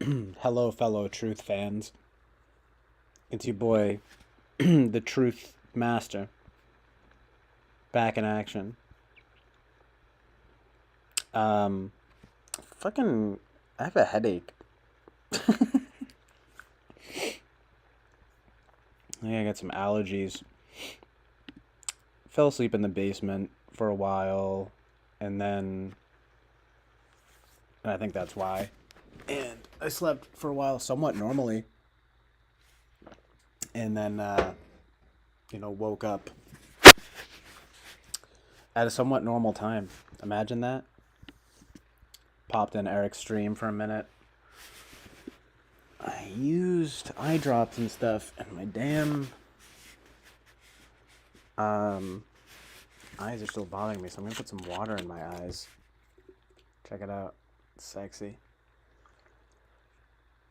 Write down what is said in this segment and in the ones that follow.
Hello, fellow Truth fans. It's your boy, the Truth Master, back in action. Um, fucking, I have a headache. I think I got some allergies. Fell asleep in the basement for a while, and I think that's why. And I slept for a while somewhat normally, and then, woke up at a somewhat normal time. Imagine that. Popped in Eric's stream for a minute. I used eye drops and stuff, and my damn um, eyes are still bothering me, so I'm gonna put some water in my eyes. Check it out. It's sexy.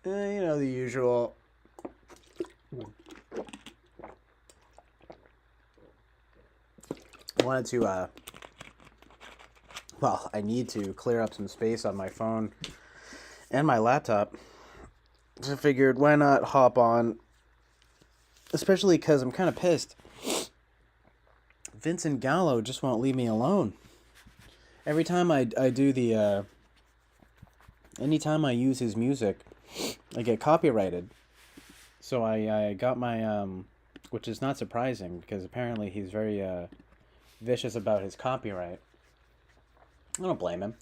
The usual. I wanted to, I need to clear up some space on my phone and my laptop. So I figured, why not hop on? Especially because I'm kind of pissed. Vincent Gallo just won't leave me alone. Every time I do anytime I use his music, I get copyrighted. So I got my, which is not surprising because apparently he's very vicious about his copyright. I don't blame him.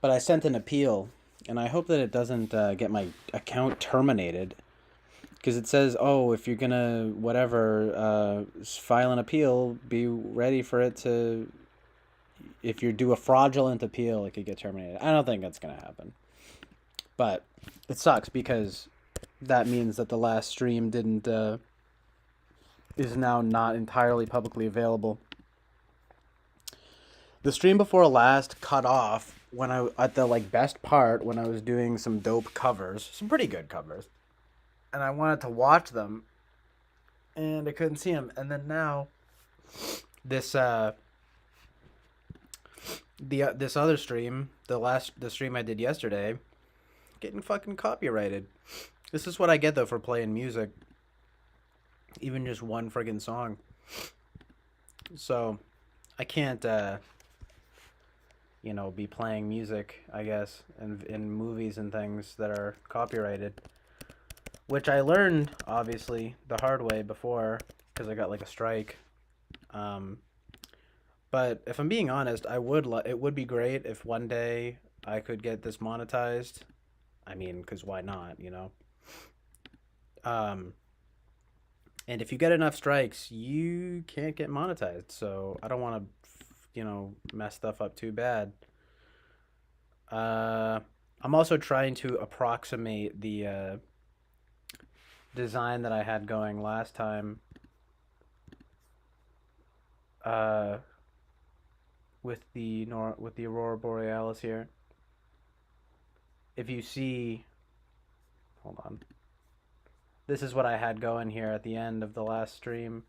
But I sent an appeal, and I hope that it doesn't get my account terminated. Because it says, oh, if you're gonna, file an appeal, be ready for it to, if you do a fraudulent appeal, it could get terminated. I don't think that's gonna happen. But it sucks because that means that the last stream didn't, is now not entirely publicly available. The stream before last cut off when I at the best part when I was doing some dope covers, some pretty good covers, and I wanted to watch them, and I couldn't see them. And then now, this this other stream, the stream I did yesterday, getting fucking copyrighted. This is what I get though for playing music, even just one friggin' song. So, I can't be playing music, I guess, in movies and things that are copyrighted. Which I learned, obviously, the hard way before, because I got a strike. Um, but if I'm being honest, it would be great if one day I could get this monetized. I mean, because why not, Um, and if you get enough strikes, you can't get monetized. So I don't want to, mess stuff up too bad. Uh, I'm also trying to approximate the design that I had going last time uh, with the Aurora Borealis here. If you see, hold on. This is what I had going here at the end of the last stream.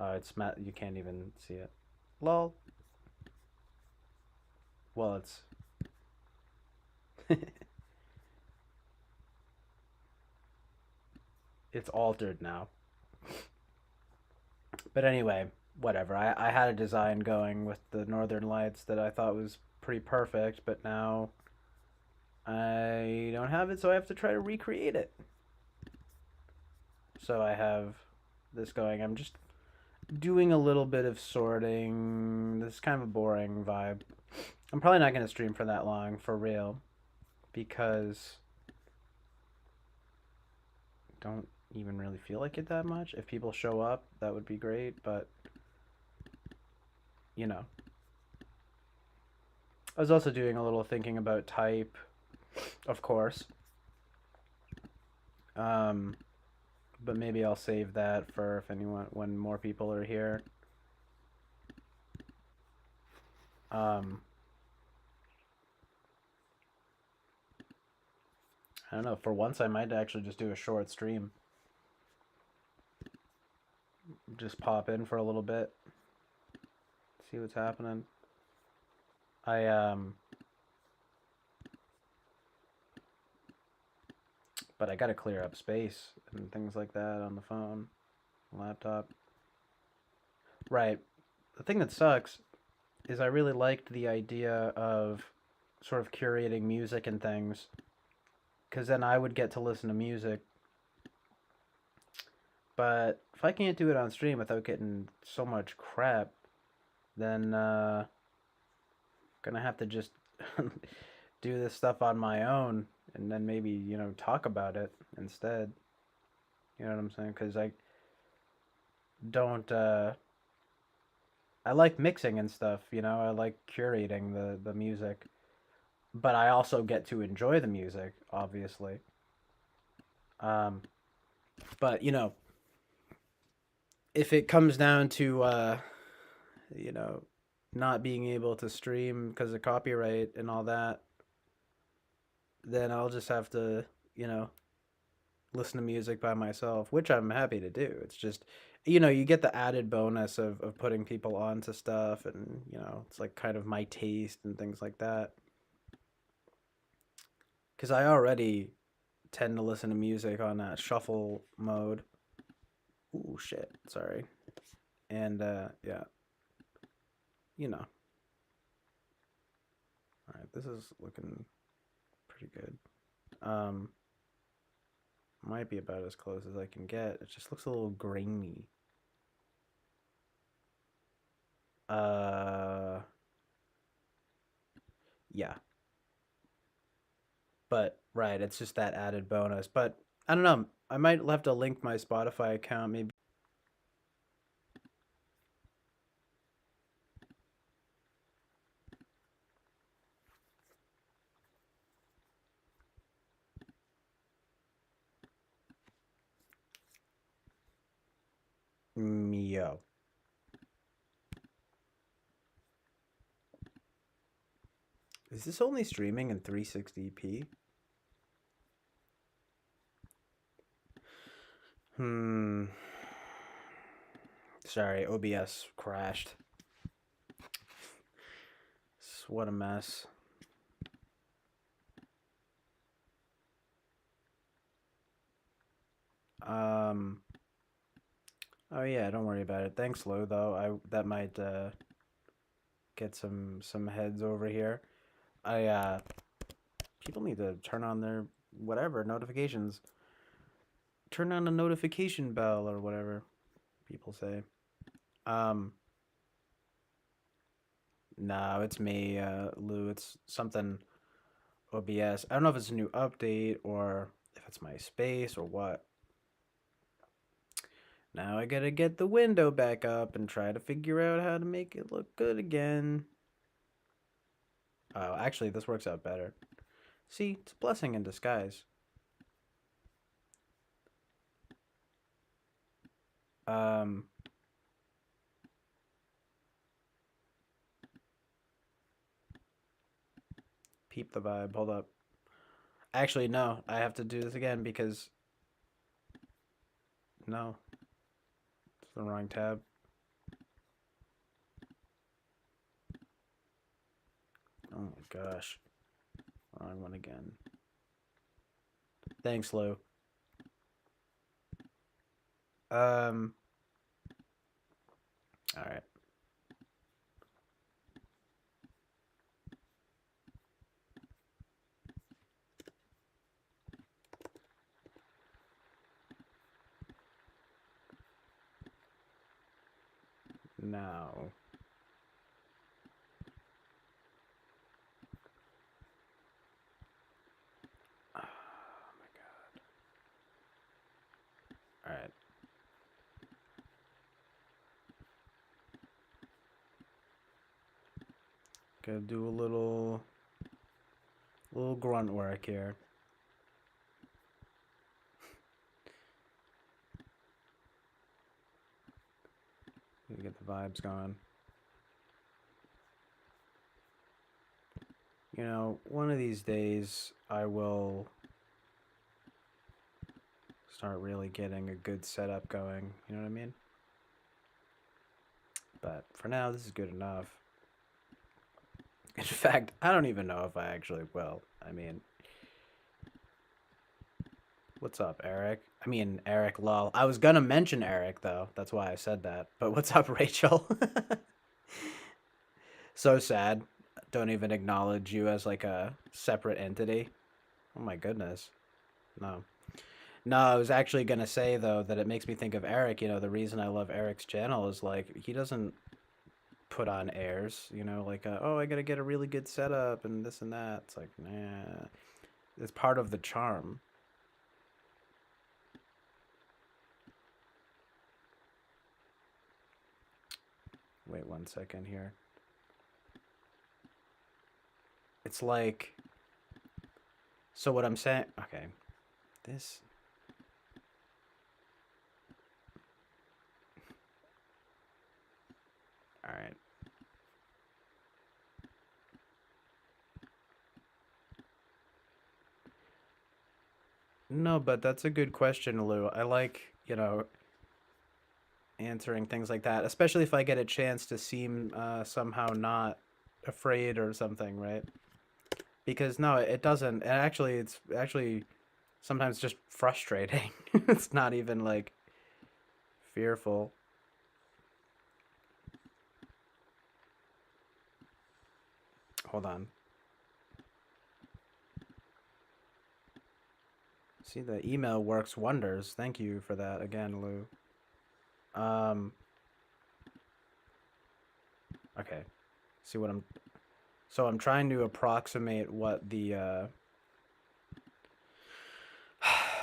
It's matte. You can't even see it. Lol. Well, it's it's altered now. But anyway, whatever. I had a design going with the Northern Lights that I thought was pretty perfect, but now I don't have it, so I have to try to recreate it. So I have this going. I'm just doing a little bit of sorting. This is kind of a boring vibe. I'm probably not going to stream for that long, for real, because I don't even really feel like it that much. If people show up, that would be great, but you know. I was also doing a little thinking about type, of course. Um, but maybe I'll save that for if anyone when more people are here. Um, I don't know. For once, I might actually just do a short stream. Just pop in for a little bit, see what's happening. I but I gotta clear up space and things like that on the phone, laptop. Right. The thing that sucks is I really liked the idea of sort of curating music and things, because then I would get to listen to music. But if I can't do it on stream without getting so much crap, then gonna have to just do this stuff on my own, and then maybe talk about it instead. You know what I'm saying? Because I don't. I like mixing and stuff. I like curating the music, but I also get to enjoy the music, obviously. Um, but if it comes down to you know, not being able to stream because of copyright and all that, then I'll just have to, you know, listen to music by myself, which I'm happy to do. It's just, you get the added bonus of putting people onto stuff, and, it's like kind of my taste and things like that. Because I already tend to listen to music on that shuffle mode. Ooh, shit. Sorry. And, yeah, you know. All right, this is looking pretty good. Um, might be about as close as I can get. It just looks a little grainy. Uh, yeah. But right, it's just that added bonus. But I don't know. I might have to link my Spotify account. Maybe. Yo. Is this only streaming in 360p? Hmm. Sorry, OBS crashed. What a mess. Um. Oh yeah, don't worry about it. Thanks, Lou. Though that might get some heads over here. People need to turn on their whatever notifications. Turn on the notification bell or whatever people say. Um. No, it's me, Lou. It's something OBS. I don't know if it's a new update or if it's my space or what. Now I gotta get the window back up and try to figure out how to make it look good again. Oh, actually, this works out better. See, it's a blessing in disguise. Um, peep the vibe. Hold up. Actually, no, I have to do this again because no, it's the wrong tab. Oh my gosh, wrong one again. Thanks, Lou. Um, all right. Now. Oh my god. All right. Gotta do a little grunt work here. Get the vibes going. One of these days I will start really getting a good setup going. You know what I mean? But for now, this is good enough. In fact, I don't even know if I actually will. I mean, What's up, Eric? I mean, Eric, lol. I was gonna mention Eric, though. That's why I said that. But what's up, Rachel? So sad. Don't even acknowledge you as like a separate entity. Oh my goodness. No. No, I was actually gonna say though that it makes me think of Eric. The reason I love Eric's channel is like he doesn't put on airs. Like oh, I gotta get a really good setup and this and that. It's like nah, it's part of the charm. Wait 1 second here. It's like so what I'm saying. Okay, this. All right. No, but that's a good question, Lou. I like, answering things like that, especially if I get a chance to seem somehow not afraid or something, right? Because no, it doesn't. And actually, it's actually sometimes just frustrating. It's not even like fearful. Hold on. See, the email works wonders. Thank you for that again, Lou. Um, okay. See what I'm So I'm trying to approximate what the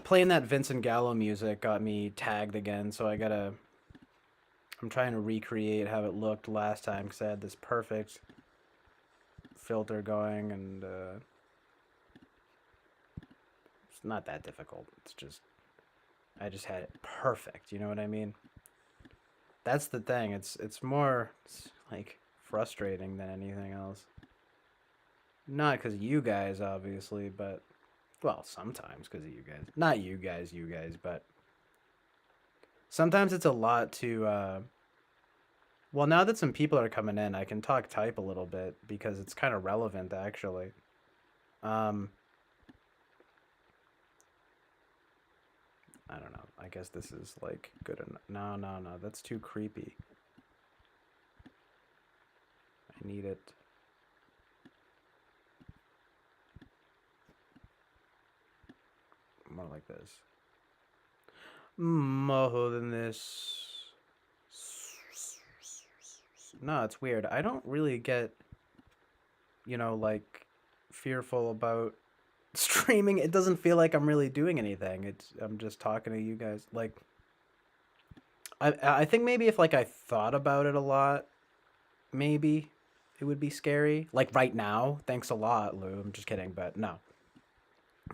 playing that Vincent Gallo music got me tagged again, so I'm trying to recreate how it looked last time because I had this perfect filter going, and it's not that difficult. It's just I just had it perfect. You know what I mean? That's the thing. It's more like frustrating than anything else. Not because you guys, obviously, but well, sometimes because of you guys. Not you guys, but sometimes it's a lot to. Well, now that some people are coming in, I can talk type a little bit because it's kind of relevant, actually. Um, I don't know. I guess this is like good enough. No, no, no. That's too creepy. I need it. More like this. More than this. No, it's weird. I don't really get, like fearful about streaming. It doesn't feel like I'm really doing anything. I'm just talking to you guys. Like I think maybe if like I thought about it a lot, maybe it would be scary. Like right now. Thanks a lot, Lou. I'm just kidding, but no.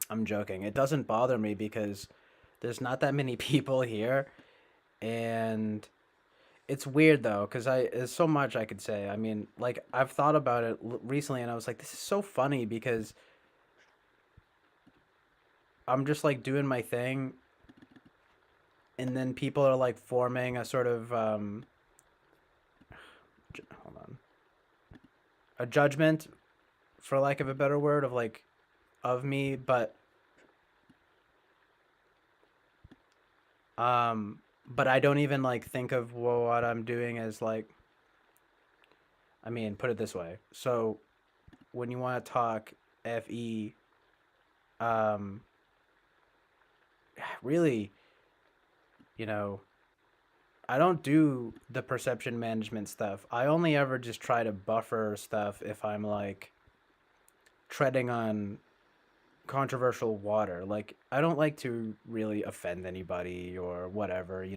I'm joking. It doesn't bother me because there's not that many people here, and it's weird though because there's so much I could say. I mean, like I've thought about it recently, and I was like, this is so funny because I'm just like doing my thing, and then people are like forming a sort of hold on, a judgment, for lack of a better word, of like of me, um, but I don't even like think of what I'm doing as like. I mean, put it this way. So when you want to talk fe, um, really, you know, I don't do the perception management stuff. I only ever just try to buffer stuff if I'm like treading on controversial water. Like I don't like to really offend anybody or whatever.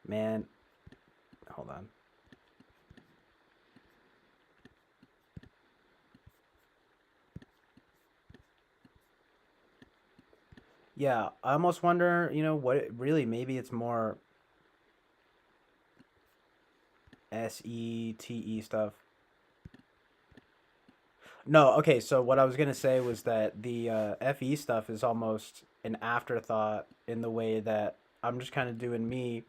Man, hold on. Yeah, I almost wonder, what it really maybe it's more SETE stuff. No, okay, so what I was gonna say was that the FE stuff is almost an afterthought in the way that I'm just kind of doing me,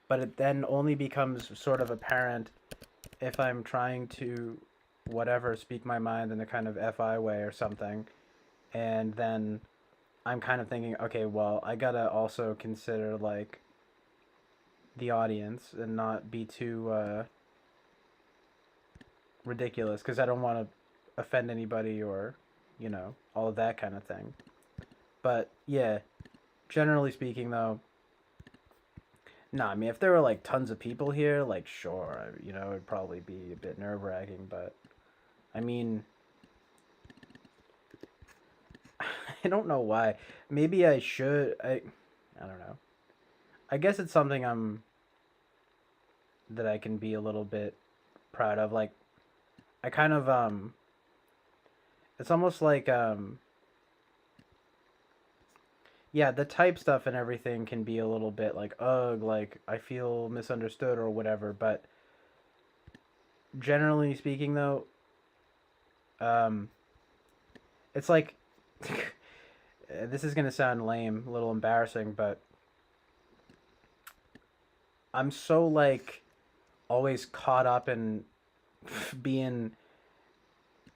but it then only becomes sort of apparent if I'm trying to whatever speak my mind in a kind of FI way or something, and then I'm kind of thinking, okay, well, I gotta also consider like the audience and not be too ridiculous because I don't want to offend anybody or, all of that kind of thing. But yeah, generally speaking, though, no, I mean, if there were like tons of people here, like, sure, it'd probably be a bit nerve wracking. But I mean, I don't know why. Maybe I should. I don't know. I guess it's something that I can be a little bit proud of. Like, I kind of it's almost like yeah, the type stuff and everything can be a little bit like, ugh, like I feel misunderstood or whatever. But generally speaking, though, um, it's like this is gonna sound lame, a little embarrassing, but I'm so like always caught up in being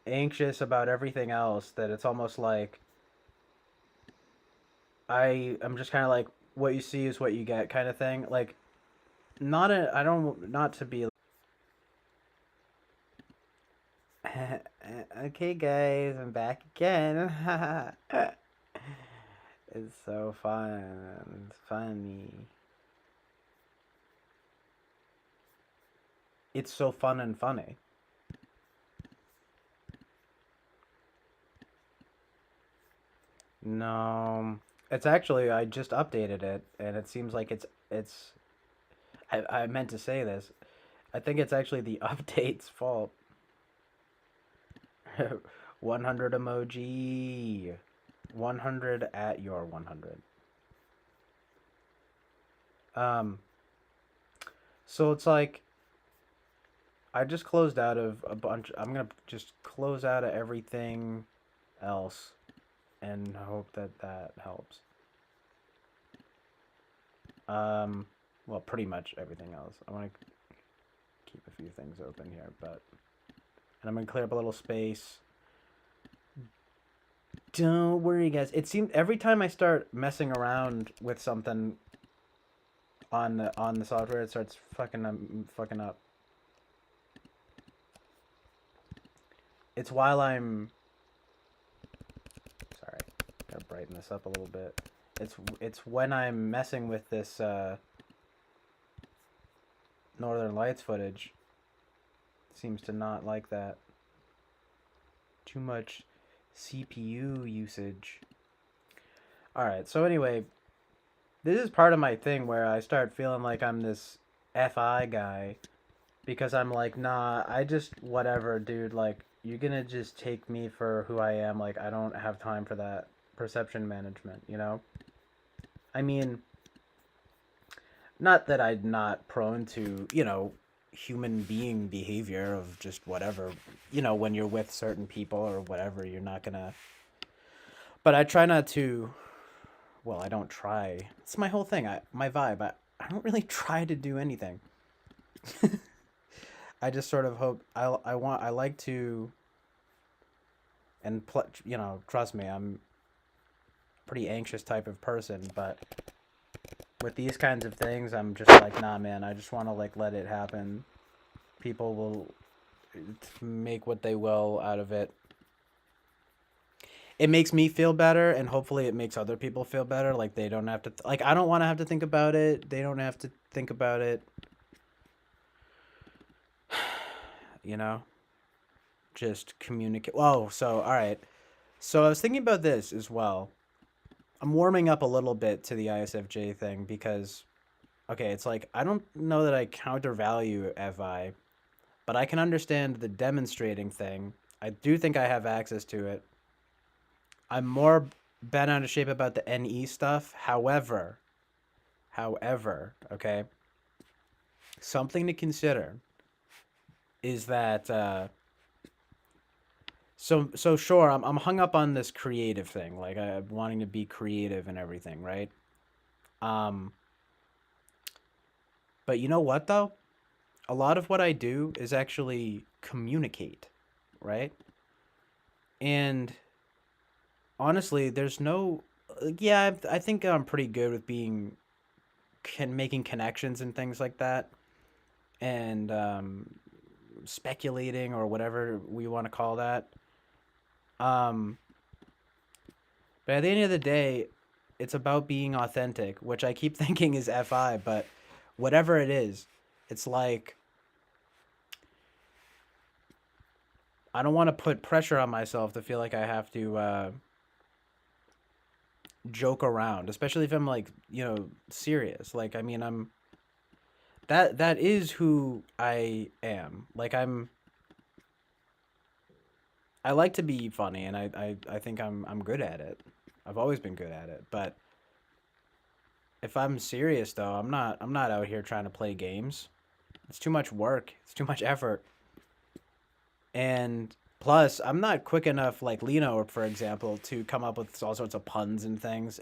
anxious about everything else that it's almost like I'm just kind of like what you see is what you get kind of thing. Like not a I don't not to be okay guys, I'm back again. It's so fun. It's funny. It's so fun and funny. No, it's actually I just updated it and it seems like it's I meant to say this. I think it's actually the update's fault. 100 emoji. 100 at your 100. Um so it's like I just closed out of a bunch. I'm going to just close out of everything else and hope that that helps. Um well, pretty much everything else. I want to keep a few things open here, but and I'm going to clear up a little space. Don't worry, guys. It seems every time I start messing around with something on the software, it starts fucking up. It's while I'm sorry, gotta brighten this up a little bit. It's when I'm messing with this Northern Lights footage. It seems to not like that. Too much CPU usage. All right. So anyway, this is part of my thing where I start feeling like I'm this FI guy because I'm like, nah, I just whatever, dude. Like, you're gonna just take me for who I am. Like, I don't have time for that perception management, you know? I mean, not that I'm not prone to, human being behavior of just whatever, when you're with certain people or whatever, you're not gonna. But I try not to. Well, I don't try. It's my whole thing. My vibe. I don't really try to do anything. I just sort of hope I like to and trust me, I'm a pretty anxious type of person, but with these kinds of things, I'm just like, nah, man. I just want to like let it happen. People will make what they will out of it. It makes me feel better, and hopefully, it makes other people feel better. Like they don't have to. Like I don't want to have to think about it. They don't have to think about it. You know, just communicate. Whoa. So all right. So I was thinking about this as well. I'm warming up a little bit to the ISFJ thing because, okay, it's like I don't know that I countervalue FI, but I can understand the demonstrating thing. I do think I have access to it. I'm more bent out of shape about the NE stuff. However, okay, something to consider is that so sure, I'm hung up on this creative thing, like wanting to be creative and everything, right? Um, but you know what though? A lot of what I do is actually communicate, right? And honestly, there's no yeah, I think I'm pretty good with making connections and things like that, and speculating or whatever we want to call that. Um, but at the end of the day, it's about being authentic, which I keep thinking is FI, but whatever it is, it's like I don't want to put pressure on myself to feel like I have to joke around, especially if I'm like, serious. Like, I mean, that is who I am. Like, I like to be funny, and I think I'm good at it. I've always been good at it, but if I'm serious though, I'm not out here trying to play games. It's too much work. It's too much effort. And plus, I'm not quick enough, like Lino, for example, to come up with all sorts of puns and things.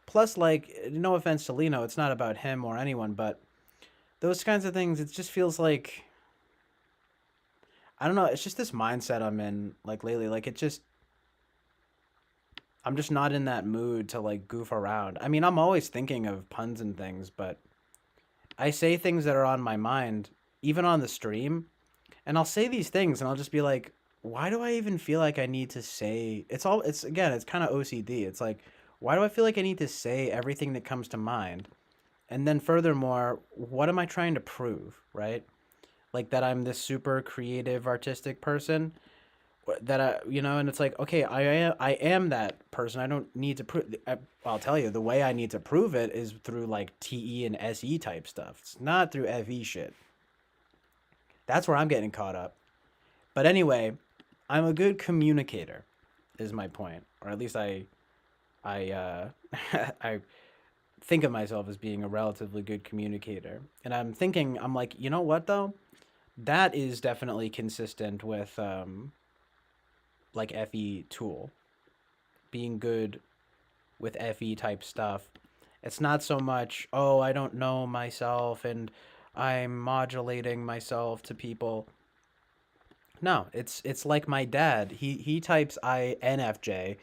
Plus, like, no offense to Lino, it's not about him or anyone, but those kinds of things, it just feels like I don't know. It's just this mindset I'm in, like lately. Like I'm just not in that mood to like goof around. I mean, I'm always thinking of puns and things, but I say things that are on my mind, even on the stream, and I'll say these things, and I'll just be like, why do I even feel like I need to say? It's again, it's kind of OCD. It's like, why do I feel like I need to say everything that comes to mind? And then furthermore, what am I trying to prove, right? Like that I'm this super creative, artistic person that and it's like, okay, I am that person. I don't need to prove. I'll tell you, the way I need to prove it is through like TE and SE type stuff. It's not through FE shit. That's where I'm getting caught up. But anyway, I'm a good communicator, is my point, or at least I I think of myself as being a relatively good communicator. And I'm like, you know what though? That is definitely consistent with like FE tool being good with FE type stuff. It's not so much, oh, I don't know myself and I'm modulating myself to people. No, it's like my dad. He types INFJ,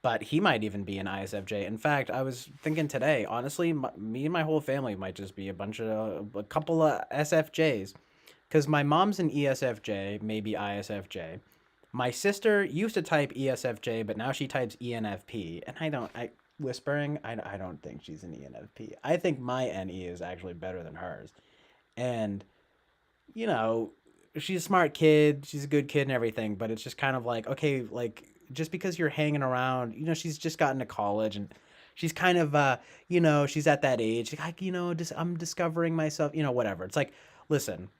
but he might even be an ISFJ. In fact, I was thinking today, honestly, me and my whole family might just be a couple of SFJs, because my mom's an ESFJ, maybe ISFJ. My sister used to type ESFJ, but now she types ENFP, and I whispering, I don't think she's an ENFP. I think my NE is actually better than hers, and you know, she's a smart kid, she's a good kid and everything, but it's just kind of like, okay, like just because you're hanging around, she's just gotten to college and she's kind of she's at that age, like, just I'm discovering myself, whatever. It's like, listen,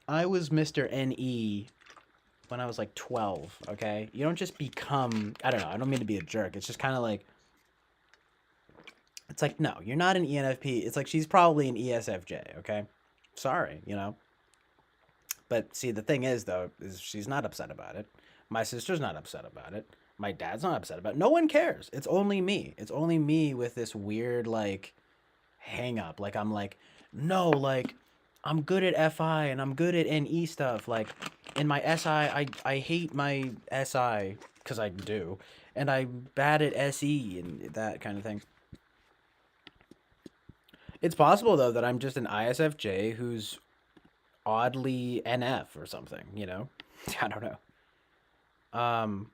I was Mr. NE when I was like 12, okay? You don't just become, I don't know, I don't mean to be a jerk. It's just kind of like it's like, no, you're not an ENFP. It's like she's probably an ESFJ, okay? Sorry, But see, the thing is, though, is she's not upset about it. My sister's not upset about it. My dad's not upset about it. No one cares. It's only me. It's only me with this weird, like, hang up. Like, I'm like, no, like, I'm good at FI and I'm good at NE stuff. Like, in my SI, I hate my SI because I do. And I'm bad at SE and that kind of thing. It's possible, though, that I'm just an ISFJ who's oddly NF or something. I don't know. Um,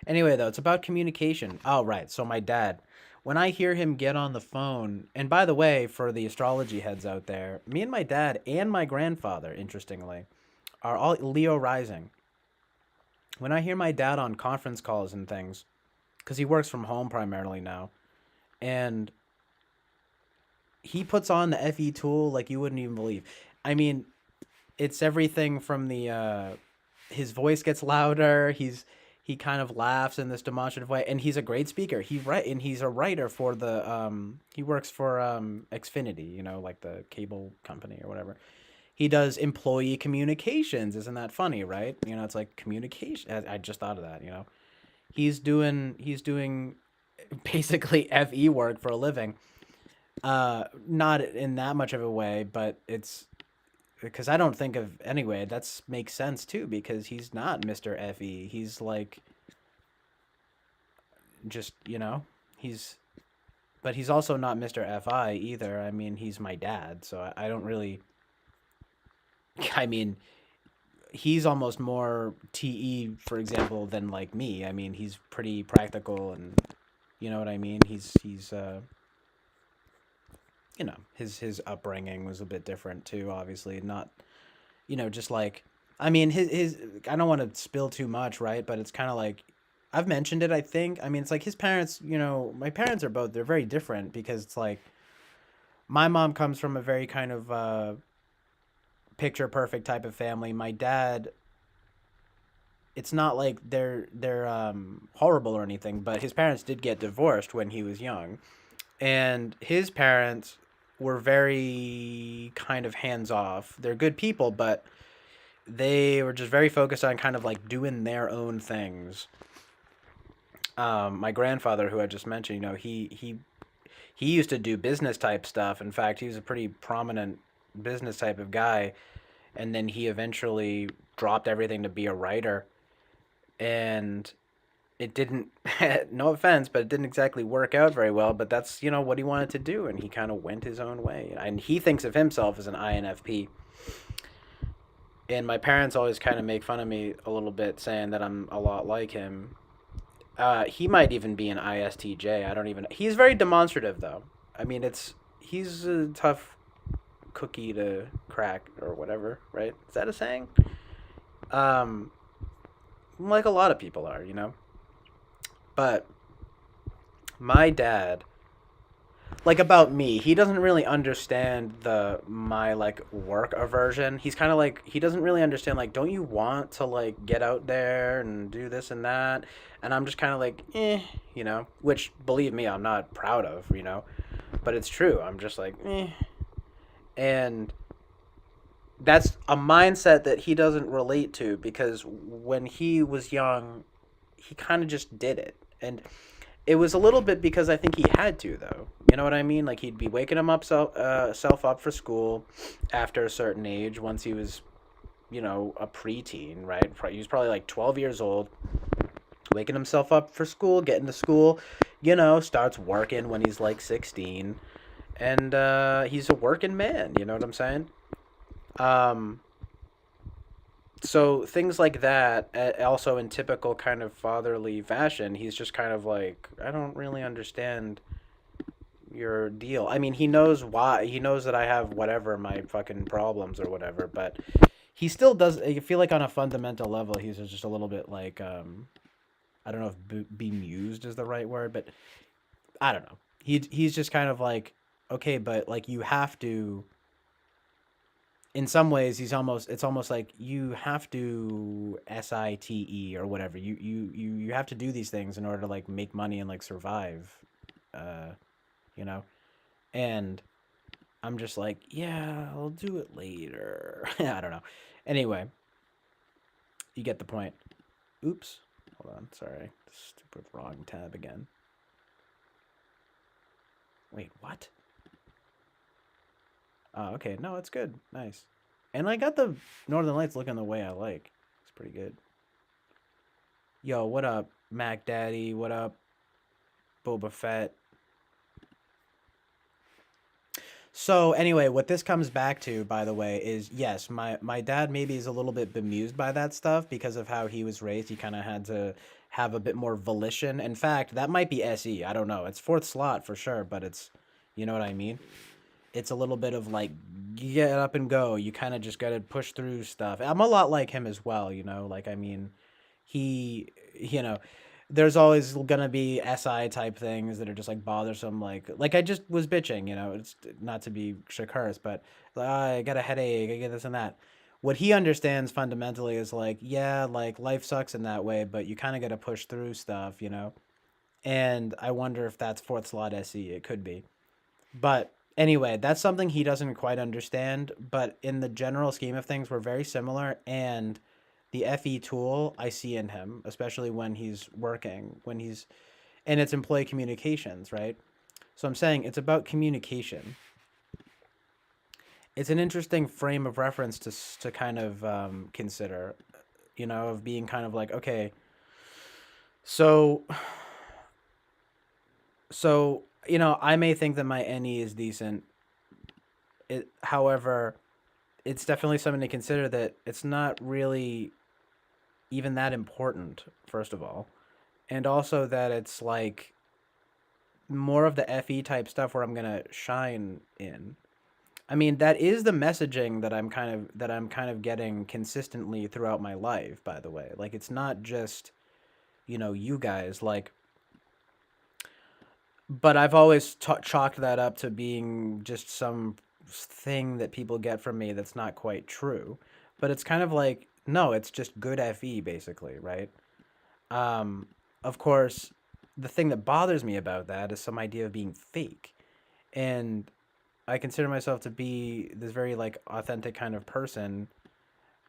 anyway, though, it's about communication. Oh, right. So my dad, when I hear him get on the phone, and by the way, for the astrology heads out there, me and my dad and my grandfather, interestingly, are all Leo rising. When I hear my dad on conference calls and things, because he works from home primarily now, and he puts on the FE tool like you wouldn't even believe. I mean, it's everything from the his voice gets louder. He kind of laughs in this demonstrative way, and he's a great speaker. And he's a writer for the he works for Xfinity, like the cable company or whatever. He does employee communications. Isn't that funny, right? It's like communication. I just thought of that. He's doing basically FE work for a living. Not in that much of a way, but it's because I don't think of anyway. That's makes sense too because he's not Mr. Fe. He's like just, he's, but he's also not Mr. Fi either. I mean, he's my dad, so I don't really. I mean, he's almost more TE, for example, than like me. I mean, he's pretty practical, and you know what I mean. His upbringing was a bit different too. Obviously, not just like, I mean, his. I don't want to spill too much, right? But it's kind of like, I've mentioned it. I think. I mean, it's like his parents. My parents are both. They're very different because it's like my mom comes from a very kind of picture perfect type of family. My dad, it's not like they're horrible or anything, but his parents did get divorced when he was young, and his parents were very kind of hands off. They're good people, but they were just very focused on kind of like doing their own things. My grandfather, who I just mentioned, he used to do business type stuff. In fact, he was a pretty prominent business type of guy, and then he eventually dropped everything to be a writer, and it didn't. No offense, but it didn't exactly work out very well. But that's what he wanted to do, and he kind of went his own way. And he thinks of himself as an INFP. And my parents always kind of make fun of me a little bit, saying that I'm a lot like him. He might even be an ISTJ. I don't even. He's very demonstrative, though. I mean, he's a tough cookie to crack or whatever, right? Is that a saying? Um, like a lot of people are. But my dad, like about me, he doesn't really understand the my like work aversion. He's kind of like he doesn't really understand like don't you want to like get out there and do this and that? And I'm just kind of like, which believe me, I'm not proud of. But it's true. I'm just like, and that's a mindset that he doesn't relate to because when he was young, he kind of just did it. And it was a little bit because I think he had to, though. You know what I mean? Like he'd be waking him up self up for school after a certain age. Once he was, a preteen, right? He was probably like 12 years old, waking himself up for school, getting to school. Starts working when he's like 16, and he's a working man. You know what I'm saying? Um, so things like that, also in typical kind of fatherly fashion, he's just kind of like, I don't really understand your deal. I mean, he knows why. He knows that I have whatever my fucking problems or whatever, but he still does. I feel like on a fundamental level, he's just a little bit like, I don't know if bemused is the right word, but I don't know. He's just kind of like, okay, but like you have to. In some ways, it's almost like you have to SITE or whatever. You have to do these things in order to like make money and like survive. Uh, you know, and I'm just like, yeah, I'll do it later. I don't know. Anyway, you get the point. Oops. Hold on. Sorry. Stupid wrong tab again. Wait, what? Oh, okay. No, it's good. Nice. And I got the Northern Lights looking the way I like. It's pretty good. Yo, what up, Mac Daddy? What up, Boba Fett? So anyway, what this comes back to, by the way, is yes, my dad maybe is a little bit bemused by that stuff because of how he was raised. He kind of had to have a bit more volition. In fact, that might be SE. I don't know. It's fourth slot for sure, but you know what I mean? It's a little bit of like get up and go. You kind of just got to push through stuff. I'm a lot like him as well. Like I mean, he, you know, there's always gonna be SI type things that are just like bothersome. Like I just was bitching. It's not to be curse, but I got a headache. I get this and that. What he understands fundamentally is like, yeah, like life sucks in that way, but you kind of got to push through stuff. And I wonder if that's fourth slot SE. It could be. But anyway, that's something he doesn't quite understand. But in the general scheme of things, we're very similar. And the FE tool I see in him, especially when he's working, and it's employee communications, right? So I'm saying it's about communication. It's an interesting frame of reference to kind of consider, of being kind of like, okay, so So, I may think that my NE is decent. However, it's definitely something to consider that it's not really even that important, first of all. And also that it's like more of the FE type stuff where I'm going to shine in. I mean, that is the messaging that I'm kind of getting consistently throughout my life, by the way. Like it's not just, you guys like, but I've always chalked that up to being just some thing that people get from me that's not quite true. But it's kind of like, no, it's just good FE basically, right? Um, of course, the thing that bothers me about that is some idea of being fake. And I consider myself to be this very like authentic kind of person.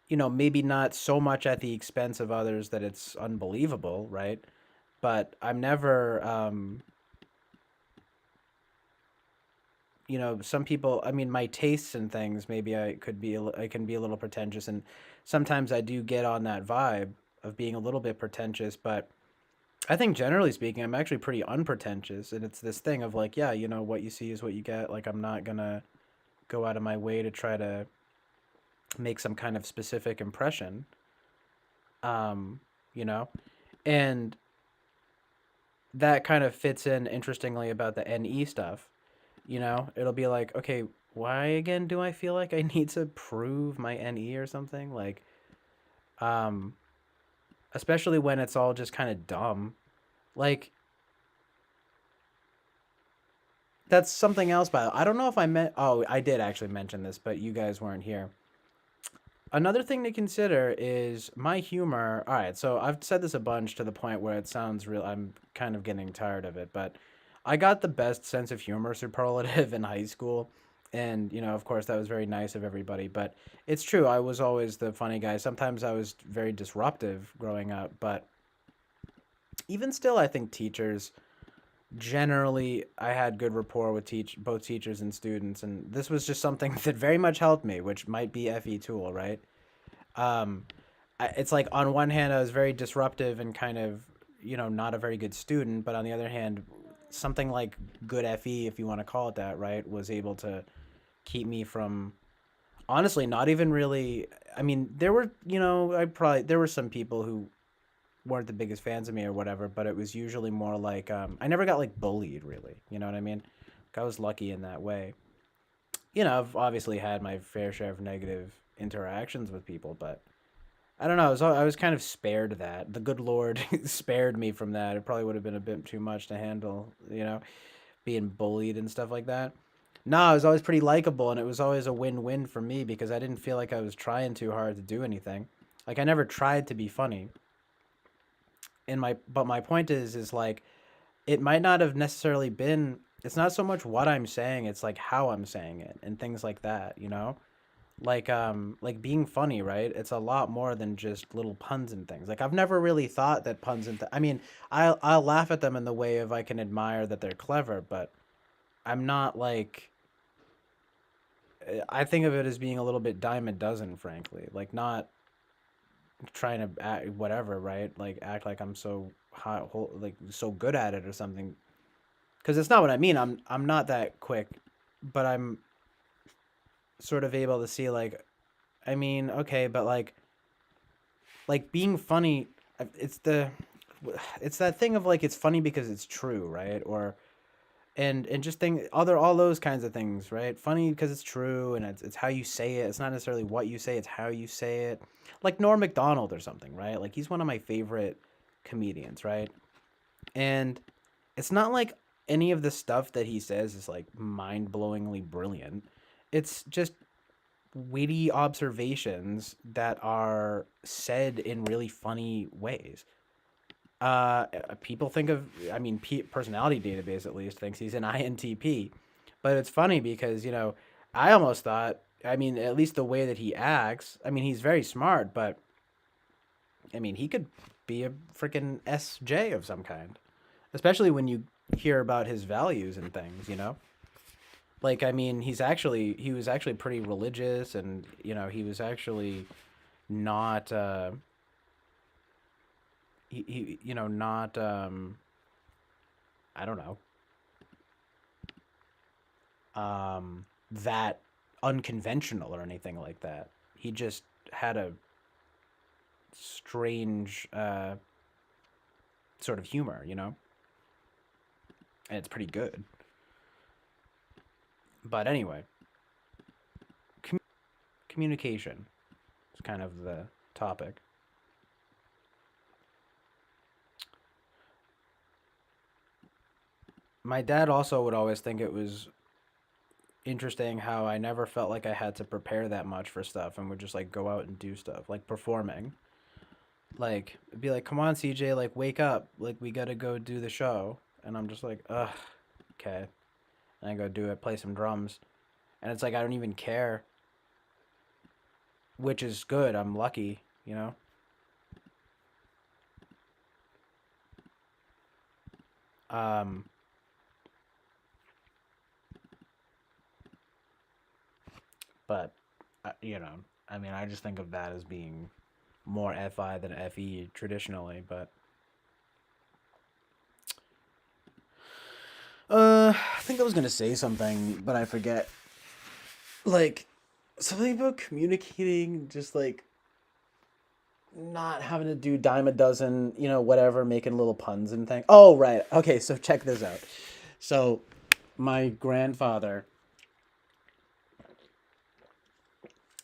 Maybe not so much at the expense of others that it's unbelievable, right? But I'm never some people, I mean, my tastes and things, maybe I can be a little pretentious, and sometimes I do get on that vibe of being a little bit pretentious, but I think generally speaking, I'm actually pretty unpretentious, and it's this thing of like, yeah, what you see is what you get. Like I'm not gonna go out of my way to try to make some kind of specific impression. Um, you know, and that kind of fits in interestingly about the NE stuff. It'll be like, okay, why again do I feel like I need to prove my NE or something? Like, um, especially when it's all just kind of dumb. Like, that's something else. But I don't know if I meant. Oh, I did actually mention this, but you guys weren't here. Another thing to consider is my humor. All right, so I've said this a bunch to the point where it sounds real. I'm kind of getting tired of it, but I got the best sense of humor superlative in high school. And, of course, that was very nice of everybody. But it's true, I was always the funny guy. Sometimes I was very disruptive growing up. But even still, I think teachers generally, I had good rapport with both teachers and students. And this was just something that very much helped me, which might be FE Tool, right? Um, it's like on one hand I was very disruptive and kind of not a very good student, but on the other hand, something like good FE, if you want to call it that, right, was able to keep me from honestly not even really. I mean, there were I probably there were some people who weren't the biggest fans of me or whatever, but it was usually more like I never got like bullied really. You know what I mean? Like, I was lucky in that way. I've obviously had my fair share of negative interactions with people, but I don't know. I was kind of spared that. The good Lord spared me from that. It probably would have been a bit too much to handle, being bullied and stuff like that. No, I was always pretty likable, and it was always a win-win for me because I didn't feel like I was trying too hard to do anything. Like I never tried to be funny. But my point is like it might not have necessarily been. It's not so much what I'm saying; it's like how I'm saying it and things like that. Like being funny, right? It's a lot more than just little puns and things. Like I've never really thought that puns and I mean, I'll laugh at them in the way of I can admire that they're clever, but I'm not like I think of it as being a little bit dime a dozen, frankly. Like not trying to act whatever, right? Like act like I'm so high, like so good at it or something. Because it's not what I mean. I'm not that quick, but I'm sort of able to see like I mean, okay, but like being funny, it's the it's that thing of like it's funny because it's true, right? Or and just think other all those kinds of things, right? Funny because it's true and it's how you say it. It's not necessarily what you say, it's how you say it. Like Norm Macdonald or something, right? Like he's one of my favorite comedians, right? And it's not like any of the stuff that he says is like mind-blowingly brilliant. It's just witty observations that are said in really funny ways. People think of, I mean, personality database at least thinks he's an INTP, but it's funny because I almost thought, I mean, at least the way that he acts, I mean, he's very smart, but I mean, he could be a freaking SJ of some kind, especially when you hear about his values and things. Like, I mean, he was actually pretty religious, and he was actually not he not I don't know. that unconventional or anything like that. He just had a strange sort of humor, you know? And it's pretty good. But anyway, com- communication is kind of the topic. My dad also would always think it was interesting how I never felt like I had to prepare that much for stuff and would just like go out and do stuff, like performing. Like, it'd be like, come on, CJ, like, wake up. Like, we gotta go do the show. And I'm just like, ugh, okay. And I go do it, play some drums. And it's like, I don't even care, which is good. I'm lucky, you know? Um, but, you know, I mean, I just think of that as being more FI than FE traditionally, but. I think I was gonna say something, but I forget. Like, something about communicating, just like not having to do dime a dozen, you know, whatever, making little puns and things. Oh, right. Okay, so check this out. So, my grandfather,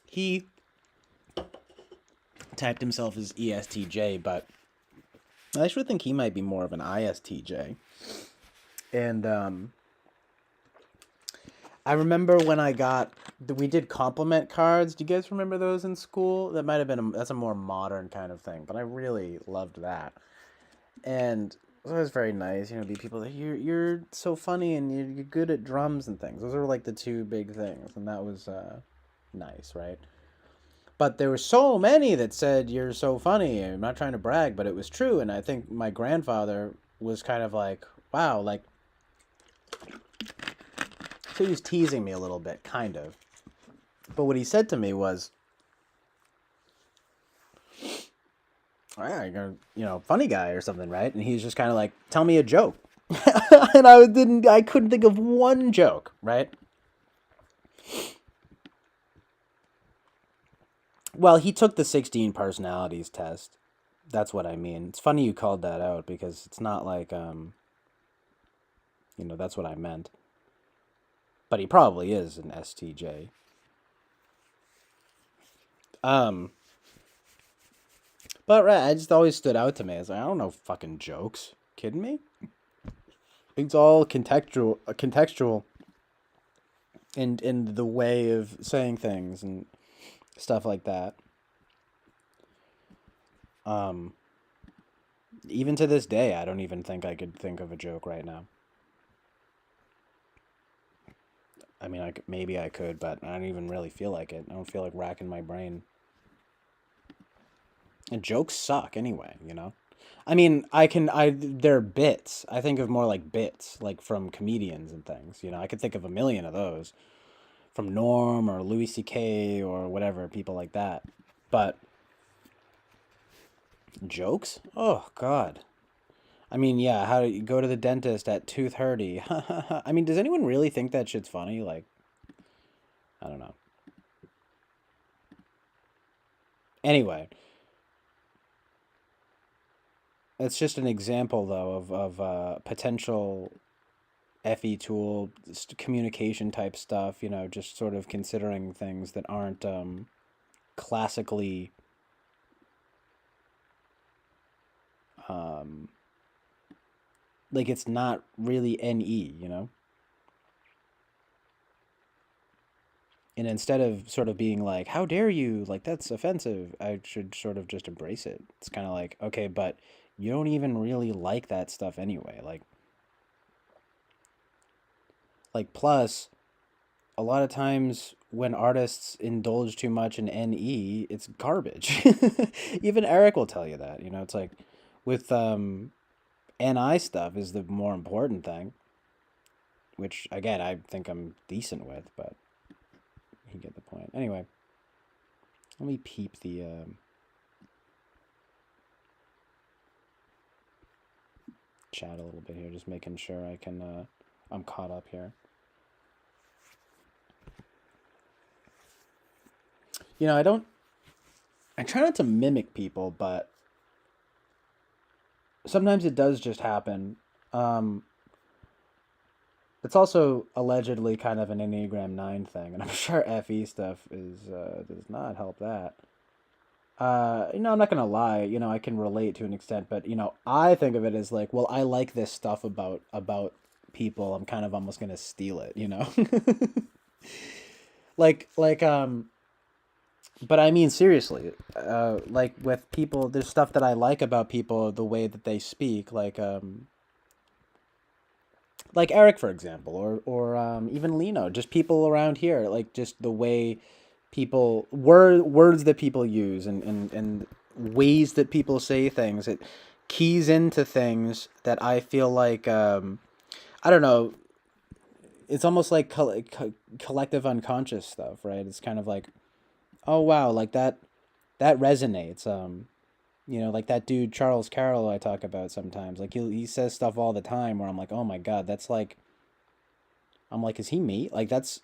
he typed himself as ESTJ, but I actually think he might be more of an ISTJ. And I remember when we did compliment cards. Do you guys remember those in school? That might have been that's a more modern kind of thing, but I really loved that. And it was very nice, you know, be people that you're so funny and you're good at drums and things. Those are like the two big things, and that was nice, right? But there were so many that said you're so funny. I'm not trying to brag, but it was true, and I think my grandfather was kind of like, wow, like so he was teasing me a little bit, kind of. But what he said to me was, "All right, you're, you know, funny guy or something, right?" And he's just kind of like, "Tell me a joke," and I couldn't think of one joke, right? Well, he took the 16 personalities test. That's what I mean. It's funny you called that out because it's not like you know, that's what I meant. But he probably is an STJ. Um, but right, I just always stood out to me. I was like, I don't know fucking jokes. Kidding me? It's all contextual in the way of saying things and stuff like that. Um, even to this day, I don't even think I could think of a joke right now. I mean, maybe I could, but I don't even really feel like it. I don't feel like racking my brain. And jokes suck anyway, you know? I mean, they're bits. I think of more like bits, like from comedians and things. You know, I could think of a million of those from Norm or Louis C.K. or whatever, people like that. But jokes? Oh, God. I mean, yeah, how do you go to the dentist at 2:30? I mean, does anyone really think that shit's funny? Like, I don't know. Anyway, it's just an example, though, of potential FE tool communication type stuff, you know, just sort of considering things that aren't classically um, like it's not really NE, you know? And instead of sort of being like, how dare you? Like, that's offensive, I should sort of just embrace it. It's kind of like, okay, but you don't even really like that stuff anyway. Plus, a lot of times when artists indulge too much in NE, it's garbage. Even Eric will tell you that. You know, it's like with NI stuff is the more important thing, which again I think I'm decent with, but you get the point. Anyway, let me peep the chat a little bit here, just making sure I'm caught up here. I don't. I try not to mimic people, but sometimes it does just happen. Um, it's also allegedly kind of an Enneagram 9 thing, and I'm sure FE stuff does not help that. I'm not gonna lie. I can relate to an extent, but I think of it as like, well, I like this stuff about people. I'm kind of almost gonna steal it. like. But I mean seriously, like with people, there's stuff that I like about people, the way that they speak, like Eric, for example, or even Lino, just people around here, like just the way words that people use, and ways that people say things. It keys into things that I feel like, I don't know. It's almost like collective unconscious stuff, right? It's kind of like, oh wow, like that resonates. Like that dude Charles Carroll I talk about sometimes. Like he says stuff all the time where I'm like, oh my god, that's like, I'm like, is he me? Like that's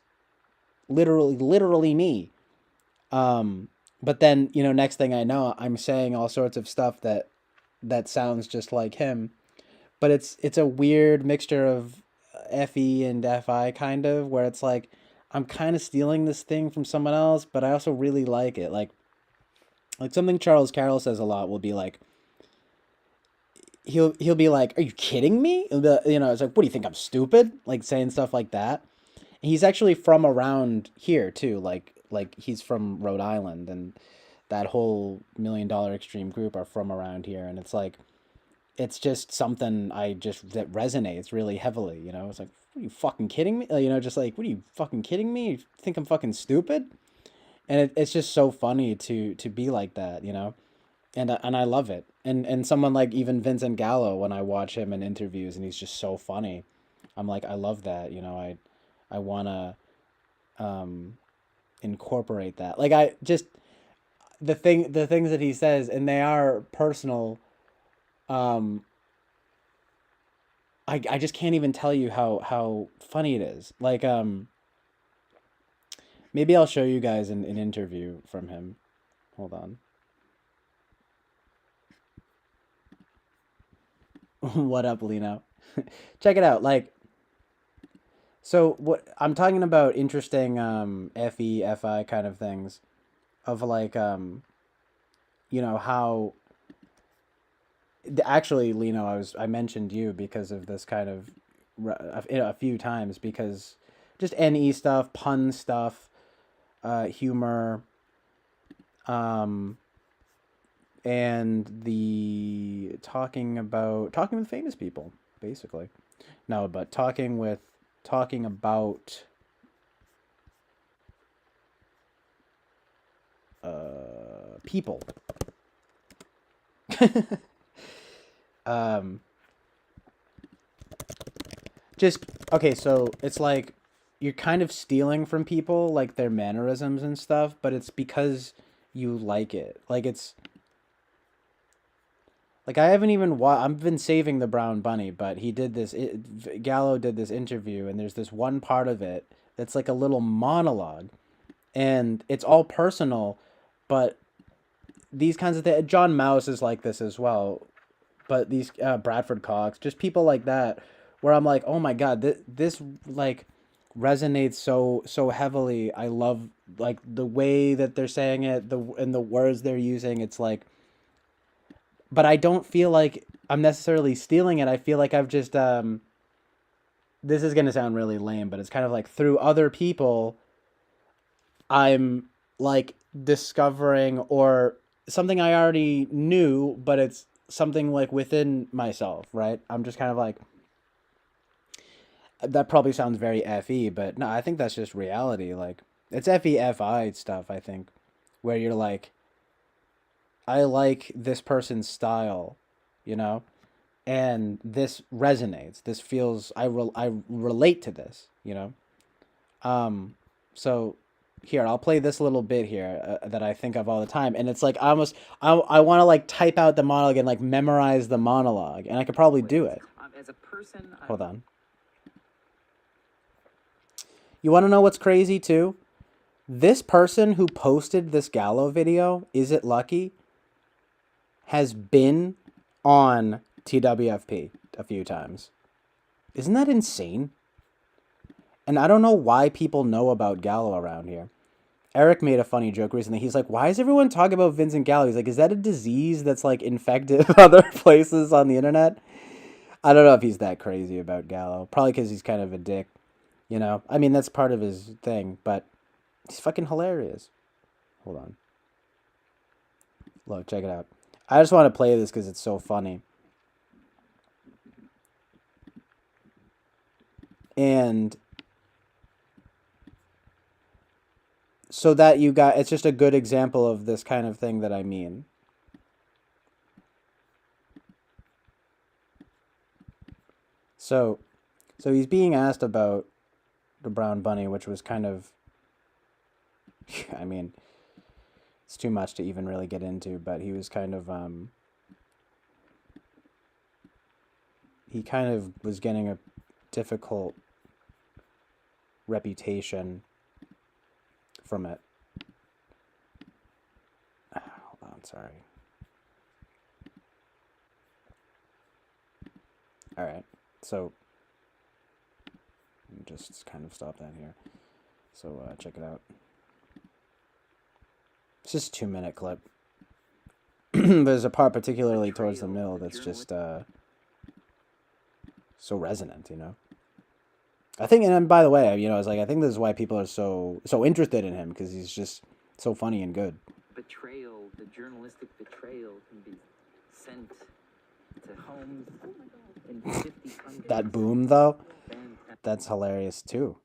literally me. But then next thing I know, I'm saying all sorts of stuff that sounds just like him. But it's a weird mixture of Fe and Fi, kind of, where it's like I'm kind of stealing this thing from someone else, but I also really like it. Like something Charles Carroll says a lot will be like, he'll be like, "Are you kidding me?" It's like, "What do you think, I'm stupid?" Like saying stuff like that. And he's actually from around here too. Like he's from Rhode Island, and that whole $1 Million Extreme group are from around here, and it's like, it's just something that resonates really heavily. It's like, "What are you fucking kidding me?" Just like, "What are you fucking kidding me? You think I'm fucking stupid?" And it's just so funny to be like that. And I love it. And someone like even Vincent Gallo, when I watch him in interviews and he's just so funny, I'm like, I love that. I wanna um, incorporate that. Like I just the things that he says, and they are personal. Um, I just can't even tell you how funny it is. Like maybe I'll show you guys an interview from him. Hold on. What up, Lino? Check it out. Like, so what I'm talking about, interesting FE, FI kind of things, of like, how actually, Lino, I mentioned you because of this kind of a few times, because just NE stuff, pun stuff, humor, um and the talking with famous people, basically. No, but talking about people. um just okay, so it's like you're kind of stealing from people, like their mannerisms and stuff, but it's because you like it. Like it's like, I haven't even I've been saving the Brown Bunny, but Gallo did this interview, and there's this one part of it that's like a little monologue, and it's all personal, but these kinds of things. John Mouse is like this as well, but these Bradford Cox, just people like that, where I'm like, oh my god, this like resonates so heavily. I love like the way that they're saying it, and the words they're using. It's like, but I don't feel like I'm necessarily stealing it. I feel like I've just this is gonna sound really lame, but it's kind of like through other people, I'm like discovering, or something I already knew, but it's something like within myself, right? I'm just kind of like, that probably sounds very FE, but no, I think that's just reality. Like it's FE, FI stuff, I think, where you're like, I like this person's style, you know? And this resonates. This feels, I relate to this. Um so here, I'll play this little bit here, that I think of all the time, and it's like, I want to like type out the monologue and like memorize the monologue, and I could probably do it. As a person, hold on. You want to know what's crazy too? This person who posted this Gallo video, Is It Lucky, has been on TWFP a few times. Isn't that insane? And I don't know why people know about Gallo around here. Eric made a funny joke recently. He's like, why is everyone talking about Vincent Gallo? He's like, is that a disease that's like infected other places on the internet? I don't know if he's that crazy about Gallo. Probably because he's kind of a dick. You know? I mean, that's part of his thing, but he's fucking hilarious. Hold on. Look, check it out. I just want to play this because it's so funny. And so that you got, it's just a good example of this kind of thing that I mean. So he's being asked about the brown bunny, which was kind of, I mean, it's too much to even really get into, but he was kind of, he kind of was getting a difficult reputation from it. Hold on, sorry. All right, so just kind of stop that here. So check it out. It's just a 2-minute clip. There's a part particularly towards the middle that's just so resonant, you know. I think, and by the way, you know, it's like I think this is why people are so interested in him, because he's just so funny and good. Betrayal, the journalistic betrayal, can be sent to homes in 50 countries. That boom though, that's hilarious too.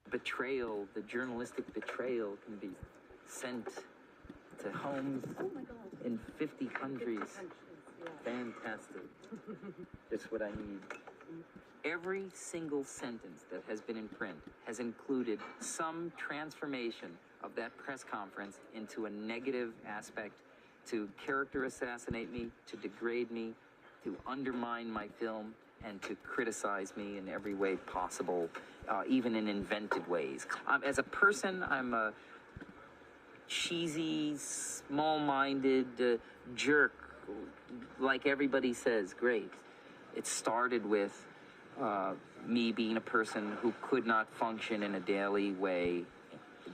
Betrayal, the journalistic betrayal, can be sent to homes in 50 countries. Fantastic. Just what I need. Every single sentence that has been in print has included some transformation of that press conference into a negative aspect, to character assassinate me, to degrade me, to undermine my film, and to criticize me in every way possible, even in invented ways. As a person, I'm a cheesy, small-minded jerk, like everybody says. Great. It started with me being a person who could not function in a daily way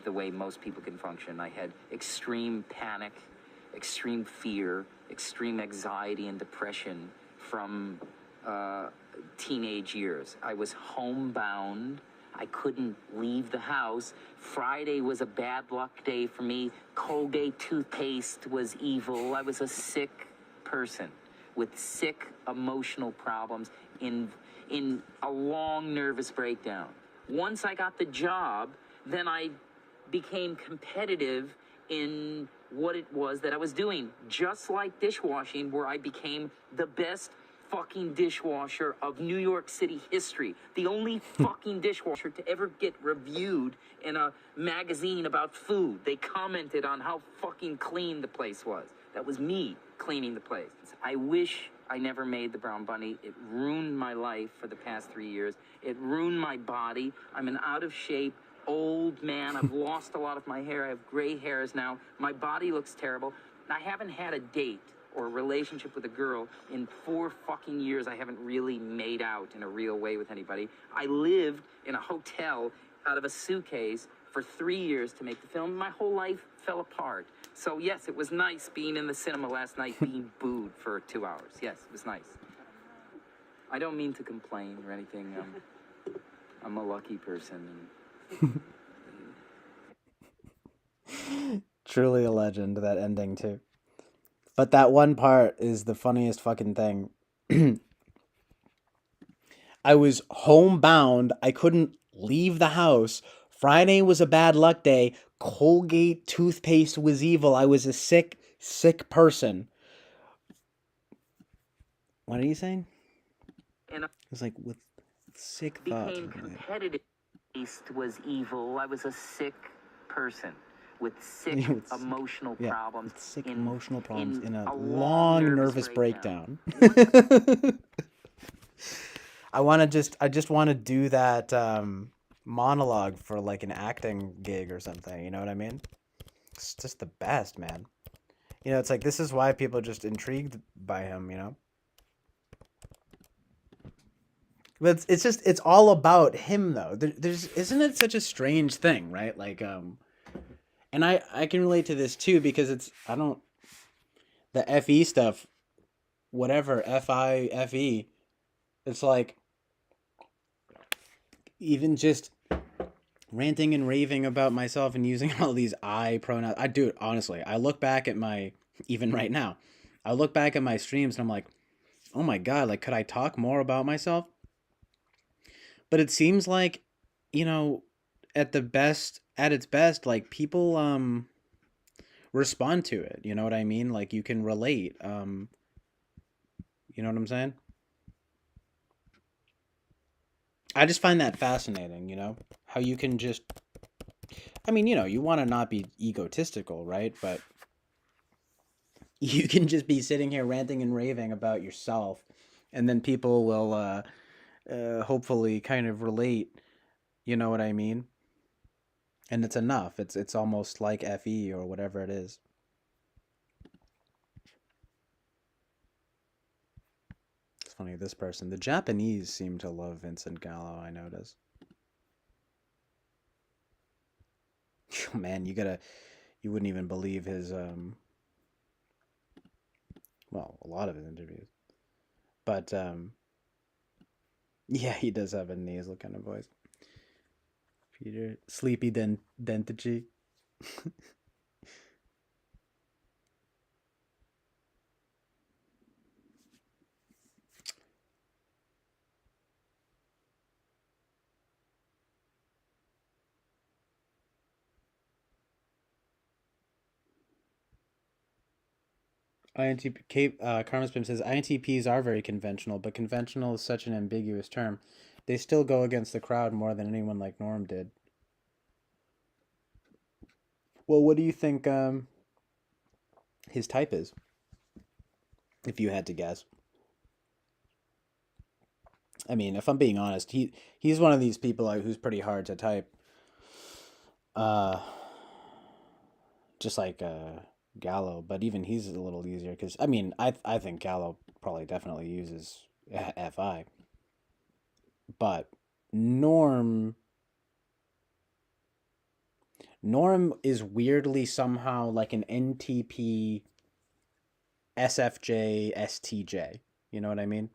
the way most people can function. I had extreme panic, extreme fear, extreme anxiety and depression from teenage years. I was homebound. I couldn't leave the house. Friday was a bad luck day for me. Colgate toothpaste was evil. I was a sick person with sick emotional problems in a long nervous breakdown. Once I got the job, then I became competitive in what it was that I was doing. Just like dishwashing, where I became the best fucking dishwasher of New York City history. The only fucking dishwasher to ever get reviewed in a magazine about food. They commented on how fucking clean the place was. That was me cleaning the place. I wish I never made the brown bunny. It ruined my life for the past 3 years. It ruined my body. I'm an out of shape old man. I've lost a lot of my hair. I have gray hairs now. My body looks terrible. I haven't had a date or a relationship with a girl in 4 fucking years. I haven't really made out in a real way with anybody. I lived in a hotel out of a suitcase for 3 years to make the film. My whole life fell apart. So yes, it was nice being in the cinema last night being booed for 2 hours. Yes, it was nice. I don't mean to complain or anything. I'm a lucky person. Truly a legend, that ending too. But that one part is the funniest fucking thing. I was homebound. I couldn't leave the house. Friday was a bad luck day. Colgate toothpaste was evil. I was a sick person. What are you saying? And It's like with sick thoughts. became competitive. Taste was evil. I was a sick person with sick emotional problems. Sick emotional problems in a long nervous breakdown. I just want to do that monologue for like an acting gig or something. You know what I mean? It's just the best, man. You know, it's like this is why people are just intrigued by him. You know, but it's just it's all about him though. There's isn't it such a strange thing, right? Like and I can relate to this too because it's I don't the fe stuff, whatever FIFE. It's like even just ranting and raving about myself and using all these I pronouns. I do it honestly. I look back at my even right now. I look back at my streams and I'm like, oh my god, like could I talk more about myself? But it seems like, you know, at its best, like people respond to it. You know what I mean? Like you can relate. You know what I'm saying? I just find that fascinating, you know? How you can just I mean, you know, you want to not be egotistical, right? But you can just be sitting here ranting and raving about yourself, and then people will hopefully kind of relate. You know what I mean? And it's enough. It's almost like FE or whatever it is. It's funny. This person, the Japanese, seem to love Vincent Gallo. I notice. Man, you wouldn't even believe his well, a lot of his interviews, but yeah, he does have a nasal kind of voice. Peter Sleepy Dentici. INTP, Karma Spim says INTPs are very conventional, but conventional is such an ambiguous term. They still go against the crowd more than anyone like Norm did. Well, what do you think his type is, if you had to guess? I mean, if I'm being honest, he's one of these people who's pretty hard to type. Uh, just like Gallo, but even he's a little easier because I mean, I think Gallo probably definitely uses FI, but Norm Norm is weirdly somehow like an NTP SFJ STJ. You know what I mean?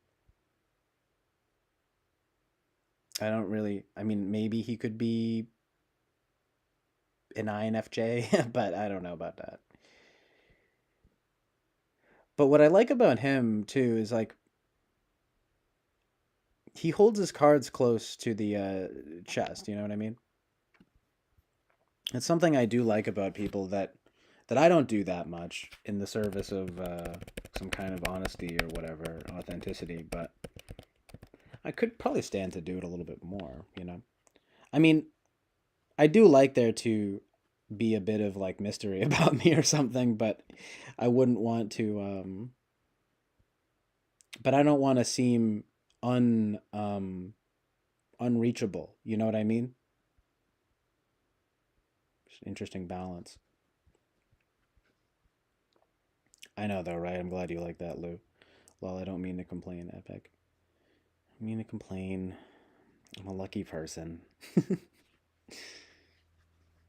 I don't really. I mean, maybe he could be an INFJ, but I don't know about that. But what I like about him too is like he holds his cards close to the chest. You know what I mean? It's something I do like about people that I don't do that much in the service of some kind of honesty or whatever, authenticity, but I could probably stand to do it a little bit more, you know? I mean, I do like there to be a bit of like mystery about me or something, but I wouldn't want to but I don't want to seem unreachable, you know what I mean? Just an interesting balance. I know though, right? I'm glad you like that, Lou. Well, I don't mean to complain, Epic. I mean to complain. I'm a lucky person.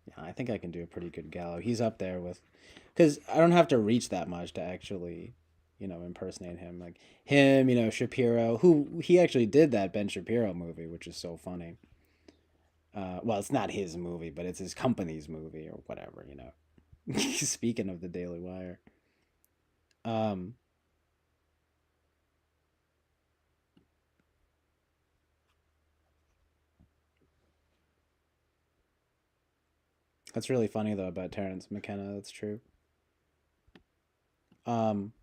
Yeah, I think I can do a pretty good Gallo. He's up there with, because I don't have to reach that much to actually, you know, impersonate him. Like him, you know, Shapiro, who he actually did that Ben Shapiro movie, which is so funny. Well, it's not his movie, but it's his company's movie or whatever, you know. Speaking of the Daily Wire, um, that's really funny though about Terrence McKenna. That's true. Um,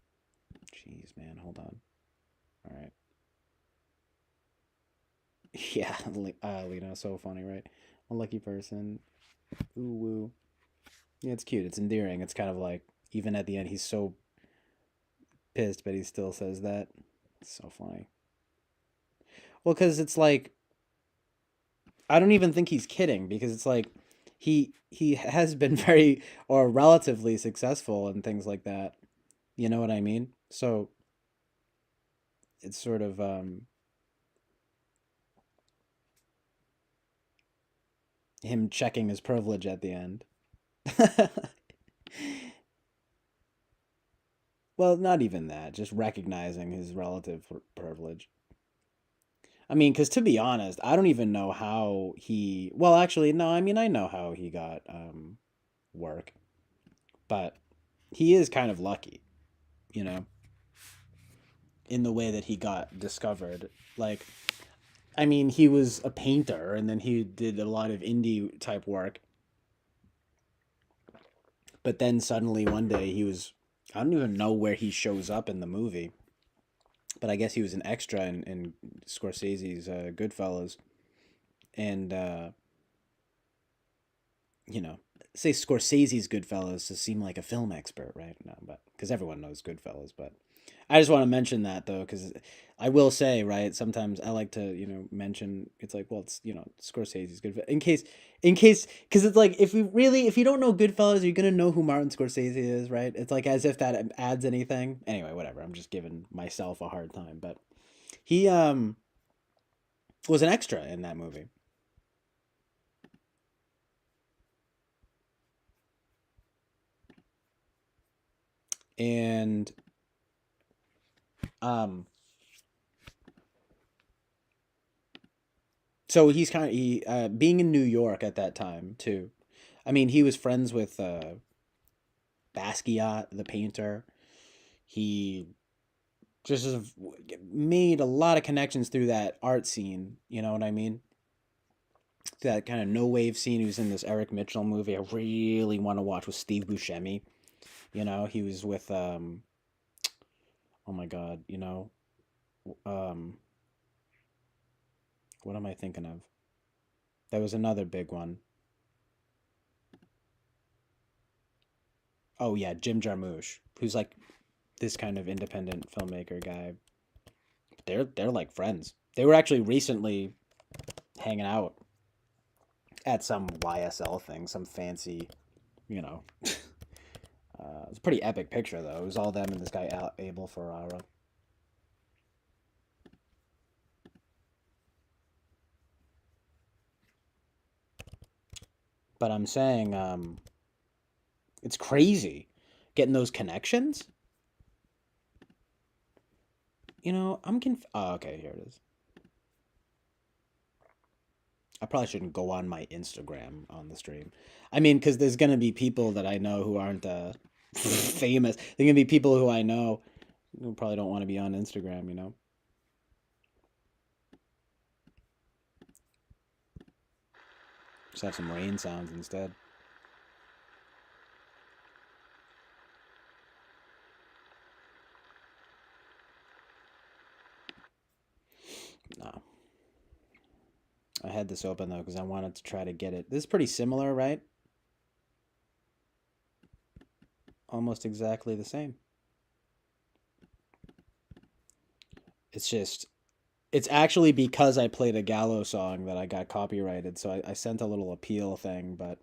Jeez, man, hold on. All right. Yeah, Lena, so funny, right? A lucky person. Ooh woo. Yeah, it's cute. It's endearing. It's kind of like even at the end, he's so pissed, but he still says that. It's so funny. Well, because it's like I don't even think he's kidding because it's like he has been very or relatively successful and things like that. You know what I mean? So it's sort of him checking his privilege at the end. Well, not even that, just recognizing his relative privilege. I mean, because to be honest, I don't even know how he. Well, actually, no. I mean, I know how he got work, but he is kind of lucky, you know, in the way that he got discovered. Like, I mean, he was a painter, and then he did a lot of indie type work, but then suddenly one day he was. I don't even know where he shows up in the movie, but I guess he was an extra in Scorsese's Goodfellas, and you know, say Scorsese's Goodfellas to seem like a film expert, right? No, but because everyone knows Goodfellas, but I just want to mention that though, because I will say, right, sometimes I like to, mention it's like, well, it's Scorsese's Goodfellas in case, because it's like if you don't know Goodfellas, you're gonna know who Martin Scorsese is, right? It's like as if that adds anything. Anyway, whatever. I'm just giving myself a hard time, but he was an extra in that movie, and um so he's kind of being in New York at that time too. I mean, he was friends with Basquiat, the painter. He just made a lot of connections through that art scene. You know what I mean? That kind of no wave scene. He was in this Eric Mitchell movie. I really want to watch with Steve Buscemi. He was with oh my god, um, what am I thinking of? There was another big one. Oh yeah, Jim Jarmusch, who's like this kind of independent filmmaker guy. They're like friends. They were actually recently hanging out at some YSL thing, some fancy, you know. It's a pretty epic picture though. It was all them and this guy Abel Ferrara. But I'm saying, it's crazy getting those connections. I'm Oh, okay, here it is. I probably shouldn't go on my Instagram on the stream. I mean, because there's gonna be people that I know who aren't famous. There's gonna be people who I know who probably don't want to be on Instagram. Just have some rain sounds instead. No, I had this open though because I wanted to try to get it. This is pretty similar, right? Almost exactly the same. It's just it's actually because I played a Gallo song that I got copyrighted. So I sent a little appeal thing, but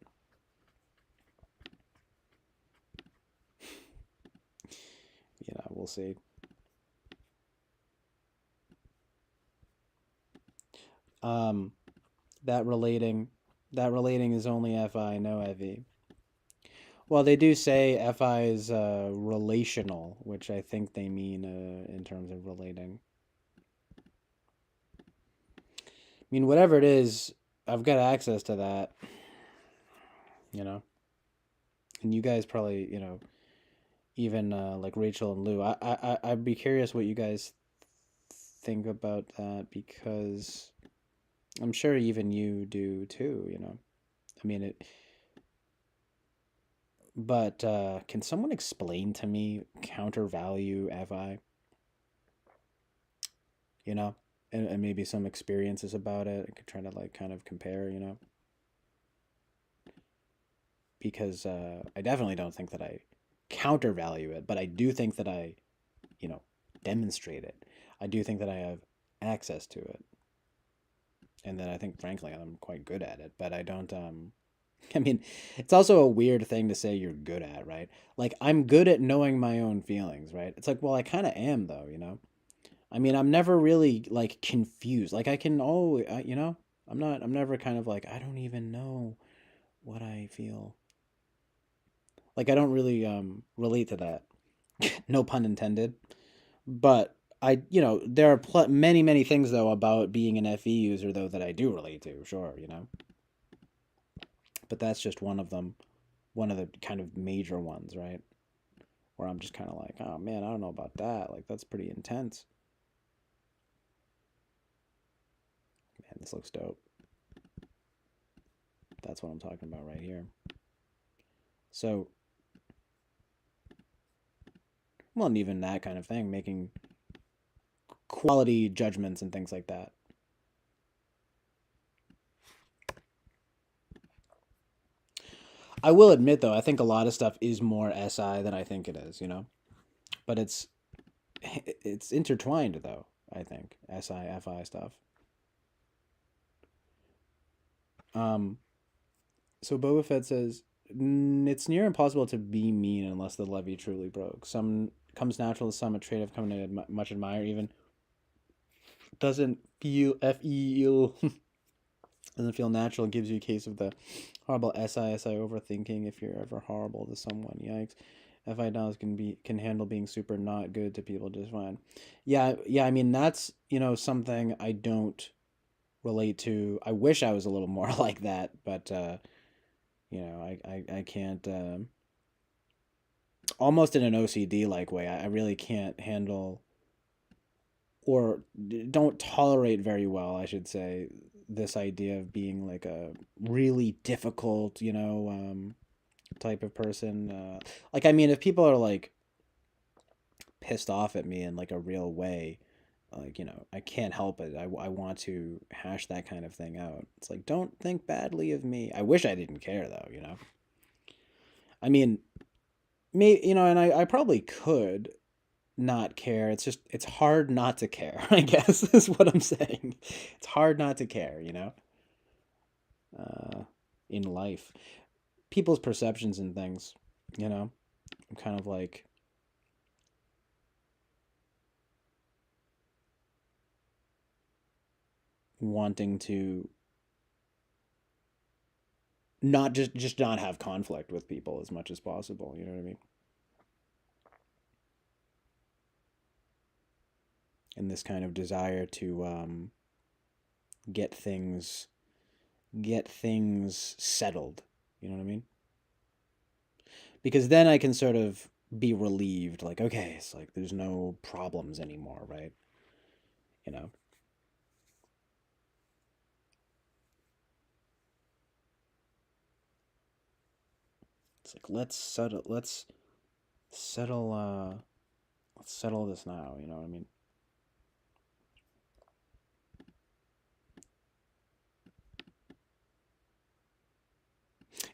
we'll see. Um, that relating, that relating is only FI, no FE. Well, they do say FI is relational, which I think they mean in terms of relating. I mean, whatever it is, I've got access to that, you know. And you guys probably, even like Rachel and Lou. I'd be curious what you guys think about that because I'm sure even you do too. I mean it, but can someone explain to me counter value FI? You know, and maybe some experiences about it. I could try to like kind of compare. Because I definitely don't think that I counter value it, but I do think that I, you know, demonstrate it. I do think that I have access to it. and then I think frankly I'm quite good at it, but I don't I mean, it's also a weird thing to say you're good at, right? Like I'm good at knowing my own feelings, right? It's like, well, I kind of am though, you know? I mean, I'm never really like confused. Like I can always, you know, I'm never kind of like I don't even know what I feel. Like I don't really relate to that. No pun intended. But I, you know, there are many things though about being an FE user though that I do relate to, sure, you know. But that's just one of them, one of the kind of major ones, right? Where I'm just kind of like, oh man, I don't know about that. Like that's pretty intense. Man, this looks dope. That's what I'm talking about right here. So, well, and even that kind of thing, making quality judgments and things like that. I will admit though, I think a lot of stuff is more SI than I think it is, you know. But it's intertwined though. I think SI FI stuff. Um, so Boba Fett says it's near impossible to be mean unless the levee truly broke. Some comes natural to some, a trait I've come to much admire. Even doesn't feel doesn't feel natural. Gives you a case of the horrible SI overthinking. If you're ever horrible to someone, yikes. FI dollars can handle being super not good to people just fine. Yeah. I mean that's something I don't relate to. I wish I was a little more like that, but I can't. Almost in an OCD like way. I really can't handle or don't tolerate very well, I should say, this idea of being like a really difficult, type of person. Like, I mean, if people are like pissed off at me in like a real way, like, I can't help it. I want to hash that kind of thing out. It's like, don't think badly of me. I wish I didn't care though. I mean, and I probably could not care. It's just, it's hard not to care, I guess, is what I'm saying. It's hard not to care, uh, in life. People's perceptions and things, you know? I'm kind of like, wanting to not just not have conflict with people as much as possible, you know what I mean? And this kind of desire to get things get things settled, you know what I mean? Because then I can sort of be relieved, like, okay, it's like there's no problems anymore, right? You know, it's like settle let's settle this now, you know what I mean?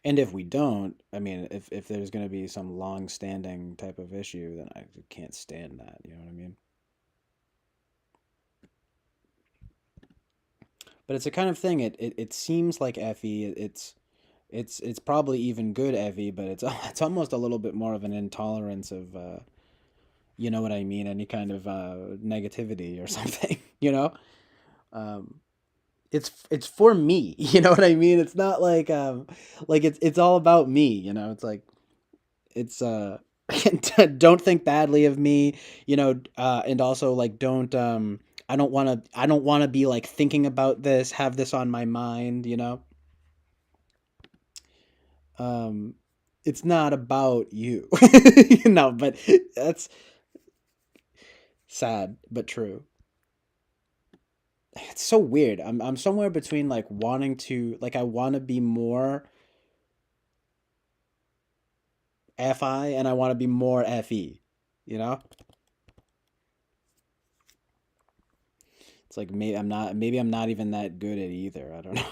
And if we don't, I mean, if there's going to be some long-standing type of issue, then I can't stand that, you know what I mean? But it's a kind of thing. It seems like Effie. It's probably even good Effie, but it's it's almost a little bit more of an intolerance of you know what I mean, any kind of negativity or something. Um, it's for me. You know what I mean? It's not like it's all about me. It's like it's don't think badly of me. And also like don't I don't want to be like thinking about this, have this on my mind. um it's not about you. No, but that's sad but true. It's so weird. I'm somewhere between like wanting to like I want to be more fi and I want to be more fe, you know it's like maybe I'm not even that good at either. I don't know.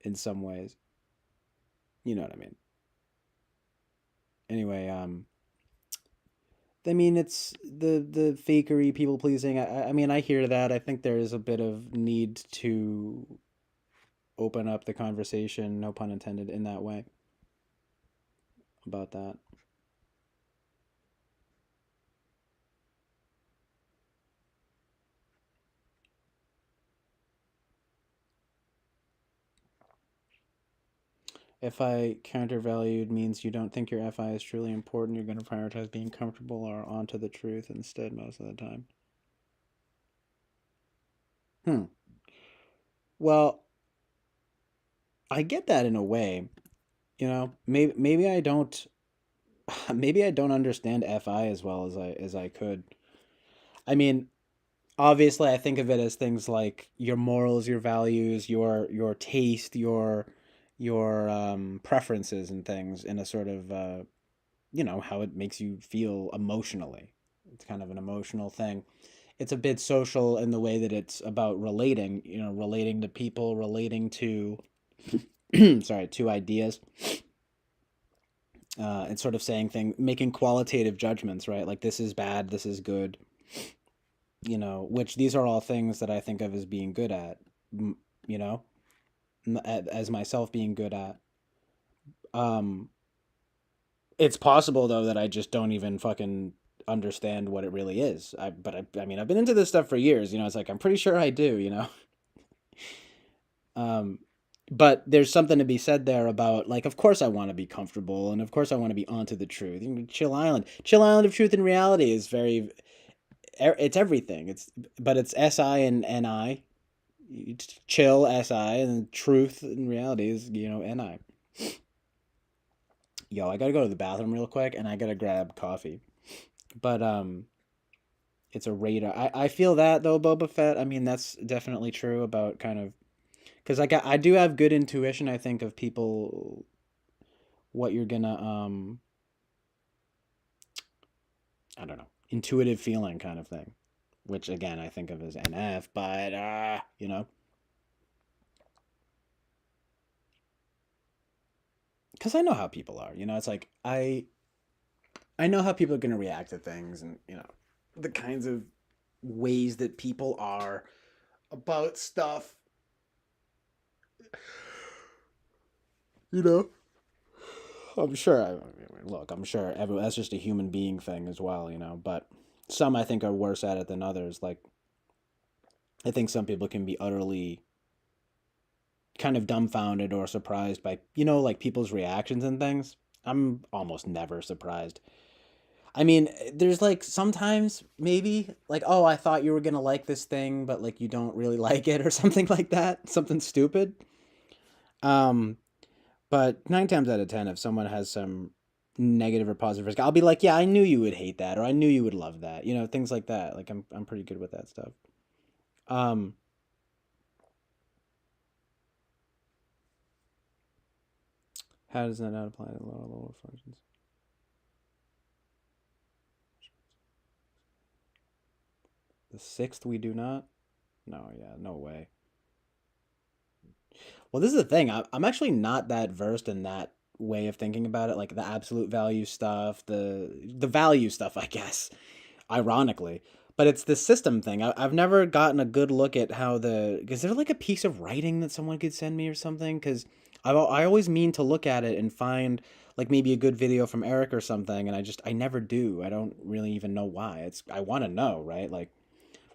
In some ways, you know what I mean. Anyway, I mean, it's the fakery, people pleasing. I mean, I hear that. I think there is a bit of need to open up the conversation, no pun intended, in that way about that. FI countervalued means you don't think your FI is truly important. You're going to prioritize being comfortable or onto the truth instead most of the time. Hmm. Well, I get that in a way. Maybe I don't. Maybe I don't understand FI as well as I could. I mean, obviously, I think of it as things like your morals, your values, your taste, your preferences and things in a sort of how it makes you feel emotionally. It's kind of an emotional thing. It's a bit social in the way that it's about relating, relating to people, relating to sorry, to ideas, and sort of saying things, making qualitative judgments, right? Like this is bad, this is good, which these are all things that I think of as being good at, you know, as myself being good at. Um, it's possible though that I just don't even fucking understand what it really is. I mean, I've been into this stuff for years. It's like I'm pretty sure I do. Um, but there's something to be said there about like, of course I want to be comfortable, and of course I want to be onto the truth. Chill Island of Truth and Reality is very, it's everything. But it's SI and NI. Chill SI and truth and reality is NI. Yo, I gotta go to the bathroom real quick, and I gotta grab coffee. But it's a radar. I feel that though, Boba Fett. I mean, that's definitely true about kind of because I do have good intuition. I think of people, what you're gonna I don't know, intuitive feeling kind of thing, which again I think of as NF, but because I know how people are. It's like I know how people are gonna react to things, and the kinds of ways that people are about stuff. You know, I'm sure. Look, I'm sure that's just a human being thing as well. But some I think are worse at it than others. Like I think some people can be utterly kind of dumbfounded or surprised by like people's reactions and things. I'm almost never surprised. I mean, there's like sometimes maybe like, oh, I thought you were gonna like this thing, but like you don't really like it or something like that. Something stupid. Um, But 9 times out of 10, if someone has some negative or positive risk, I'll be like, yeah, I knew you would hate that, or I knew you would love that. Things like that. Like I'm pretty good with that stuff. Um, how does that not apply to lower level functions? The sixth we do not. No, yeah, no way. Well, this is the thing. I'm actually not that versed in that way of thinking about it, like the absolute value stuff, the value stuff, I guess. Ironically, but it's the system thing. I've never gotten a good look at how is there like a piece of writing that someone could send me or something? Because I always mean to look at it and find like maybe a good video from Eric or something, and I never do. I don't really even know why. I want to know, right? Like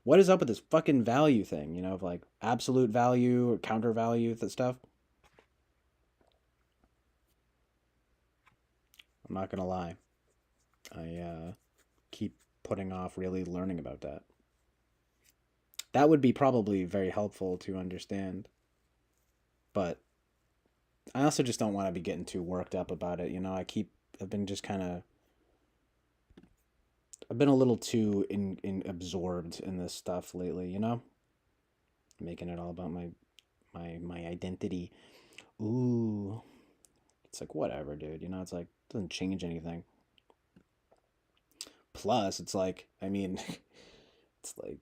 what is up with this fucking value thing? Of like absolute value or counter value, that stuff. I'm not gonna lie. I keep putting off really learning about that. That would be probably very helpful to understand, but I also just don't want to be getting too worked up about it. I've been just kind of, I've been a little too in absorbed in this stuff lately. Making it all about my identity. Ooh, it's like whatever, dude. It's like it doesn't change anything. Plus, it's like I mean, it's like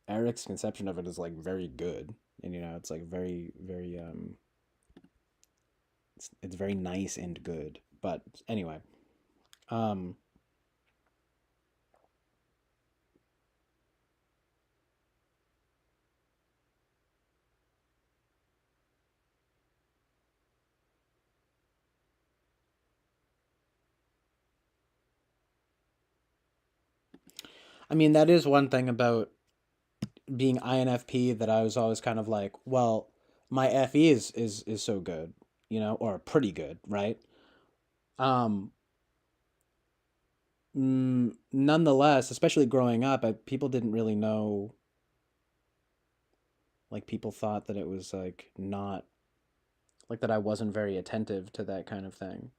Eric's conception of it is like very good, and it's like very very it's very nice and good. But anyway, um I mean, that is one thing about being INFP that I was always kind of like, well, my FE is so good, you know, or pretty good, right? Um, Nonetheless, especially growing up, people didn't really know. Like people thought that it was like not like that I wasn't very attentive to that kind of thing,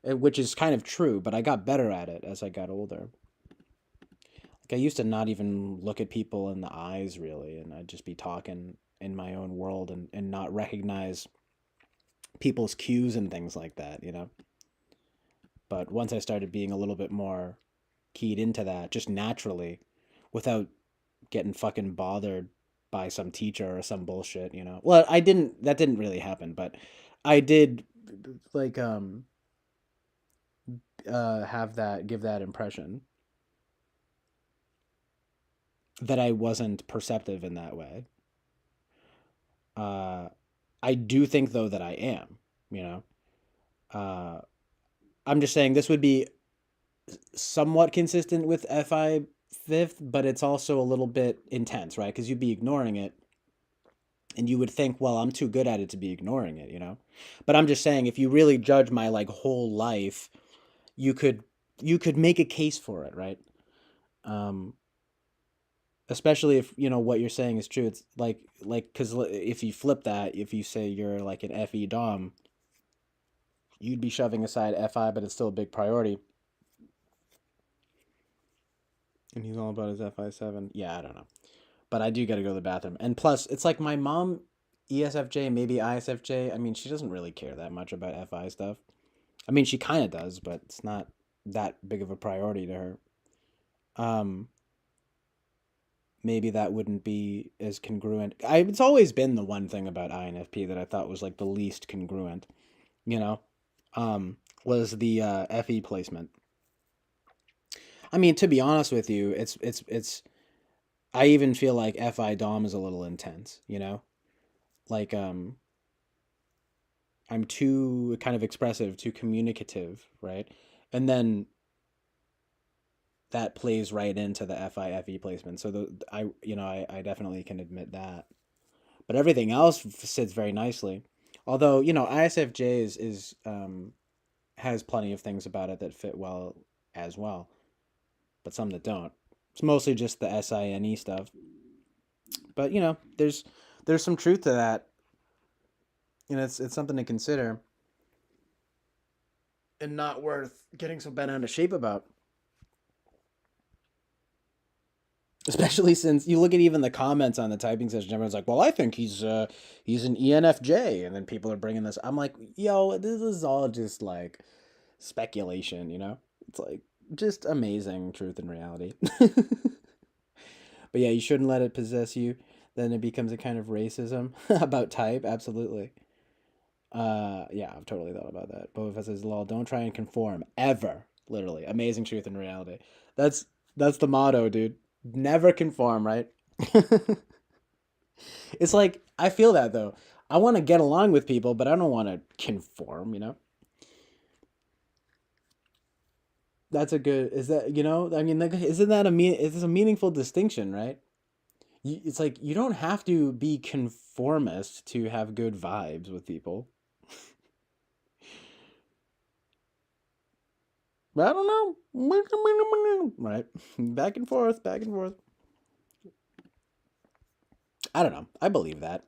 which is kind of true. But I got better at it as I got older. Like I used to not even look at people in the eyes really, and I'd just be talking in my own world and not recognize people's cues and things like that, you know. But once I started being a little bit more keyed into that, just naturally, without getting fucking bothered by some teacher or some bullshit, you know. Well, I didn't. That didn't really happen, but I did like have that give that impression that I wasn't perceptive in that way. Uh, I do think though that I am, you know. Uh, I'm just saying this would be somewhat consistent with FI fifth, but it's also a little bit intense, right? Because you'd be ignoring it and you would think, well, I'm too good at it to be ignoring it, you know? But I'm just saying if you really judge my like whole life, you could you could make a case for it, right? Um Especially if, you know, what you're saying is true. It's like cuz if you flip that, if you say you're like an FE dom, you'd be shoving aside FI, but it's still a big priority. And he's all about his FI7. Yeah, I don't know. But I do got to go to the bathroom. And plus, it's like my mom, ESFJ, maybe ISFJ. I mean, she doesn't really care that much about FI stuff. I mean, she kind of does, but it's not that big of a priority to her. Um, Maybe that wouldn't be as congruent. It's always been the one thing about INFP that I thought was like the least congruent, you know, was the FE placement. I mean, to be honest with you, it's. I even feel like FI Dom is a little intense, you know, like I'm too kind of expressive, too communicative, right? And then that plays right into the FIFE placement. So I definitely can admit that. But everything else sits very nicely. Although, you know, ISFJ is has plenty of things about it that fit well as well, but some that don't. It's mostly just the SINE stuff. But, you know, there's some truth to that. You know, it's something to consider and not worth getting so bent out of shape about. Especially since you look at even the comments on the typing session, everyone's like, "Well, I think he's an ENFJ," and then people are bringing this. I'm like, "Yo, this is all just like speculation," you know? It's like just amazing truth and reality. But yeah, you shouldn't let it possess you. Then it becomes a kind of racism about type. Absolutely. Yeah, I've totally thought about that. Boba Fett says, "Lol, don't try and conform ever." Literally, amazing truth and reality. That's that's the motto, dude. Never conform, right? It's like I feel that though. I want to get along with people, but I don't want to conform. You know, that's a good. Is that, you know? I mean, like, isn't that a It's a meaningful distinction, right? It's like you don't have to be conformist to have good vibes with people. I don't know. Right? Back and forth, back and forth. I don't know. I believe that.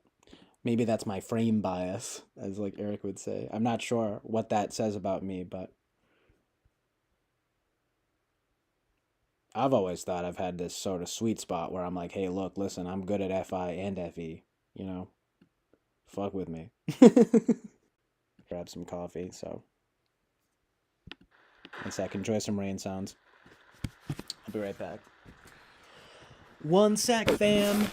Maybe that's my frame bias, as like Eric would say. I'm not sure what that says about me, but I've always thought I've had this sort of sweet spot where I'm like, hey, look, listen, I'm good at FI and FE. You know, fuck with me. Grab some coffee. So, one sec. Enjoy some rain sounds. I'll be right back. One sec, fam.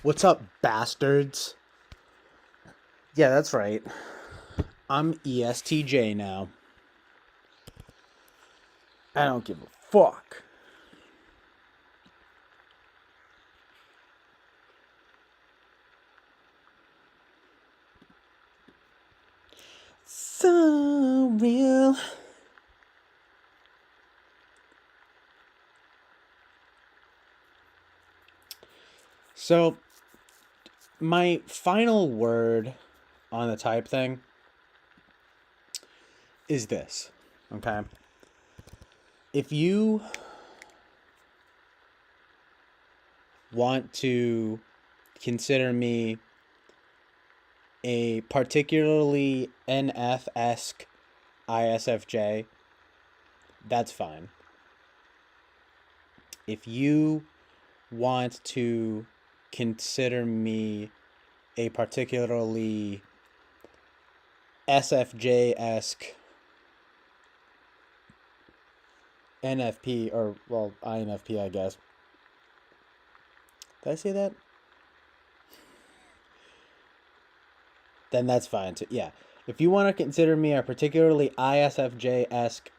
What's up, bastards? Yeah, that's right. I'm ESTJ now. I don't give a fuck. So real. So, my final word on the type thing is this, okay? If you want to consider me a particularly NF-esque ISFJ, that's fine. If you want to consider me a particularly SFJ-esque NFP, or, well, INFP, I guess. Did I say that? Then that's fine too. Yeah. If you want to consider me a particularly ISFJ-esque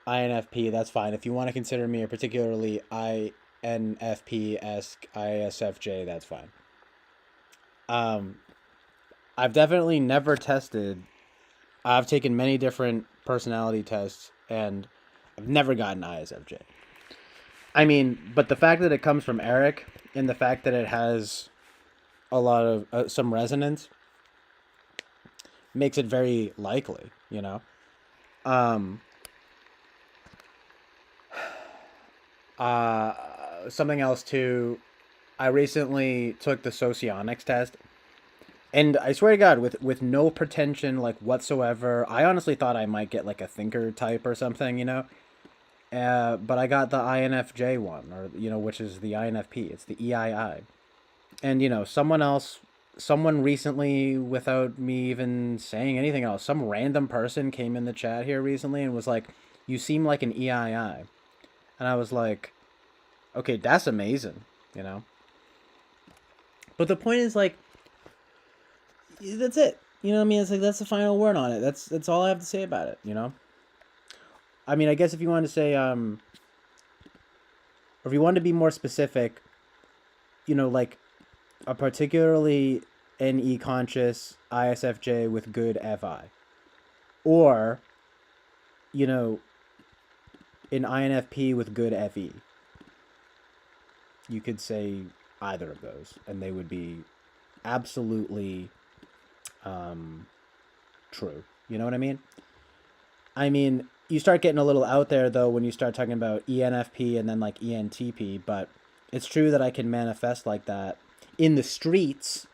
INFP, that's fine. If you want to consider me a particularly INFP-esque ISFJ, that's fine. I've definitely never tested. I've taken many different personality tests, and I've never gotten ISFJ. I mean, but the fact that it comes from Eric, and the fact that it has a lot of some resonance, makes it very likely, you know. Something else too. I recently took the socionics test, and I swear to God, with no pretension like whatsoever, I honestly thought I might get like a thinker type or something, you know. But I got the INFJ one, or which is the INFP. It's the EII, and someone recently, without me even saying anything else, some random person came in the chat here recently and was like, "You seem like an EII," and I was like, "Okay, that's amazing," you know. But the point is, like, that's it. You know what I mean? It's like that's the final word on it. That's all I have to say about it. You know. I mean, I guess if you wanted to say, or if you wanted to be more specific, like a particularly NE conscious ISFJ with good FI, or, an INFP with good FE. You could say either of those, and they would be absolutely true. You know what I mean? I mean, you start getting a little out there, though, when you start talking about ENFP and then, like, ENTP, but it's true that I can manifest like that in the streets,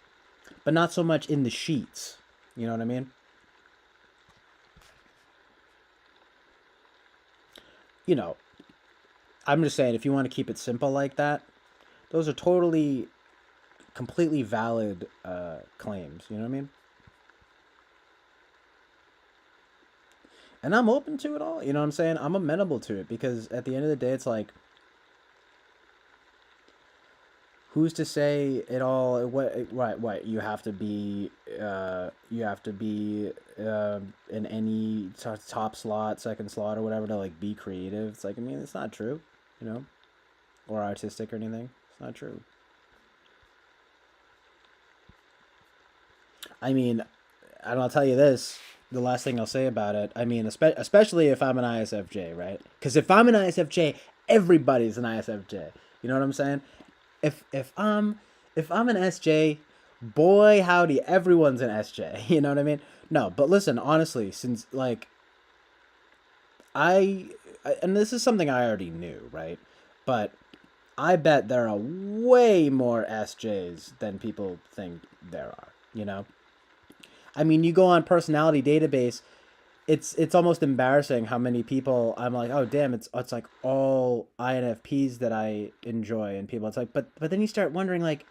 but not so much in the sheets. You know what I mean? I'm just saying, if you want to keep it simple like that, those are totally, completely valid claims. You know what I mean? And I'm open to it all. You know what I'm saying? I'm amenable to it, because at the end of the day, it's like, who's to say it all? What you have to be in any top slot, second slot, or whatever to like be creative. It's like, I mean, it's not true, you know, or artistic or anything. It's not true. I mean, and I'll tell you this. The last thing I'll say about it. I mean, especially if I'm an ISFJ, right? Because if I'm an ISFJ, everybody's an ISFJ. You know what I'm saying? If I'm an SJ, boy howdy, everyone's an SJ. You know what I mean? No, but listen, honestly, since like I, and this is something I already knew, right? But I bet there are way more SJs than people think there are. You know, I mean, you go on personality database, it's almost embarrassing how many people I'm like, oh damn, it's like all INFPs that I enjoy, and people, it's like, but then you start wondering like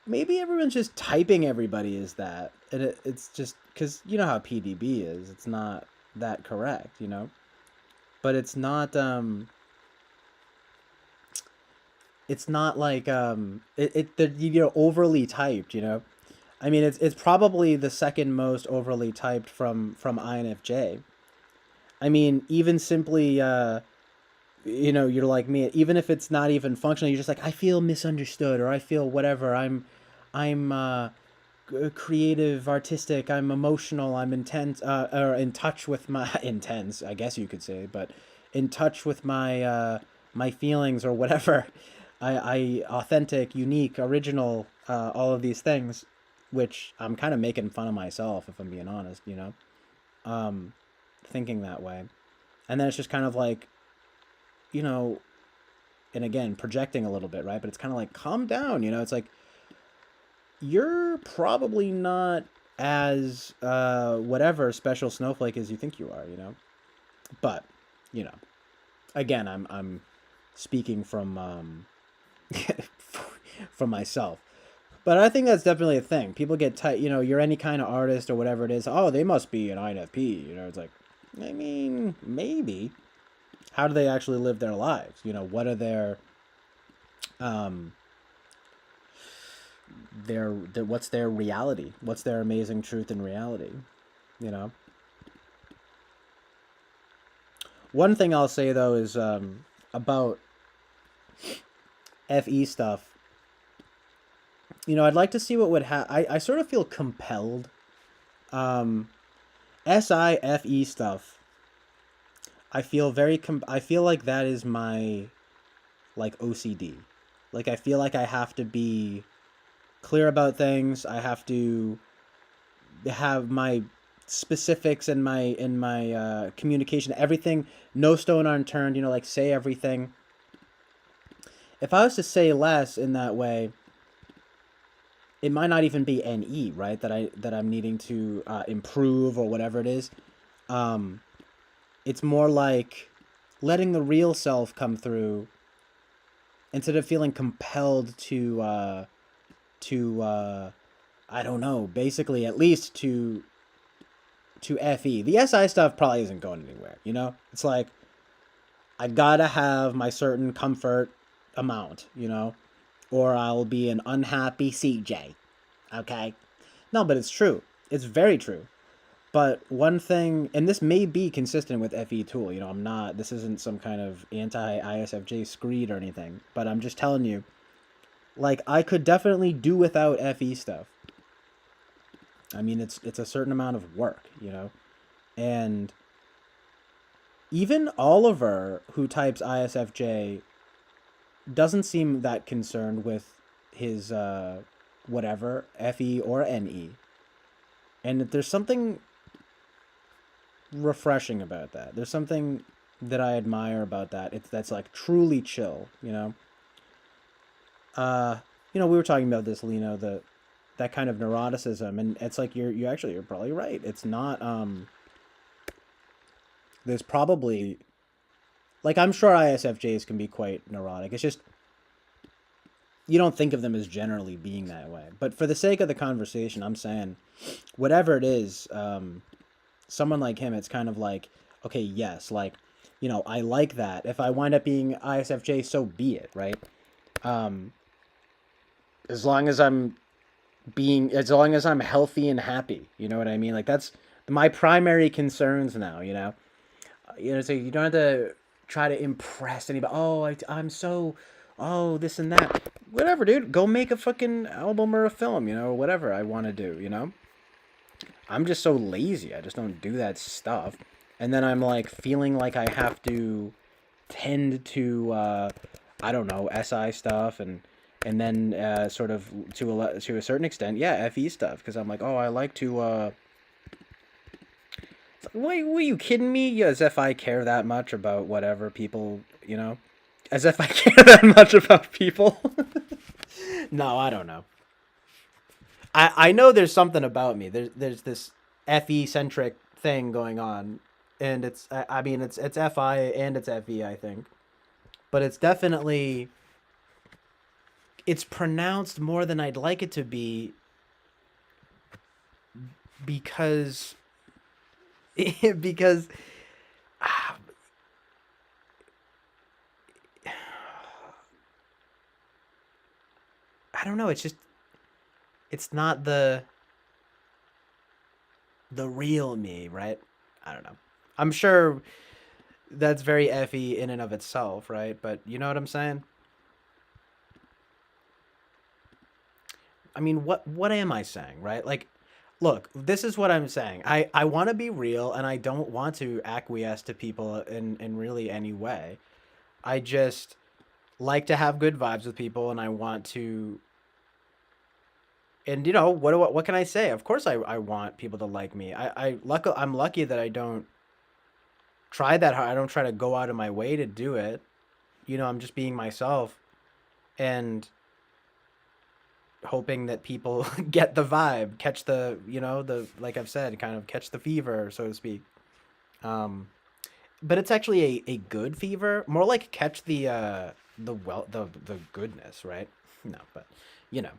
maybe everyone's just typing everybody is that, and it's just because you know how PDB is, it's not that correct, you know, but it's not like you're overly typed, you know. I mean, it's probably the second most overly typed from INFJ. I mean, even simply, you know, you're like me. Even if it's not even functional, you're just like, I feel misunderstood, or I feel whatever. I'm creative, artistic. I'm emotional. I'm intense, or in touch with my intense. I guess you could say, but in touch with my feelings or whatever. I authentic, unique, original. All of these things, which I'm kind of making fun of myself if I'm being honest. You know, um, thinking that way, and then it's just kind of like, you know, and again projecting a little bit, right? But it's kind of like calm down, you know. It's like you're probably not as whatever special snowflake as you think you are, you know. But you know, again, I'm speaking from from myself. But I think that's definitely a thing. People get tight, you know, you're any kind of artist or whatever it is. Oh, they must be an INFP. You know, it's like, I mean, maybe. How do they actually live their lives? You know, what are um, what's their reality? What's their amazing truth and reality? You know, one thing I'll say though is about FE stuff. You know, I'd like to see what would happen. I sort of feel compelled. Um, SIFE stuff. I feel like that is my like OCD. Like I feel like I have to be clear about things. I have to have my specifics in my communication. Everything, no stone unturned. You know, like say everything. If I was to say less in that way, it might not even be NE, right? That I'm needing to improve or whatever it is. Um, it's more like letting the real self come through instead of feeling compelled to I don't know, basically at least to FE. The SI stuff probably isn't going anywhere, you know? It's like I gotta have my certain comfort amount, you know, or I'll be an unhappy CJ. Okay? No, but it's true. It's very true. But one thing, and this may be consistent with FE Tool, you know, this isn't some kind of anti ISFJ screed or anything, but I'm just telling you, like, I could definitely do without FE stuff. I mean, it's a certain amount of work, you know, and even Oliver, who types ISFJ, doesn't seem that concerned with his whatever FE or NE, and there's something refreshing about that. There's something that I admire about that. That's like truly chill, you know. Uh, you know, we were talking about this, Lino, that kind of neuroticism, and it's like you're probably right. It's not there's probably like I'm sure ISFJs can be quite neurotic. It's just you don't think of them as generally being that way. But for the sake of the conversation, I'm saying whatever it is, someone like him, it's kind of like, okay, yes, like, I like that. If I wind up being ISFJ, so be it, right? Um, as long as as long as I'm healthy and happy. You know what I mean? Like that's my primary concerns now. So you don't have to try to impress anybody. Oh, I'm so, oh, this and that. Whatever, dude. Go make a fucking album or a film. Whatever I want to do. I'm just so lazy. I just don't do that stuff. And then I'm like feeling like I have to tend to I don't know, SI stuff and then sort of to a certain extent, yeah, FE stuff because I'm like, oh, I like to wait, were you kidding me? Yeah, as if I care that much about whatever people. As if I care that much about people. No, I don't know. I know there's something about me. There's this FE centric thing going on, and I mean it's FI and it's FE I think, but it's definitely it's pronounced more than I'd like it to be because because I don't know. It's not the real me, right? I don't know. I'm sure that's very FE in and of itself, right? But you know what I'm saying? I mean, what am I saying, right? Like, look, this is what I'm saying. I want to be real, and I don't want to acquiesce to people in really any way. I just like to have good vibes with people, and I want to. And what can I say? Of course, I want people to like me. I'm lucky that I don't try that hard. I don't try to go out of my way to do it. I'm just being myself and hoping that people get the vibe, catch the like I've said, kind of catch the fever, so to speak. Um, but it's actually a good fever, more like catch the goodness, right? No, but you know.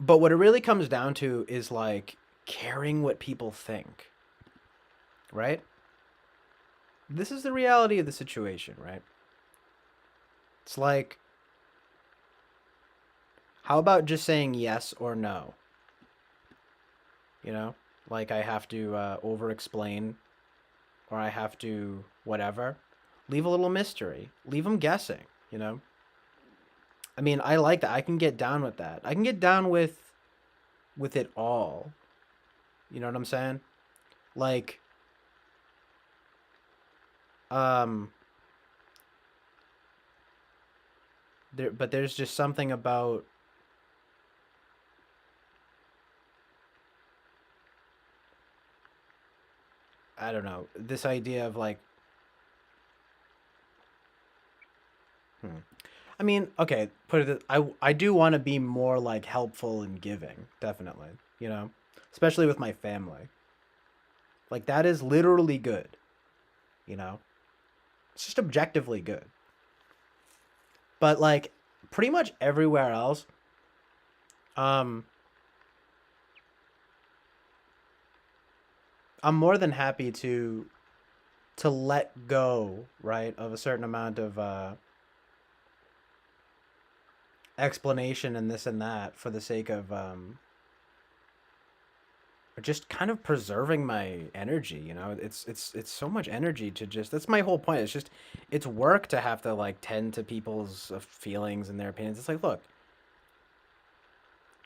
But what it really comes down to is like caring what people think, right? This is the reality of the situation, right? It's like, how about just saying yes or no? You know, like I have to over explain or I have to whatever. Leave a little mystery. Leave them guessing, you know? I mean, I like that. I can get down with that. I can get down with it all. You know what I'm saying? Like um there's just something about I don't know, this idea of like hmm. I mean, okay, put it. I do want to be more like helpful and giving, definitely. Especially with my family. Like that is literally good. You know, it's just objectively good. But like pretty much everywhere else, um, I'm more than happy to let go, right, of a certain amount of explanation and this and that for the sake of just kind of preserving my energy. It's so much energy to just that's my whole point. It's work to have to like tend to people's feelings and their opinions. It's like, look,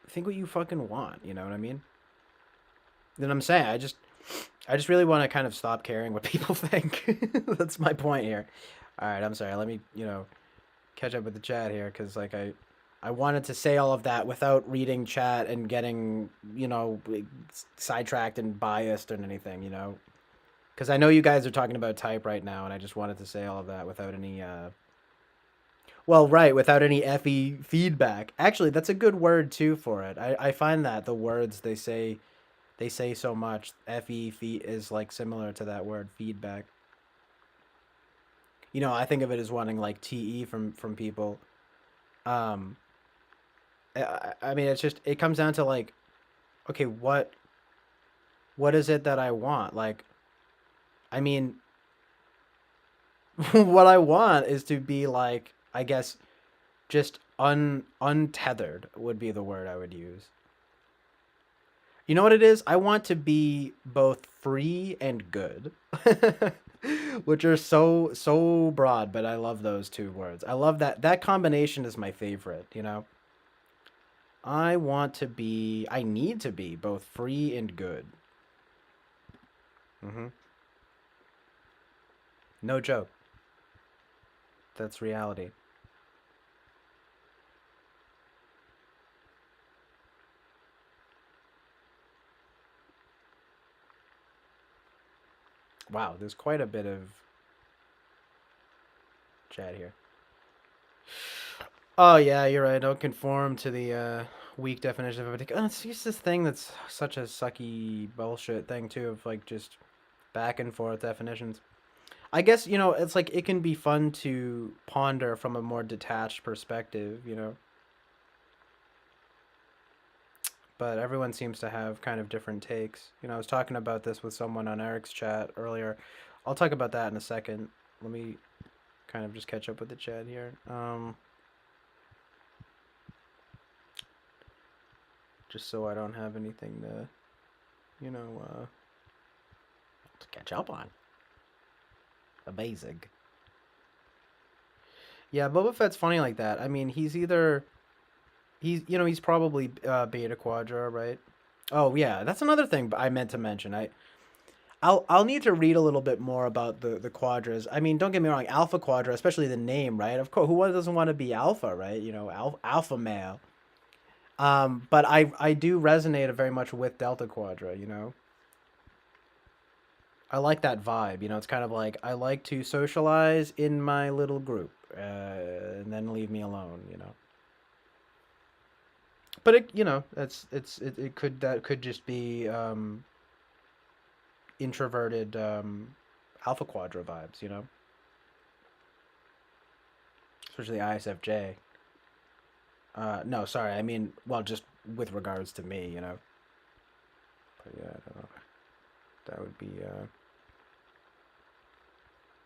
think what you fucking want, you know what I mean? Then I'm saying I just really want to kind of stop caring what people think. That's my point here. All right, I'm sorry. Let me, catch up with the chat here cuz like I wanted to say all of that without reading chat and getting, like, sidetracked and biased and anything. Because I know you guys are talking about type right now, and I just wanted to say all of that without any, well, right, without any FE feedback. Actually, that's a good word too for it. I find that the words they say so much. FE is like similar to that word feedback. I think of it as wanting like TE from people. Um, I mean, it comes down to like, okay, what is it that I want? Like, I mean, What I want is to be like, I guess, just untethered would be the word I would use. You know what it is? I want to be both free and good. Which are so broad, but I love those two words. I love that combination is my favorite, you know. I need to be both free and good. Hmm. No joke. That's reality. Wow, there's quite a bit of chat here. Oh yeah, you're right. Don't conform to the weak definition of a particular. Oh, it's just this thing that's such a sucky bullshit thing too, of like just back and forth definitions. I guess you know it's like it can be fun to ponder from a more detached perspective, you know. But everyone seems to have kind of different takes. You know, I was talking about this with someone on Eric's chat earlier. I'll talk about that in a second. Let me kind of just catch up with the chat here. Just so I don't have anything to, you know, to catch up on. Amazing. Yeah, Boba Fett's funny like that. I mean, he's probably Beta Quadra, right? Oh yeah, that's another thing I meant to mention. I'll need to read a little bit more about the quadras. I mean, don't get me wrong, Alpha Quadra, especially the name, right? Of course, who doesn't want to be alpha, right? You know, alpha male. But I do resonate very much with Delta Quadra. You know, I like that vibe. You know, it's kind of like I like to socialize in my little group, and then leave me alone. You know, but you know, it could that could just be introverted Alpha Quadra vibes. You know, especially ISFJ. No, sorry. I mean, well, just with regards to me, you know. But yeah, I don't know. That would be.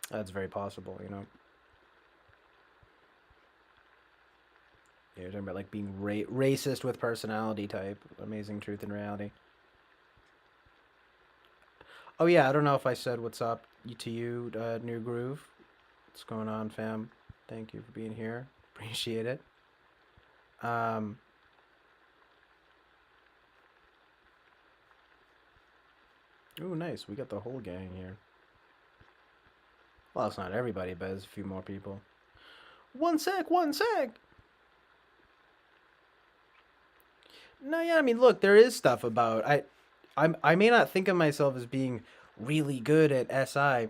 That's very possible, you know. Yeah, you're talking about like being racist with personality type. Amazing truth and reality. Oh yeah, I don't know if I said what's up to you, New Groove. What's going on, fam? Thank you for being here. Appreciate it. Um. Ooh, nice. We got the whole gang here. Well, it's not everybody, but there's a few more people. One sec, one sec. No, yeah, I mean, look, there is stuff about I may not think of myself as being really good at SI,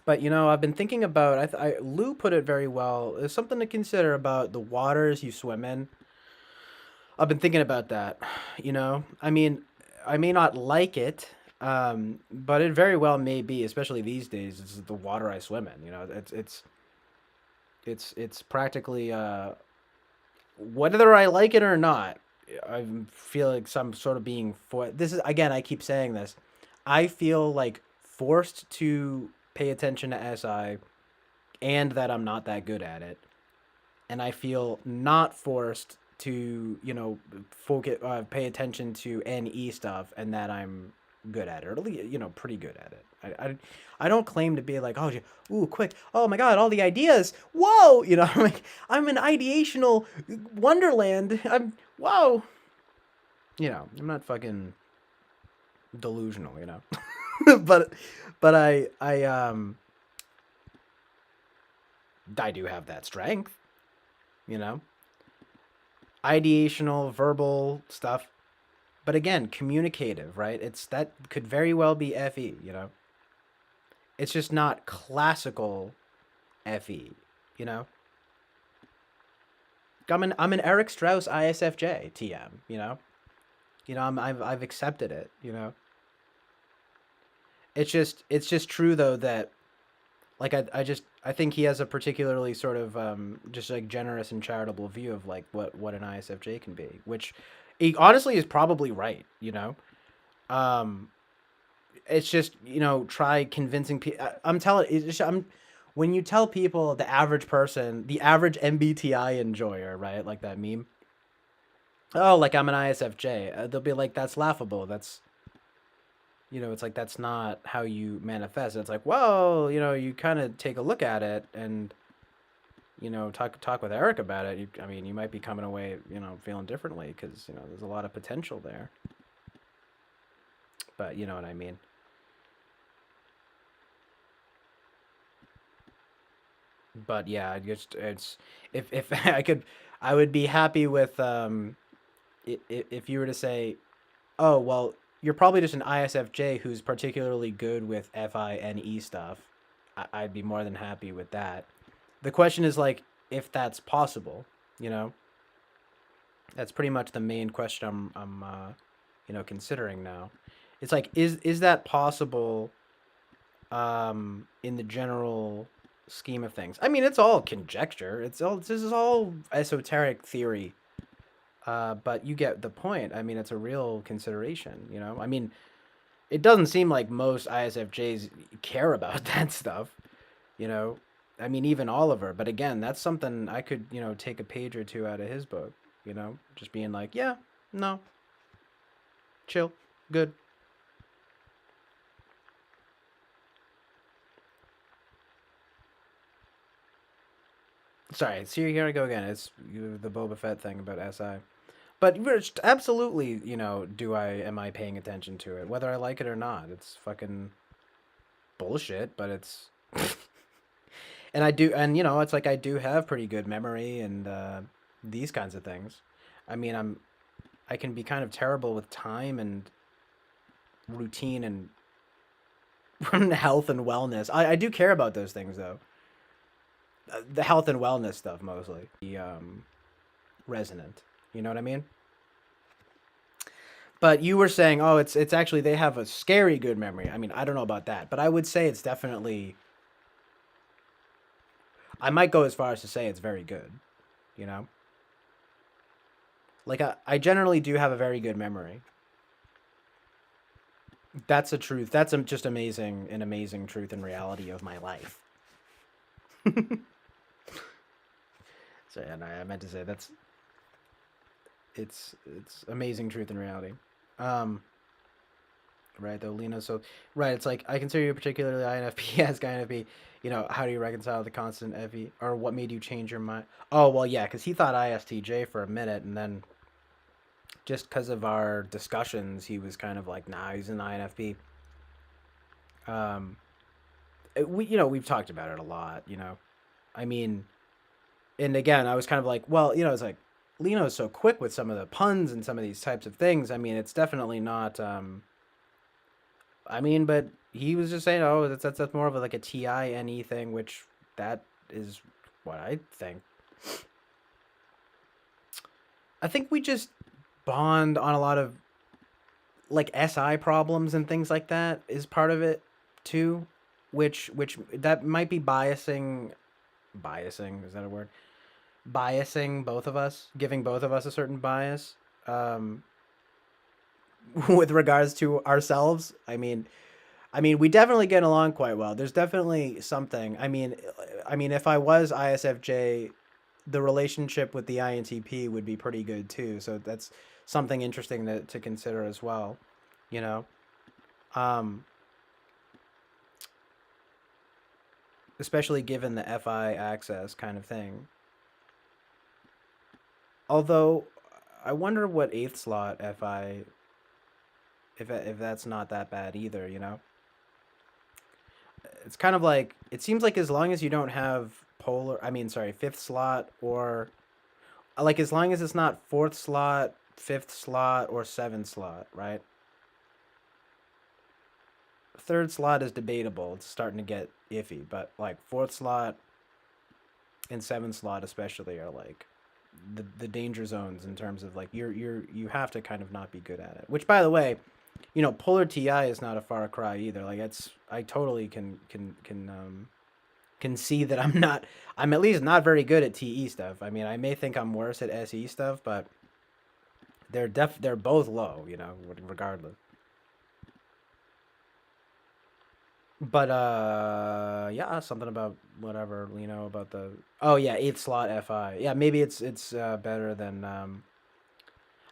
but you know, I've been thinking about Lou put it very well. There's something to consider about the waters you swim in. I've been thinking about that. You know, I mean, I may not like it, but it very well may be, especially these days. It's the water I swim in. You know, it's practically whether I like it or not, I feel like some sort of being for this is again. I keep saying this. I feel like forced to pay attention to SI, and that I'm not that good at it, and I feel not forced to focus pay attention to NE stuff, and that I'm good at it, or at least pretty good at it. I don't claim to be like, oh, ooh, quick, oh my god, all the ideas, whoa, I'm like, I'm an ideational wonderland, I'm whoa, I'm not fucking delusional, but I do have that strength, you know ideational verbal stuff, but again, communicative, right? It's that could very well be FE. It's just not classical FE, you know I'm an Eric Strauss ISFJ TM, I've accepted it, it's just true though that like I think he has a particularly sort of just like generous and charitable view of like what an ISFJ can be, which he honestly is probably right. Um, it's just try convincing people. I'm telling it's just, I'm when you tell people, the average person, the average MBTI enjoyer, right? Like that meme. Oh, like I'm an ISFJ. They'll be like, that's laughable. That's, it's like that's not how you manifest. It's like, well, you kind of take a look at it and talk with Eric about it. I mean, you might be coming away, feeling differently because there's a lot of potential there. But you know what I mean. But yeah, it's if I could, I would be happy with if you were to say, oh well, you're probably just an ISFJ who's particularly good with FINE stuff. I'd be more than happy with that. The question is like if that's possible, you know. That's pretty much the main question I'm considering now. It's like is that possible in the general scheme of things? I mean, it's all conjecture. This is all esoteric theory. But you get the point. I mean, it's a real consideration, I mean, it doesn't seem like most ISFJs care about that stuff, you know. I mean, even Oliver, but again, that's something I could, take a page or two out of his book, just being like, yeah, no, chill, good. Sorry, see, here I go again. It's the Boba Fett thing about SI. But absolutely, am I paying attention to it, whether I like it or not? It's fucking bullshit, but it's and I do, and it's like I do have pretty good memory and these kinds of things. I mean, I can be kind of terrible with time and routine and health and wellness. I do care about those things though. The health and wellness stuff mostly. The resonant. You know what I mean? But you were saying, oh, it's actually they have a scary good memory. I mean, I don't know about that, but I would say it's definitely. I might go as far as to say it's very good. You know. Like I generally do have a very good memory. That's a truth. That's just amazing, an amazing truth and reality of my life. So, and I meant to say it's amazing truth and reality. Um, right though, Lena. So, right, it's like I consider you particularly INFP as INFP. How do you reconcile the constant FE, or what made you change your mind? Oh well, yeah, because he thought ISTJ for a minute, and then just because of our discussions, he was kind of like, nah, he's an INFP. Um, we've talked about it a lot. I mean, and again, I was kind of like, well, it's like Lino's so quick with some of the puns and some of these types of things. I mean, it's definitely not. I mean, but he was just saying, oh, that's more of like a TINE thing, which that is what I think. I think we just bond on a lot of like SI problems and things like that is part of it too, which that might be biasing, is that a word? Biasing both of us, giving both of us a certain bias um with regards to ourselves. I mean, we definitely get along quite well. There's definitely something. I mean, if I was ISFJ, the relationship with the INTP would be pretty good too. So that's something interesting to consider as well. You know, um, especially given the FI access kind of thing. Although, I wonder what eighth slot FI if that's not that bad either. It's kind of like it seems like as long as you don't have polar, I mean, sorry, fifth slot or like as long as it's not fourth slot, fifth slot, or seventh slot, right? Third slot is debatable. It's starting to get iffy, but like fourth slot and seventh slot especially are like the danger zones in terms of like you have to kind of not be good at it. Which by the way, polar TI is not a far cry either. Like it's I totally can see that I'm at least not very good at TE stuff. I mean, I may think I'm worse at SE stuff, but they're both low, regardless. But yeah, something about whatever, about the, oh yeah, eighth slot FI. Yeah, maybe it's better than I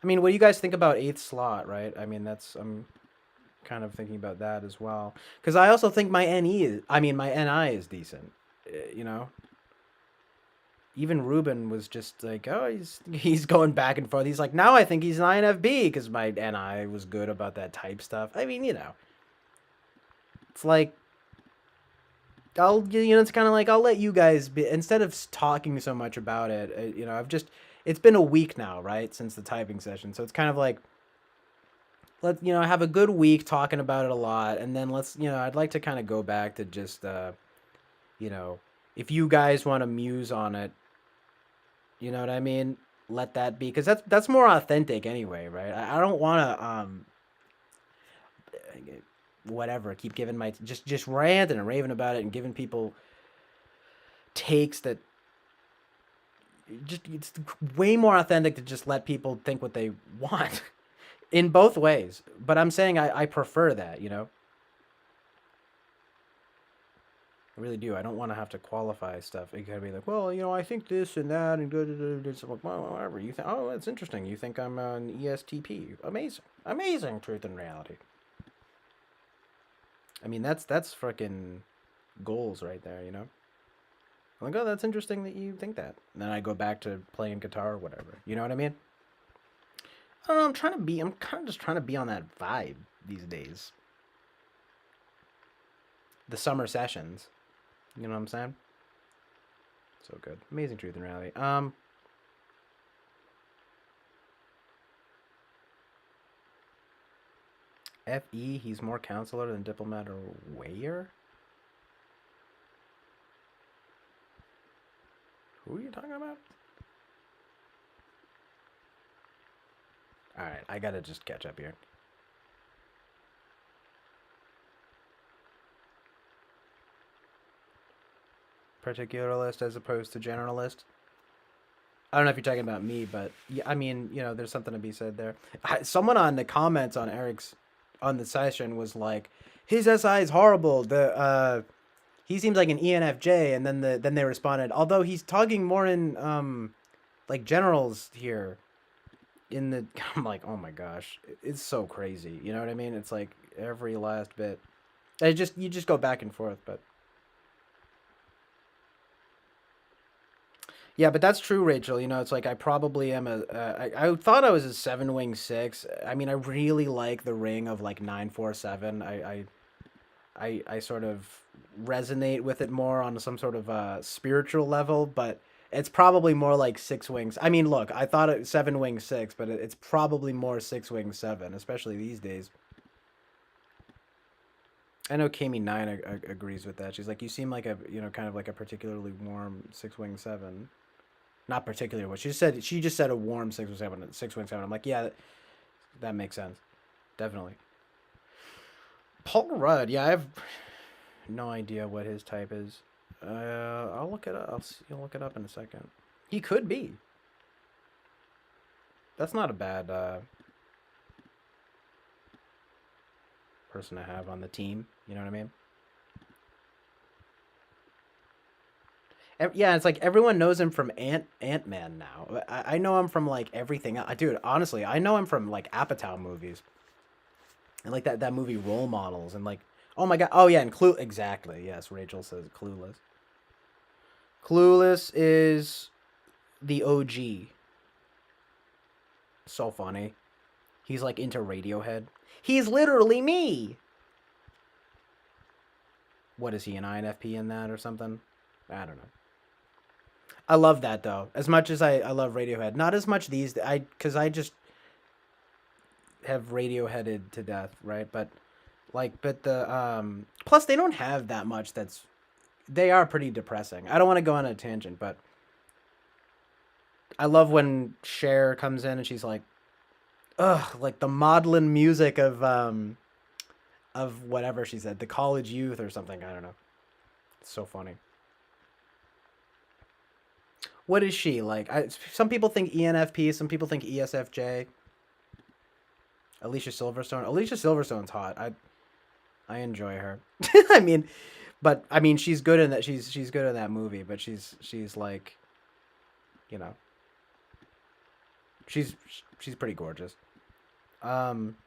mean, what do you guys think about eighth slot, right? I mean, that's I'm kind of thinking about that as well. Cuz I also think my NE is I mean, my NI is decent. You know, even Ruben was just like, "Oh, he's going back and forth." He's like, "Now I think he's an INFB because my NI was good about that type stuff." I mean, it's like it's kind of like I'll let you guys be instead of talking so much about it. I've just it's been a week now, right, since the typing session, so it's kind of like let have a good week talking about it a lot, and then I'd like to kind of go back to just you know, if you guys want to muse on it, you know what I mean. Let that be because that's more authentic anyway, right? I don't want to whatever keep giving my just ranting and raving about it and giving people takes that just it's way more authentic to just let people think what they want in both ways. But I'm saying I prefer that, I really do. I don't want to have to qualify stuff. It gotta be like, well, I think this and that and good. So like, well, whatever you think. Oh, that's interesting. You think I'm an ESTP? Amazing, amazing. Truth and reality. I mean, that's freaking goals right there. I'm like, oh, that's interesting that you think that. And then I go back to playing guitar or whatever. You know what I mean? I don't know. I'm kind of just trying to be on that vibe these days. The summer sessions. You know what I'm saying? So good. Amazing truth and reality. FE, he's more counselor than diplomat or wayer? Who are you talking about? Alright, I gotta just catch up here. Particularist as opposed to generalist. I don't know if you're talking about me, but yeah, I mean, there's something to be said there. Someone on the comments on Eric's on the session was like, his SI is horrible. He seems like an ENFJ, and then they responded, although he's talking more in like generals here. In the I'm like, oh my gosh, it's so crazy. You know what I mean? It's like every last bit. You just go back and forth, but yeah, but that's true, Rachel. It's like I probably am I thought I was a 7 wing 6. I mean, I really like the ring of like 947. I sort of resonate with it more on some sort of spiritual level, but it's probably more like 6 wings. I mean, look, I thought it 7 wing 6, but it's probably more 6 wing 7, especially these days. I know Kami9 agrees with that. She's like, you seem like a kind of like a particularly warm 6 wing 7. Not particularly what she just said a warm 6 wing 7. 6 wing 7. I'm like, yeah, that makes sense, definitely. Paul Rudd, yeah, I have no idea what his type is. I'll look it up. You'll look it up in a second. He could be. That's not a bad person to have on the team. You know what I mean? Yeah, it's like everyone knows him from Ant-Man now. I know him from like everything. Dude, honestly, I know him from like Apatow movies and like that movie Role Models and like, oh my god, oh yeah, and Clue, exactly. Yes, Rachel says Clueless. Clueless is the OG. So funny. He's like into Radiohead. He's literally me. What is he, an INFP in that or something? I don't know. I love that though. As much as I love Radiohead, not as much these because I just have Radioheaded to death, right? But the plus they don't have that much they are pretty depressing. I don't want to go on a tangent, but I love when Cher comes in and she's like, ugh, like the maudlin music of whatever she said, the college youth or something. I don't know. It's so funny. What is she like? Some people think ENFP, some people think ESFJ. Alicia Silverstone. Alicia Silverstone's hot. I enjoy her. I mean, but I mean, she's good in that. She's good in that movie, but she's like, you know, she's she's pretty gorgeous. Um,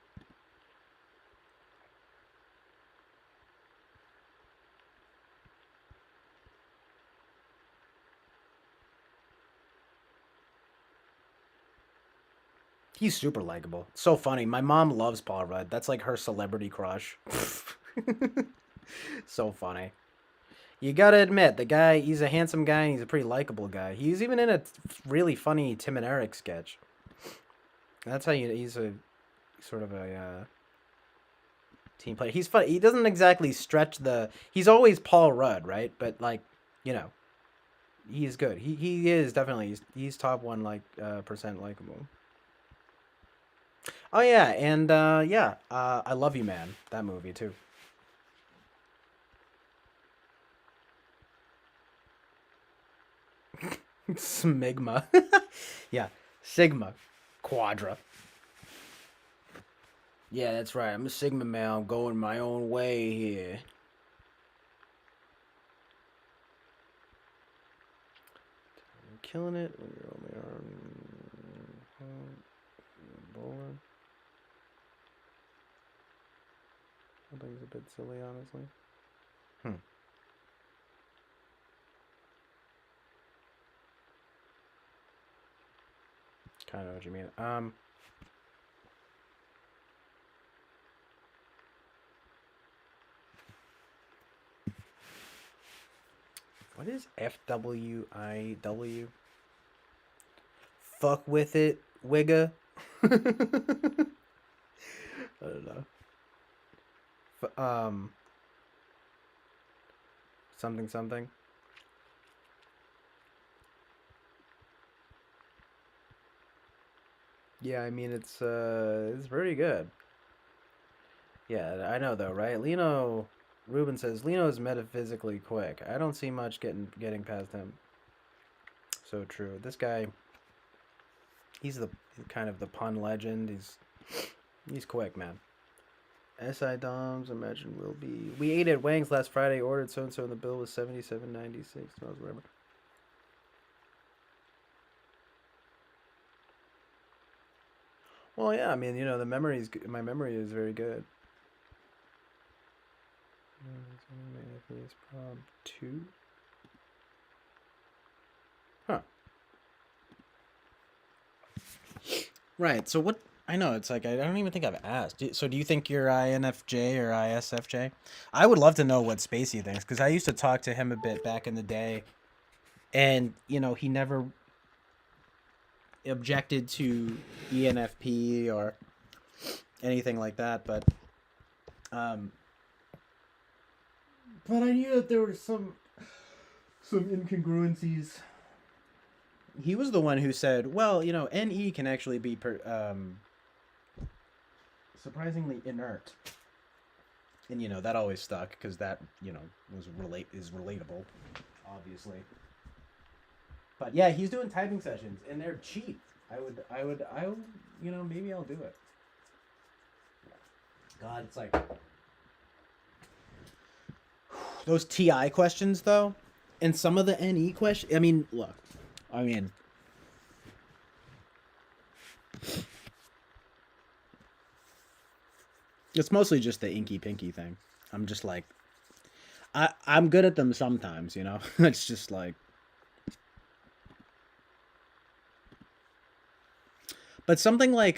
he's super likable. So funny. My mom loves Paul Rudd. That's like her celebrity crush. So funny. You gotta admit, the guy, he's a handsome guy and he's a pretty likable guy. He's even in a really funny Tim and Eric sketch. That's how he's a sort of a team player. He's funny. He doesn't exactly stretch the. He's always Paul Rudd, right? But like, you know, he's good. He is definitely he's top one like percent likable. Oh yeah, and yeah, I Love You Man. That movie too. Smigma. Yeah, Sigma, Quadra. Yeah, that's right. I'm a Sigma man. I'm going my own way here. You're killing it when you're only on bowling. I think it's a bit silly, honestly. Hmm. Kind of know what you mean. What is FWIW? Fuck with it, Wigga. I don't know. Something something. Yeah, I mean it's pretty good. Yeah, I know though, right? Lino Ruben says Lino is metaphysically quick. I don't see much getting past him. So true. This guy, he's the kind of the pun legend. He's quick, man. SI Doms, imagine will be. We ate at Wang's last Friday. Ordered so and so, and the bill was $77.96. Whatever. Well, yeah. I mean, you know, my memory is very good. Prob 2. Huh. Right. So what? I know it's like I don't even think I've asked. So do you think you're INFJ or ISFJ? I would love to know what Spacey thinks because I used to talk to him a bit back in the day, and you know he never objected to ENFP or anything like that. Um, but I knew that there were some incongruencies. He was the one who said, "Well, you know, NE can actually be surprisingly inert," and you know that always stuck because that you know is relatable, obviously. But yeah, he's doing typing sessions and they're cheap. I would, you know, maybe I'll do it. God, it's like those TI questions though, and some of the NE questions. I mean, look, I mean, it's mostly just the inky pinky thing. I'm just like, I'm good at them sometimes, you know. It's just like, but something like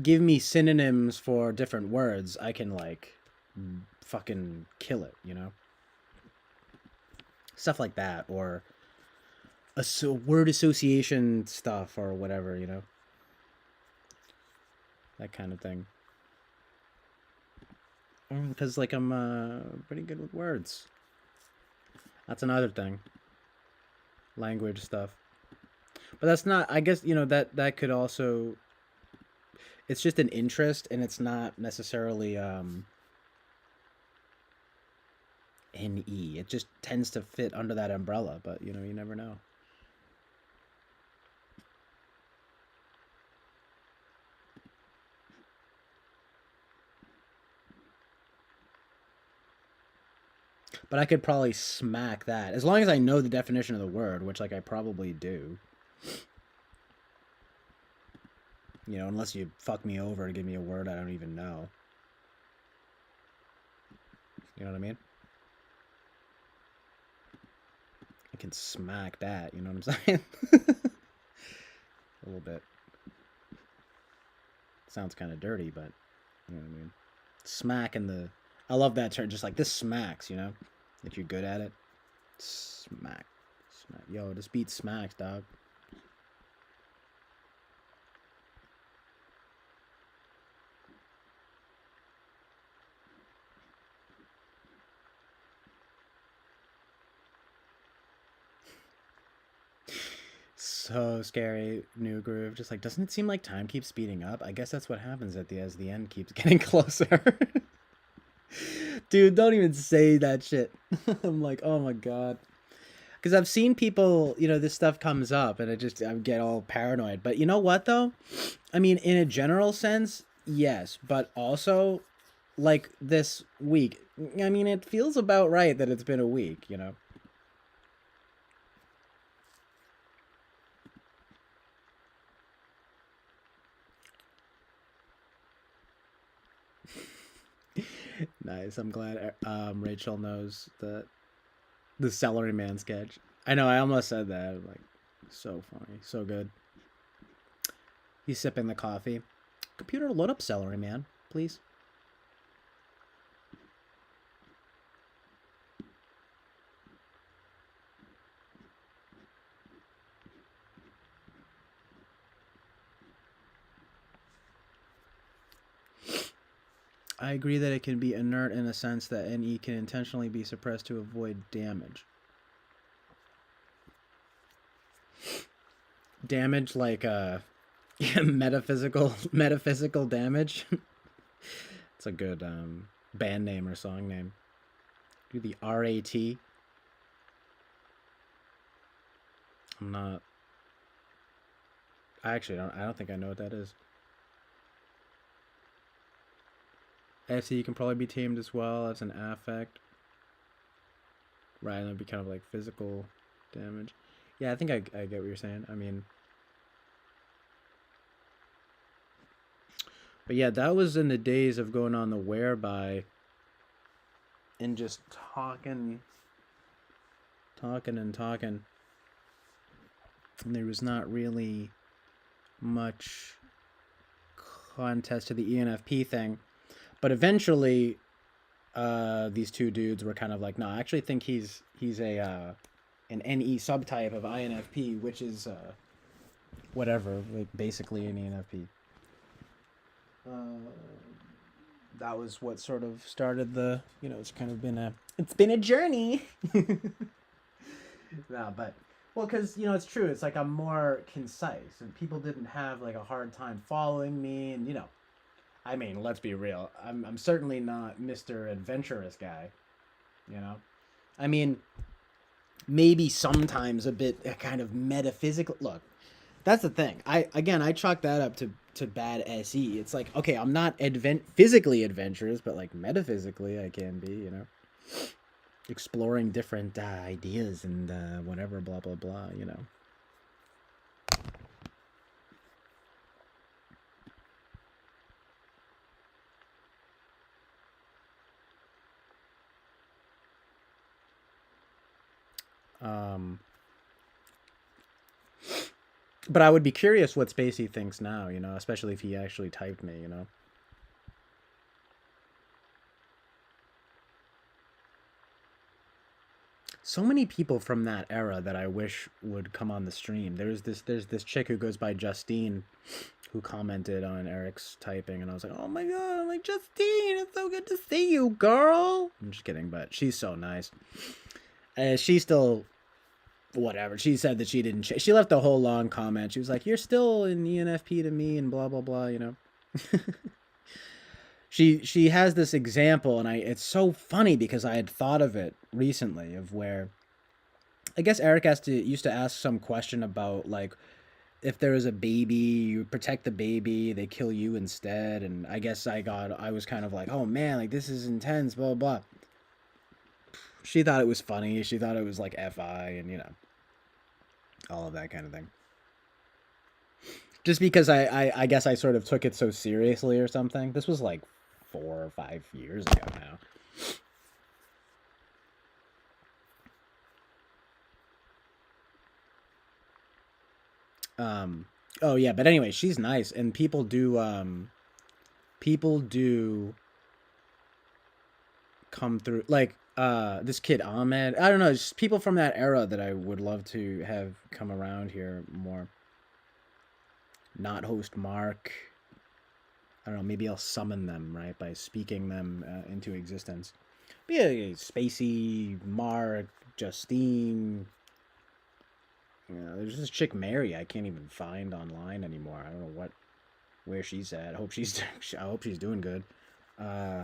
give me synonyms for different words, I can like fucking kill it, you know? Stuff like that or word association stuff or whatever, you know? That kind of thing. Because like I'm pretty good with words. That's another thing. Language stuff. But that's not I guess, you know, that could also it's just an interest and it's not necessarily NE. It just tends to fit under that umbrella, but you know, you never know. But I could probably smack that. As long as I know the definition of the word, which, like, I probably do. You know, unless you fuck me over and give me a word I don't even know. You know what I mean? I can smack that, you know what I'm saying? A little bit. Sounds kind of dirty, but you know what I mean? Smack in the... I love that term. Just like, this smacks, you know? If you're good at it. Smack. Smack. Yo, this beat smacks, dog. So scary, new groove. Just like, doesn't it seem like time keeps speeding up? I guess that's what happens as the end keeps getting closer. Dude, don't even say that shit. I'm like, oh my god. Because I've seen people, you know, this stuff comes up and I get all paranoid. But you know what, though? I mean, in a general sense, yes. But also, like, this week, I mean, it feels about right that it's been a week, you know? Nice. I'm glad Rachel knows the Celery Man sketch. I know, I almost said that. I'm like, so funny. So good. He's sipping the coffee. Computer, load up Celery Man, please. I agree that it can be inert in the sense that NE can intentionally be suppressed to avoid damage. Damage like metaphysical damage. It's a good band name or song name. Do the RAT. I'm not. I don't think I know what that is. FC can probably be tamed as well as an affect. Right, and that'd be kind of like physical damage. Yeah, I think I get what you're saying. I mean, but yeah, that was in the days of going on the whereby and just talking. And there was not really much contest to the ENFP thing. But eventually, these two dudes were kind of like, no, I actually think he's a an NE subtype of INFP, which is whatever, like basically an ENFP. That was what sort of started the, you know, it's been a journey. No, but well, because you know it's true. It's like I'm more concise, and people didn't have like a hard time following me, and you know, I mean, let's be real. I'm certainly not Mr. Adventurous guy, you know. I mean, maybe sometimes a bit kind of metaphysical. Look, that's the thing. I chalk that up to bad SE. It's like, okay, I'm not physically adventurous, but like metaphysically I can be, you know. Exploring different ideas and whatever, blah blah blah, you know. But I would be curious what Spacey thinks now, you know, especially if he actually typed me, you know. So many people from that era that I wish would come on the stream. There's this chick who goes by Justine who commented on Eric's typing, and I was like, oh my god, I'm like, Justine, it's so good to see you, girl. I'm just kidding, but she's so nice. She still, whatever. She said that she didn't. She left a whole long comment. She was like, "You're still an ENFP to me," and blah blah blah. You know. She has this example, and it's so funny because I had thought of it recently of where, I guess Eric used to ask some question about like, if there is a baby, you protect the baby, they kill you instead, and I guess I was kind of like, oh man, like this is intense, blah blah blah. she thought it was funny. She thought it was like FI and, you know, all of that kind of thing. Just because I guess I sort of took it so seriously or something. This was like 4 or 5 years ago now. Oh yeah, but anyway, she's nice, and people do come through, like this kid Ahmed. I don't know, just people from that era that I would love to have come around here more. Not host Mark. I don't know, maybe I'll summon them, right, by speaking them into existence. But yeah, Spacey, Mark, Justine. You know, there's this chick Mary I can't even find online anymore. I don't know where she's at. I hope she's doing good. Uh,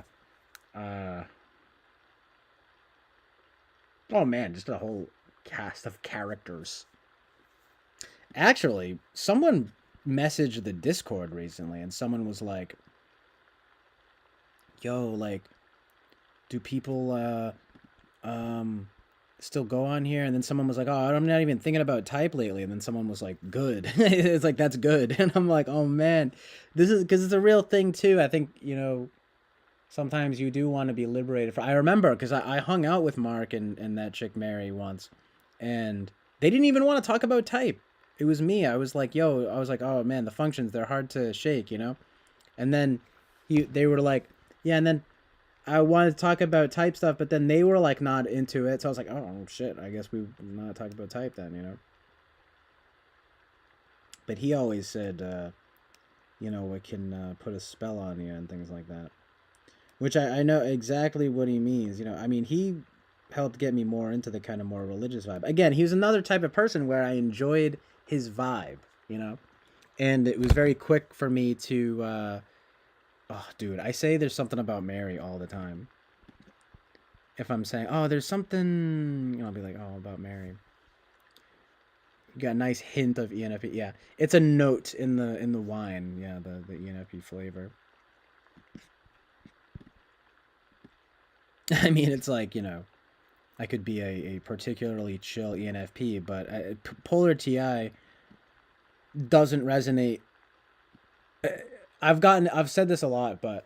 uh, oh man, just a whole cast of characters. Actually, someone messaged the Discord recently, and someone was like, "Yo, like, do people um still go on here?" And then someone was like, "Oh, I'm not even thinking about type lately." And then someone was like, "Good." It's like, that's good. And I'm like, "Oh man, this is because it's a real thing too." I think, you know, sometimes you do want to be liberated. I remember because I hung out with Mark and that chick Mary once, and they didn't even want to talk about type. It was me. I was like, "Yo," I was like, "Oh man, the functions, they're hard to shake, you know." And then they were like, "Yeah," and then I wanted to talk about type stuff, but then they were like not into it. So I was like, "Oh shit, I guess we not talk about type then," you know. But he always said, you know, it can put a spell on you and things like that. Which I know exactly what he means. You know, I mean, he helped get me more into the kind of more religious vibe. Again, he was another type of person where I enjoyed his vibe, you know, and it was very quick for me to. Oh, dude, I say there's something about Mary all the time. If I'm saying, oh, there's something, you know, I'll be like, oh, about Mary. You got a nice hint of ENFP. Yeah, it's a note in the wine. Yeah, the ENFP flavor. I mean, it's like, you know, I could be a particularly chill ENFP, but Polar TI doesn't resonate. I've said this a lot, but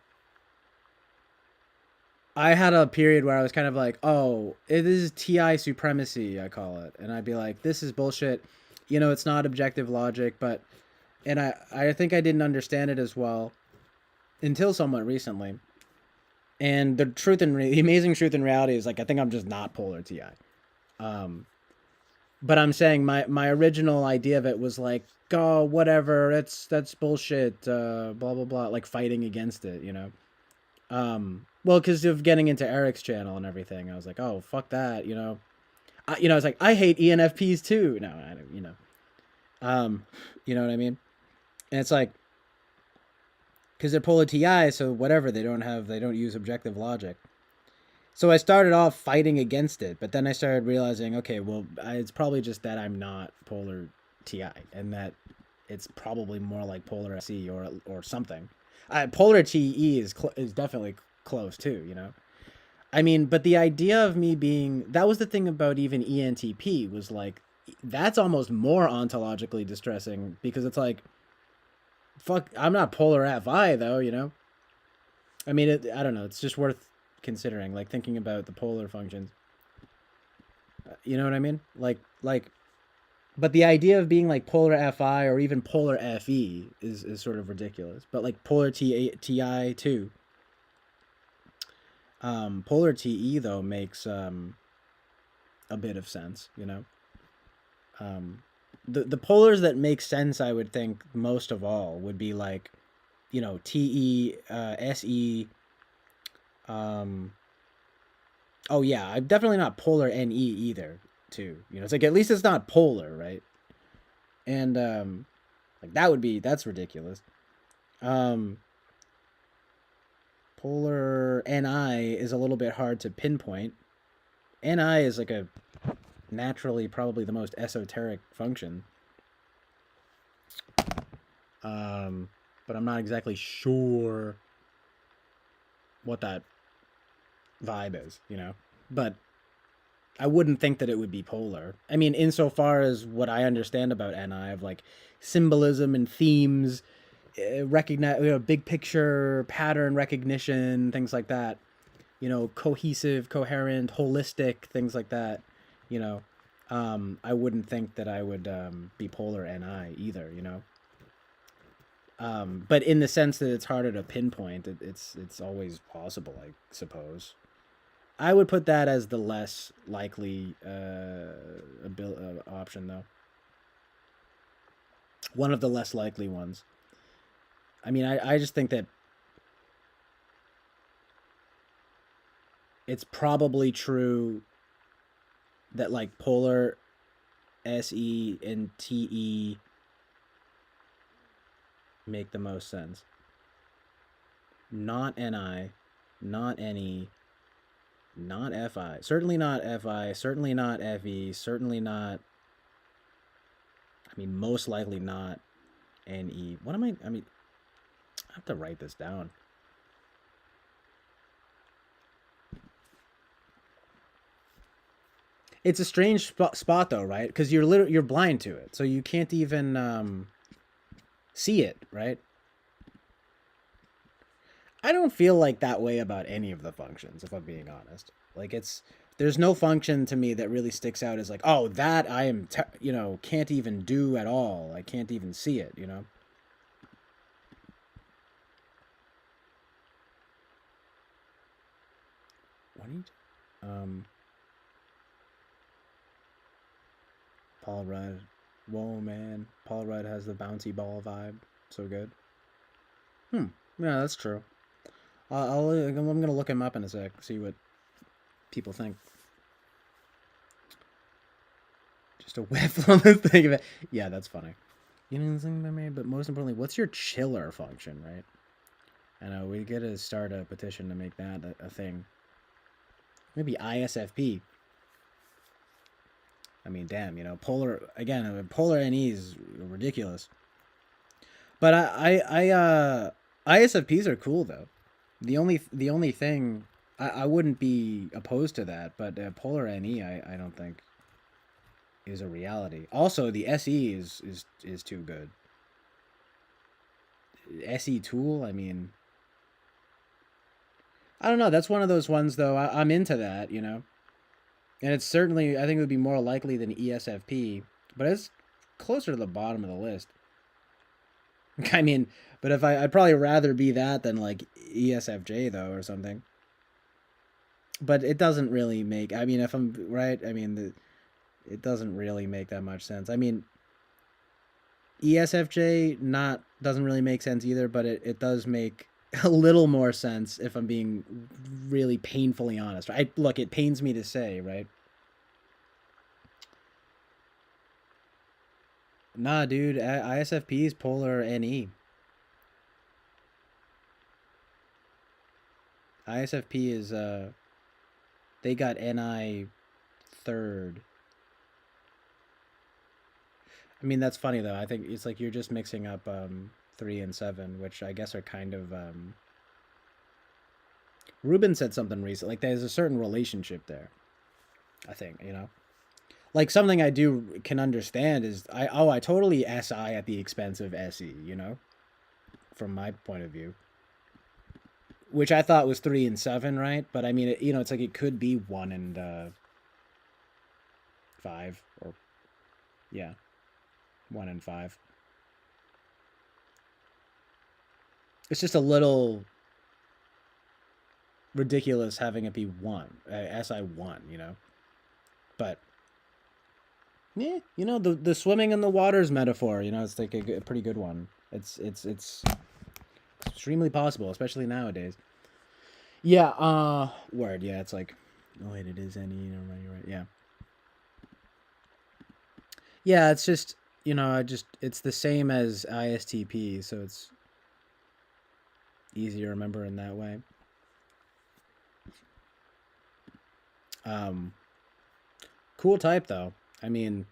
I had a period where I was kind of like, oh, it is TI supremacy, I call it. And I'd be like, this is bullshit. You know, it's not objective logic, but, and I think I didn't understand it as well until somewhat recently. And the amazing truth in reality is like, I think I'm just not Polar TI. Um, but I'm saying my original idea of it was like, oh, whatever, that's bullshit, blah blah blah, like fighting against it, you know. Well, because of getting into Eric's channel and everything, I was like, oh, fuck that, you know. I was like, I hate ENFPs too. No, I don't, you know. Um, you know what I mean? And it's like, because they're polar TI, so whatever, they don't use objective logic. So I started off fighting against it, but then I started realizing, okay, well, it's probably just that I'm not polar TI, and that it's probably more like polar SE or something. Polar TE is definitely close too, you know. I mean, but the idea of me being, that was the thing about even ENTP, was like, that's almost more ontologically distressing because it's like, fuck, I'm not polar FI though, you know. I mean, I don't know. It's just worth considering, like thinking about the polar functions. You know what I mean? But the idea of being like polar FI or even polar FE is sort of ridiculous. But like polar TI too. Polar TE though makes a bit of sense, you know. The polars that make sense, I would think most of all, would be like, you know, TE, SE. Oh yeah, I'm definitely not polar NE either. Too, you know, it's like at least it's not polar, right? And like that's ridiculous. Um, Polar NI is a little bit hard to pinpoint. NI is like a naturally probably the most esoteric function. But I'm not exactly sure what that vibe is, you know. But I wouldn't think that it would be polar. I mean, insofar as what I understand about NI of like symbolism and themes, recognize, big picture pattern recognition, things like that. Cohesive, coherent, holistic, things like that. You know, I wouldn't think that I would be polar NI either. But in the sense that it's harder to pinpoint, it's always possible, I suppose. I would put that as the less likely option, though. One of the less likely ones. I mean, I just think that it's probably true that like polar SE and TE make the most sense. Not NI, not NE, not FI. Certainly not FI, certainly not FE, certainly not. I mean, most likely not NE. What am I mean, I have to write this down. It's a strange spot though, right? Because you're blind to it, so you can't even see it, right? I don't feel like that way about any of the functions, if I'm being honest. Like there's no function to me that really sticks out as like, oh, that I am, can't even do at all. I can't even see it, What do you? Paul Rudd. Whoa, man. Paul Rudd has the bouncy ball vibe. So good. Yeah, that's true. I'm gonna look him up in a sec. See what people think. Just a whiff on the thing of it. Yeah, that's funny. You know something I made, but most importantly, what's your chiller function, right? I know we gotta start a petition to make that a thing. Maybe ISFP. I mean, damn, polar again. Polar NE is ridiculous. But ISFPs are cool though. The only thing I wouldn't be opposed to that, but polar NE I don't think is a reality. Also, the SE is too good. SE tool, I mean, I don't know. That's one of those ones though. I'm into that, and it's certainly I think it would be more likely than ESFP, but it's closer to the bottom of the list. I mean, but if I'd probably rather be that than like ESFJ though or something. But it doesn't really make. I mean, if I'm right, I mean, it doesn't really make that much sense. I mean, ESFJ not doesn't really make sense either, but it does make a little more sense if I'm being really painfully honest. Look, it pains me to say, right? Nah, dude, ISFP is polar NE. ISFP is they got NI third. I mean, that's funny though. I think it's like you're just mixing up 3 and 7, which I guess are kind of Ruben said something recently. Like there's a certain relationship there. I think, like something I do can understand is I totally SI at the expense of SE, from my point of view. Which I thought was 3 and 7, right? But I mean, it's like it could be 1 and 5, or yeah, 1 and 5. It's just a little ridiculous having it be 1, SI 1, But yeah, the swimming in the waters metaphor, it's like a pretty good one. It's extremely possible, especially nowadays. Yeah, word, yeah, it's like, oh wait, it is NE, you're right, yeah. Yeah, it's just, it's the same as ISTP, so it's easy to remember in that way. Cool type though. I mean,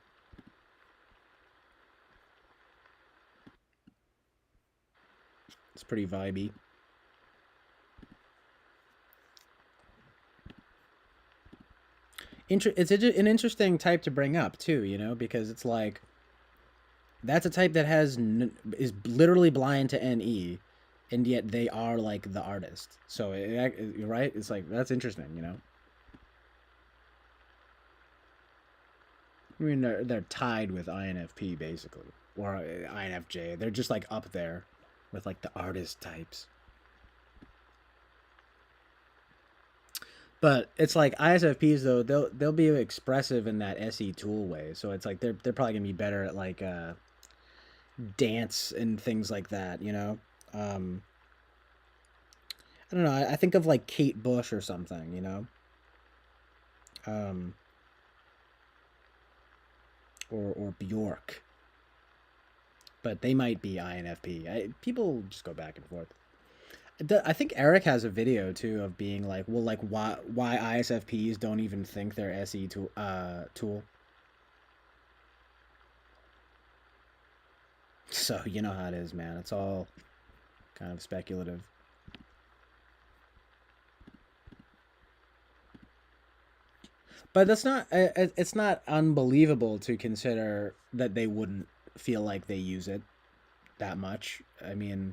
it's pretty vibey. An interesting type to bring up too, because it's like that's a type that is literally blind to NE, and yet they are like the artist. So you're right. It's like that's interesting. I mean, they're tied with INFP basically, or INFJ. They're just like up there with like the artist types. But it's like ISFPs though they'll be expressive in that SE tool way. So it's like they're probably gonna be better at like dance and things like that. Um, I don't know. I think of like Kate Bush or something. Um, or Bjork, but they might be INFP. People just go back and forth. I think Eric has a video too of being like, well, like why ISFPs don't even think they're SE tool. So you know how it is, man. It's all kind of speculative. But that's not. It's not unbelievable to consider that they wouldn't feel like they use it that much. I mean,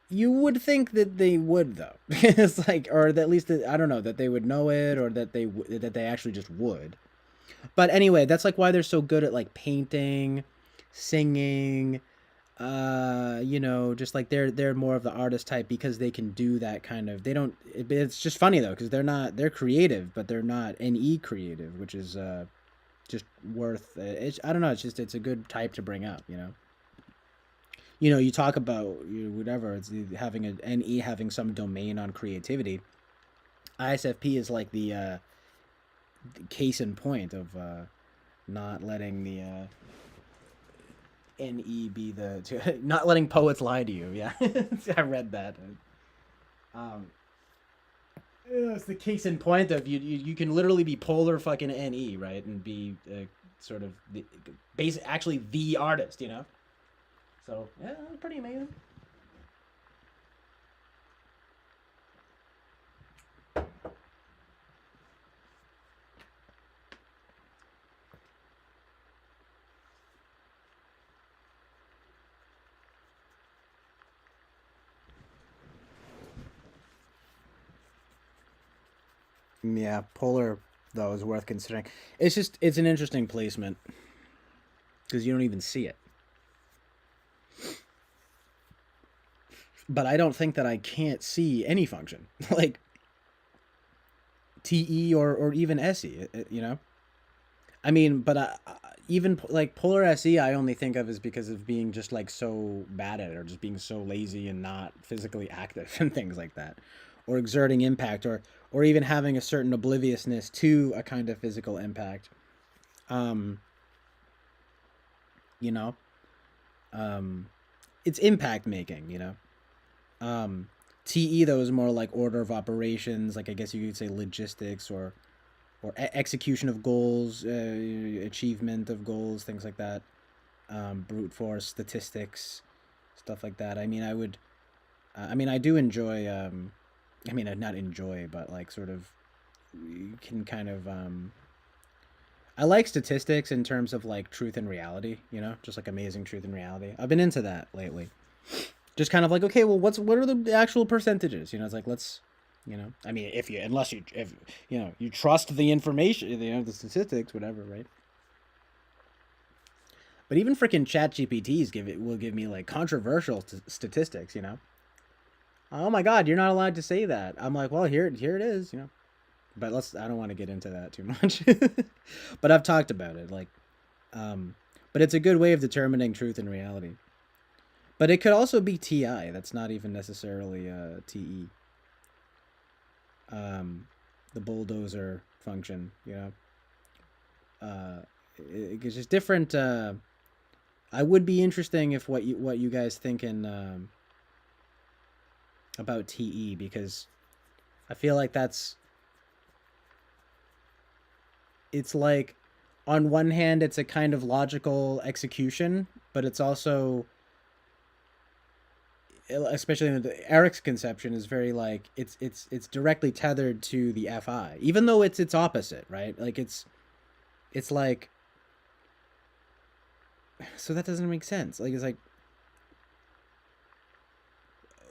you would think that they would though. It's like, or at least I don't know that they would know it, or that they actually just would. But anyway, that's like why they're so good at like painting, singing, just like they're more of the artist type because they can do that kind of. They don't. It's just funny though because they're creative, but they're not NE creative, which is just worth. I don't know. It's a good type to bring up. You talk about whatever it's having an NE having some domain on creativity. ISFP is like the case in point of not letting the NE be not letting poets lie to you. Yeah, I read that. Um, it's the case in point of you can literally be polar fucking NE, right, and be sort of actually the artist. So yeah, pretty amazing. Yeah, polar though is worth considering. It's an interesting placement because you don't even see it. But I don't think that I can't see any function like TE or even SE. I mean, but even like polar SE, I only think of as because of being just like so bad at it, or just being so lazy and not physically active and things like that, or exerting impact, or even having a certain obliviousness to a kind of physical impact. Um, you know, um, it's impact making. Um, TE though is more like order of operations, like I guess you could say logistics or execution of goals, achievement of goals, things like that. Brute force, statistics, stuff like that. I mean, I would. I mean, I do enjoy. I mean, not enjoy, but like sort of, you can kind of. I like statistics in terms of like truth and reality. Just like amazing truth and reality. I've been into that lately. Just kind of like, okay, well, what are the actual percentages? It's like let's. I mean, if you trust the information, the statistics, whatever, right? But even freaking Chat GPTs will give me like controversial statistics. Oh my God, you're not allowed to say that. I'm like, well, here it is. But I don't want to get into that too much. But I've talked about it, like, but it's a good way of determining truth and reality. But it could also be TI. That's not even necessarily TE. The bulldozer function. It's just different. I would be interesting if what you guys think about TE, because I feel like it's like on one hand it's a kind of logical execution, but it's also especially in Eric's conception, is very like it's directly tethered to the FI, even though it's its opposite, right? Like it's like, so that doesn't make sense. Like it's like,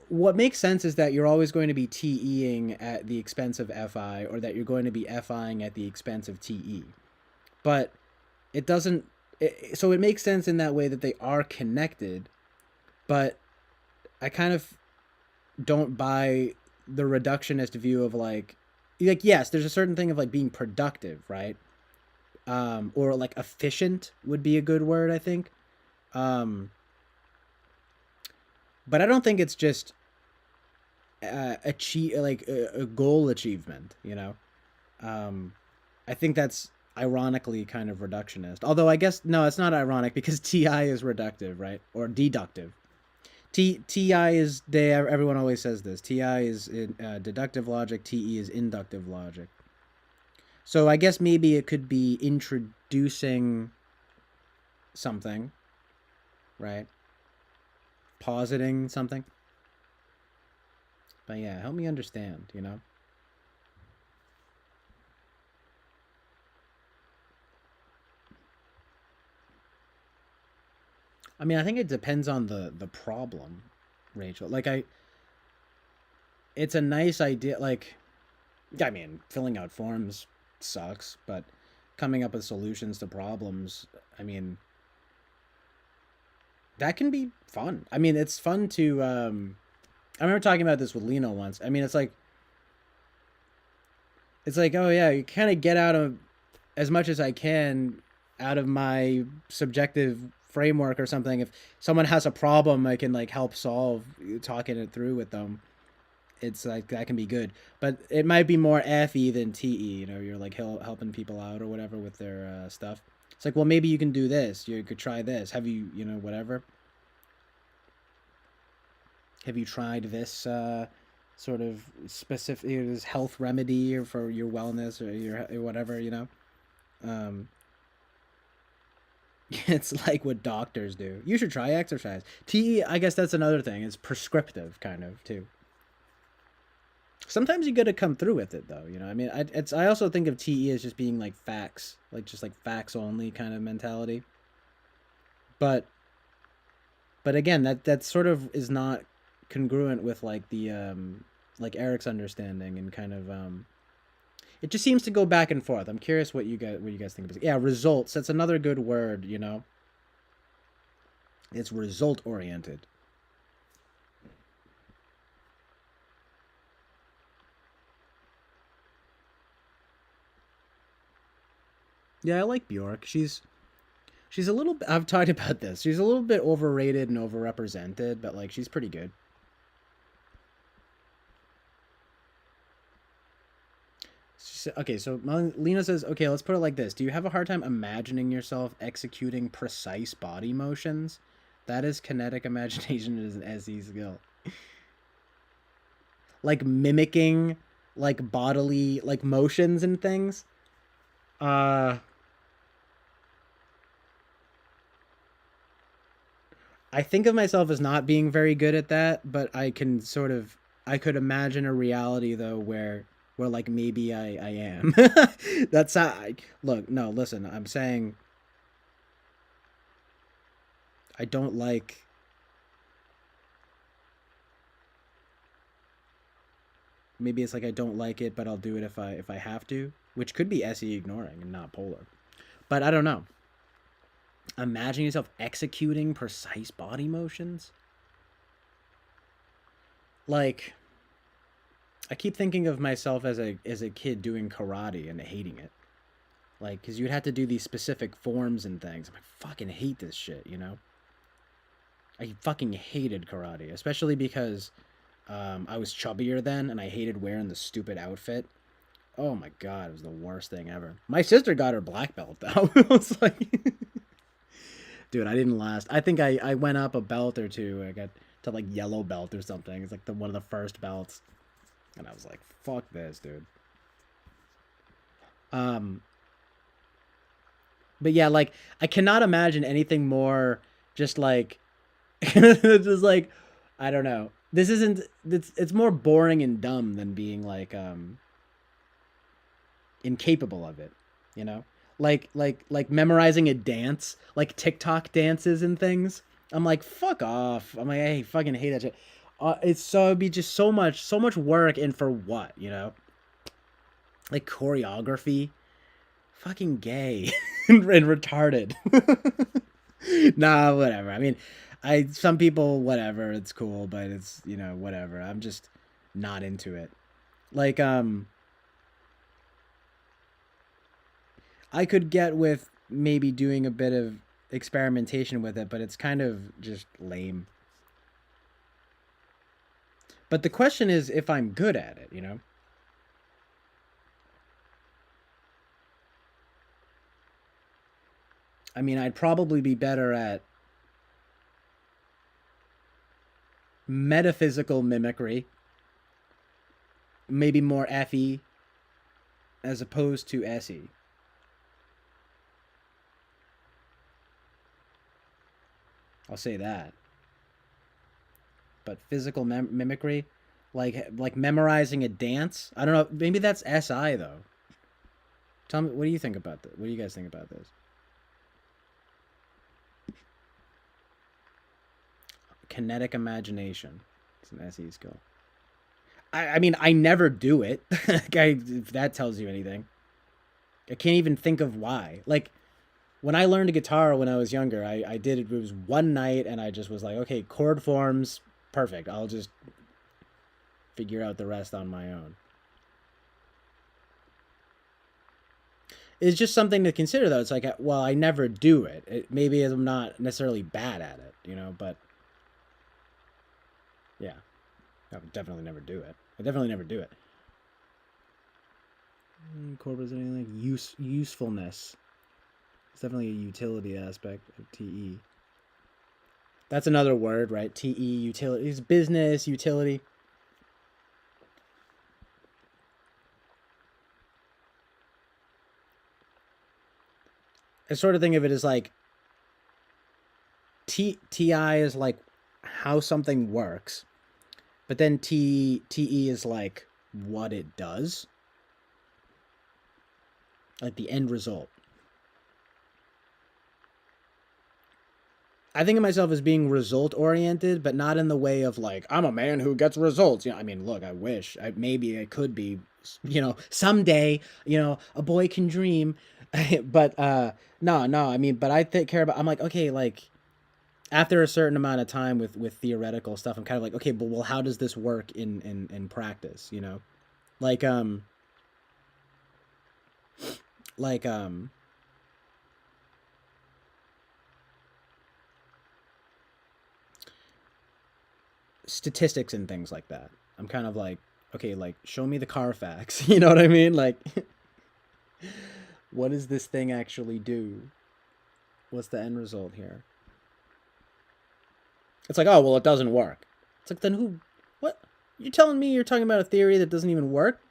what makes sense is that you're always going to be TEing at the expense of FI, or that you're going to be FIing at the expense of TE. But it doesn't. So it makes sense in that way that they are connected, but I kind of don't buy the reductionist view of like yes, there's a certain thing of like being productive, right? Or like efficient would be a good word, I think. Um, but I don't think it's just achieve like a goal achievement, you know. um I think that's ironically kind of reductionist, although I guess no, it's not ironic because ti is reductive, right, or deductive. Ti is, they, everyone always says this, ti is in, deductive logic, te is inductive logic. So I guess maybe it could be introducing something, right, positing something. But yeah, help me understand, you know. I mean, I think it depends on the problem, Rachel. Like it's a nice idea. Like, I mean, filling out forms sucks, but coming up with solutions to problems, I mean, that can be fun. I mean, it's fun to. I remember talking about this with Lino once. I mean, it's like, oh yeah, you kind of get out of as much as I can out of my subjective framework or something. If someone has a problem, I can like help solve, talking it through with them. It's like that can be good, but it might be more FE than TE. You know, you're like helping people out or whatever with their stuff. It's like, well, maybe you can do this. You could try this. Have you, you know, whatever. Have you tried this sort of specific this health remedy or for your wellness or your whatever, you know? Um, it's like what doctors do. You should try exercise. TE, I guess that's another thing. It's prescriptive kind of too. Sometimes you got to come through with it though, you know. I mean, I also think of TE as just being like facts, like just like facts only kind of mentality. But again, that sort of is not congruent with like Eric's understanding and kind of it just seems to go back and forth. I'm curious what you guys think of it. Yeah, results. That's another good word, you know. It's result oriented. Yeah, I like Bjork. She's a little. I've talked about this. She's a little bit overrated and overrepresented, but like she's pretty good. Okay, so Lena says, okay, let's put it like this. Do you have a hard time imagining yourself executing precise body motions? That is kinetic imagination as an SE skill. Like mimicking like bodily like motions and things. Uh I think of myself as not being very good at that, but I could imagine a reality though where like maybe I am. That's how look, no, listen, I'm saying I don't like, maybe it's like I don't like it, but I'll do it if I have to, which could be SE ignoring and not polar. But I don't know. Imagine yourself executing precise body motions. Like I keep thinking of myself as a kid doing karate and hating it. Like, because you'd have to do these specific forms and things. I'm like, fucking hate this shit, you know? I fucking hated karate, especially because I was chubbier then and I hated wearing the stupid outfit. Oh my god, it was the worst thing ever. My sister got her black belt though. It was like, dude, I didn't last. I think I went up a belt or two. I got to like yellow belt or something. It's like one of the first belts, and I was like, fuck this, dude. Um, but yeah, like I cannot imagine anything more just like just like I don't know. This isn't. It's more boring and dumb than being like incapable of it. You know, like memorizing a dance, like TikTok dances and things. I'm like, fuck off. I'm like, I fucking hate that shit. It's so it'd be just so much work and for what, you know? Like choreography, fucking gay and retarded. Nah, whatever. I mean, I some people whatever, it's cool, but it's, you know, whatever. I'm just not into it. Like I could get with maybe doing a bit of experimentation with it, but it's kind of just lame. But the question is if I'm good at it, you know? I mean, I'd probably be better at metaphysical mimicry, maybe more FE as opposed to SE. I'll say that. But physical mimicry, like memorizing a dance. I don't know. Maybe that's SI though. Tell me, what do you think about this? What do you guys think about this? Kinetic imagination. It's an SE skill. I mean, I never do it. If that tells you anything. I can't even think of why. Like, when I learned guitar when I was younger, I did it. It was one night, and I just was like, okay, chord forms, perfect. I'll just figure out the rest on my own. It's just something to consider, though. It's like, well, I never do it. Maybe I'm not necessarily bad at it, you know, but yeah, I would definitely never do it. I definitely never do it. Chord anything like usefulness. It's definitely a utility aspect of TE. That's another word, right? TE, utility. It's business, utility. I sort of think of it as like TI is like how something works, but then TE is like what it does, like the end result. I think of myself as being result oriented, but not in the way of like I'm a man who gets results. You know, I mean, look, I wish maybe I could be, you know, someday, you know, a boy can dream, but no, I mean, but I care about. I'm like, okay, like after a certain amount of time with theoretical stuff, I'm kind of like, okay, but well, how does this work in practice? You know, like like statistics and things like that. I'm kind of like, okay, like show me the Carfax. You know what I mean? Like, what does this thing actually do? What's the end result here? It's like, oh well, it doesn't work. It's like, then who? What? You're telling me you're talking about a theory that doesn't even work?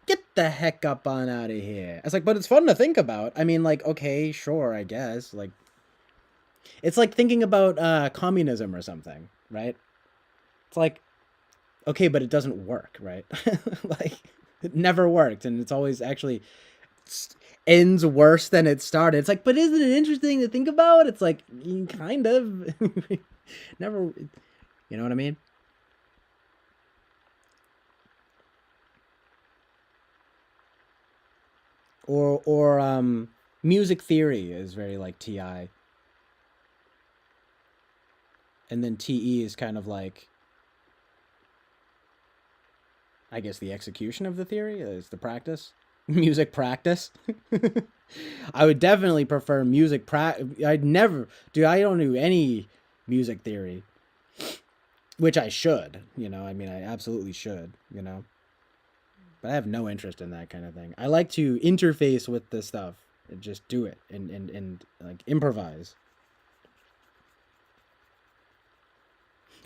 Get the heck up on out of here. It's like, but it's fun to think about. I mean, like, okay, sure, I guess. Like, it's like thinking about communism or something, right? It's like, okay, but it doesn't work, right? Like, it never worked, and it's always actually ends worse than it started. It's like, but isn't it interesting to think about? It's like, kind of. Never, you know what I mean? Or music theory is very like TI, and then TE is kind of like, I guess, the execution of the theory is the practice, music practice. I would definitely prefer music I'd never do. I don't do any music theory, which I should. You know, I mean, I absolutely should. You know, but I have no interest in that kind of thing. I like to interface with the stuff and just do it and like improvise.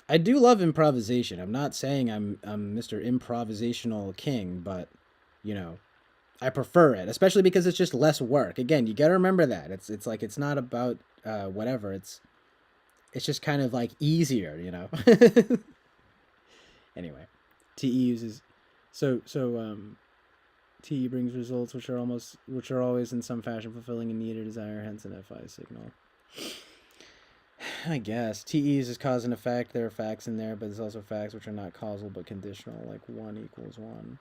I do love improvisation. I'm not saying I'm Mr. Improvisational King, but you know, I prefer it, especially because it's just less work. Again, you got to remember that. It's like it's not about whatever. It's just kind of like easier, you know. Anyway, TE uses TE brings results which are always in some fashion fulfilling a need or desire, hence an FI signal. I guess TE uses cause and effect. There are facts in there, but there's also facts which are not causal but conditional, like 1 equals 1.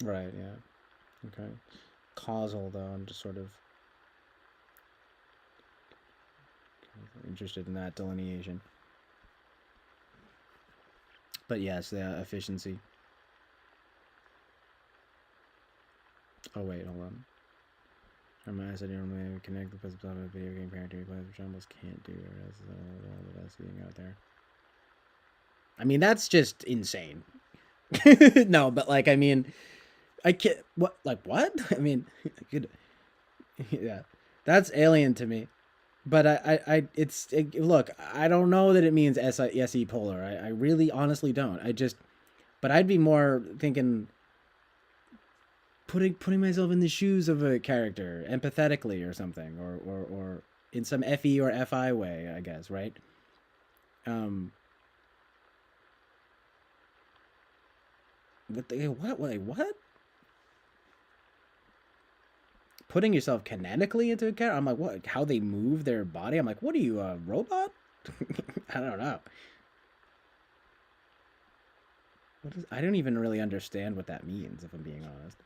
Right, yeah. Okay. Causal, though, I'm just sort of interested in that delineation. But yes, the efficiency. Oh, wait, hold on. I said you normally connect the physics of a video game character you play, which I almost can't do, or else all the best being out there. I mean, that's just insane. No, but like, I mean, I can't. What? Like, what? I mean, yeah, that's alien to me. But look, I don't know that it means SE polar. I really honestly don't. But I'd be more thinking putting myself in the shoes of a character empathetically or something, or in some FE or FI way, I guess, right? What? Putting yourself kinetically into a character? I'm like, what? How they move their body? I'm like, what are you, a robot? I don't know. I don't even really understand what that means, if I'm being honest.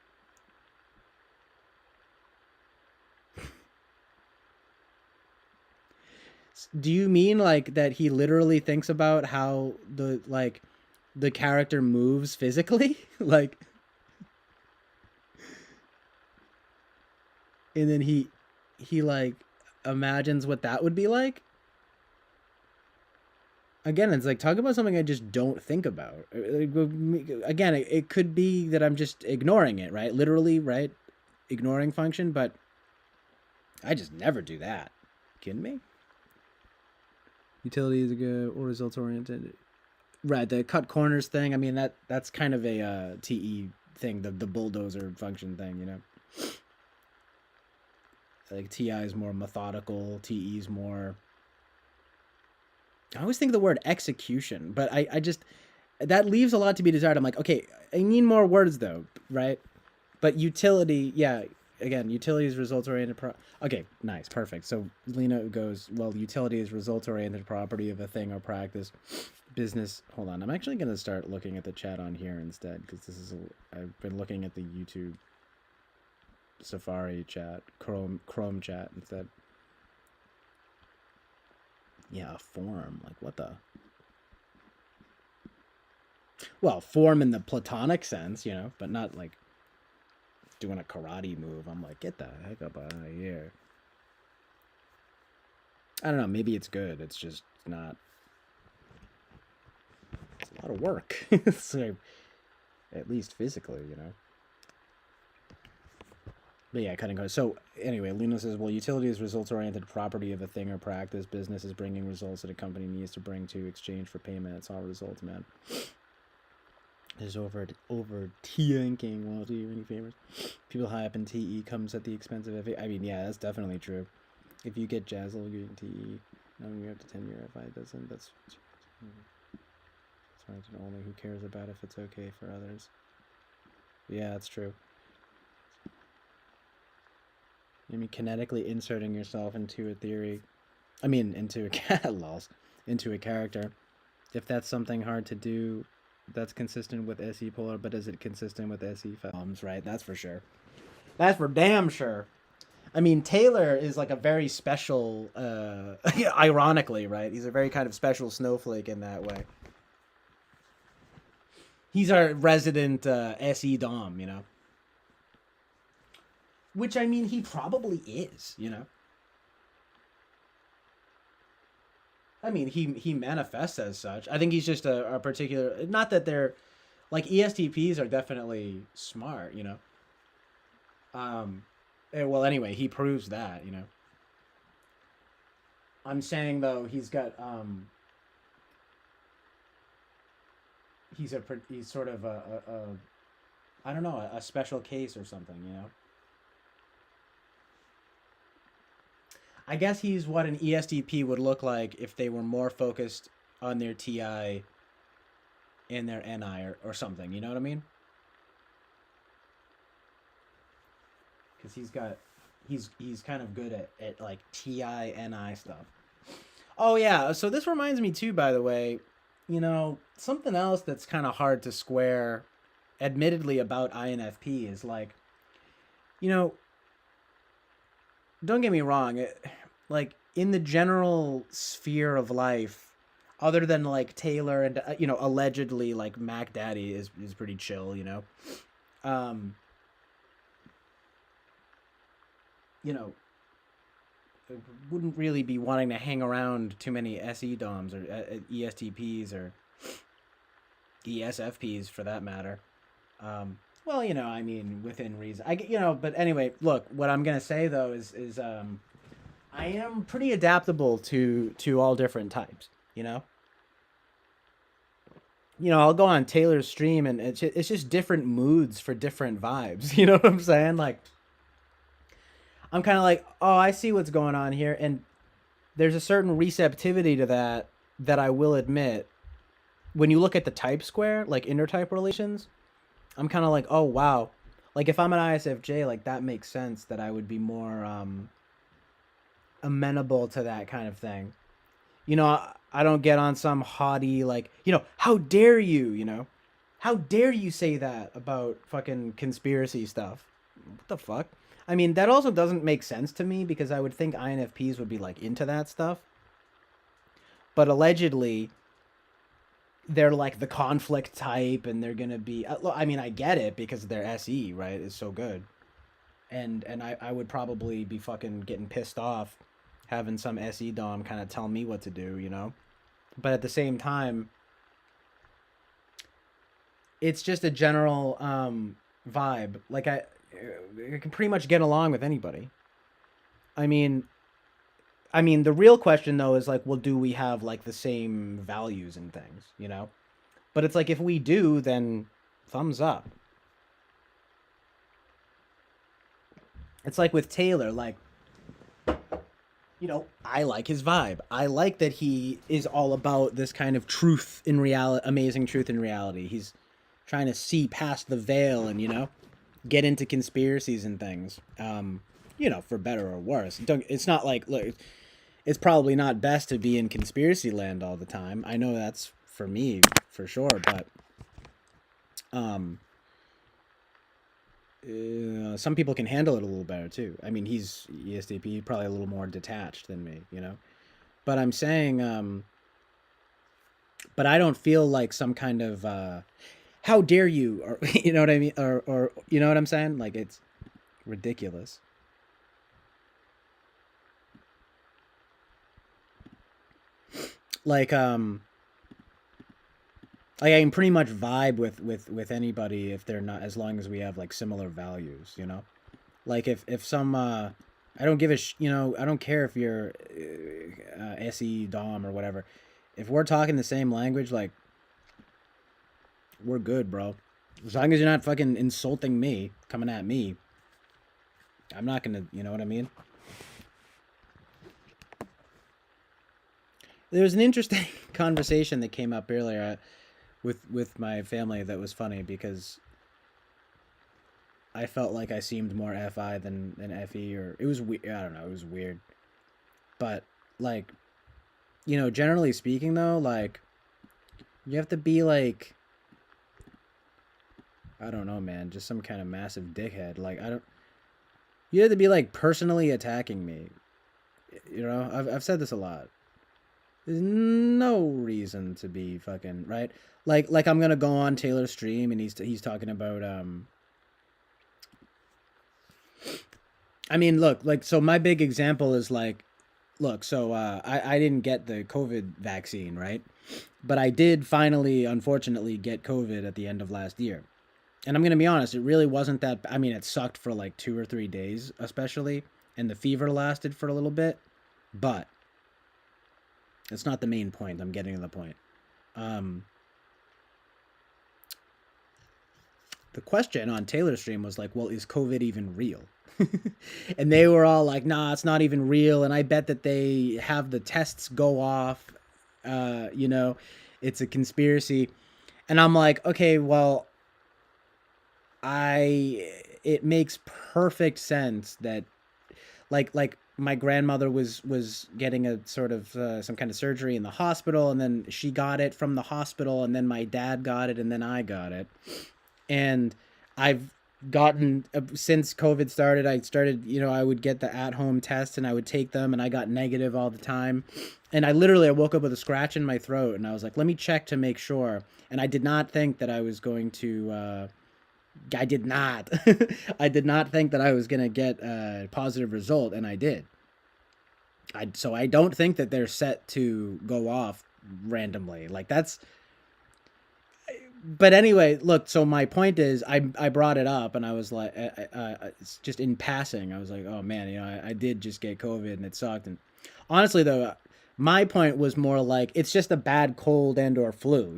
Do you mean like that he literally thinks about how the character moves physically? Like, and then he like imagines what that would be like? Again, it's like, talk about something I just don't think about. Again, it could be that I'm just ignoring it, right? Literally, right? Ignoring function, but I just never do that. Kidding me? Utility is a good or results oriented. Right, the cut corners thing. I mean, that's kind of a TE thing, the bulldozer function thing, you know. Like TI is more methodical, TE is more. I always think of the word execution, but I just that leaves a lot to be desired. I'm like, okay, I need more words though, right? But utility, yeah. Again, utility is results oriented. Okay, nice, perfect. So Lena goes, well, utility is results oriented property of a thing or practice. Business. Hold on, I'm actually gonna start looking at the chat on here instead, because I've been looking at the YouTube Safari chat, Chrome chat instead. Yeah, a form. Like, what the? Well, form in the platonic sense, you know, but not like doing a karate move. I'm like, get the heck up out of here. I don't know. Maybe it's good. It's just not. It's a lot of work. So, at least physically, you know. But yeah, cutting corners. So anyway, Luna says, well, utility is results-oriented property of a thing or practice. Business is bringing results that a company needs to bring to exchange for payment. It's all results, man. There's over TNking. Won't do you any favors. People high up in TE comes at the expense of FA. I mean, yeah, that's definitely true. If you get Jazzle, you get TE. Now you have to 10-year FI doesn't. That's only who cares about if it's okay for others. Yeah, that's true. I mean, kinetically inserting yourself into a theory. I mean, into a character. If that's something hard to do, that's consistent with SE polar, but is it consistent with SE films? Right, that's for sure. That's for damn sure. I mean, Taylor is like a very special, ironically, right? He's a very kind of special snowflake in that way. He's our resident SE Dom, you know? Which, I mean, he probably is, you know? I mean, he manifests as such. I think he's just a particular... Not that they're... Like, ESTPs are definitely smart, you know? Well, anyway, he proves that, you know? I'm saying, though, he's got... He's sort of I don't know, a special case or something, you know? I guess he's what an ESTP would look like if they were more focused on their TI and their NI or something. You know what I mean? Because he's kind of good at like TI NI stuff. Oh yeah, so this reminds me too, by the way, something else that's kind of hard to square, admittedly, about INFP is like, you know, don't get me wrong, like in the general sphere of life, other than like Taylor and allegedly like Mac Daddy is pretty chill, um, you know, wouldn't really be wanting to hang around too many SE DOMs or ESTPs or ESFPs for that matter. Well, I mean, within reason. But anyway, look, what I'm gonna say though is I am pretty adaptable to all different types. I'll go on Taylor's stream and it's just different moods for different vibes. You know what I'm saying? Like, I'm kind of like, oh, I see what's going on here, and there's a certain receptivity to that I will admit. When you look at the type square, like intertype relations, I'm kind of like, oh wow, like if I'm an ISFJ, like that makes sense that I would be more amenable to that kind of thing. I don't get on some haughty like, how dare you, how dare you say that about fucking conspiracy stuff? What the fuck? I mean, that also doesn't make sense to me because I would think INFPs would be like into that stuff. But allegedly, they're like the conflict type and they're going to be, I mean, I get it because their SE, right, is so good. And I would probably be fucking getting pissed off having some SE Dom kind of tell me what to do. But at the same time, it's just a general vibe. Like I can pretty much get along with anybody. I mean, the real question though is like, well, do we have like the same values and things, But it's like if we do, then thumbs up. It's like with Taylor, like, I like his vibe. I like that he is all about this kind of truth in reality, amazing truth in reality. He's trying to see past the veil and, get into conspiracies and things. For better or worse. It's not like, look, it's probably not best to be in conspiracy land all the time. I know that's for me, for sure, but some people can handle it a little better too. I mean, he's ESTP, probably a little more detached than me, But I'm saying, but I don't feel like some kind of, how dare you, or you know what I mean, or you know what I'm saying? Like it's ridiculous. Like I can pretty much vibe with anybody if they're not, as long as we have like similar values, Like if some I don't give a I don't care if you're SE Dom or whatever. If we're talking the same language, like we're good, bro. As long as you're not fucking insulting me, coming at me, I'm not gonna, you know what I mean? There was an interesting conversation that came up earlier with my family that was funny because I felt like I seemed more FI than FE, or it was weird. I don't know. It was weird, but like, generally speaking though, like you have to be like, I don't know, man, just some kind of massive dickhead. Like you have to be like personally attacking me. I've said this a lot. There's no reason to be fucking right. Like I'm gonna go on Taylor's stream and he's talking about I mean, look, like, so my big example is like, look, so I didn't get the COVID vaccine, right? But I did finally, unfortunately, get COVID at the end of last year. And I'm gonna be honest, it really wasn't that. I mean, it sucked for like 2 or 3 days, especially, and the fever lasted for a little bit, but it's not the main point. I'm getting to the point. The question on Taylor's stream was like, well, is COVID even real? And they were all like, nah, it's not even real. And I bet that they have the tests go off You know, it's a conspiracy. And I'm like, okay, well, it makes perfect sense that like my grandmother was getting a sort of some kind of surgery in the hospital, and then she got it from the hospital, and then my dad got it, and then I got it. And I've gotten since COVID started, I started, I would get the at-home tests and I would take them, and I got negative all the time. And I woke up with a scratch in my throat, and I was like, let me check to make sure. And I did not think that I was going to I did not. I did not think that I was going to get a positive result, and I did. So I don't think that they're set to go off randomly. Like that's. But anyway, look. So my point is, I brought it up, and I was like, it's just in passing. I was like, oh man, I did just get COVID, and it sucked. And honestly, though, my point was more like it's just a bad cold and or flu.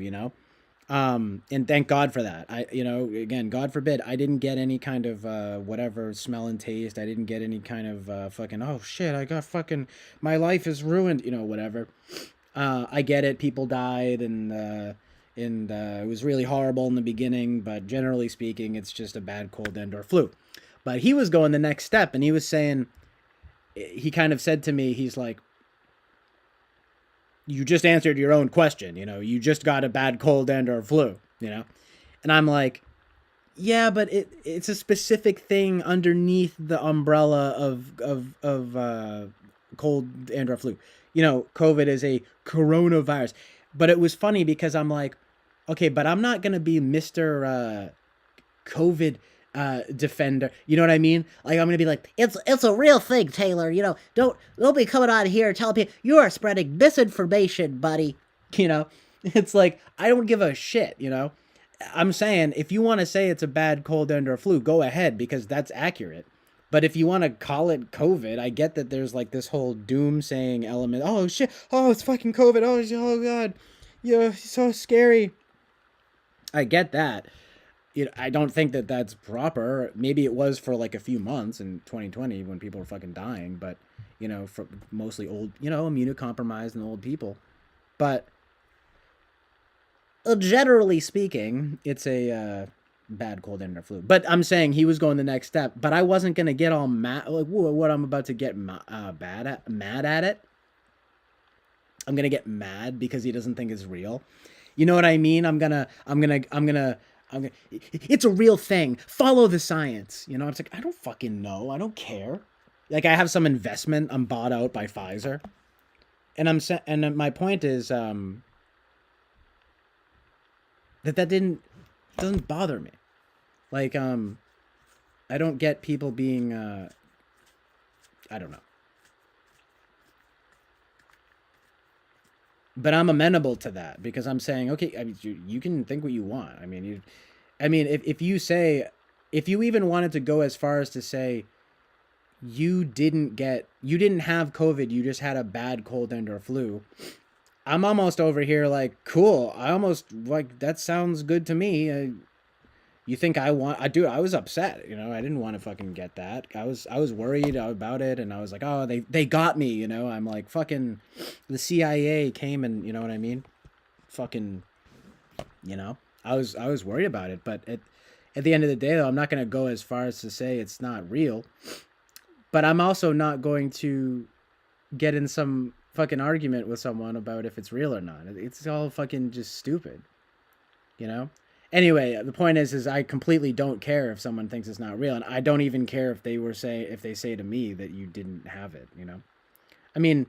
And thank God for that. Again, God forbid, I didn't get any kind of whatever smell and taste. I didn't get any kind of fucking, oh shit, I got fucking, my life is ruined, whatever. I get it. People died, and it was really horrible in the beginning, but generally speaking, it's just a bad cold and or flu. But he was going the next step, and he was saying, he kind of said to me, he's like, you just answered your own question. You just got a bad cold and or flu. And I'm like, yeah, but it's a specific thing underneath the umbrella of cold and or flu. COVID is a coronavirus. But it was funny because I'm like, okay, but I'm not gonna be Mr. COVID defender. You know what I mean? Like I'm gonna be like, it's a real thing, Taylor. Don't be coming on here telling people you are spreading misinformation, buddy. It's like I don't give a shit. I'm saying if you want to say it's a bad cold and or flu, go ahead because that's accurate. But if you want to call it COVID, I get that there's like this whole doomsaying element. Oh shit! Oh, it's fucking COVID! Oh god! Yeah, so scary. I get that. I don't think that that's proper. Maybe it was for like a few months in 2020 when people were fucking dying, but for mostly old, immunocompromised and old people. But generally speaking, it's a bad cold and or flu. But I'm saying he was going the next step, but I wasn't gonna get all mad. Like what I'm about to get mad at it. I'm gonna get mad because he doesn't think it's real. You know what I mean? I'm gonna. It's a real thing. Follow the science. It's like I don't fucking know. I don't care. Like I have some investment. I'm bought out by Pfizer, and my point is that doesn't bother me. Like I don't get people being I don't know. But I'm amenable to that because I'm saying, okay, I mean, you can think what you want. I mean, if you even wanted to go as far as to say you didn't have COVID, you just had a bad cold and or flu. I'm almost over here like, cool. I almost like that sounds good to me. You think I was upset, I didn't want to fucking get that. I was worried about it, and I was like, oh, they got me, I'm like, fucking the CIA came and, you know what I mean? Fucking, I was worried about it, but at the end of the day though, I'm not going to go as far as to say it's not real, but I'm also not going to get in some fucking argument with someone about if it's real or not. It's all fucking just stupid, Anyway, the point is I completely don't care if someone thinks it's not real, and I don't even care if they say to me that you didn't have it. I mean,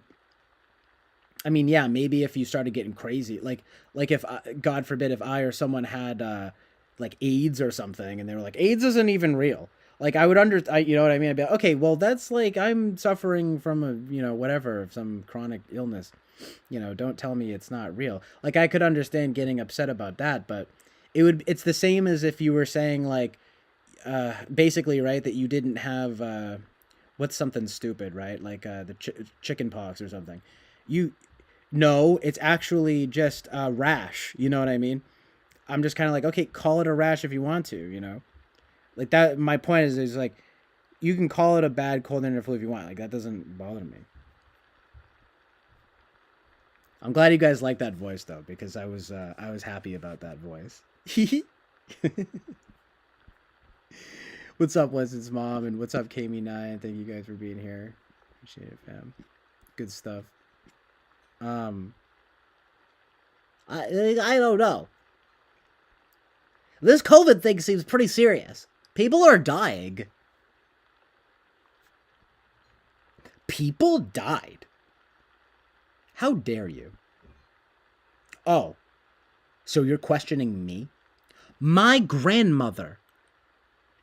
yeah, maybe if you started getting crazy, like if God forbid if I or someone had like AIDS or something, and they were like AIDS isn't even real. Like I would you know what I mean? I'd be like, okay, well that's like I'm suffering from a whatever some chronic illness. Don't tell me it's not real. Like I could understand getting upset about that, but it's the same as if you were saying like basically, right, that you didn't have what's something stupid, right, like the chicken pox or something. No, it's actually just a rash. You know what I mean? I'm just kind of like, okay, call it a rash if you want to. Like that. My point is like you can call it a bad cold and flu if you want. Like that doesn't bother me. I'm glad you guys like that voice though, because I was happy about that voice. What's up, Weston's mom, and what's up, Kami9? Thank you guys for being here. Appreciate it, fam. Good stuff. Um, I don't know. This COVID thing seems pretty serious. People are dying. People died. How dare you? Oh, so you're questioning me? My grandmother.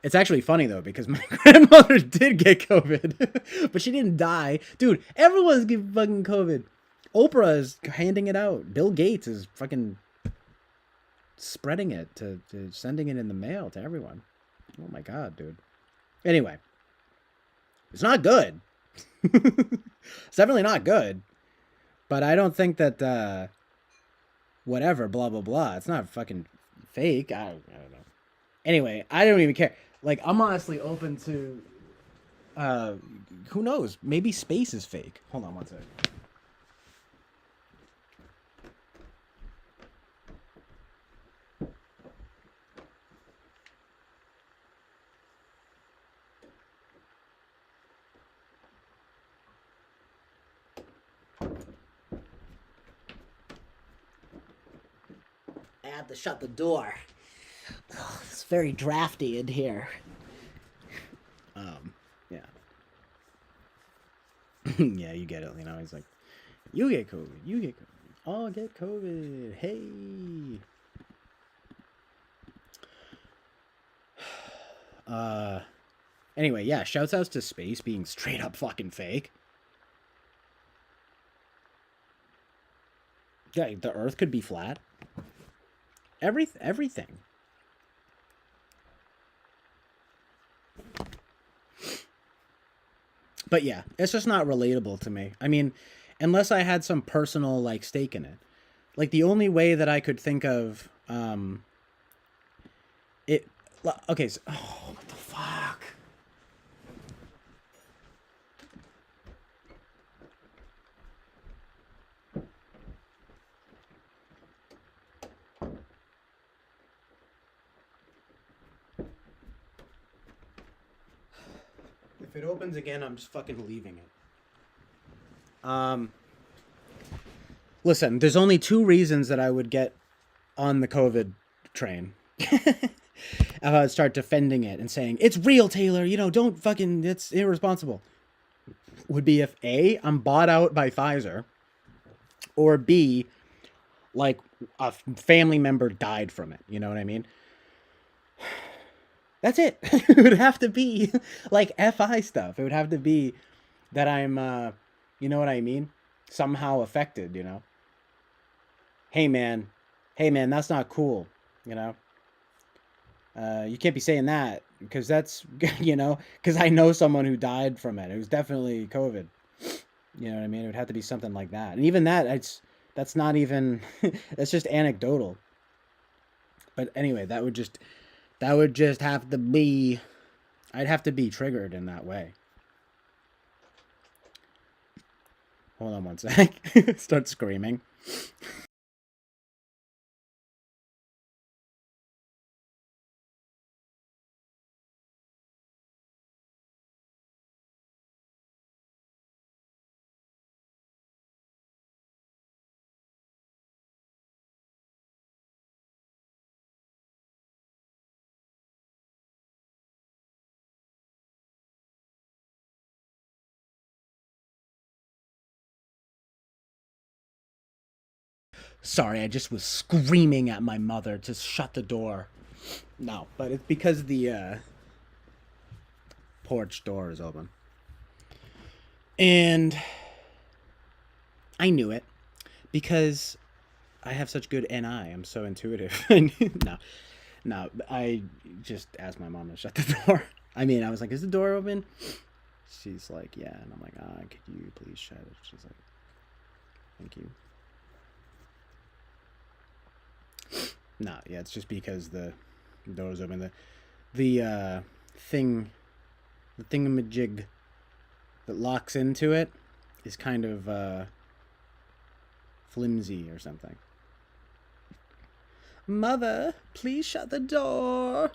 It's actually funny though, because my grandmother did get COVID, but she didn't die. Dude, everyone's getting fucking COVID. Oprah is handing it out. Bill Gates is fucking spreading it to sending it in the mail to everyone. Oh my god, dude. Anyway, it's not good. It's definitely not good. But I don't think that whatever, blah blah blah. It's not fucking fake. I don't know. Anyway, I don't even care. Like, I'm honestly open to who knows? Maybe space is fake. Hold on one sec. I had to shut the door. Ugh, it's very drafty in here. Yeah. Yeah, you get it. You know, he's like, you get COVID. You get COVID. I'll get COVID. Hey. Anyway, yeah, shouts outs to space being straight up fucking fake. Yeah, the Earth could be flat. Everything. But yeah, it's just not relatable to me. I mean, unless I had some personal like stake in it. Like the only way that I could think of it okay, so, oh, what the fuck? If it opens again, I'm just fucking leaving it. Listen, there's only two reasons that I would get on the COVID train. If I would start defending it and saying, it's real, Taylor, you know, don't fucking, it's irresponsible. Would be if A, I'm bought out by Pfizer, or B, like a family member died from it. You know what I mean? That's it. It would have to be like FI stuff. It would have to be that I'm, you know what I mean? Somehow affected, you know? Hey man, that's not cool, you know? You can't be saying that because that's, you know, because I know someone who died from it. It was definitely COVID. You know what I mean? It would have to be something like that. And even that, that's not even, that's just anecdotal. But anyway, that would just have to be, I'd have to be triggered in that way. Hold on one sec. Start screaming. Sorry, I just was screaming at my mother to shut the door. No, but it's because the porch door is open. And I knew it because I have such good NI. I'm so intuitive. No, I just asked my mom to shut the door. I mean, I was like, is the door open? She's like, yeah. And I'm like, could you please shut it? She's like, thank you. No, yeah, it's just because the door's open. The thing, the thingamajig that locks into it is kind of flimsy or something. Mother, please shut the door.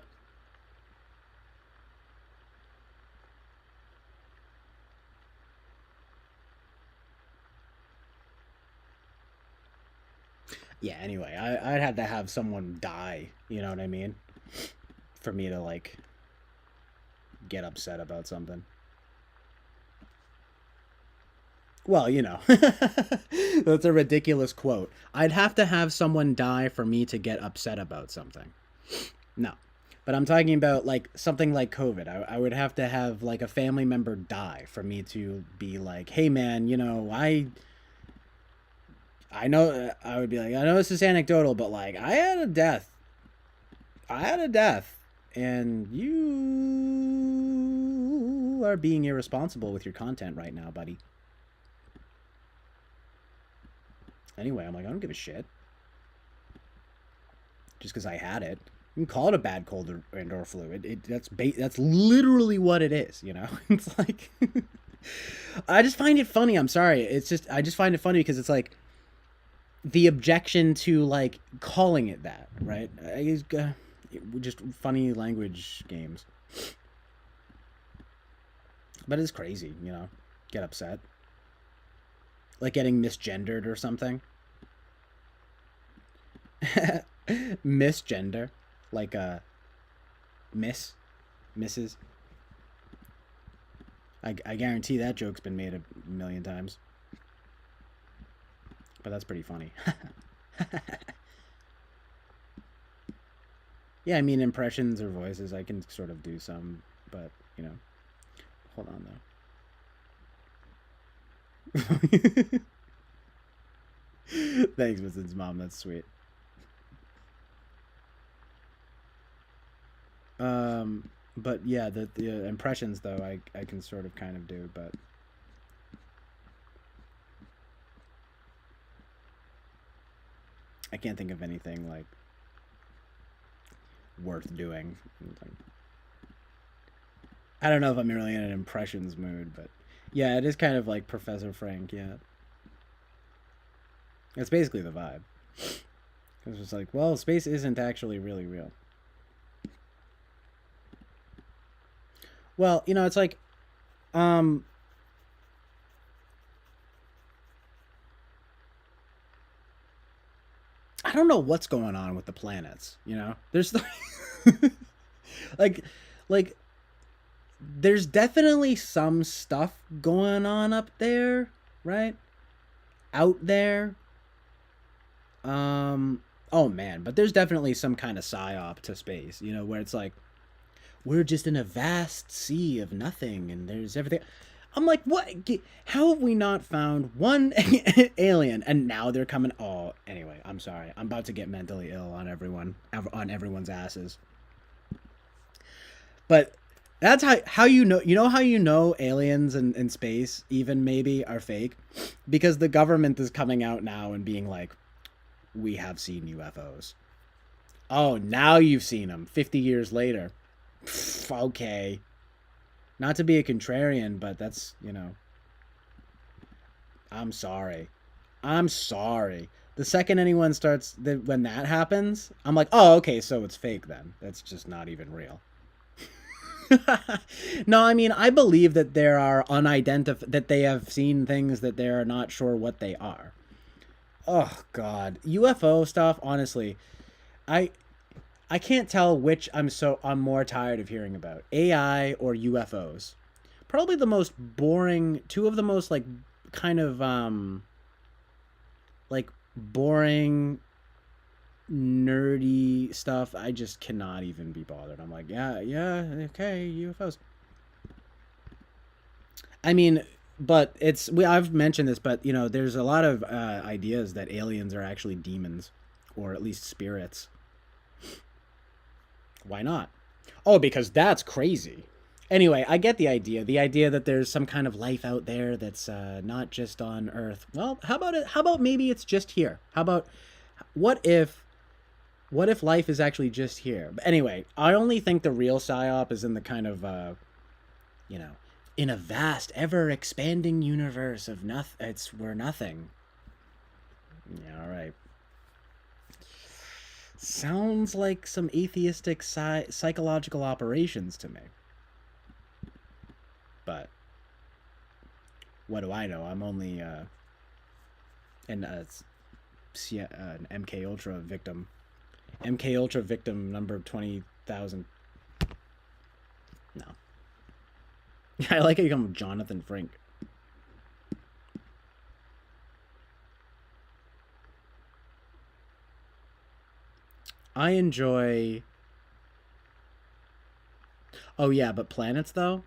Yeah, anyway, I'd have to have someone die, you know what I mean? For me to, like, get upset about something. Well, you know, that's a ridiculous quote. I'd have to have someone die for me to get upset about something. No. But I'm talking about, like, something like COVID. I would have to have, like, a family member die for me to be like, hey, man, you know, I know, I would be like, I know this is anecdotal, but, like, I had a death. And you are being irresponsible with your content right now, buddy. Anyway, I'm like, I don't give a shit. Just because I had it. You can call it a bad cold or flu. That's literally what it is, you know? It's like... I just find it funny. I'm sorry. I just find it funny because it's like the objection to, like, calling it that, right? Just funny language games. But it's crazy, you know? Get upset. Like getting misgendered or something. Misgender. Like Mrs. I guarantee that joke's been made a million times. But that's pretty funny. Yeah, I mean, impressions or voices, I can sort of do some, but, you know. Hold on, though. Thanks, Winston's mom. That's sweet. But yeah, the impressions though, I can sort of kind of do, but I can't think of anything like worth doing. I don't know if I'm really in an impressions mood, but yeah, it is kind of like Professor Frank. Yeah, it's basically the vibe. It's just like, well, space isn't actually really real. Well, you know, it's like, um, I don't know what's going on with the planets. You know, there's like, like, there's definitely some stuff going on up there, right? Out there. Oh man, but there's definitely some kind of psyop to space. You know, where it's like we're just in a vast sea of nothing, and there's everything. I'm like, what? How have we not found one alien? And now they're coming. Oh, anyway, I'm sorry. I'm about to get mentally ill on everyone's asses. But that's how you know how you know aliens in space even maybe are fake, because the government is coming out now and being like, we have seen UFOs. Oh, now you've seen them 50 years later. Okay. Not to be a contrarian, but that's, you know, I'm sorry. I'm sorry. The second anyone starts, when that happens, I'm like, oh, okay, so it's fake then. That's just not even real. No, I mean, I believe that there are that they have seen things that they're not sure what they are. Oh, God. UFO stuff, honestly, I I can't tell which I'm more tired of hearing about. AI or UFOs. Probably the most boring, two of the most like kind of like boring nerdy stuff. I just cannot even be bothered. I'm like, yeah, okay, UFOs. I mean, but I've mentioned this, but you know, there's a lot of ideas that aliens are actually demons, or at least spirits. Why not? Oh, because that's crazy. Anyway, I get the idea. The idea that there's some kind of life out there that's not just on Earth. Well, how about it? How about maybe it's just here? How about what if life is actually just here? But anyway, I only think the real psyop is in the kind of you know, in a vast, ever expanding universe of nothing. We're nothing. Sounds like some atheistic psychological operations to me. But what do I know? I'm only an MK Ultra victim. MK Ultra victim number 20,000. No. I like how you come with Jonathan Frink. I enjoy... Oh yeah, but planets though?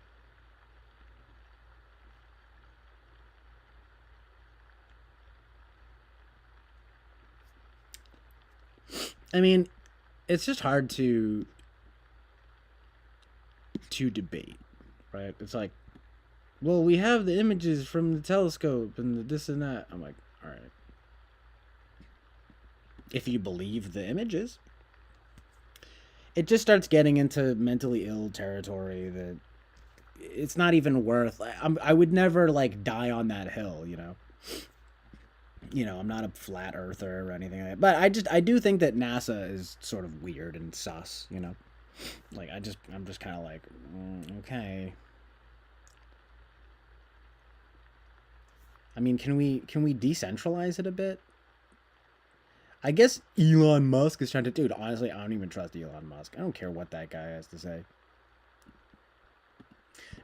I mean, it's just hard to debate, right? It's like, well, we have the images from the telescope and the this and that. I'm like, all right. If you believe the images, it just starts getting into mentally ill territory that it's not even worth. I would never like die on that hill, you know. I'm not a flat earther or anything like that. But I do think that NASA is sort of weird and sus, you know. Like I'm just kind of like, okay. I mean, can we decentralize it a bit? I guess Elon Musk is trying to, dude, honestly, I don't even trust Elon Musk. I don't care what that guy has to say.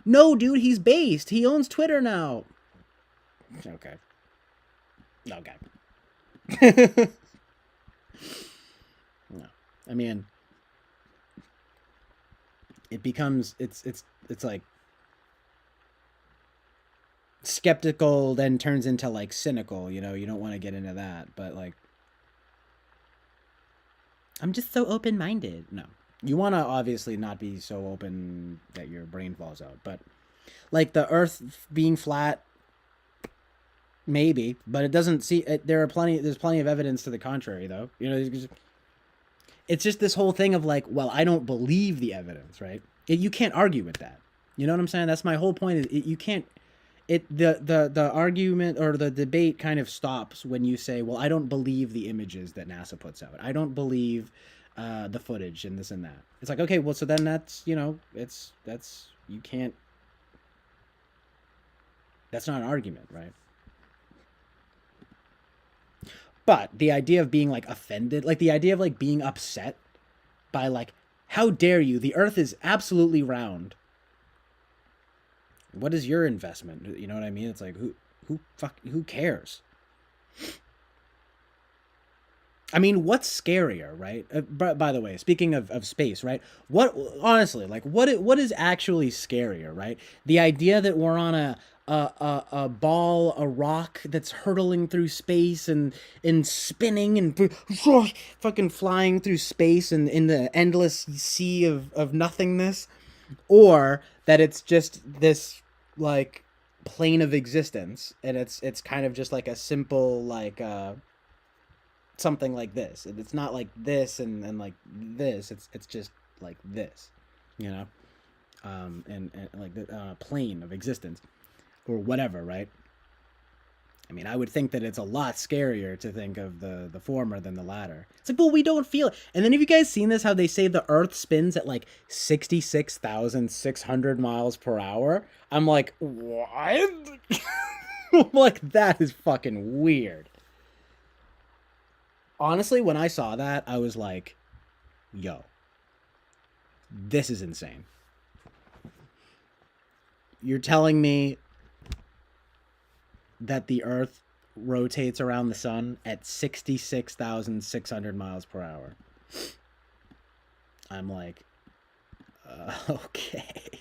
No, dude, he's based. He owns Twitter now. Okay. No. I mean, it becomes it's like skeptical then turns into like cynical, you know. You don't want to get into that, but like I'm just so open-minded. No. You want to obviously not be so open that your brain falls out, but like the earth being flat, maybe, but it doesn't see it, there's plenty of evidence to the contrary though. You know, it's just this whole thing of like, well, I don't believe the evidence, right? You can't argue with that. You know what I'm saying? That's my whole point. You can't. The argument or the debate kind of stops when you say, well, I don't believe the images that NASA puts out. I don't believe the footage and this and that. It's like, okay, well, so then that's, you know, you can't. That's not an argument, right? But the idea of being like offended, like the idea of like being upset by like, how dare you? The earth is absolutely round. What is your investment? You know what I mean? It's like, who cares? I mean, what's scarier, right? By the way, speaking of space, right? What honestly, like, what is actually scarier, right? The idea that we're on a ball, a rock that's hurtling through space and spinning and fucking flying through space and in the endless sea of nothingness, or that it's just this like plane of existence and it's kind of just like a simple like something like this. It's not like this and like this. It's just like this, you know, and like the plane of existence or whatever, right? I mean, I would think that it's a lot scarier to think of the former than the latter. It's like, well, we don't feel it. And then have you guys seen this? How they say the Earth spins at like 66,600 miles per hour? I'm like, what? Like, that is fucking weird. Honestly, when I saw that, I was like, yo, this is insane. You're telling me that the Earth rotates around the sun at 66,600 miles per hour. I'm like, okay.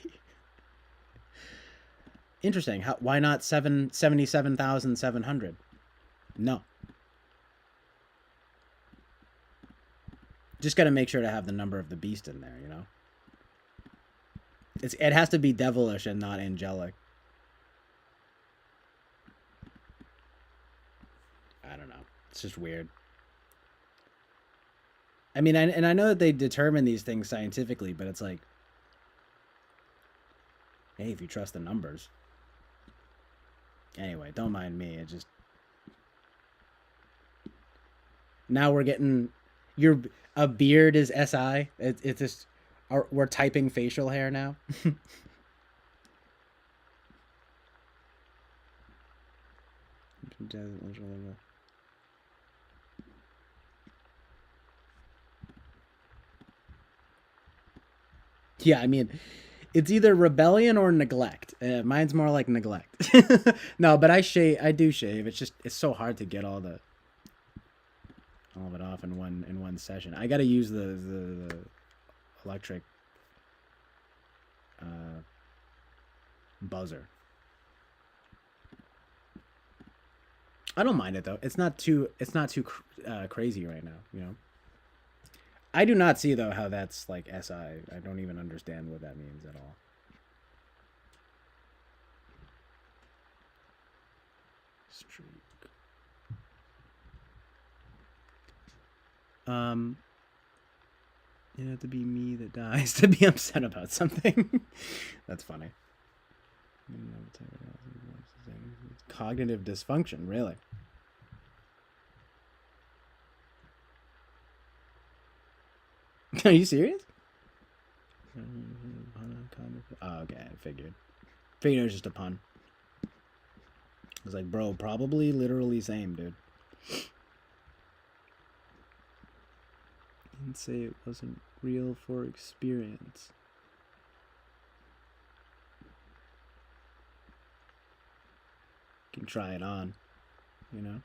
Interesting. Why not 77,700? No. Just got to make sure to have the number of the beast in there, you know? It has to be devilish and not angelic. I don't know. It's just weird. I mean, I know that they determine these things scientifically, but it's like, hey, if you trust the numbers. Anyway, don't mind me. It just... Now we're getting... A beard is SI. It's just we're typing facial hair now. Yeah, I mean, it's either rebellion or neglect. Mine's more like neglect. No, but I shave. I do shave. It's so hard to get all of it off in one session. I got to use the electric buzzer. I don't mind it though. It's not too crazy right now. You know. I do not see though how that's like SI. I don't even understand what that means at all. Streak. You have to be me that dies to be upset about something. That's funny. Cognitive dysfunction, really. Are you serious? Oh, okay, I figured. Figured it was just a pun. I was like, bro, probably literally same, dude. Didn't say it wasn't real for experience. Can try it on, you know?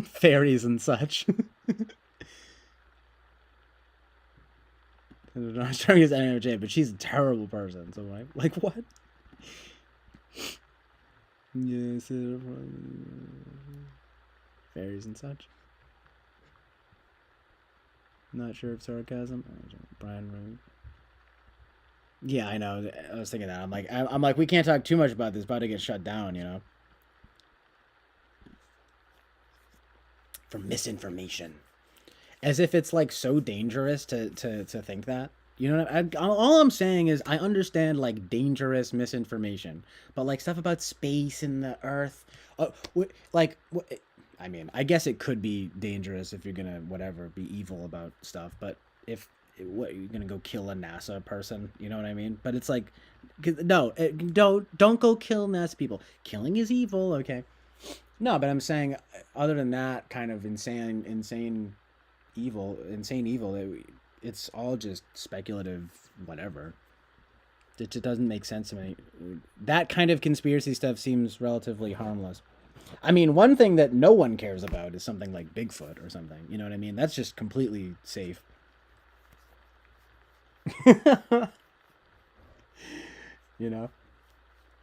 Fairies and such. I'm not strongest NMJ, but she's a terrible person. So like what? Yes, fairies and such. Not sure if sarcasm. Brian Root. Yeah, I know. I was thinking that. I'm like, we can't talk too much about this. About to get shut down, you know. For misinformation, as if it's like so dangerous to think that. You know what all I'm saying is I understand like dangerous misinformation, but like stuff about space and the Earth, like I mean, I guess it could be dangerous if you're gonna whatever be evil about stuff, but if what you're gonna go kill a NASA person, you know what I mean? But it's like, no, don't go kill NASA people. Killing is evil, okay? No, but I'm saying, other than that kind of insane evil, it's all just speculative, whatever. It just doesn't make sense to me. That kind of conspiracy stuff seems relatively harmless. I mean, one thing that no one cares about is something like Bigfoot or something. You know what I mean? That's just completely safe. You know?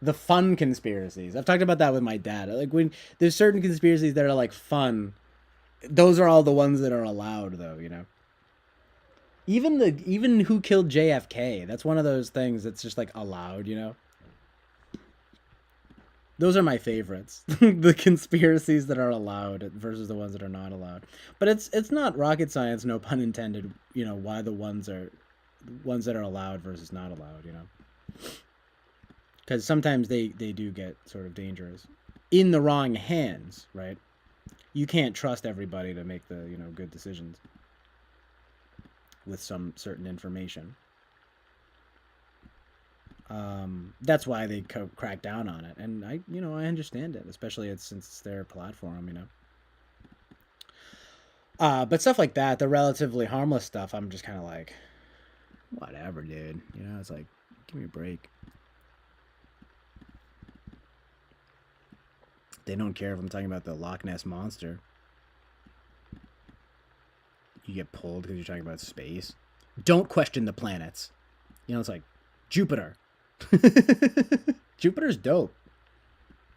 The fun conspiracies. I've talked about that with my dad. Like when there's certain conspiracies that are like fun, those are all the ones that are allowed though, you know. Even who killed JFK, that's one of those things that's just like allowed, you know. Those are my favorites. The conspiracies that are allowed versus the ones that are not allowed. But it's not rocket science, no pun intended, you know, why the ones that are allowed versus not allowed, you know. Because sometimes they do get sort of dangerous in the wrong hands, right? You can't trust everybody to make the good decisions with some certain information. That's why they crack down on it, and I understand it, especially since it's their platform, you know. But stuff like that, the relatively harmless stuff, I'm just kind of like, whatever, dude. You know, it's like, give me a break. They don't care if I'm talking about the Loch Ness Monster. You get pulled because you're talking about space. Don't question the planets. You know, it's like Jupiter. Jupiter's dope.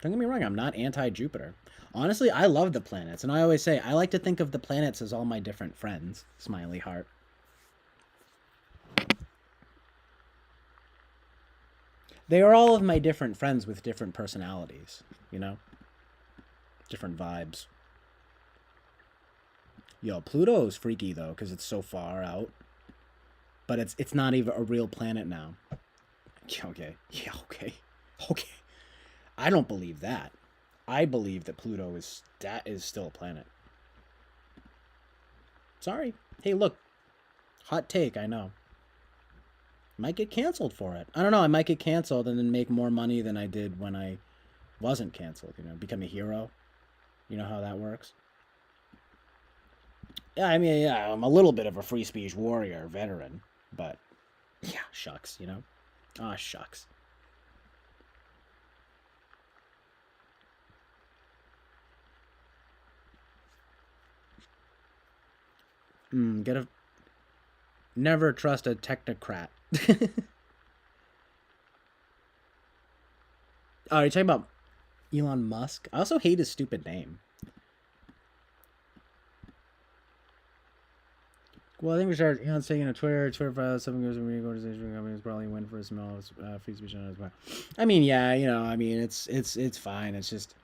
Don't get me wrong, I'm not anti-Jupiter. Honestly, I love the planets, and I always say I like to think of the planets as all my different friends. Smiley heart. They are all of my different friends with different personalities, you know? Different vibes. Yo, Pluto's freaky though, because it's so far out. But it's not even a real planet now. Okay. Yeah, okay. Okay. I don't believe that. I believe that Pluto is still a planet. Sorry. Hey, look. Hot take, I know. Might get canceled for it. I don't know. I might get canceled and then make more money than I did when I wasn't canceled. You know, become a hero. You know how that works? Yeah, I mean, yeah, I'm a little bit of a free speech warrior, veteran. But, yeah, shucks, you know? Ah, shucks. Never trust a technocrat. Oh, you're talking about Elon Musk? I also hate his stupid name. Well, I think we started Elon's taking a Twitter file, 7 years of media organization companies probably win for a small free speech on as well. I mean, yeah, you know, I mean, it's fine. It's just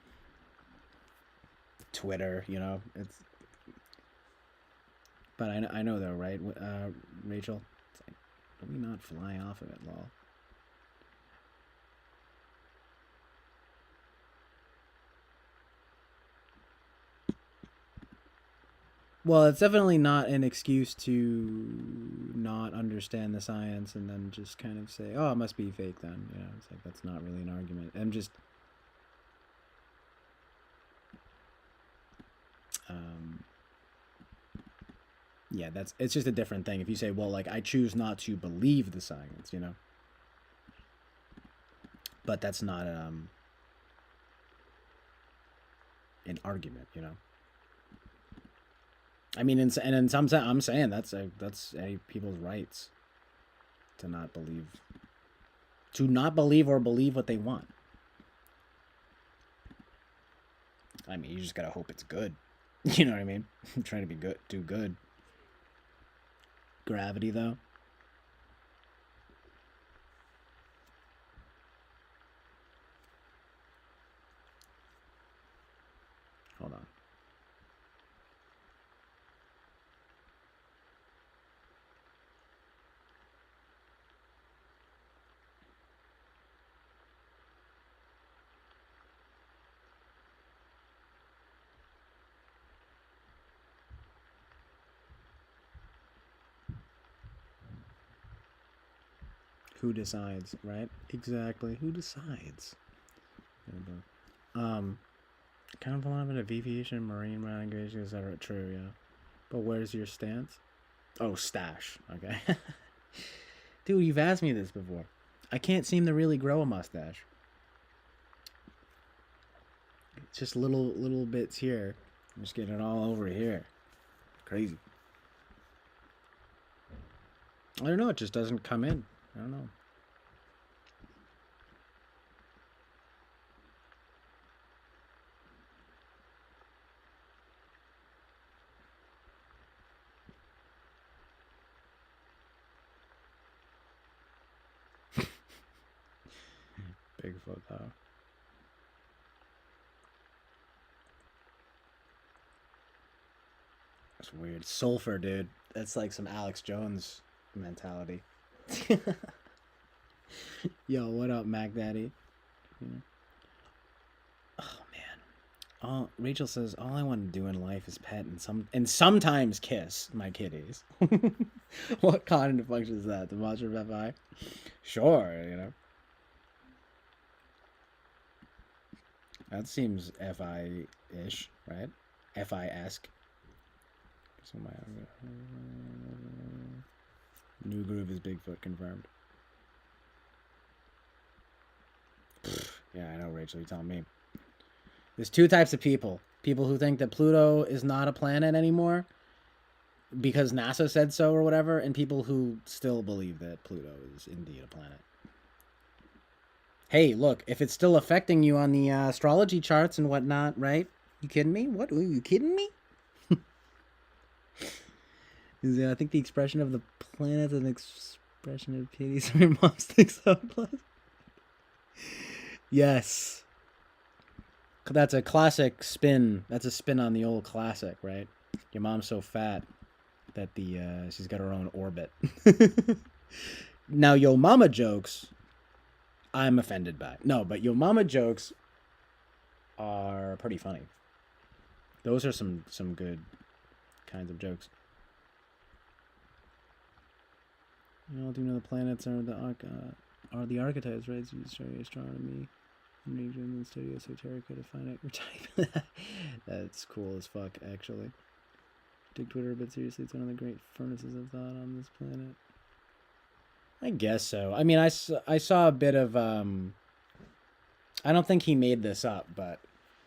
Twitter, you know. It's, but I know though, right, Rachel? It's like, let me not fly off of it, lol. Well, it's definitely not an excuse to not understand the science and then just kind of say, "Oh, it must be fake." Then, you know, it's like that's not really an argument. I'm just, yeah, it's just a different thing. If you say, "Well, like I choose not to believe the science," you know, but that's not an argument, you know. I mean, and in some sense, I'm saying that's people's rights to not believe or believe what they want. I mean, you just gotta hope it's good. You know what I mean? I'm trying to be good, do good. Gravity, though. Hold on. Who decides, right? Exactly. Who decides? Kind of a lot of aviation, marine migration, etc. True, yeah. But where's your stance? Oh, stash. Okay. Dude, you've asked me this before. I can't seem to really grow a mustache. It's just little bits here. I'm just getting it all over here. Crazy. I don't know. It just doesn't come in. I don't know. Bigfoot, though. That's weird. Sulfur, dude. That's like some Alex Jones mentality. Yo, what up, Mac Daddy? Yeah. Oh man. Rachel says all I want to do in life is pet and sometimes kiss my kitties. What cognitive function is that? The monster of FI? Sure, you know. That seems FI-ish, right? FI-esque. So New Groove is Bigfoot confirmed. Yeah, I know, Rachel. You tell me. There's two types of people. People who think that Pluto is not a planet anymore because NASA said so or whatever, and people who still believe that Pluto is indeed a planet. Hey, look, if it's still affecting you on the astrology charts and whatnot, right? You kidding me? What? Are you kidding me? I think the expression of the planet is an expression of pity. So your mom sticks up. Yes. That's a classic spin. That's a spin on the old classic, right? Your mom's so fat that she's got her own orbit. Now, yo mama jokes, I'm offended by. No, but yo mama jokes are pretty funny. Those are some good kinds of jokes. You all do know the planets are the archetypes, right? So you study astronomy, major and then study esoterica to find out your type. That's cool as fuck, actually. Take Twitter a bit seriously. It's one of the great furnaces of thought on this planet. I guess so. I mean, I saw a bit of I don't think he made this up, but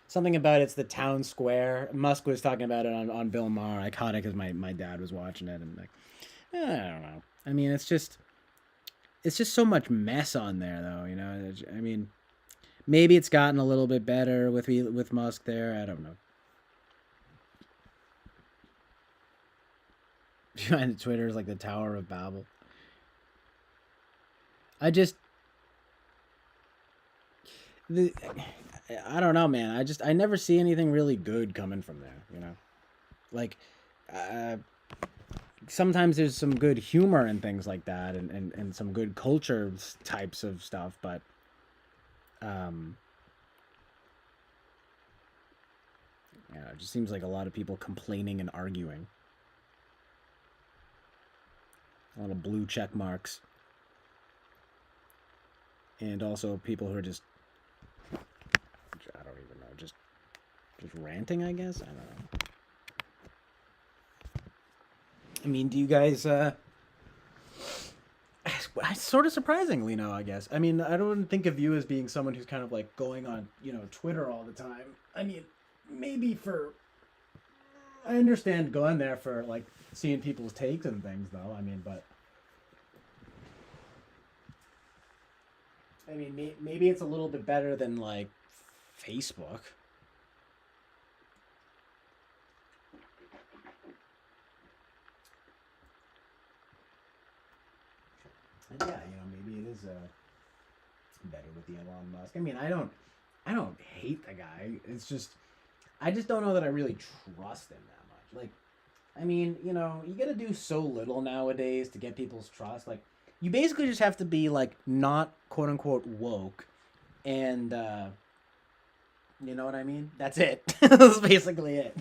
something about it's the town square. Musk was talking about it on Bill Maher. I caught it because my dad was watching it, and like, I don't know. I mean, it's just so much mess on there, though. You know, I mean, maybe it's gotten a little bit better with Musk there. I don't know. Behind Twitter is like the Tower of Babel. I don't know, man. I never see anything really good coming from there, you know? Like, sometimes there's some good humor and things like that, and some good culture types of stuff, but, it just seems like a lot of people complaining and arguing. A lot of blue check marks. And also people who are just, I don't even know, just ranting, I guess? I don't know. I mean, do you guys, sort of surprisingly, no, I guess. I mean, I don't think of you as being someone who's kind of like going on, Twitter all the time. I mean, maybe I understand going there for like seeing people's takes and things, though. I mean, but I mean, maybe it's a little bit better than like Facebook. And yeah, maybe it is better with the Elon Musk. I mean, I don't hate the guy. It's just, I just don't know that I really trust him that much. Like, I mean, you gotta do so little nowadays to get people's trust. Like, you basically just have to be like not quote unquote woke, and you know what I mean? That's it. That's basically it.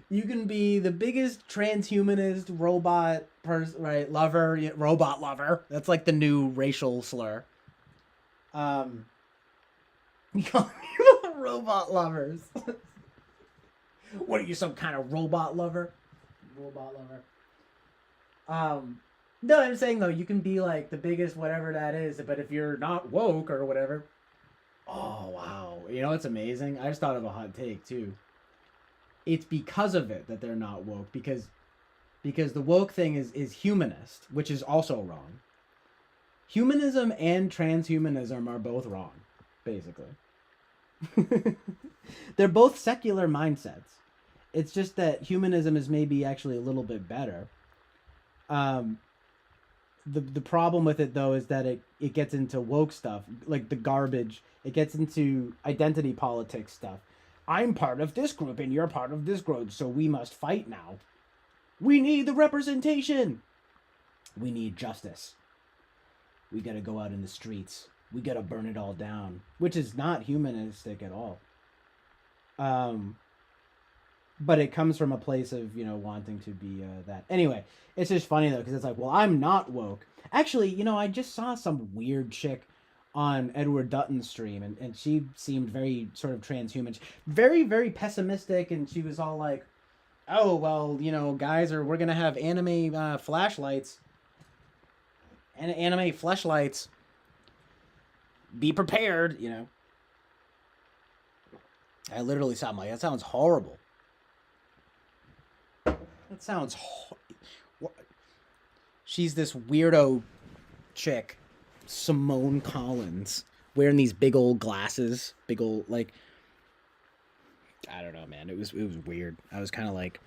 You can be the biggest transhumanist robot right? Lover, robot lover. That's like the new racial slur. You call people robot lovers. What are you, some kind of robot lover? Robot lover. No, I'm saying though, you can be like the biggest whatever that is, but if you're not woke or whatever, oh wow, it's amazing. I just thought of a hot take too. It's because of it that they're not woke, because the woke thing is humanist, which is also wrong. Humanism and transhumanism are both wrong, basically. They're both secular mindsets. It's just that humanism is maybe actually a little bit better. The problem with it though is that it gets into woke stuff, like the garbage. It gets into identity politics stuff. I'm part of this group and you're part of this group, so we must fight now. We need the representation. We need justice. We gotta go out in the streets. We gotta burn it all down, which is not humanistic at all. But it comes from a place of, wanting to be that. Anyway, it's just funny though, because it's like, well, I'm not woke. Actually, I just saw some weird chick on Edward Dutton's stream, and she seemed very sort of transhuman. Very, very pessimistic, and she was all like, oh, well, guys, we're going to have anime flashlights. And anime flashlights. Be prepared, I literally saw him like, that sounds horrible. That sounds She's this weirdo chick, Simone Collins, wearing these big old glasses, big old, like, I don't know, man. It was weird. I was kind of like,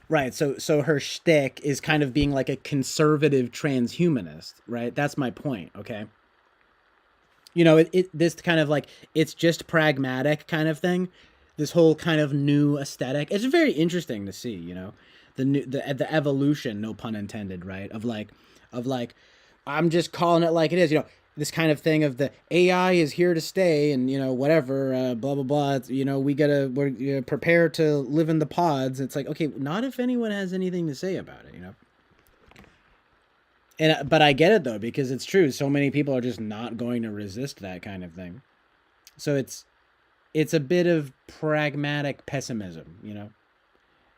right. So her shtick is kind of being like a conservative transhumanist, right? That's my point. Okay. This kind of like, it's just pragmatic kind of thing. This whole kind of new aesthetic. It's very interesting to see, the evolution, no pun intended, right? Of like, I'm just calling it like it is, this kind of thing of the AI is here to stay, and whatever, blah blah blah. We're prepare to live in the pods. It's like, okay, not if anyone has anything to say about it. And but I get it though, because it's true. So many people are just not going to resist that kind of thing. So it's a bit of pragmatic pessimism.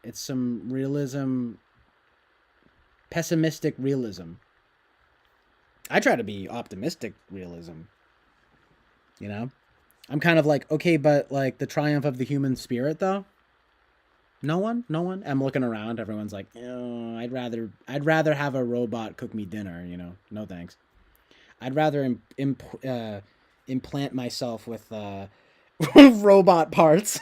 It's some realism, pessimistic realism. I try to be optimistic realism. I'm kind of like, okay, but like the triumph of the human spirit though. No one, no one. I'm looking around. Everyone's like, oh, I'd rather have a robot cook me dinner. No thanks. I'd rather implant myself with robot parts.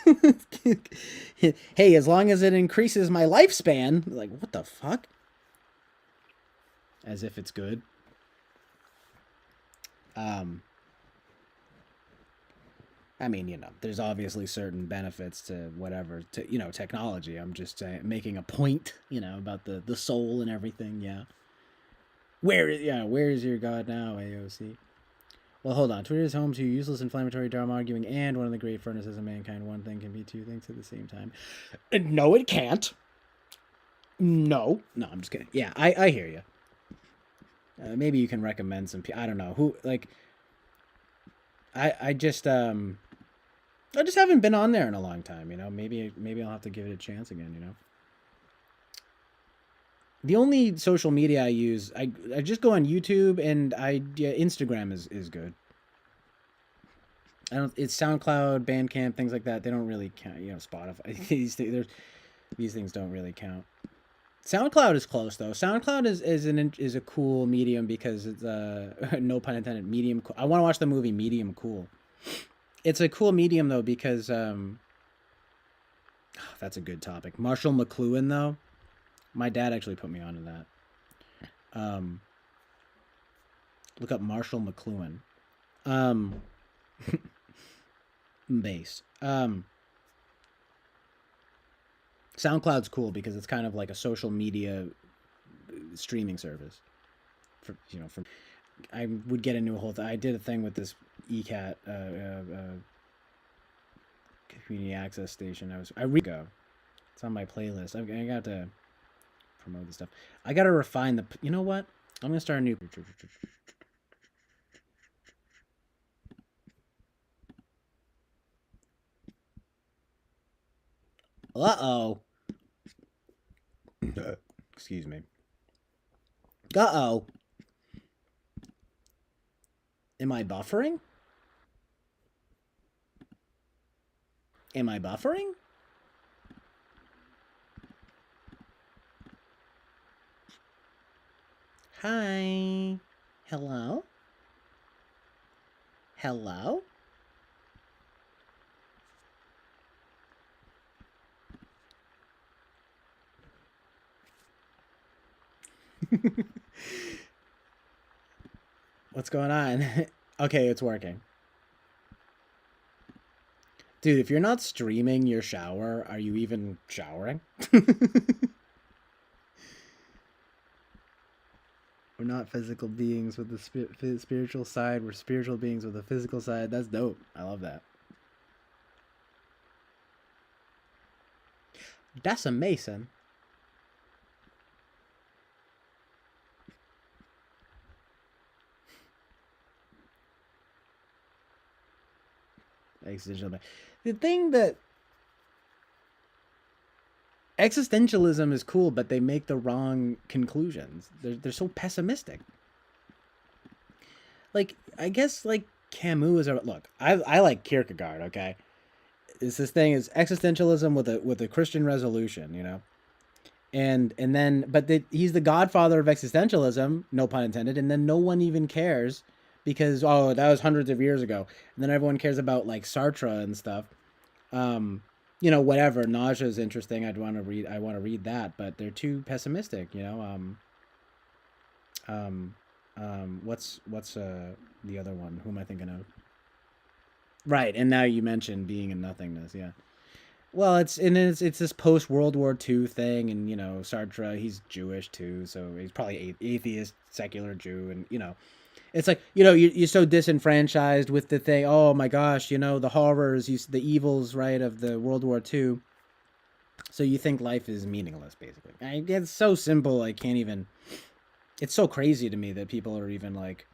Hey, as long as it increases my lifespan. Like, what the fuck? As if it's good. I mean, there's obviously certain benefits to whatever, to technology. I'm just making a point, about the soul and everything. Yeah. Where is your God now, AOC? Well, hold on. Twitter is home to useless inflammatory drama arguing and one of the great furnaces of mankind. One thing can be two things at the same time. No, it can't. No, I'm just kidding. Yeah, I hear you. Maybe you can recommend some. I don't know who. Like, I just haven't been on there in a long time. Maybe I'll have to give it a chance again. The only social media I use, I just go on YouTube, and Instagram is good. It's SoundCloud, Bandcamp, things like that. They don't really count. Spotify. These things don't really count. SoundCloud is close though. SoundCloud is a cool medium because it's no pun intended, medium. I want to watch the movie Medium Cool. It's a cool medium though because that's a good topic. Marshall McLuhan though. My dad actually put me onto that. Look up Marshall McLuhan. Bass. SoundCloud's cool because it's kind of like a social media streaming service. I would get into a whole thing. I did a thing with this ECAT community access station. Go. It's on my playlist. I got to promote this stuff. I got to refine the. You know what? I'm gonna start a new. Uh-oh. Excuse me. Uh-oh. Am I buffering? Am I buffering? Hi. Hello? Hello? What's going on? Okay, it's working. Dude, if you're not streaming your shower, are you even showering? We're not physical beings with the spiritual side. We're spiritual beings with a physical side. That's dope. I love that. That's amazing. The thing that existentialism is cool, but they make the wrong conclusions. They're so pessimistic. Like, I guess like Camus is a look. I like Kierkegaard. Okay, this thing is existentialism with a Christian resolution. And then he's the godfather of existentialism, no pun intended. And then no one even cares because that was hundreds of years ago. And then everyone cares about like Sartre and stuff. Whatever. Nausea is interesting. I want to read that, but they're too pessimistic. What's the other one? Who am I thinking of? Right, and now you mentioned being in nothingness. Yeah. Well, it's this post World War II thing, and Sartre, he's Jewish too, so he's probably atheist, secular Jew, and It's like, you know, you're so disenfranchised with the thing. Oh my gosh, you know, the horrors, the evils, right, of the World War II. So you think life is meaningless, basically. It's so simple. I can't even. It's so crazy to me that people are even like,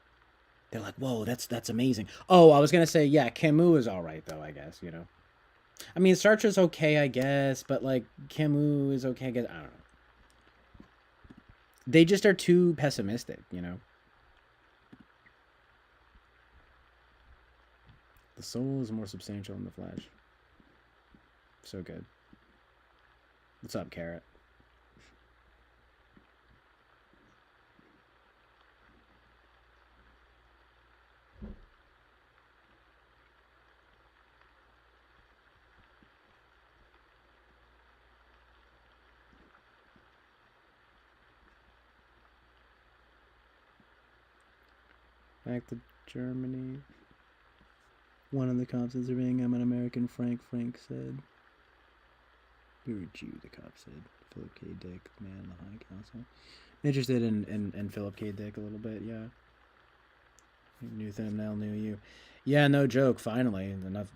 they're like, whoa, that's amazing. Oh, I was gonna say, yeah, Camus is all right though. I guess, you know. I mean, Sartre's okay, I guess, but like Camus is okay. I guess I don't know. They just are too pessimistic, you know. The soul is more substantial than the flesh. So good. What's up, Carrot? Back to Germany. One of the cops is saying I'm an American, Frank said. You're a Jew, the cop said. Philip K. Dick, man in the High Council. Interested in Philip K. Dick a little bit, yeah. New thumbnail, new you. Yeah, no joke, finally. Enough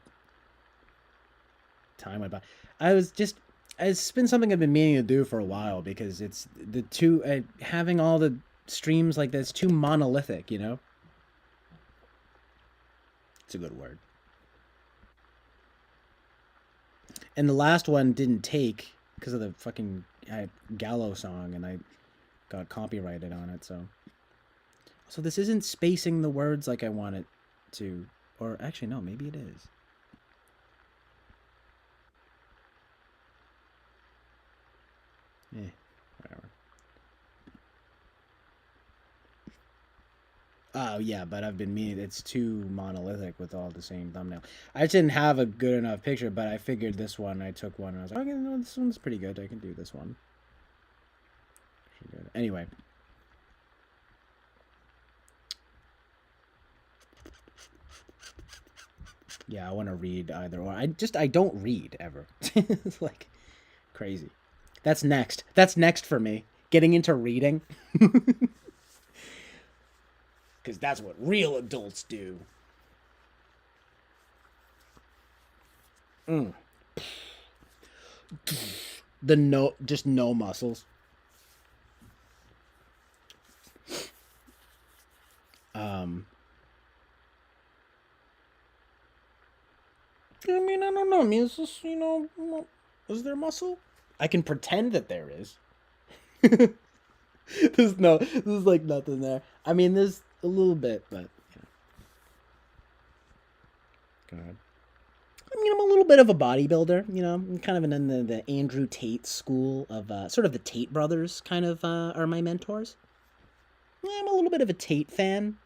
time went by. It's been something I've been meaning to do for a while because it's the two, having all the streams like this, too monolithic, you know? It's a good word. And the last one didn't take because of the fucking Gallo song, and I got copyrighted on it. So this isn't spacing the words like I want it to, or actually no, maybe it is. Whatever. Oh yeah, but I've been meaning it's too monolithic with all the same thumbnail. I just didn't have a good enough picture, but I figured this one. I took one and I was like, okay, no, this one's pretty good. I can do this one. Anyway. Yeah, I want to read either or. I don't read ever. It's like crazy. That's next. That's next for me. Getting into reading. Because that's what real adults do. Just no muscles. I mean, I don't know. I mean, it's just, you know, is there muscle? I can pretend that there is. There's like nothing there. I mean, there's a little bit, but yeah. Go ahead. I mean, I'm a little bit of a bodybuilder, you know. I'm kind of in the Andrew Tate school of sort of the Tate brothers. Kind of are my mentors. Yeah, I'm a little bit of a Tate fan.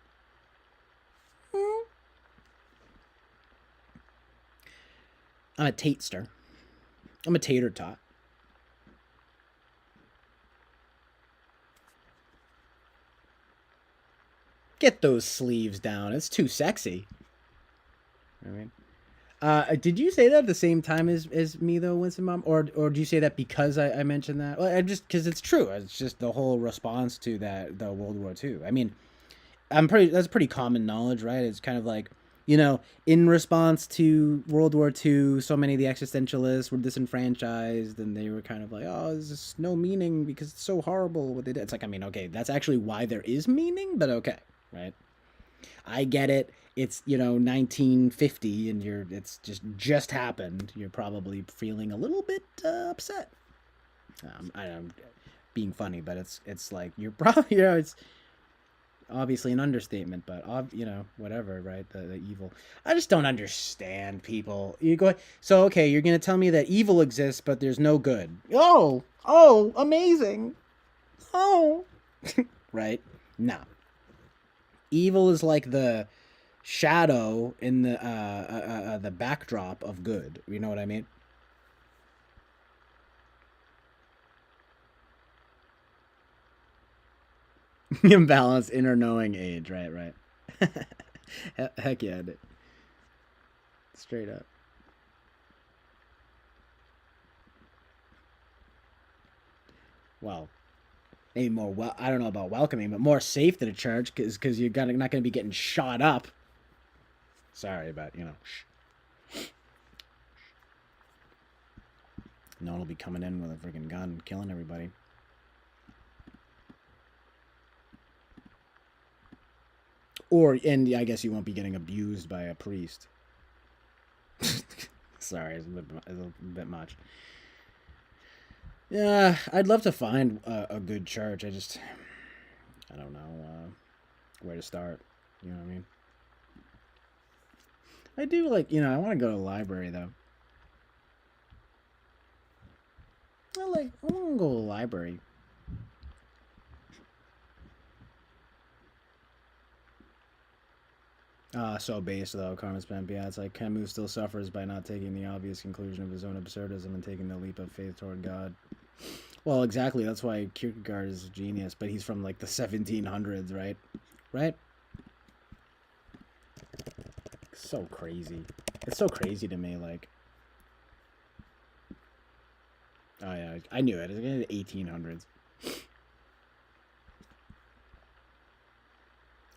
I'm a Tatester. I'm a tater tot. Get those sleeves down. It's too sexy. I mean, did you say that at the same time as me though, Winston Mom, or do you say that because I mentioned that? Well, I just because it's true. It's just the whole response to the World War II. I mean, that's pretty common knowledge, right? It's kind of like, you know, in response to World War II, so many of the existentialists were disenfranchised, and they were kind of like, oh, there's just no meaning because it's so horrible what they did. It's like, I mean, okay, that's actually why there is meaning, but okay, right? I get it. It's, you know, 1950 and it's just happened. You're probably feeling a little bit upset. I'm being funny, but it's like you're probably, you know, it's obviously an understatement, but you know, whatever, right? The evil. I just don't understand people. You go, so okay, you're gonna tell me that evil exists, but there's no good. Oh, amazing. Oh, right? No. Evil is like the shadow in the backdrop of good. You know what I mean? Imbalance, inner knowing age. Right. Heck yeah, straight up. Well, maybe more I don't know about welcoming, but more safe than a church because you're not gonna be getting shot up. Sorry, but no one will be coming in with a freaking gun, killing everybody. And I guess you won't be getting abused by a priest. Sorry, it's a bit much. Yeah, I'd love to find a good church. I don't know where to start. You know what I mean? I do I want to go to the library though. I want to go to the library. So base though, Carmen Spamp. Yeah, it's like Camus still suffers by not taking the obvious conclusion of his own absurdism and taking the leap of faith toward God. Well, exactly. That's why Kierkegaard is a genius, but he's from like the 1700s, right? Right? So crazy. It's so crazy to me. Like, oh yeah, I knew it. It's in the 1800s.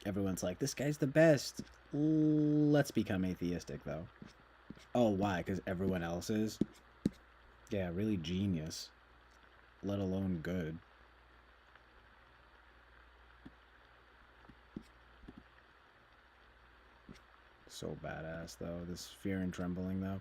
Everyone's like, this guy's the best. Let's become atheistic, though. Oh, why? Because everyone else is? Yeah, really genius. Let alone good. So badass, though. This fear and trembling, though.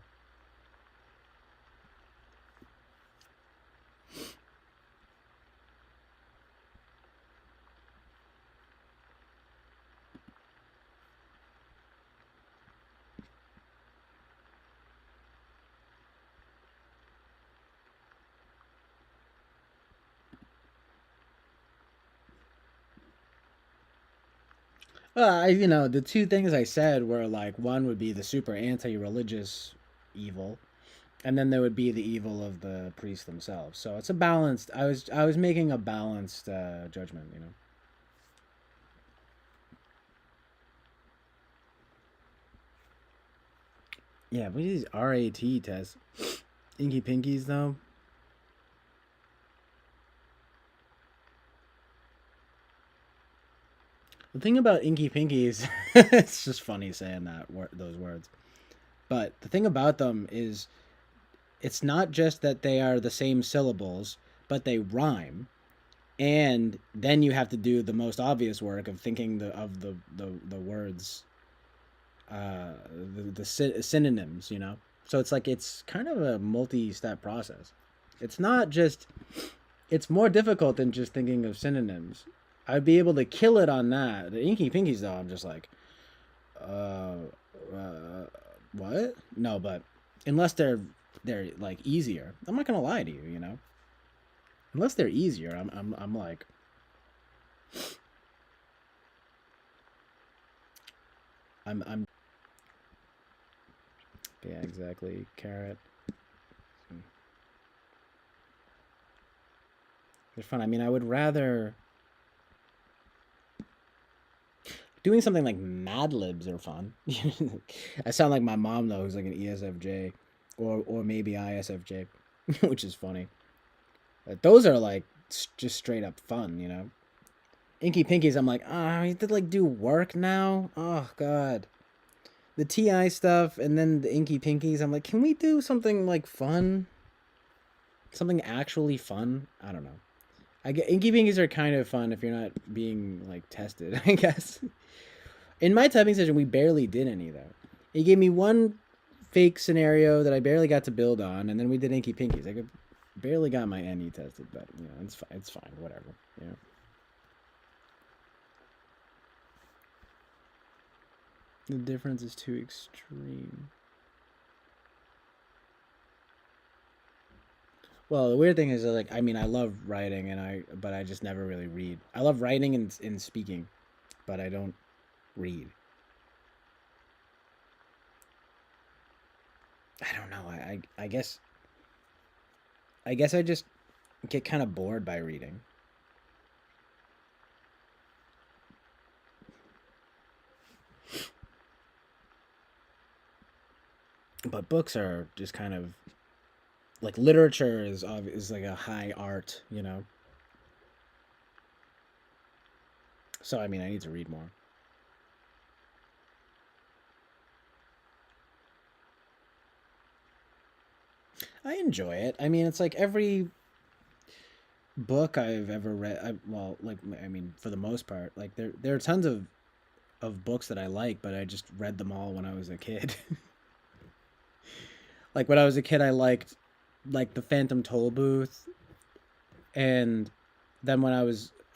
The two things I said were like one would be the super anti-religious evil, and then there would be the evil of the priests themselves. So it's a balanced. I was making a balanced judgment. Yeah, but these RAT tests, Inky Pinkies though. The thing about Inky Pinkies, it's just funny saying those words. But the thing about them is, it's not just that they are the same syllables, but they rhyme, and then you have to do the most obvious work of thinking the words, the synonyms. So it's kind of a multi-step process. It's not just it's more difficult than just thinking of synonyms. I'd be able to kill it on that. The Inky Pinkies though, I'm just like, uh, what? No, but unless they're like easier, I'm not gonna lie to you. Unless they're easier, I'm like, I'm. Yeah, exactly. Carrot. They're fun. I mean, I would rather doing something like Mad Libs are fun. I sound like my mom though, who's like an ESFJ, or maybe ISFJ, which is funny. But those are like just straight up fun. Inky Pinkies, I'm like, you have to like do work now. Oh God, the TI stuff, and then the Inky Pinkies. I'm like, can we do something like fun? Something actually fun? I don't know. I get Inky Pinkies are kind of fun if you're not being like tested, I guess. In my typing session, we barely did any though. He gave me one fake scenario that I barely got to build on, and then we did Inky Pinkies. I barely got my NE tested, but it's fine. It's fine. Whatever. The difference is too extreme. Well, the weird thing is like I mean I love writing but I just never really read. I love writing and speaking, but I don't read. I don't know. I guess I just get kind of bored by reading. But books are just kind of like literature is like a high art. So I mean, I need to read more. I enjoy it. I mean, it's like every book I've ever read. Well, like I mean, for the most part, like there are tons of books that I like, but I just read them all when I was a kid. Like when I was a kid, I liked like the Phantom Toll Booth, and then when I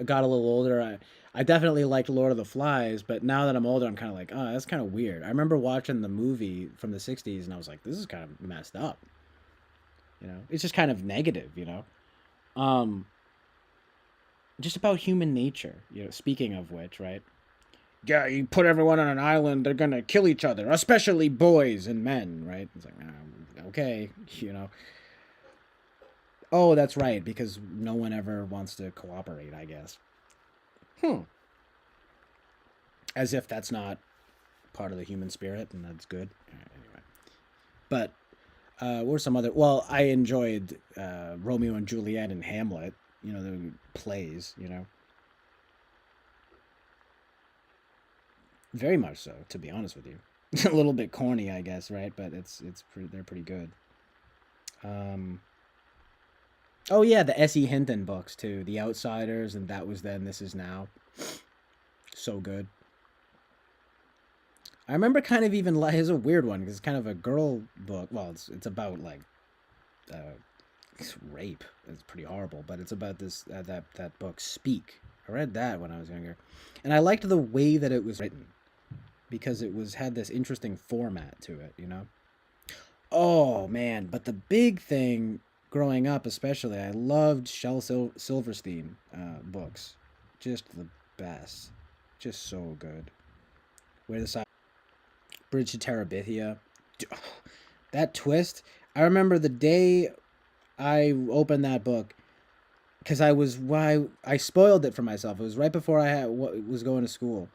got a little older, I definitely liked Lord of the Flies. But now that I'm older, I'm kind of like, oh, that's kind of weird. I remember watching the movie from the '60s, and I was like, this is kind of messed up. You know, it's just kind of negative. Um, just about human nature. Speaking of which, right? Yeah, you put everyone on an island, they're gonna kill each other, especially boys and men, right? It's like, okay, Oh, that's right, because no one ever wants to cooperate, I guess. Hmm. As if that's not part of the human spirit, and that's good. Anyway, but what were some other? Well, I enjoyed Romeo and Juliet and Hamlet. The plays. Very much so. To be honest with you, a little bit corny, I guess, right? But they're pretty good. Um, oh yeah, the S.E. Hinton books too, The Outsiders, and That Was Then, This Is Now. So good. I remember kind of even like, it's a weird one because it's kind of a girl book. Well, it's about like uh, it's rape. It's pretty horrible, but it's about this that book Speak. I read that when I was younger, and I liked the way that it was written because it was had this interesting format to it. Oh man, but the big thing growing up, especially, I loved Silverstein books. Just the best. Just so good. Where the Side Bridge to Terabithia. That twist. I remember the day I opened that book because I spoiled it for myself. It was right before was going to school,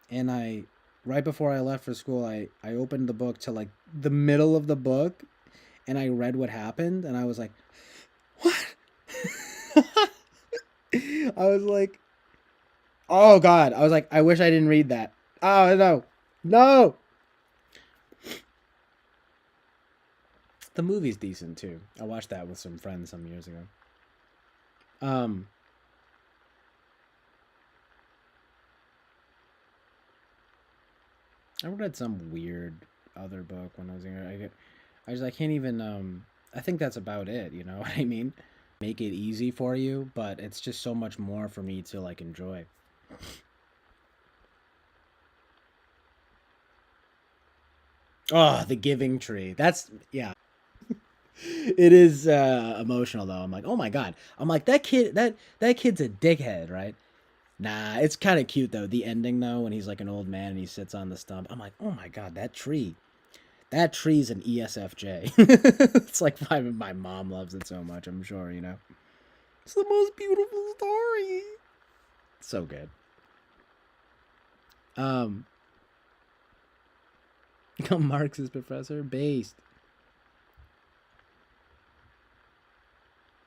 and I right before I left for school, I opened the book to like the middle of the book, and I read what happened, and I was like, what? I was like, oh god. I was like, I wish I didn't read that. Oh no, no. The movie's decent too. I watched that with some friends some years ago. Um, I read some weird other book when I was younger. I can't even. I think that's about it. You know what I mean? Make it easy for you, but it's just so much more for me to like enjoy. Oh, The Giving Tree. That's yeah. It is emotional though. I'm like, oh my god. I'm like that kid's a dickhead, right? Nah, it's kind of cute though. The ending though, when he's like an old man and he sits on the stump. I'm like, oh my god, that tree. That tree's an ESFJ. It's like my mom loves it so much. I'm sure. It's the most beautiful story. So good. Um, Become Marxist professor based.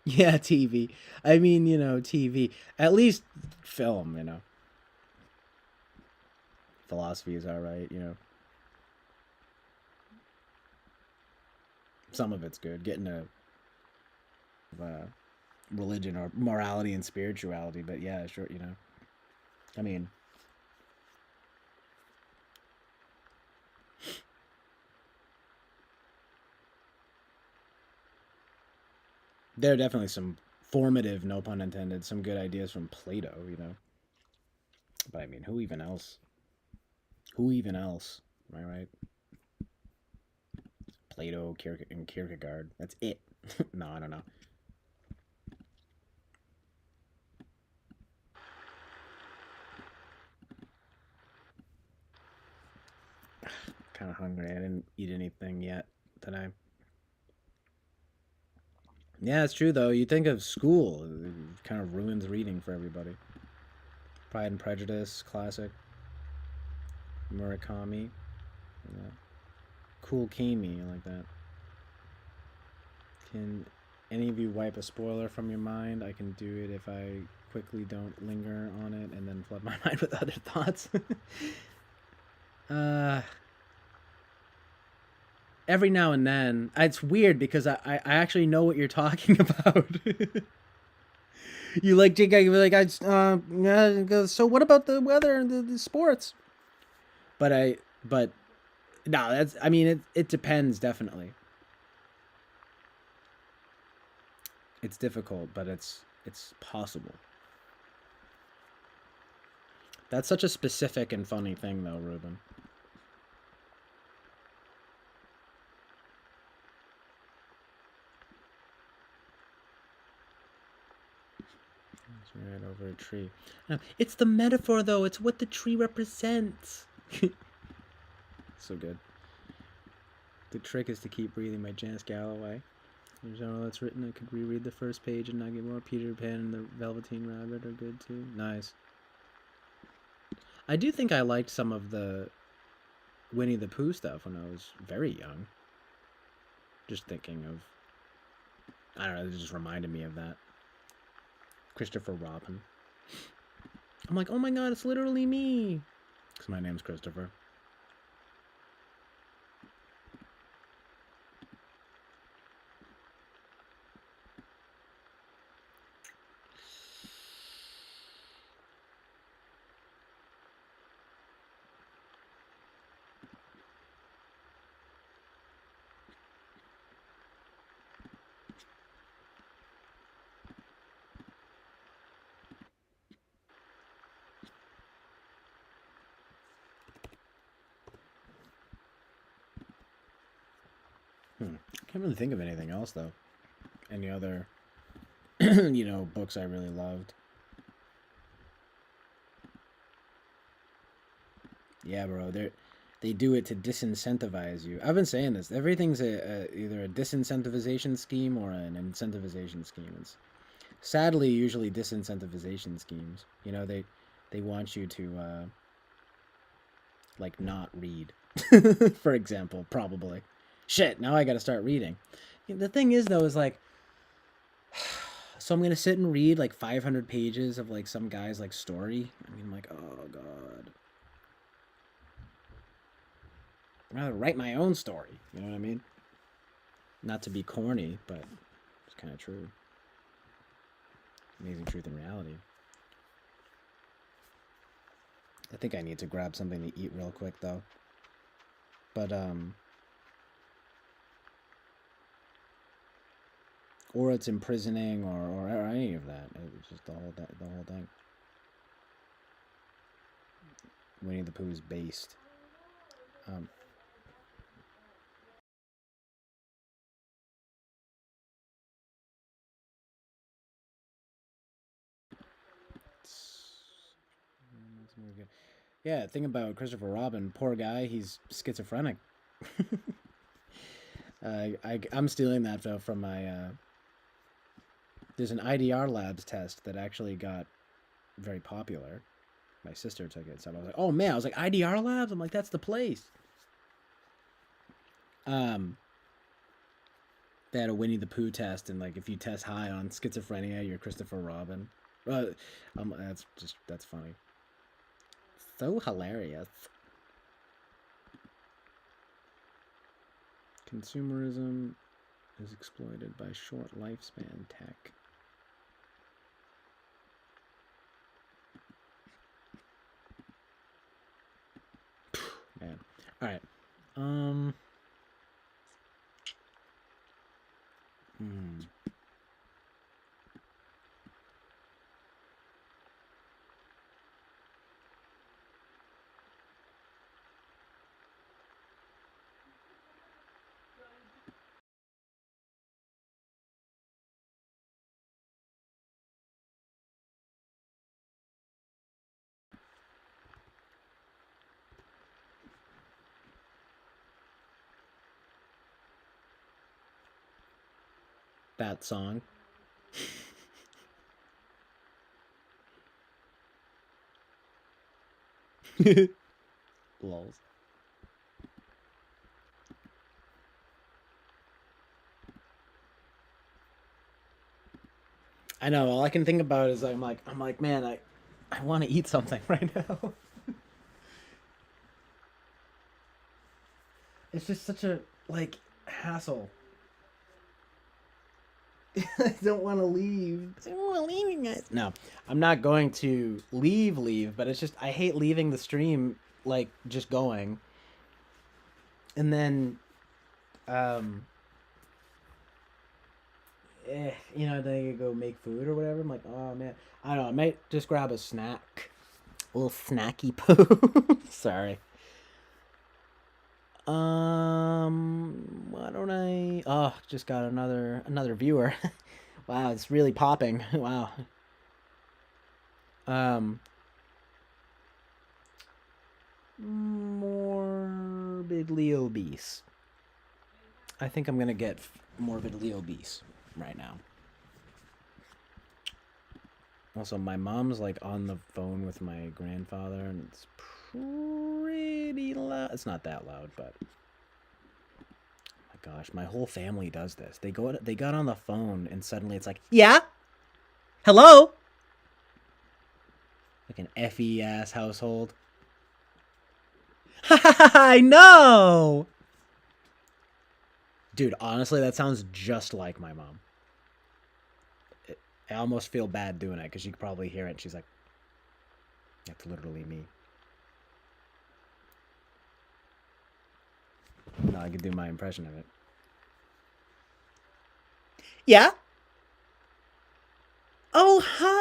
Yeah, TV. I mean, TV. At least film. Philosophy is alright. Some of it's good. Getting a uh, religion or morality and spirituality, but yeah, sure. I mean, there are definitely some formative, no pun intended, some good ideas from Plato. But I mean, who even else? Who even else? Am I right? Plato, and Kierkegaard. That's it. No, I don't know. Kind of hungry. I didn't eat anything yet today. Yeah, it's true though. You think of school, it kind of ruins reading for everybody. Pride and Prejudice, classic. Murakami, yeah. Cool Kami, I like that. Can any of you wipe a spoiler from your mind? I can do it if I quickly don't linger on it and then flood my mind with other thoughts. Every now and then, it's weird because I actually know what you're talking about. You like Jake? Yeah, so what about the weather and the sports? But no, that's, I mean, it depends, definitely. It's difficult, but it's possible. That's such a specific and funny thing, though, Ruben. It's right over a tree. It's the metaphor, though. It's what the tree represents. So good. The trick is to keep breathing by Janice Galloway. There's all that's written. I could reread the first page and not get more. Peter Pan and the Velveteen Rabbit are good too. Nice. I do think I liked some of the Winnie the Pooh stuff when I was very young. Just thinking of, I don't know, it just reminded me of that. Christopher Robin. I'm like, oh my god, it's literally me. Because my name's Christopher. Can't really think of anything else, though. Any other, books I really loved. Yeah, bro. They do it to disincentivize you. I've been saying this. Everything's either a disincentivization scheme or an incentivization scheme. It's sadly usually disincentivization schemes. They want you to like not read, for example. Probably. Shit. Now I got to start reading. The thing is, though, is like, so I'm gonna sit and read like 500 pages of like some guy's like story. I mean, I'm like, oh god. I'd rather write my own story. You know what I mean? Not to be corny, but it's kind of true. Amazing truth and reality. I think I need to grab something to eat real quick, though. But, or it's imprisoning, or any of that. It's just the whole thing. Winnie the Pooh is based. Yeah, thing about Christopher Robin, poor guy, he's schizophrenic. I'm stealing that though from my. There's an IDR Labs test that actually got very popular. My sister took it, so I was like, "Oh man!" I was like, "IDR Labs." I'm like, "That's the place." They had a Winnie the Pooh test, and like, if you test high on schizophrenia, you're Christopher Robin. That's funny. So hilarious. Consumerism is exploited by short lifespan tech. Man. Alright. That song. Lols. I know. All I can think about is I'm like, man, I want to eat something right now. It's just such a like hassle. I don't want to leave. I don't want to leave, you guys. No, I'm not going to leave, but it's just I hate leaving the stream like just going, and then, um, then you go make food or whatever. I'm like, oh man, I don't know. I might just grab a snack, a little snacky poo. Sorry. Why don't I? Oh, just got another viewer. Wow, it's really popping. Wow. Um, morbidly obese. I think I'm gonna get morbidly obese right now. Also, my mom's like on the phone with my grandfather, and it's pretty loud. It's not that loud, but my gosh, my whole family does this. They got on the phone, and suddenly it's like, yeah, hello, like an FE ass household. I know, dude. Honestly, that sounds just like my mom. I almost feel bad doing it because you could probably hear it. And she's like, "That's literally me." No, I could do my impression of it. Yeah. Oh, hi.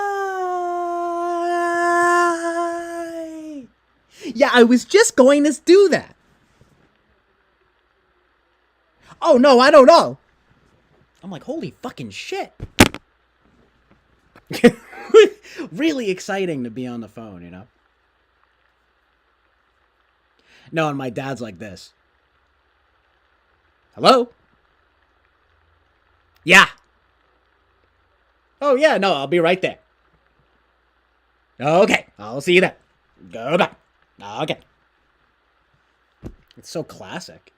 Yeah, I was just going to do that. Oh, no, I don't know. I'm like, holy fucking shit. Really exciting to be on the phone, you know? No, and my dad's like this. Hello? Yeah. Oh, yeah, no, I'll be right there. Okay, I'll see you then. Goodbye. Okay. It's so classic.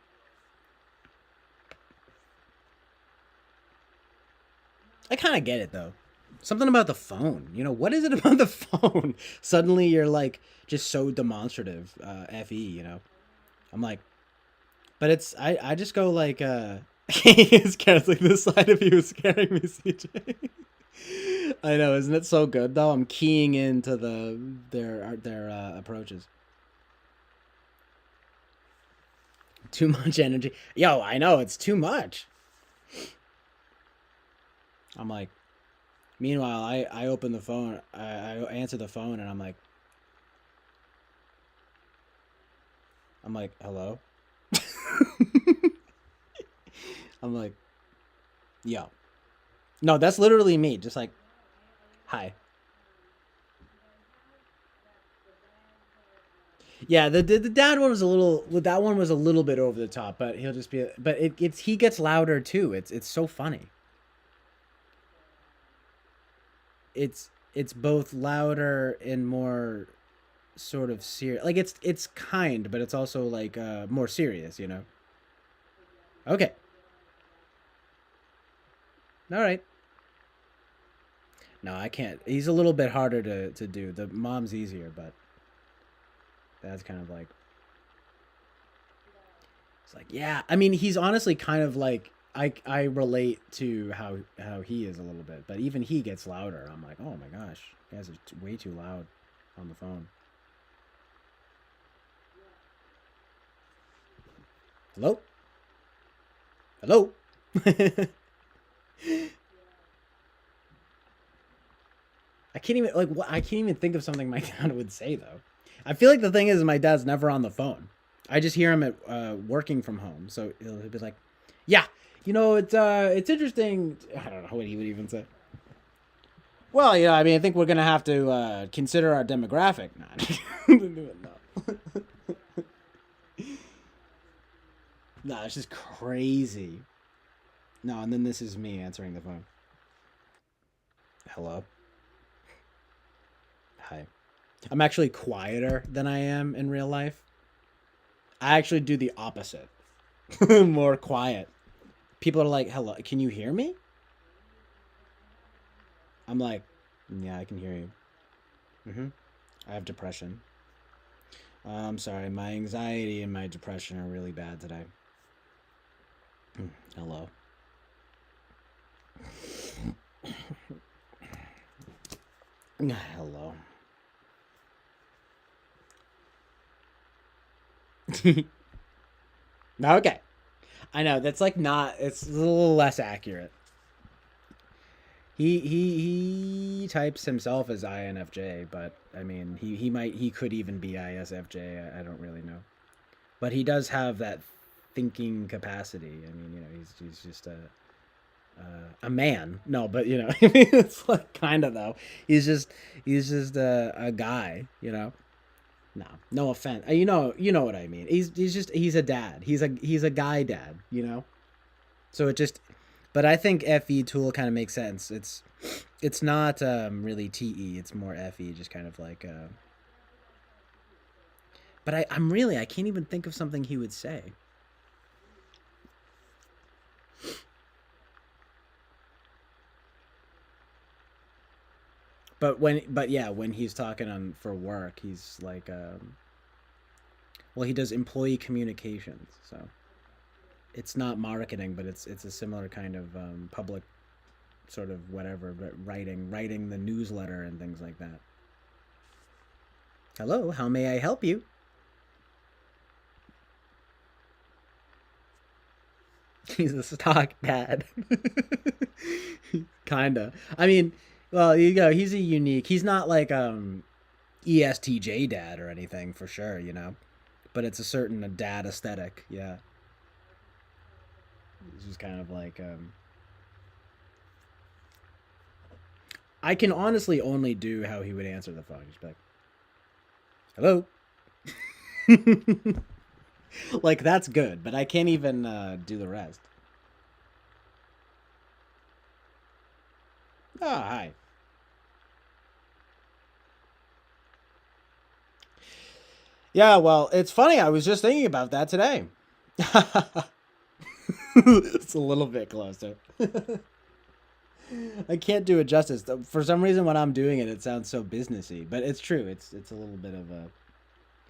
I kind of get it, though. Something about the phone. You know, what is it about the phone? Suddenly you're like just so demonstrative, FE, you know? I'm like, but I just go like, it's kind of like this side of you is scaring me, CJ. I know, isn't it so good though? I'm keying into their approaches. Too much energy. Yo, I know it's too much. I'm like, meanwhile, I open the phone, I answer the phone, and I'm like, hello. I'm like, yo, no, that's literally me. Just like, hi. Yeah, the dad one was a little. That one was a little bit over the top, but he'll just be. But it's he gets louder too. It's so funny. It's both louder and more sort of serious. Like it's kind, but it's also like more serious. You know. Okay. All right. No, I can't. He's a little bit harder to do. The mom's easier, but that's kind of like it's like, yeah. I mean, he's honestly kind of like I relate to how he is a little bit, but even he gets louder. I'm like, oh my gosh, you guys are way too loud on the phone. Hello, hello. I can't even like what I can't even think of something my dad would say though. I feel like the thing is my dad's never on the phone. I just hear him at working from home, so he'll be like, "Yeah, you know it's interesting." I don't know what he would even say. Well, yeah, I mean, I think we're gonna have to consider our demographic. No, no, it's just crazy. No, and then this is me answering the phone. Hello, hi. I'm actually quieter than I am in real life. I actually do the opposite. More quiet. People are like, "Hello, can you hear me?" I'm like, yeah, I can hear you. I have depression. I'm sorry, my anxiety and my depression are really bad today. Hello. Hello. Okay. I know that's like not. It's a little less accurate. He types himself as INFJ, but I mean he could even be ISFJ. I don't really know, but he does have that thinking capacity. I mean, he's just a man. No, but it's like kind of though. He's just a guy. No, no offense. You know what I mean. He's a dad. He's a guy dad. So it just, but I think FE tool kind of makes sense. It's not really TE. It's more FE, just kind of like. But I can't even think of something he would say. But yeah, when he's talking on for work, he's like, well, he does employee communications, so it's not marketing, but it's a similar kind of public sort of whatever, but writing the newsletter and things like that. Hello, how may I help you? He's a stock dad. Kinda. I mean, well, he's a unique. He's not like ESTJ dad or anything for sure, but it's a certain dad aesthetic. Yeah, it's just kind of like I can honestly only do how he would answer the phone. Just be like, "Hello." Like that's good, but I can't even do the rest. Oh, hi. Yeah, well, it's funny. I was just thinking about that today. It's a little bit closer. I can't do it justice. For some reason, when I'm doing it, it sounds so businessy. But it's true. It's a little bit of a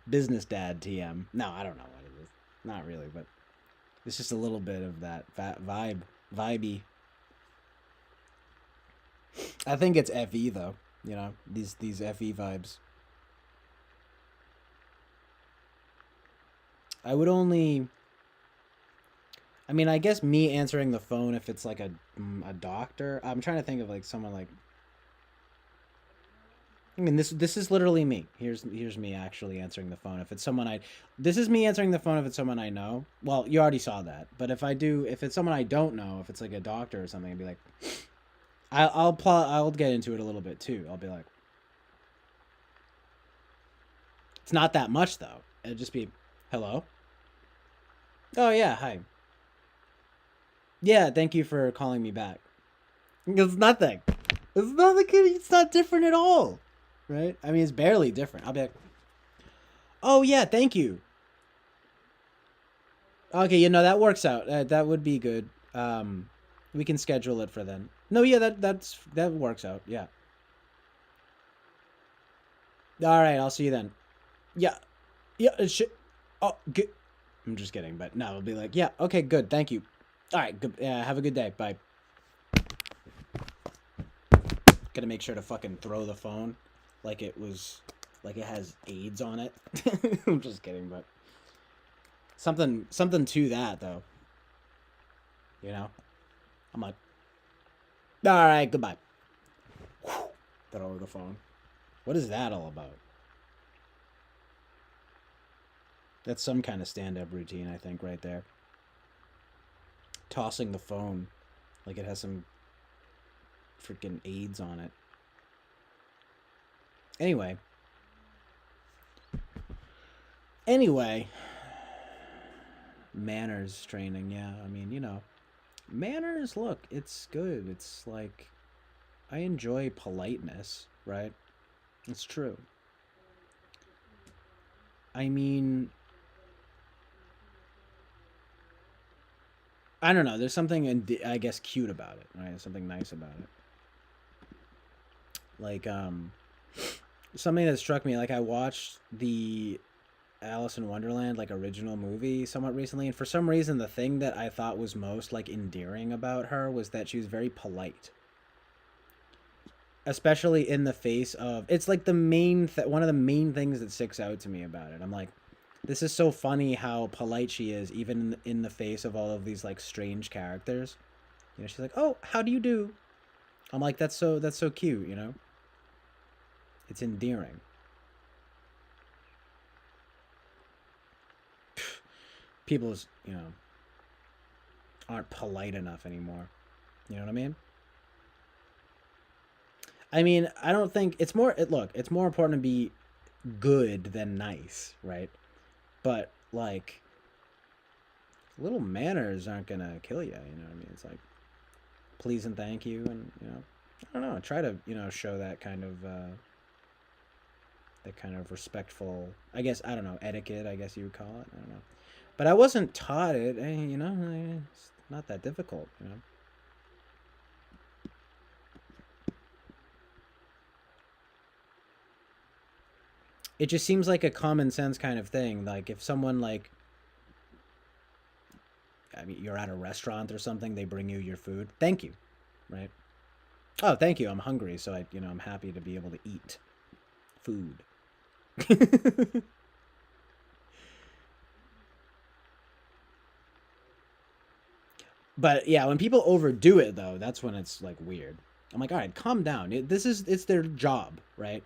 business dad TM. No, I don't know what it is. Not really, but it's just a little bit of that vibey. I think it's FE though. These FE vibes. I would only. I mean, I guess me answering the phone if it's like a doctor. I'm trying to think of like someone like. I mean, this is literally me. Here's me actually answering the phone. If it's someone this is me answering the phone if it's someone I know. Well, you already saw that. But if it's someone I don't know, if it's like a doctor or something, I'd be like, I'll get into it a little bit too. I'll be like, it's not that much though. It'd just be, hello. Oh yeah, hi. Yeah, thank you for calling me back. It's nothing. It's nothing. It's not different at all, right? I mean, it's barely different. I'll be like, oh yeah, thank you. Okay, that works out. That would be good. We can schedule it for then. No, yeah, that works out. Yeah. All right, I'll see you then. Yeah, yeah. Oh, good. I'm just kidding, but no, it'll be like, yeah, okay, good, thank you. All right, good. Yeah, have a good day. Bye. Gotta make sure to fucking throw the phone, like it has AIDS on it. I'm just kidding, but something to that though. You know, I'm like, all right, goodbye. Throw the phone. What is that all about? That's some kind of stand-up routine, I think, right there. Tossing the phone like it has some freaking AIDS on it. Anyway. Manners training, yeah. I mean, manners, look, it's good. It's like, I enjoy politeness, right? It's true. I mean, I don't know. There's something, I guess, cute about it, right? There's something nice about it. Like, something that struck me, like I watched the Alice in Wonderland like original movie somewhat recently, and for some reason the thing that I thought was most like endearing about her was that she was very polite, especially in the face of, it's like the one of the main things that sticks out to me about it. I'm like, this is so funny how polite she is even in the face of all of these like strange characters. You know, she's like, "Oh, how do you do?" I'm like, that's so cute, you know? It's endearing. People's, aren't polite enough anymore. You know what I mean? I mean, I don't think it's more. Look, it's more important to be good than nice, right? But like, little manners aren't gonna kill you. You know what I mean? It's like please and thank you, and I don't know. Try to show that kind of respectful. I guess I don't know, etiquette. I guess you would call it. I don't know. But I wasn't taught it. It's not that difficult. It just seems like a common sense kind of thing. Like if someone like, I mean, you're at a restaurant or something, they bring you your food. Thank you, right? Oh, thank you. I'm hungry, so I'm happy to be able to eat food. But yeah, when people overdo it though, that's when it's like weird. I'm like, all right, calm down. It's their job, right?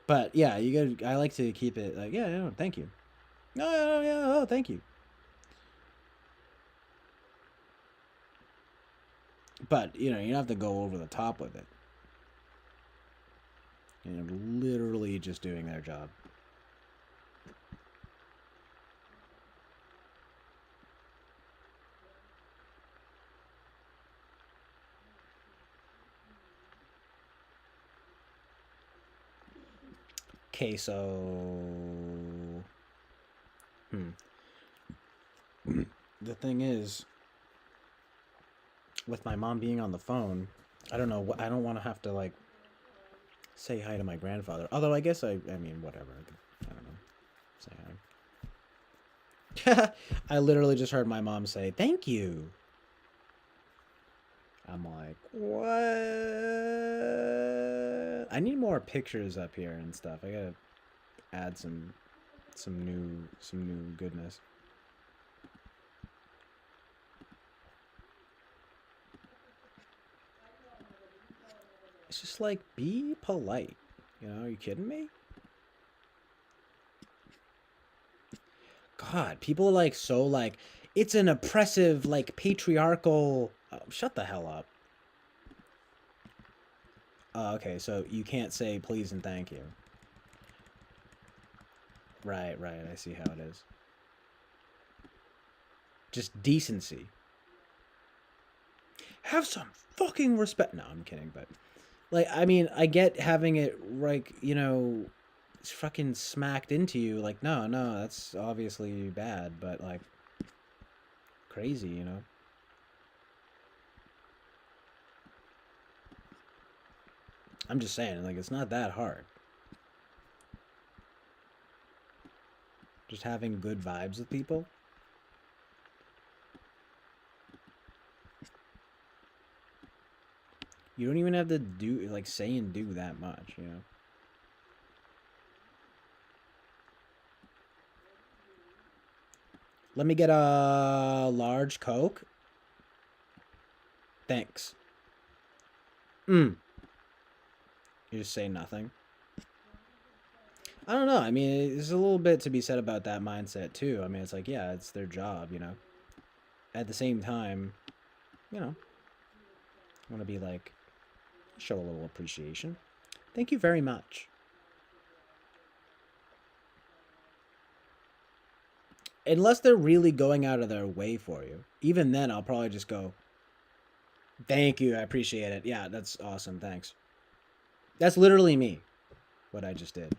But yeah, I like to keep it like, yeah, no, thank you. No, no, yeah, oh, thank you. But you don't have to go over the top with it. Literally just doing their job. Okay, so hmm. The thing is, with my mom being on the phone, I don't know. I don't want to have to like say hi to my grandfather. Although I guess I mean, whatever. I don't know. Say hi. I literally just heard my mom say thank you. I'm like, what? I need more pictures up here and stuff. I gotta add some new goodness. It's just like be polite. Are you kidding me? God, people are like so like it's an oppressive like patriarchal. Oh, shut the hell up. Okay, so you can't say please and thank you. Right, right. I see how it is. Just decency. Have some fucking respect. No, I'm kidding, but like I mean, I get having it like, it's fucking smacked into you like no, no, that's obviously bad, but like crazy. I'm just saying like it's not that hard. Just having good vibes with people. You don't even have to do like say and do that much. Let me get a large Coke. Thanks. Mm. You just say nothing. I don't know. I mean, there's a little bit to be said about that mindset too. I mean, it's like, yeah, it's their job. At the same time, I want to be like, show a little appreciation. Thank you very much. Unless they're really going out of their way for you. Even then, I'll probably just go, thank you, I appreciate it. Yeah, that's awesome, thanks. That's literally me, what I just did.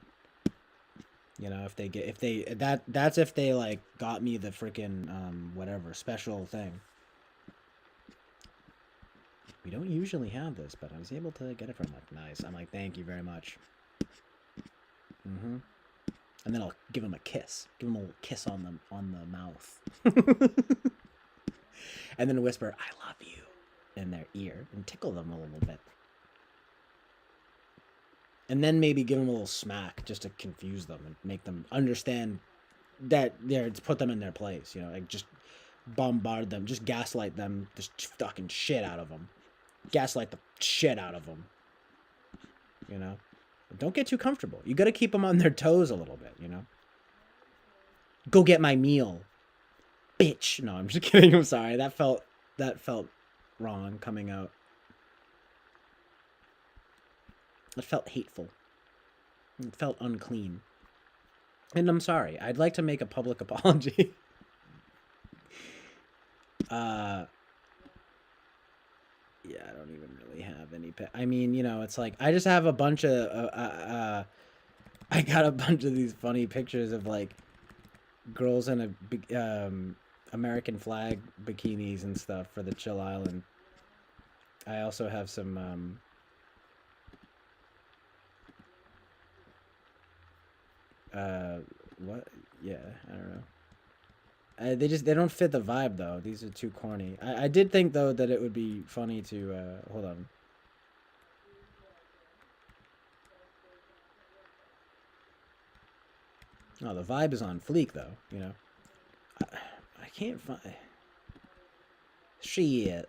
That's if they like got me the freaking whatever special thing. We don't usually have this, but I was able to get it from like, nice. I'm like, thank you very much. Mm-hmm. And then I'll give him a kiss. Give him a little kiss on the mouth. And then whisper, I love you in their ear and tickle them a little bit. And then maybe give them a little smack just to confuse them and make them understand that they're to put them in their place, you know, like just bombard them, just gaslight them, just fucking shit out of them. Gaslight the shit out of them. You know? But don't get too comfortable. You got to keep them on their toes a little bit, you know? Go get my meal. Bitch. No, I'm just kidding. I'm sorry. That felt wrong coming out. It felt hateful. It felt unclean. And I'm sorry. I'd like to make a public apology. Yeah, I don't even really have any I mean, you know, it's like I just have a bunch of I got a bunch of these funny pictures of like girls in a American flag bikinis and stuff for the Chill Island. I also have some what? Yeah, I don't know. They don't fit the vibe though. These are too corny. I did think though that it would be funny to hold on. Oh, the vibe is on fleek though. You know, I can't find shit.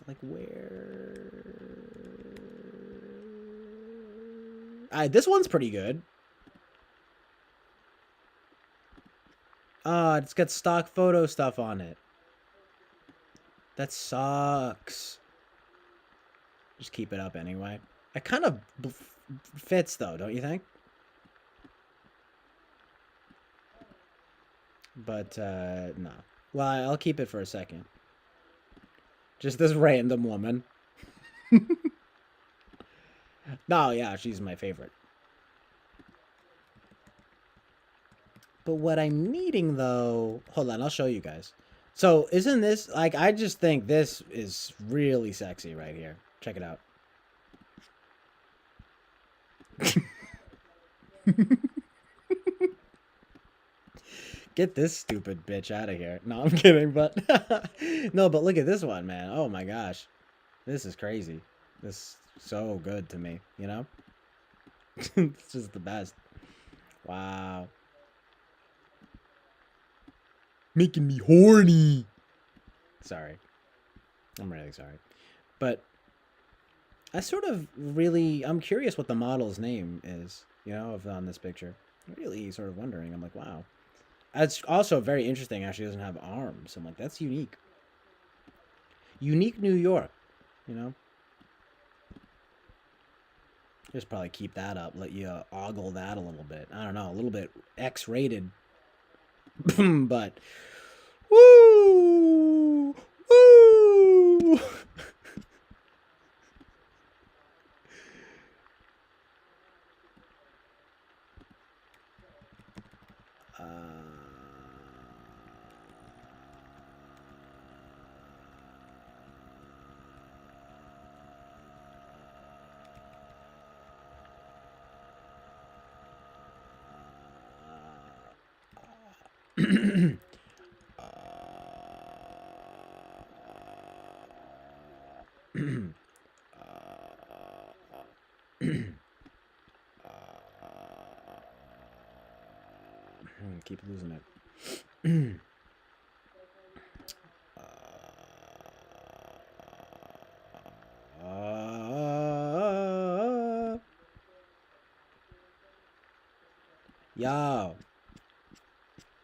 Like where? This one's pretty good. It's got stock photo stuff on it. That sucks. Just keep it up anyway. It kind of fits though, don't you think? But no. Well, I'll keep it for a second. Just this random woman. No, yeah, she's my favorite. But what I'm needing though, hold on, I'll show you guys. So isn't this like I just think this is really sexy right here. Check it out. Get this stupid bitch out of here. No, I'm kidding, but no, but look at this one, man. Oh my gosh. This is crazy. This is so good to me, you know? It's just the best. Wow. Making me horny. Sorry. I'm really sorry. But I sort of really I'm curious what the model's name is, you know, of on this picture. I'm really sort of wondering. I'm like, wow. It's also very interesting how she doesn't have arms. I'm like, that's unique. Unique New York, you know? Just probably keep that up. Let you ogle that a little bit. I don't know, a little bit X-rated. But, woo! Woo! Keep losing it. Yo.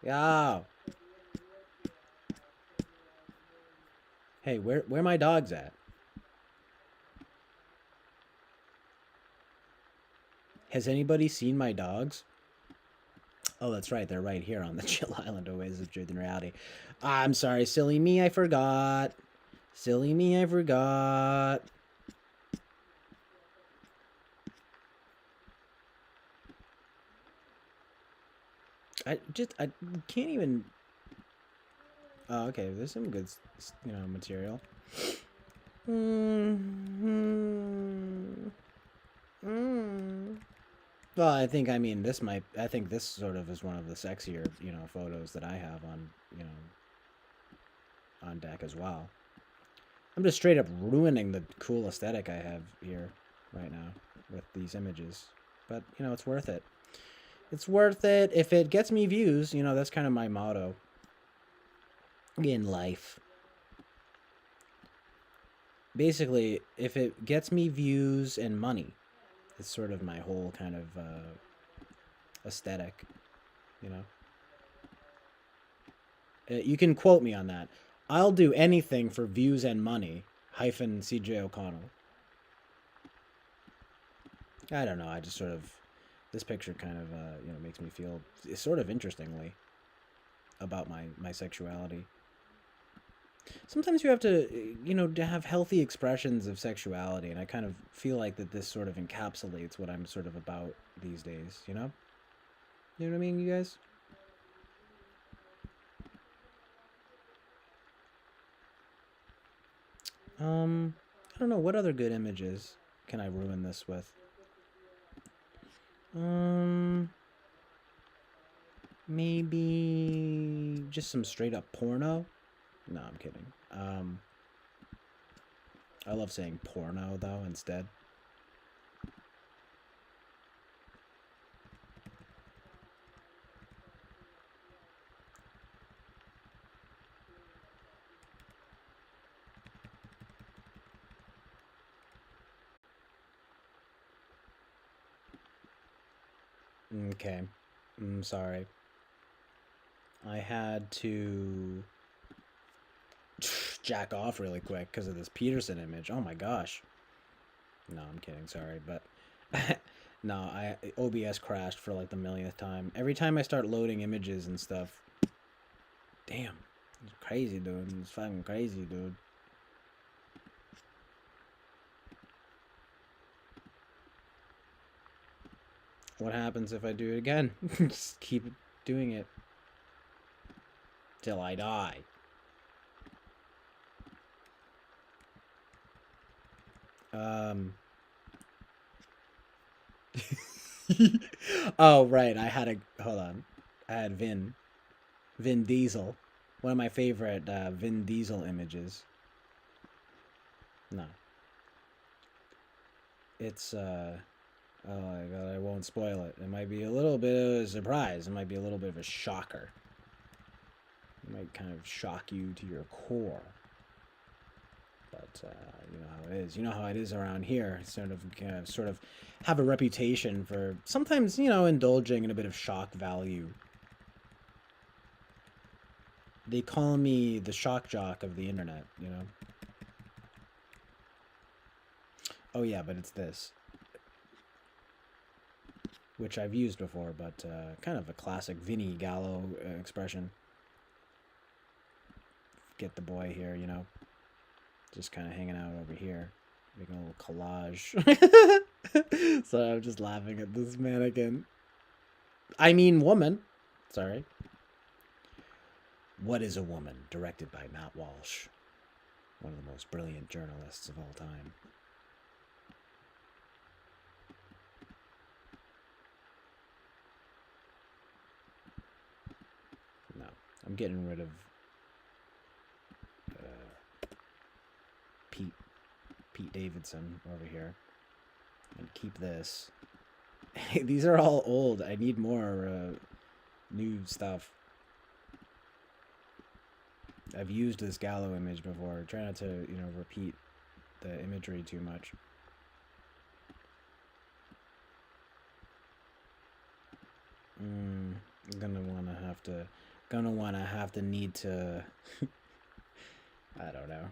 Yo. Hey, where my dogs at? Has anybody seen my dogs? Oh, that's right. They're right here on the Chill Island Oasis of Truth and Reality. I'm sorry. Silly me, I forgot. Silly me, I forgot. I can't even Oh, okay. There's some good, material. Mm-hmm. Mm. Well, I mean, I think this sort of is one of the sexier, photos that I have on, on deck as well. I'm just straight up ruining the cool aesthetic I have here right now with these images. But, it's worth it. It's worth it. If it gets me views, that's kind of my motto in life. Basically, if it gets me views and money, it's sort of my whole kind of aesthetic, you know? You can quote me on that. I'll do anything for views and money, hyphen CJ O'Connell. I don't know. I just sort of, this picture kind of, makes me feel sort of interestingly about my sexuality. Sometimes you have to have healthy expressions of sexuality, and I kind of feel like that this sort of encapsulates what I'm sort of about these days, You know what I mean, you guys? I don't know, what other good images can I ruin this with? Maybe just some straight up porno? No, I'm kidding. I love saying porno though instead. Okay. Sorry. I had to jack off really quick because of this Peterson image. Oh my gosh. No, I'm kidding. Sorry, but no, OBS crashed for like the millionth time. Every time I start loading images and stuff. Damn, it's crazy, dude. It's fucking crazy, dude. What happens if I do it again? Just keep doing it till I die. Oh, right. Hold on. I had Vin Diesel. One of my favorite Vin Diesel images. No. It's, oh my god, I won't spoil it. It might be a little bit of a surprise. It might be a little bit of a shocker. It might kind of shock you to your core. But you know how it is. You know how it is around here. Sort of have a reputation for sometimes, indulging in a bit of shock value. They call me the shock jock of the internet, Oh yeah, but it's this. Which I've used before, but kind of a classic Vinny Gallo expression. Get the boy here, just kind of hanging out over here, making a little collage. So I'm just laughing at this mannequin. I mean woman. Sorry. What is a Woman? Directed by Matt Walsh. One of the most brilliant journalists of all time. No. I'm getting rid of Pete Davidson over here. And keep this. These are all old. I need more new stuff. I've used this Gallo image before. Try not to, repeat the imagery too much. I'm gonna wanna have to need to I don't know.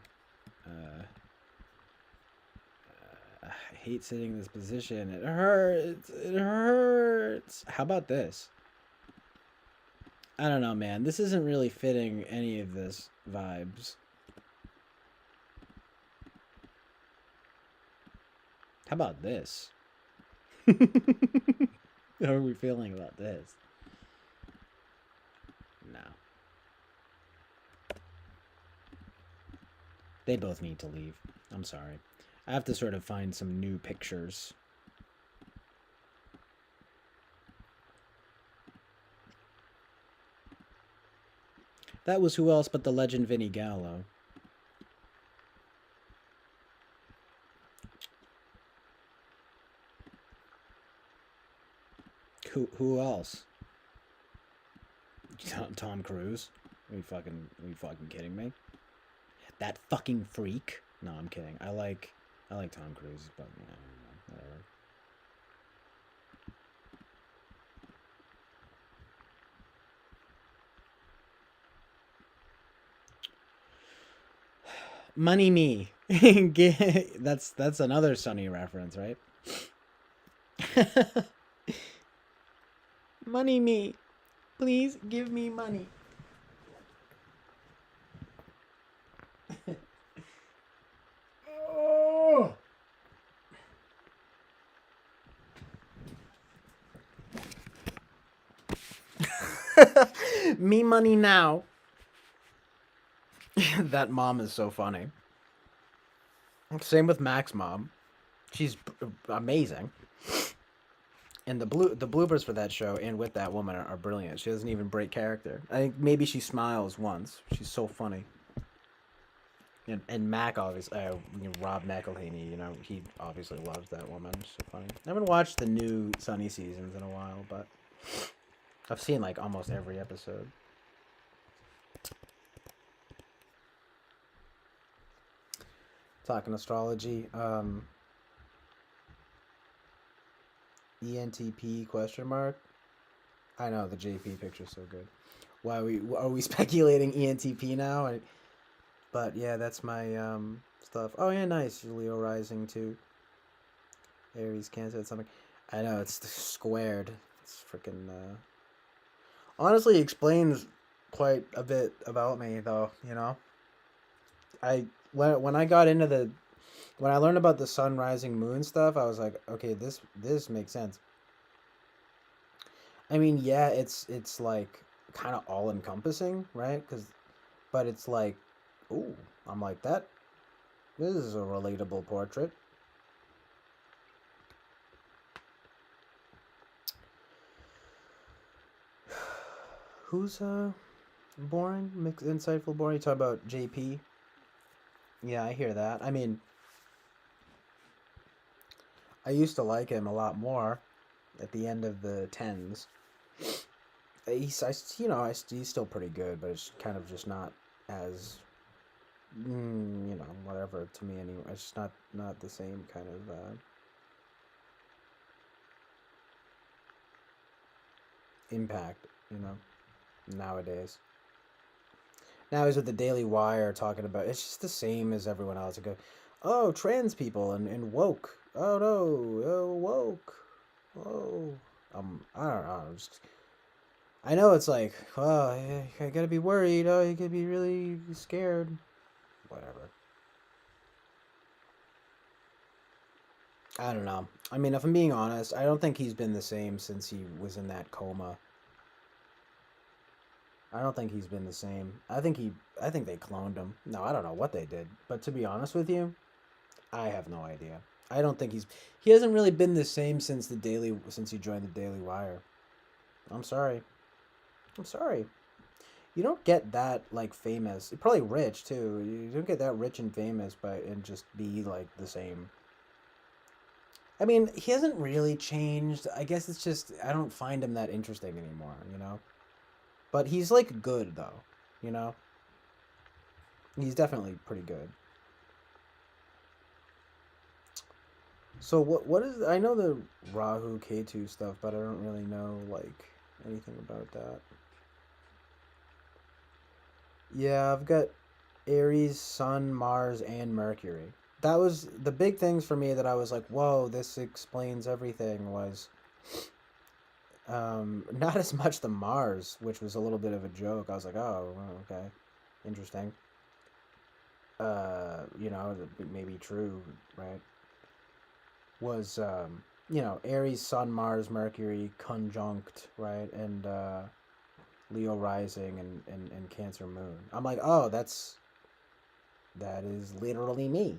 I hate sitting in this position. It hurts. It hurts. How about this? I don't know, man. This isn't really fitting any of this vibes. How about this? How are we feeling about this? No. They both need to leave. I'm sorry. I have to sort of find some new pictures. That was who else but the legend Vinnie Gallo. Who else? Tom Cruise? Are you fucking kidding me? That fucking freak? No, I'm kidding. I like Tom Cruise, but yeah, whatever. Money me. That's another Sunny reference, right? Money me. Please give me money. Oh. Me money now. That mom is so funny. Same with Mac's mom. She's amazing. And the bloopers for that show and with that woman are brilliant. She doesn't even break character. I think maybe she smiles once. She's so funny. And Mac obviously, Rob McElhaney, he obviously loves that woman. She's so funny. I haven't watched the new Sunny seasons in a while, but I've seen like almost every episode. Talking astrology, ENTP question mark. I know the JP picture's so good. Why are we speculating ENTP now? But yeah, that's my stuff. Oh yeah, nice. Leo rising too. Aries, Cancer, something. I know it's squared. It's freaking. Honestly, explains quite a bit about me, though. When I got into when I learned about the sun, rising, moon stuff, I was like, okay, this makes sense. I mean, yeah, it's like kind of all encompassing, right? But it's like, ooh, I'm like that. This is a relatable portrait. Who's boring? Insightful, boring. You talk about JP. Yeah, I hear that. I mean, I used to like him a lot more at the end of the tens. He's still pretty good, but it's kind of just not as, whatever to me anyway. It's just not the same kind of impact, nowadays. Now he's with the Daily Wire talking about it's just the same as everyone else. It go, oh, trans people and woke. Oh no, oh woke. Oh, I don't know. I know it's like, oh, I gotta be worried. Oh, you could be really scared. Whatever. I don't know. I mean, if I'm being honest, I don't think he's been the same since he was in that coma. I don't think he's been the same. I think they cloned him. No, I don't know what they did. But to be honest with you, I have no idea. I don't think he hasn't really been the same since he joined the Daily Wire. I'm sorry. I'm sorry. You don't get that like famous. You're probably rich too. You don't get that rich and famous and just be like the same. I mean, he hasn't really changed. I guess it's just I don't find him that interesting anymore. But he's like good though, you know? He's definitely pretty good. So what is I know the Rahu Ketu stuff, but I don't really know like anything about that. Yeah, I've got Aries, Sun, Mars, and Mercury. That was the big things for me that I was like, whoa, this explains everything was not as much the Mars, which was a little bit of a joke. I was like, oh, okay, interesting. Maybe true, right? Was Aries, Sun, Mars, Mercury conjunct, right, and Leo rising and Cancer moon. I'm like, oh, That is literally me.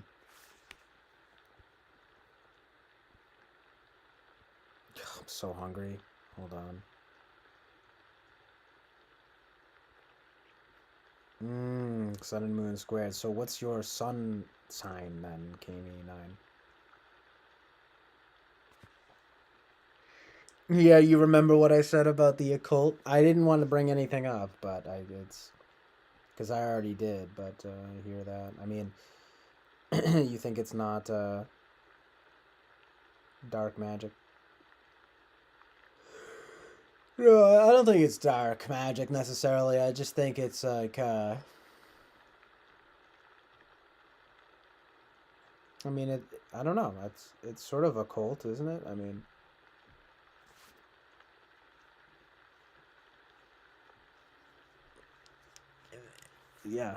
I'm so hungry. Hold on. Sun and moon squared. So what's your sun sign then, KME9? Yeah, you remember what I said about the occult? I didn't want to bring anything up, but it's because I already did. But I hear that. I mean, you think it's not dark magic? No, I don't think it's dark magic necessarily. I just think it's like I mean it. I don't know. It's sort of a cult, isn't it? I mean, yeah.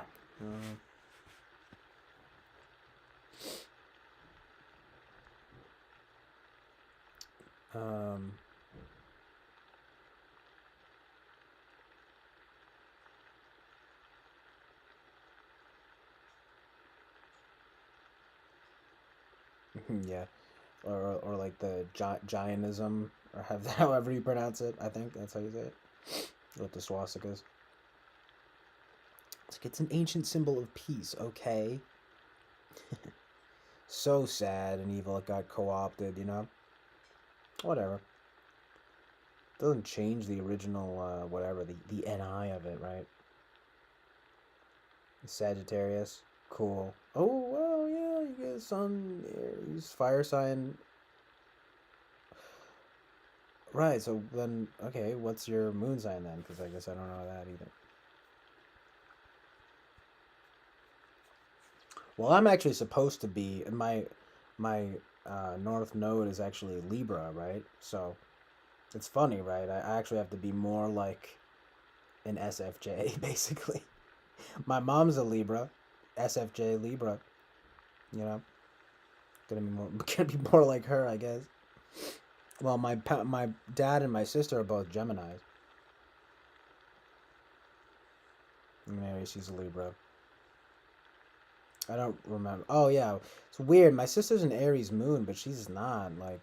Um. Yeah. Or like the Jainism, or have however you pronounce it. I think that's how you say it. With the swastikas. It's like it's an ancient symbol of peace. Okay. So sad and evil it got co-opted. Whatever. Doesn't change the original whatever the NI of it, right? Sagittarius. Cool. Oh well, yeah. You get sun. He's fire sign. Right. So then, okay. What's your moon sign then? Because I guess I don't know that either. Well, I'm actually supposed to be my north node is actually Libra, right? So it's funny, right? I actually have to be more like an SFJ, basically. My mom's a Libra, SFJ Libra. You know, gonna be more like her, I guess. Well, my dad and my sister are both Geminis. Maybe she's a Libra. I don't remember. Oh yeah, it's weird. My sister's an Aries moon, but she's not like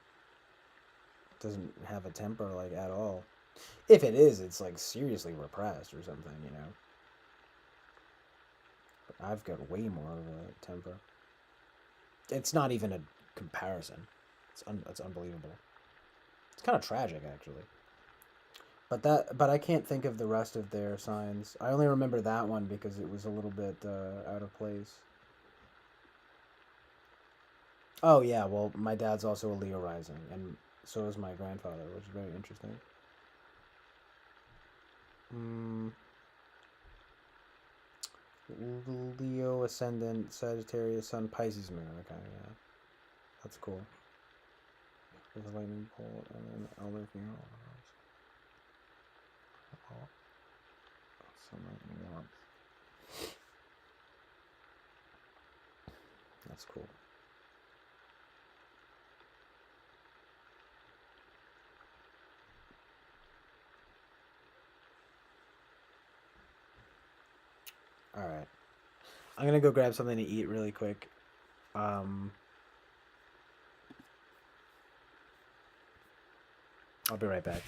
doesn't have a temper like at all. If it is, it's like seriously repressed or something. But I've got way more of a temper. It's not even a comparison. It's unbelievable. It's kind of tragic actually. But I can't think of the rest of their signs. I only remember that one because it was a little bit out of place. Oh yeah, well my dad's also a Leo rising, and so is my grandfather, which is very interesting. Mm, Leo ascendant, Sagittarius Sun, Pisces moon. Okay, yeah, that's cool. With a lightning bolt and then elder funeral. Some lightning warmth. That's cool. All right, I'm gonna go grab something to eat really quick. Um, I'll be right back.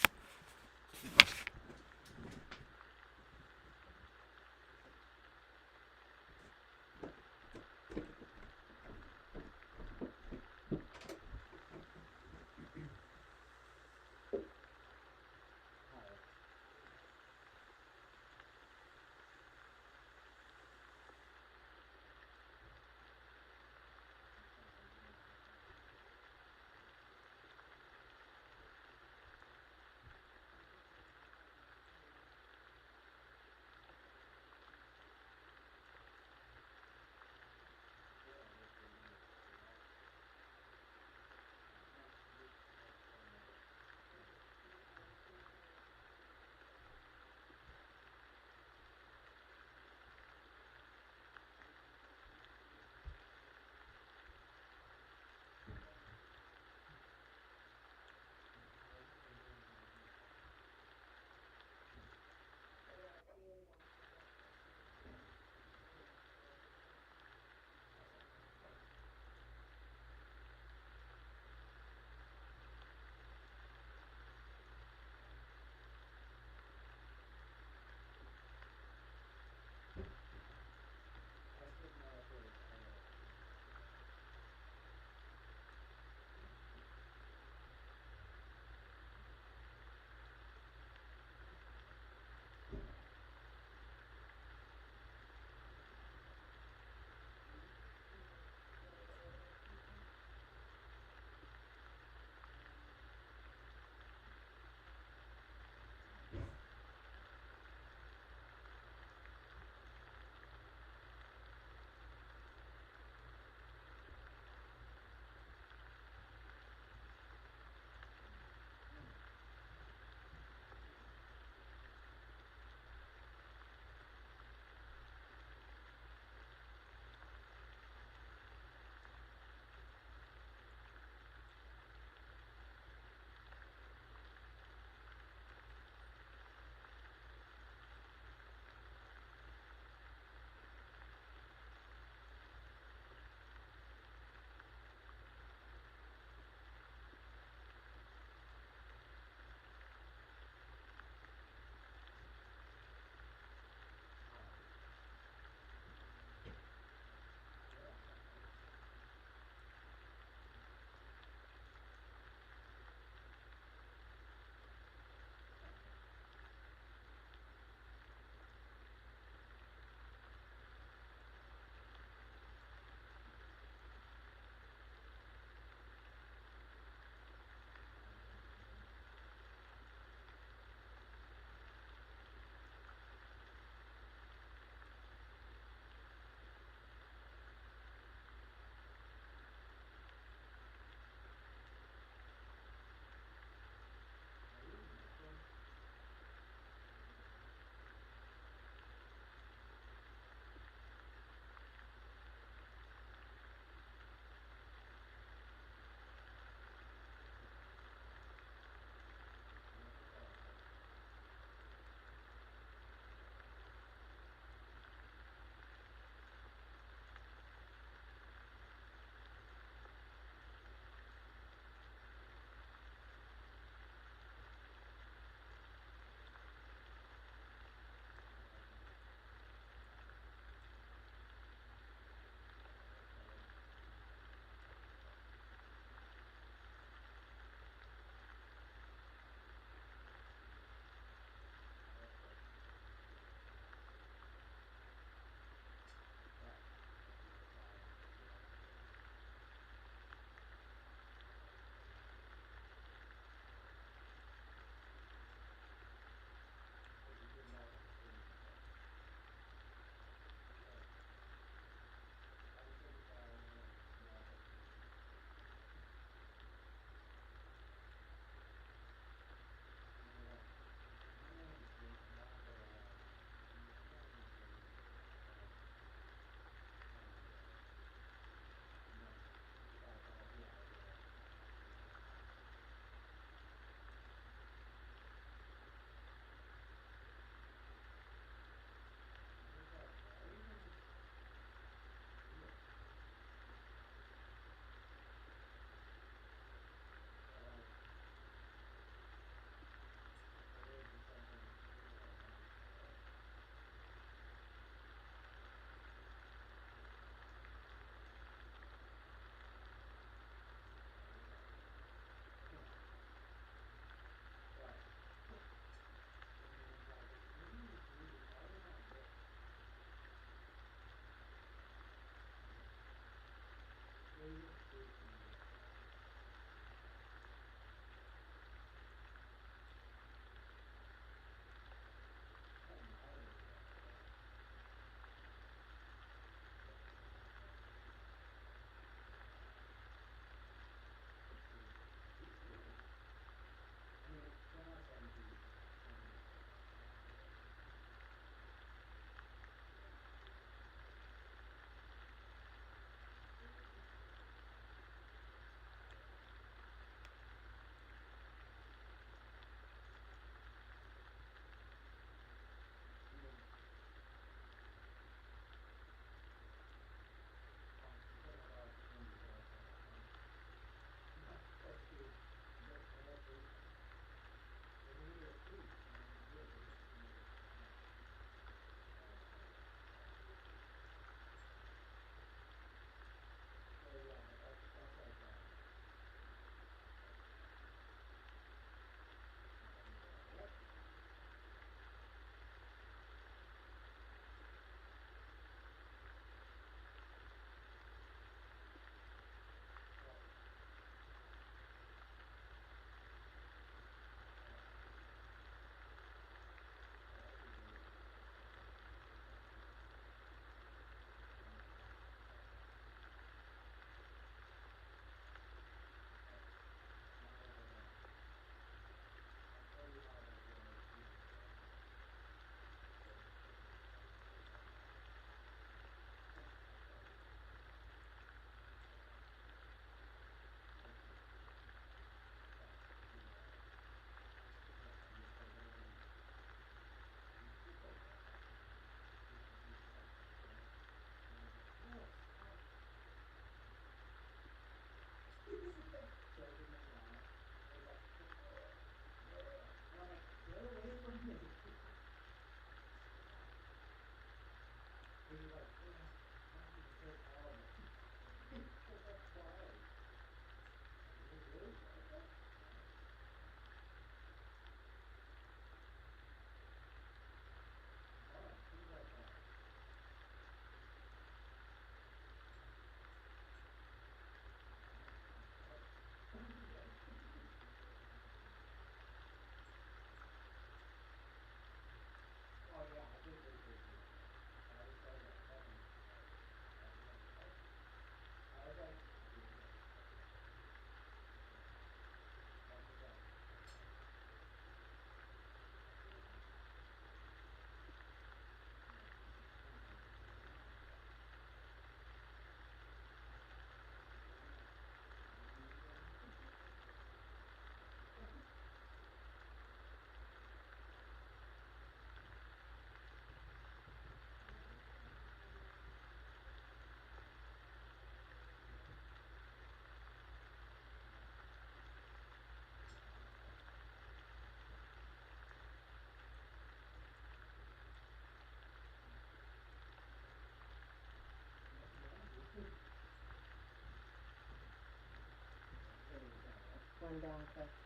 andata.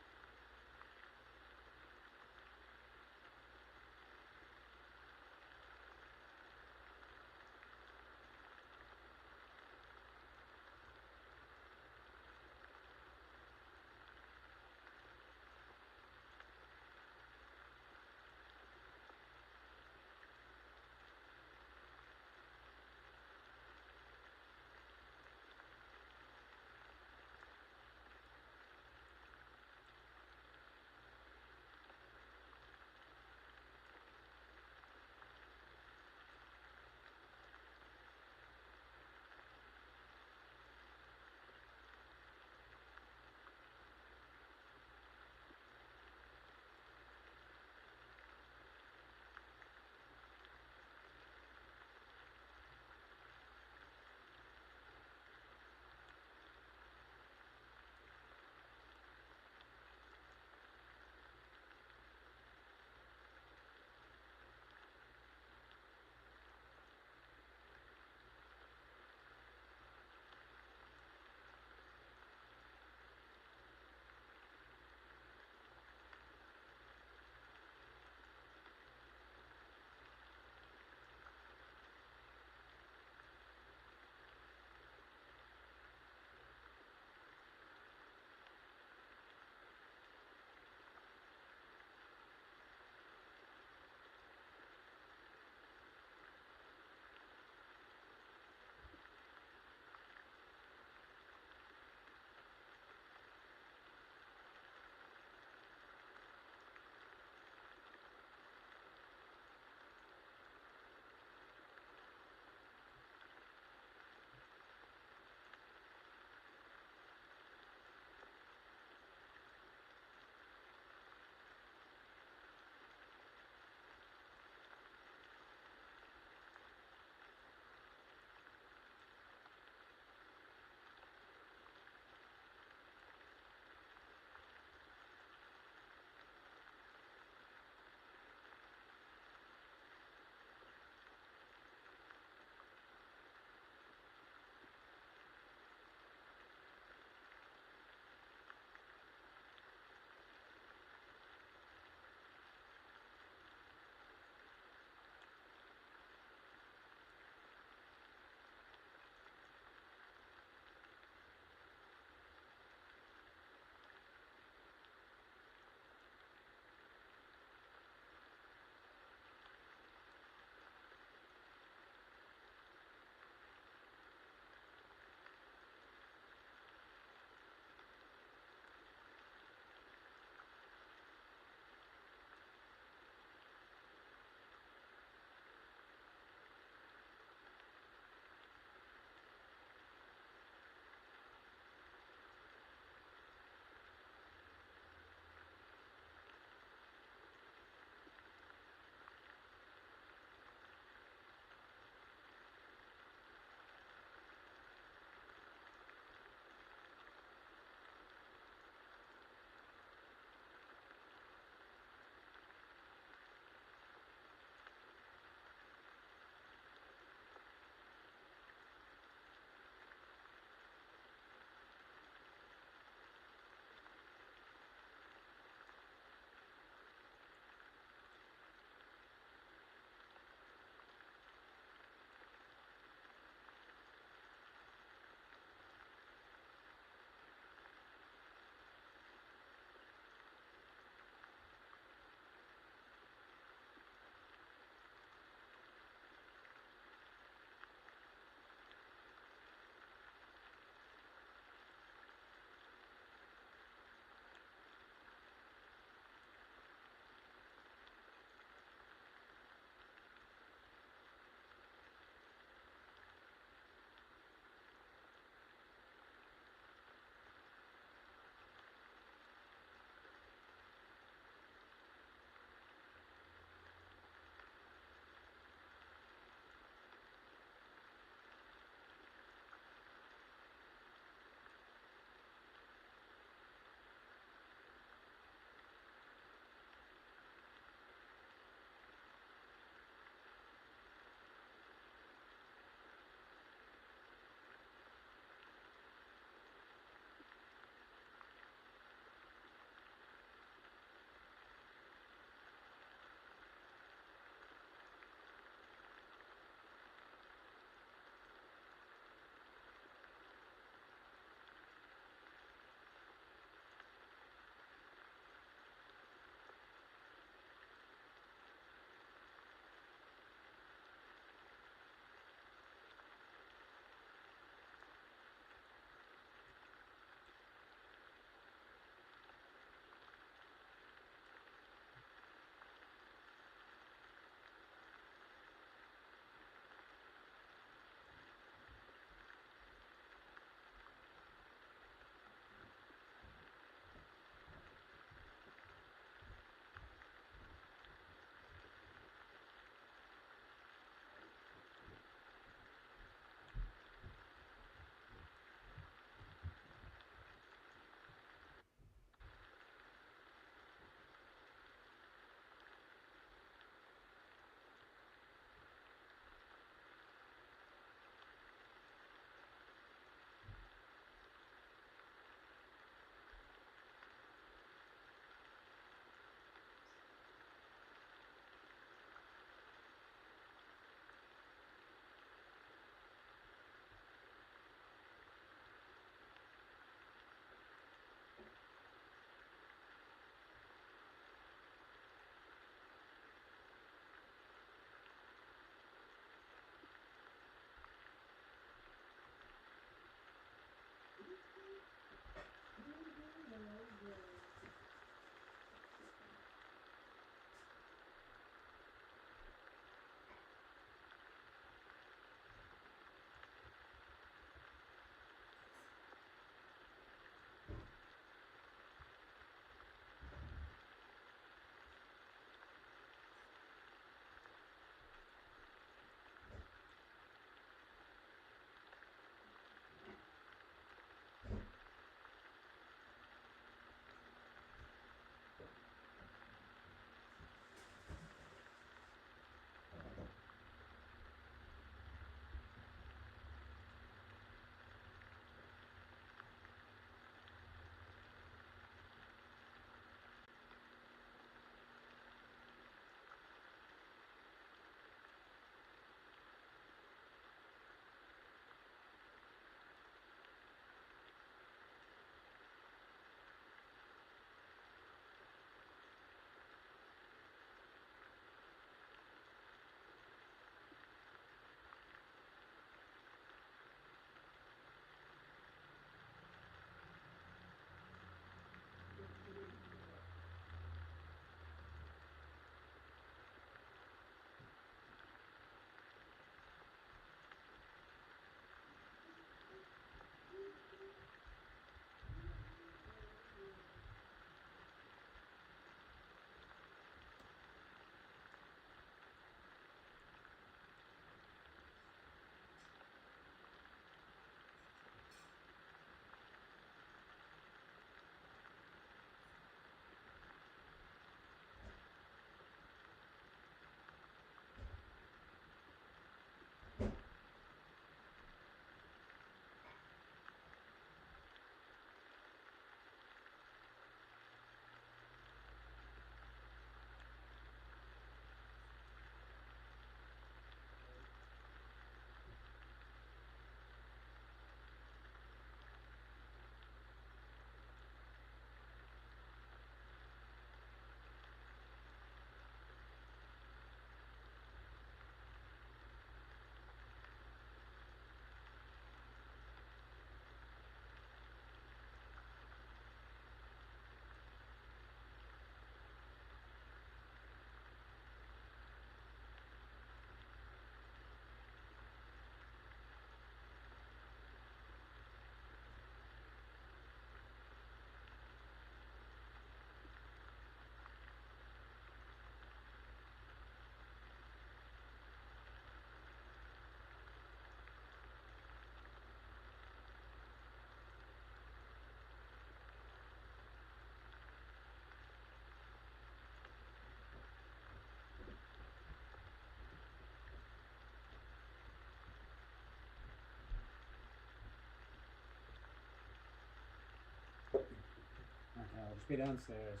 Be downstairs.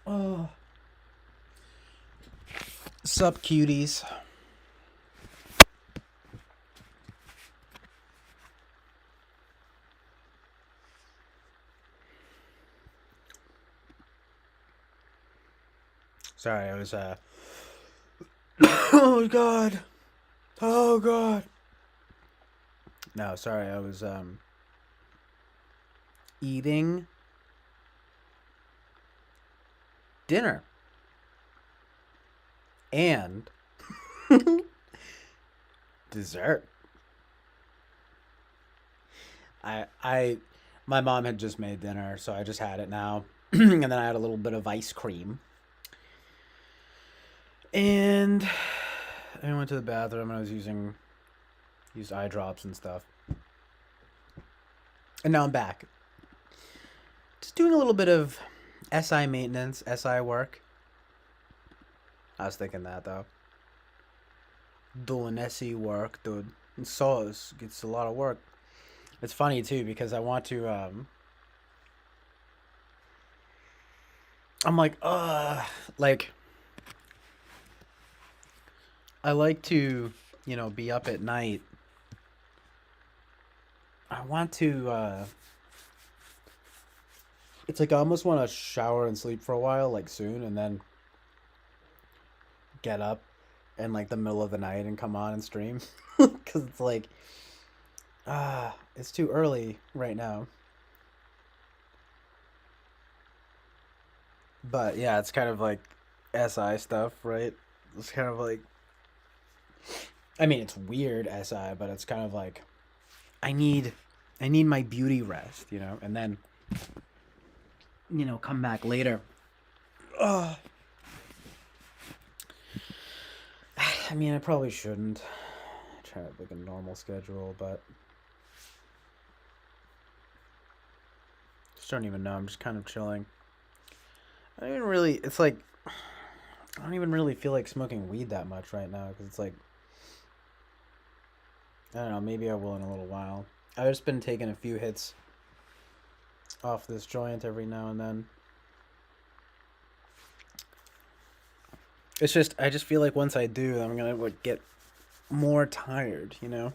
Oh. Sup, cuties? Sorry, I was, oh, God. Oh, God. No, sorry, I was, eating dinner. And dessert. I my mom had just made dinner, so I just had it now. And then I had a little bit of ice cream. And I went to the bathroom and I was used eye drops and stuff. And now I'm back. Just doing a little bit of SI maintenance, SI work. I was thinking that though. Doing SE work, dude. And so it's a lot of work. It's funny too because I want to I'm like I like to, be up at night. I want to it's like I almost want to shower and sleep for a while like soon and then get up in like the middle of the night and come on and stream cuz it's like it's too early right now. But yeah, it's kind of like SI stuff, right? It's kind of like I mean, it's weird SI, but it's kind of like I need I need my beauty rest, and then come back later. Ugh. I mean, I probably shouldn't try to have like a normal schedule, but just don't even know. I'm just kind of chilling. I don't even really. It's like I don't even really feel like smoking weed that much right now because it's like I don't know. Maybe I will in a little while. I've just been taking a few hits off this joint every now and then. It's just I just feel like once I do, I'm gonna get more tired. Just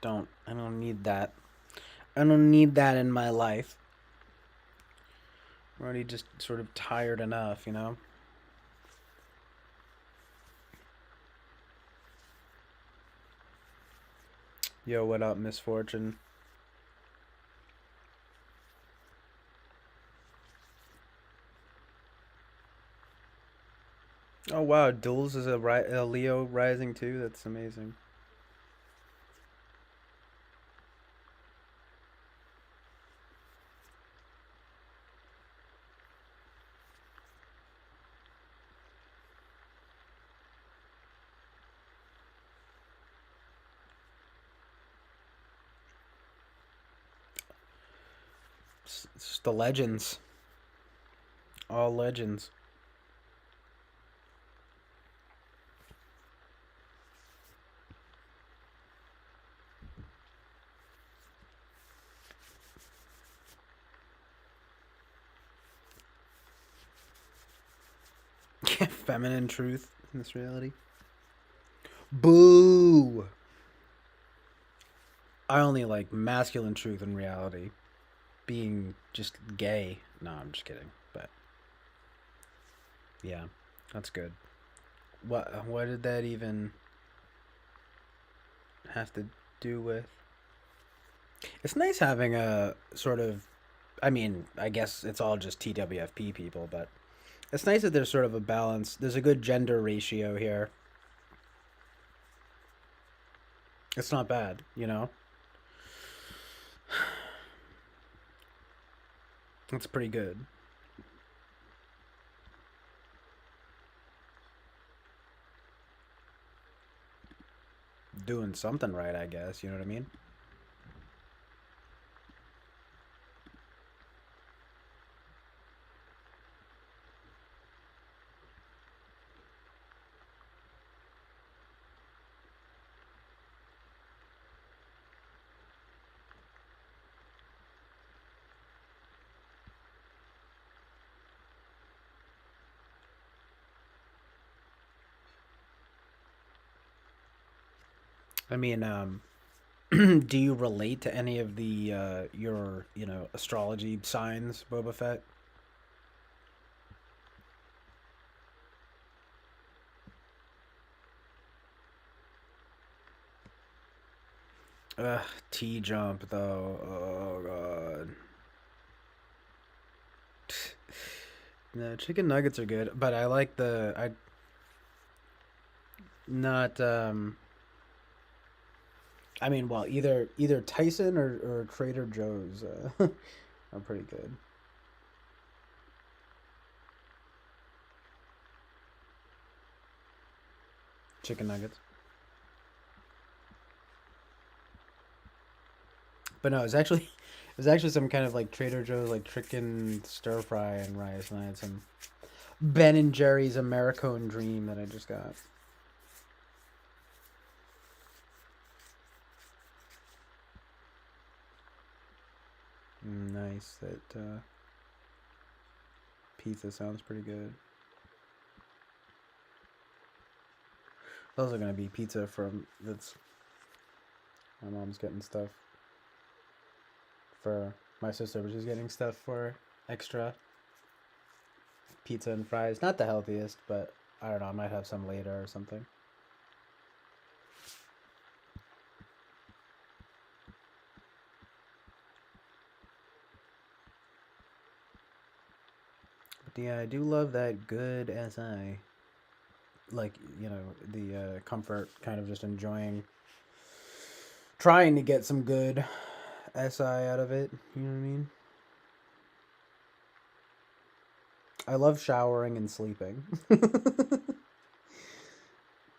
don't. I don't need that. I don't need that in my life. I'm already just sort of tired enough. Yo, what up, Misfortune? Oh wow, Duels is a Leo rising too. That's amazing. It's just the legends. All legends. Feminine truth in this reality. Boo! I only like masculine truth in reality. Being just gay. No, I'm just kidding. But yeah, that's good. What did that even have to do with? It's nice having a sort of I mean, I guess it's all just TWFP people, but it's nice that there's sort of a balance. There's a good gender ratio here. It's not bad. It's pretty good. doing something right, I guess. You know what I mean? I mean, do you relate to any of the your astrology signs, Boba Fett? Ugh, T jump though. Oh god. No, chicken nuggets are good, but I like the I not I mean, well, either Tyson or Trader Joe's are pretty good. Chicken nuggets. But no, it was actually some kind of like Trader Joe's like chicken stir fry and rice, and I had some Ben and Jerry's Americone Dream that I just got. Nice. That pizza sounds pretty good. Those are gonna be pizza from that's my mom's getting stuff for my sister, but she's getting stuff for extra pizza and fries. Not the healthiest, but I don't know. I might have some later or something. But yeah, I do love that good SI. Like, the comfort, kind of just enjoying, trying to get some good SI out of it. You know what I mean? I love showering and sleeping.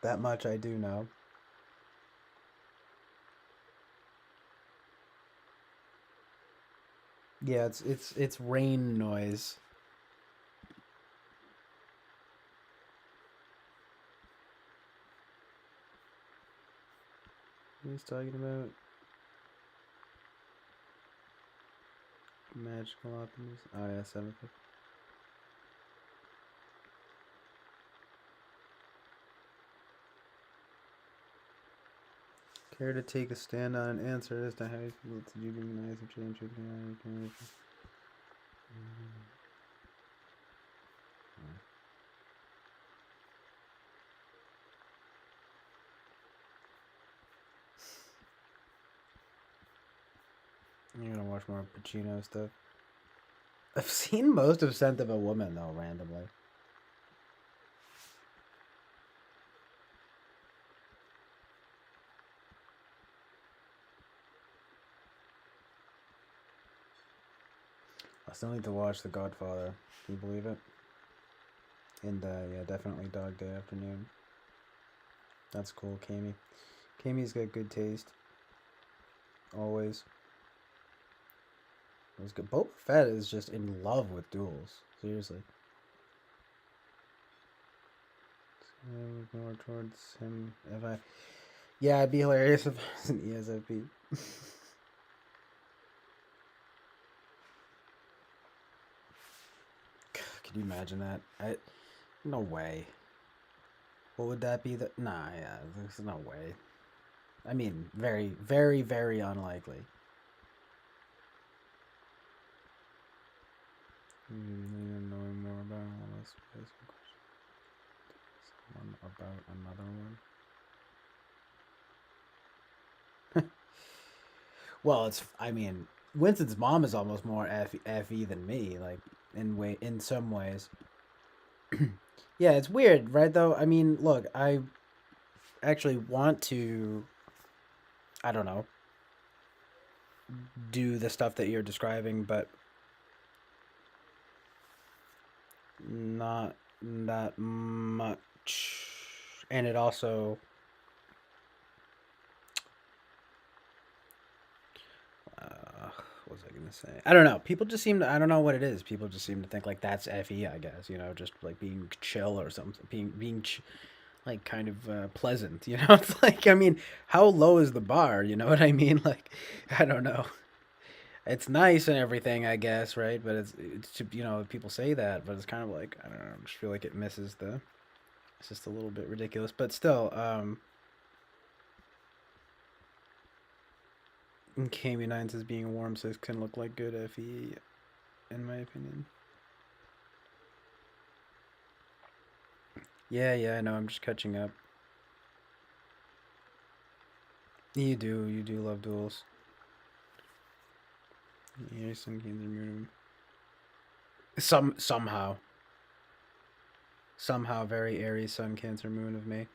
That much I do know. Yeah, it's rain noise. He's talking about magical optimism. Oh yeah, 750. Care to take a stand on an answer as to how you feel to you being nice and change your opinion? You're gonna watch more Pacino stuff. I've seen most of Scent of a Woman though, randomly. I still need to watch The Godfather. Can you believe it? And yeah, definitely Dog Day Afternoon. That's cool, Kami. Kami's got good taste. Always. It was good. Boba Fett is just in love with duels. Seriously. More towards him if I. Yeah, it'd be hilarious if I was an ESFP. Can you imagine that? No way. What would that be? Nah, yeah, there's no way. I mean, very, very, very unlikely. Knowing more about all this someone about another one. Well, I mean, Winston's mom is almost more FE than me, like in some ways. Yeah, it's weird, right? Though, I mean, look, I actually want to, I don't know, do the stuff that you're describing, but not that much. And it also What was I gonna say? I don't know. People just seem to. I don't know what it is. People just seem to think like that's Fe. I guess just like being chill or something. Like kind of pleasant. It's like, I mean, how low is the bar? You know what I mean? Like, I don't know. It's nice and everything, I guess, right? But it's people say that, but it's kind of like, I don't know. I just feel like it misses the. It's just a little bit ridiculous, but still. KV9 says being a warm 6 can look like good FE, in my opinion. Yeah, I know. I'm just catching up. You do love duels. Yeah, some games are immune. Somehow, very Aries Sun Cancer Moon of me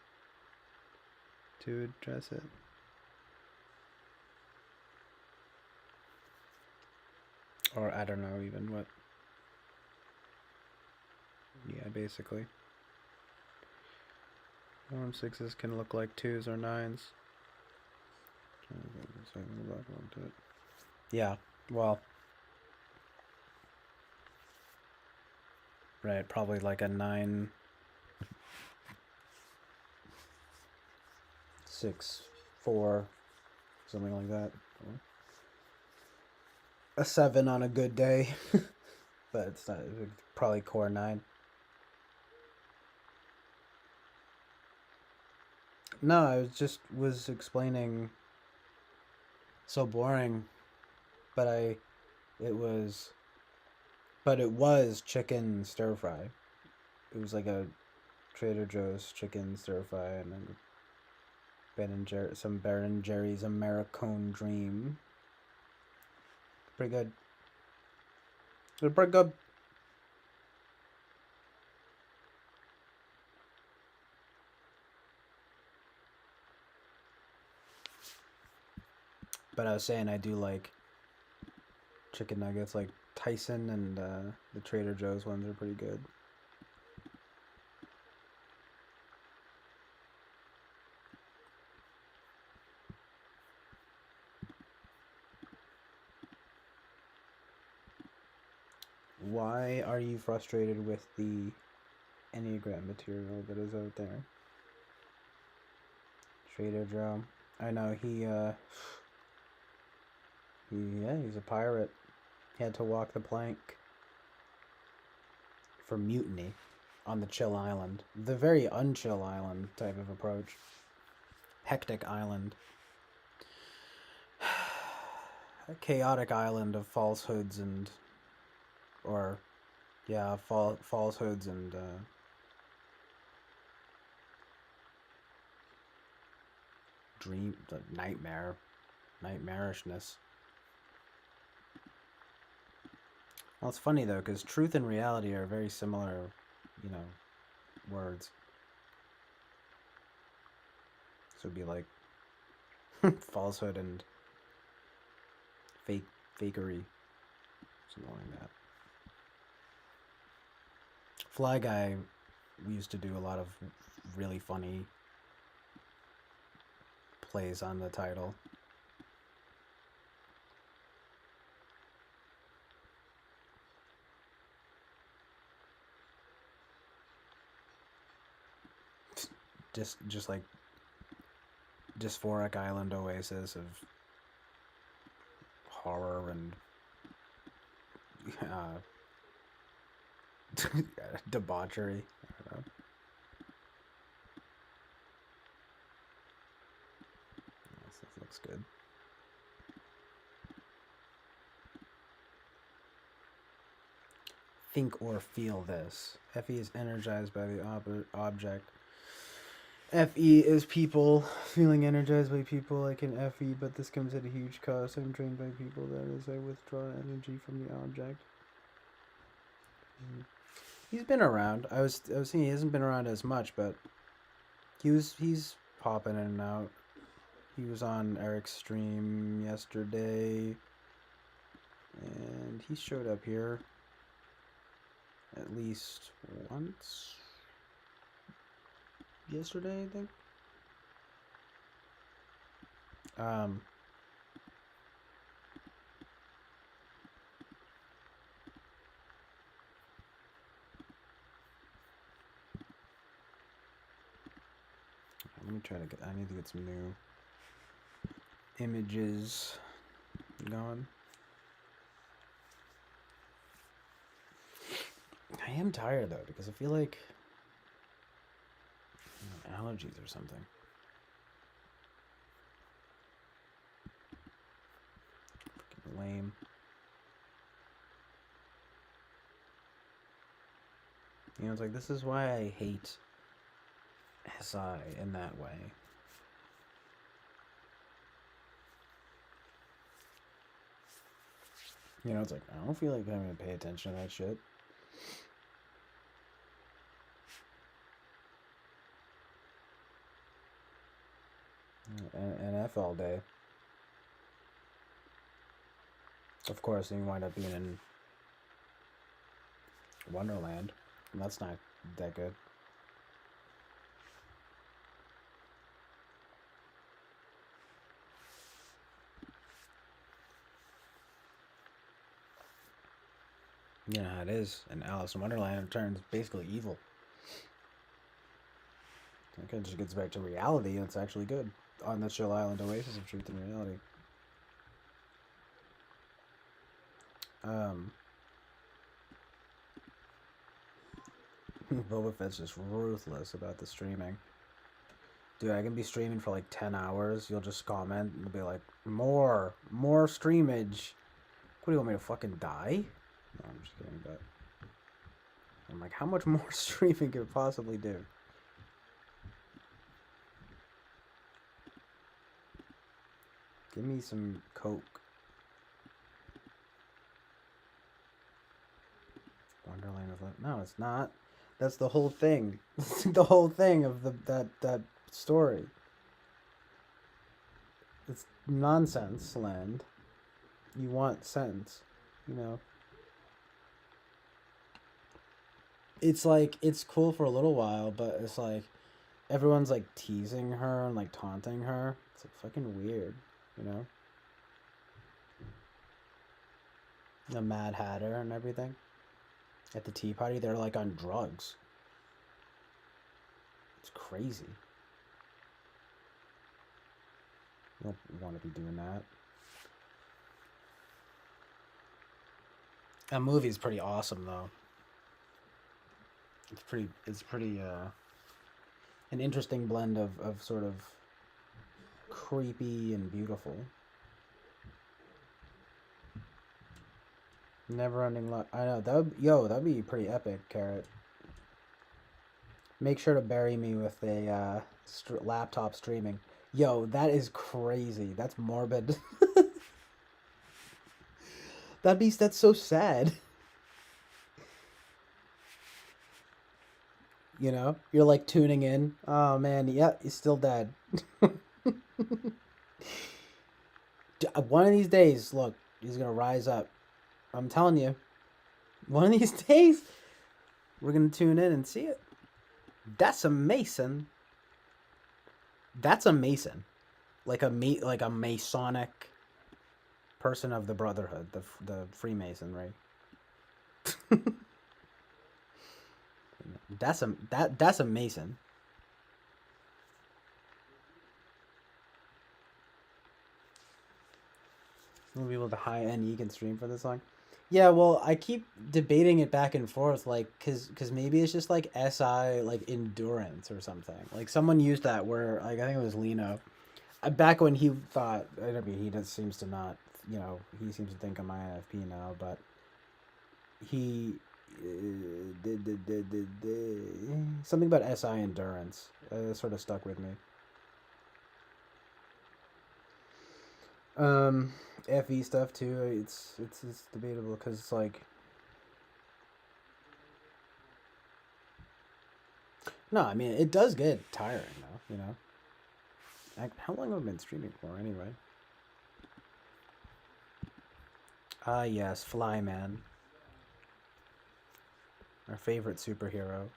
to address it. Or I don't know even what. Yeah, basically. Warm 6s can look like 2s or 9s. Yeah, well. Right, probably like a 9, 6, 4, something like that. A 7 on a good day, but it's not probably core 9. No, I was explaining. So boring, but it was it was chicken stir fry. It was like a Trader Joe's chicken stir fry, and then some Ben and Jerry's Americone Dream. Pretty good. They're pretty good. But I was saying I do like chicken nuggets, like Tyson, and the Trader Joe's ones are pretty good. Why are you frustrated with the Enneagram material that is out there? Trader Joe. I know he's a pirate. He had to walk the plank for mutiny on the chill island. The very unchill island type of approach. Hectic island. A chaotic island of falsehoods and falsehoods and nightmarishness. Well, it's funny though, because truth and reality are very similar, words. So it'd be like falsehood and fakery, something like that. Fly Guy, we used to do a lot of really funny plays on the title. Just like dysphoric island oasis of horror and debauchery. I don't know. This looks good. Think or feel this. Fe is energized by the object. Fe is people feeling energized by people. I can Fe, but this comes at a huge cost. I'm drained by people. That is, I withdraw energy from the object. He's been around. I was thinking he hasn't been around as much, but he's popping in and out. He was on Eric's stream yesterday, and he showed up here at least once yesterday, I think. Let me try to get. I need to get some new images going. I am tired though because I feel like allergies or something. Freaking lame. You know, it's like this is why I hate SI in that way. You know, it's like I don't feel like having to pay attention to that shit. And F all day. Of course, you wind up being in Wonderland, and that's not that good. You know how it is, and Alice in Wonderland turns basically evil. It kind of just gets back to reality, and it's actually good. On the chill island oasis of truth and reality. Boba Fett's just ruthless about the streaming. Dude, I can be streaming for like 10 hours. You'll just comment and be like, more streamage. What do you want me to fucking die? No, I'm just kidding, but I'm like, how much more streaming could it possibly do? Give me some Coke. Wonderland of Love. No, it's not. That's the whole thing. The whole thing of that story. It's nonsense land. You want sense, you know. It's like it's cool for a little while, but it's like everyone's like teasing her and like taunting her. It's like fucking weird, you know. The Mad Hatter and everything. At the tea party, they're like on drugs. It's crazy. You don't want to be doing that. That movie's pretty awesome though. It's pretty an interesting blend of sort of creepy and beautiful. Never ending luck. I know that'd be pretty epic, Carrot. Make sure to bury me with a laptop streaming. Yo, that is crazy. That's morbid. That's so sad. You know, you're like tuning in. Oh man, yeah, he's still dead. One of these days, look, he's gonna rise up. I'm telling you, one of these days, we're gonna tune in and see it. That's a Mason. That's a Mason, like a Masonic person of the Brotherhood, the Freemasonry. That's a Mason. Some people with a high NE can stream for this song. Yeah, well, I keep debating it back and forth, like, cause maybe it's just like SI like endurance or something. Like someone used that where like I think it was Lino, back when he thought. I mean, he just seems to not. You know, he seems to think I'm INFP now, but he did something about SI endurance. Sort of stuck with me. FE stuff too. It's debatable because it's like. No, I mean it does get tiring though. You know. How long have I been streaming for anyway? Ah yes, Flyman. Our favorite superhero.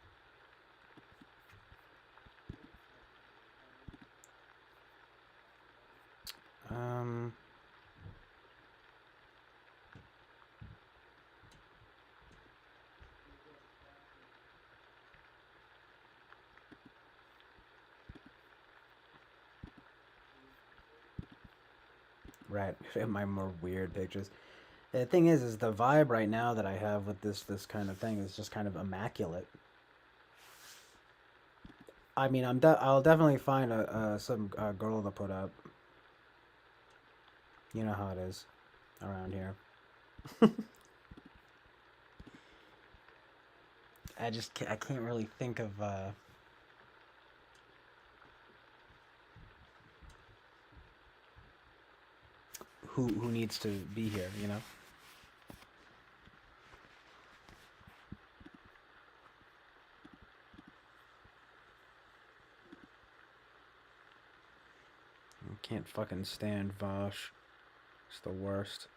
right. My more weird pictures. The thing is the vibe right now that I have with this kind of thing is just kind of immaculate. I mean, I'll definitely find some girl to put up. You know how it is around here. I can't really think of who needs to be here. You know. I can't fucking stand Vosh. It's the worst.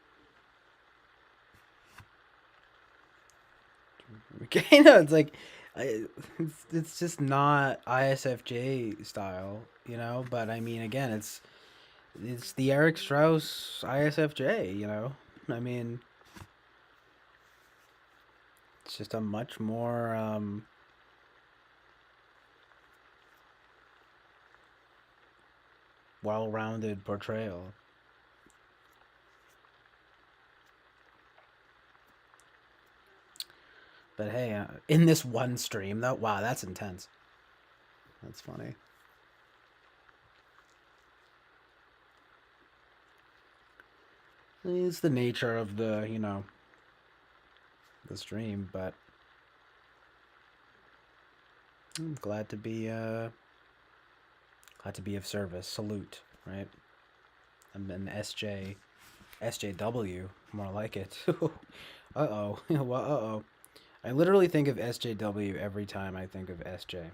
You know, it's like, it's just not ISFJ style, you know. But I mean, again, it's the Eric Strauss ISFJ, you know. I mean, it's just a much more well-rounded portrayal. But hey, in this one stream, though, wow, that's intense. That's funny. It's the nature of the, you know, the stream, but I'm glad to be of service. Salute, right? I'm an SJW, more like it. Uh-oh. Well, uh-oh. I literally think of SJW every time I think of SJ.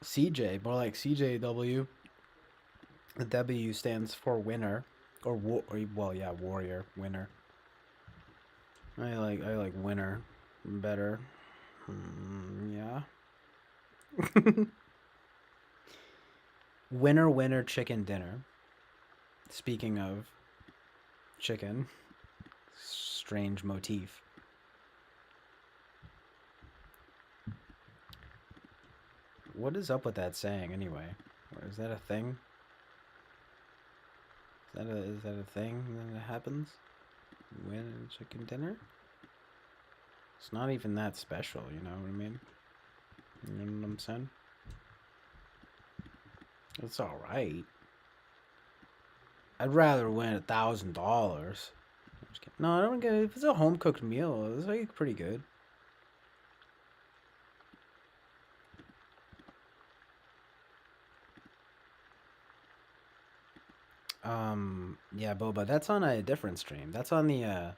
CJ, more like CJW. The W stands for winner, or well, yeah, warrior, winner. I like winner better. Yeah. Winner, winner, chicken dinner. Speaking of chicken, strange motif. What is up with that saying anyway? Is that a thing? Is that a thing that happens? Win chicken dinner? It's not even that special, you know what I mean? You know what I'm saying? It's alright. I'd rather win $1,000. No, I don't get it. If it's a home cooked meal, it's like pretty good. Yeah, Boba, that's on a different stream. That's on the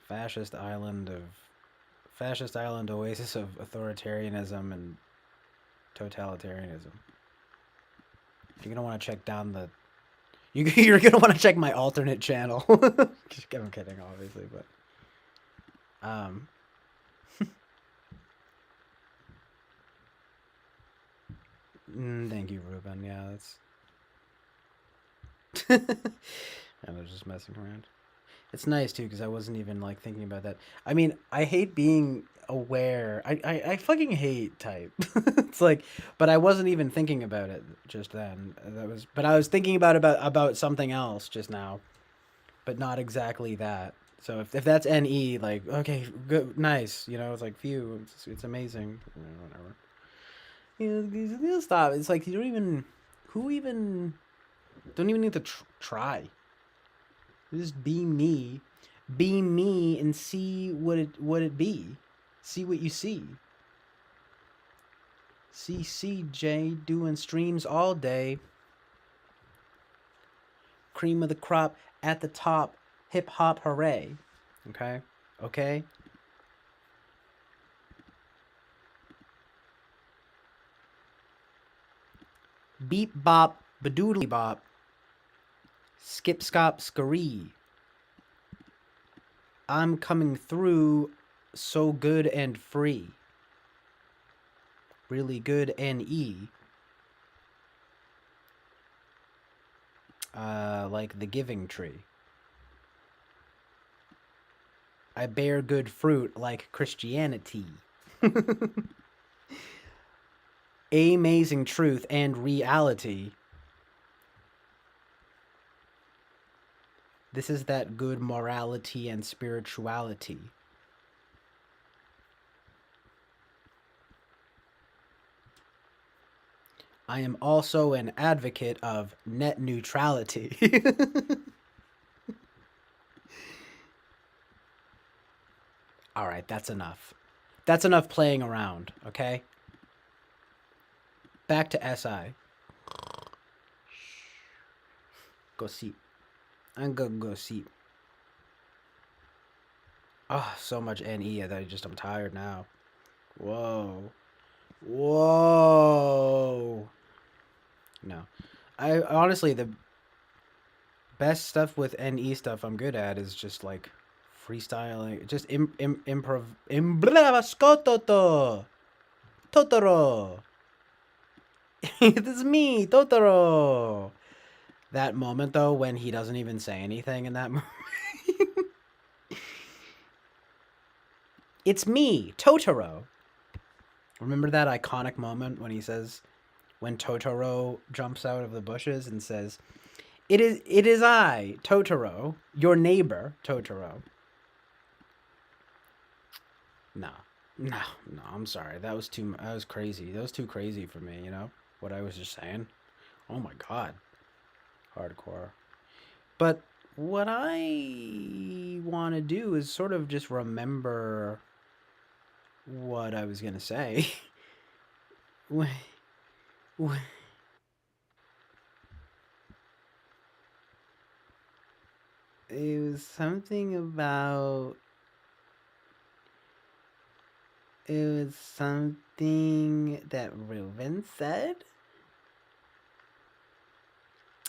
fascist island oasis of authoritarianism and totalitarianism. You're gonna want to check down the. You're gonna want to check my alternate channel. I'm kidding, obviously, but thank you, Ruben. Yeah, that's. And I was just messing around. It's nice too because I wasn't even like thinking about that. I mean, I hate being aware. I fucking hate type. It's like, but I wasn't even thinking about it just then. But I was thinking about something else just now, but not exactly that. So if that's NE, like, okay, good, nice. You know, it's like, phew, it's amazing. Whatever. You know, stop. It's like you don't even. Who even? Don't even need to try. Just be me. Be me and see what it be. See what you see. See CJ doing streams all day. Cream of the crop at the top. Hip hop hooray. Okay? Okay? Beep bop, badoodly bop. Skip scop scurry. I'm coming through so good and free. Really good NE. Like the giving tree. I bear good fruit like Christianity. Amazing truth and reality. This is that good morality and spirituality. I am also an advocate of net neutrality. All right, that's enough. That's enough playing around, okay? Back to SI. Go sleep. I'm gonna go sleep. Oh, so much NE that I'm tired now. Whoa. Whoa. No. I honestly, the best stuff with NE stuff I'm good at is just like freestyling, just improv. Totoro. This is me, Totoro. That moment though, when he doesn't even say anything in that moment. It's me, Totoro. Remember that iconic moment when he says, when Totoro jumps out of the bushes and says, it is I, Totoro, your neighbor, Totoro. No, I'm sorry. That was crazy. That was too crazy for me, you know? What I was just saying. Oh my god. Hardcore. But what I want to do is sort of just remember what I was going to say. When- It was something about. It was something that Ruben said.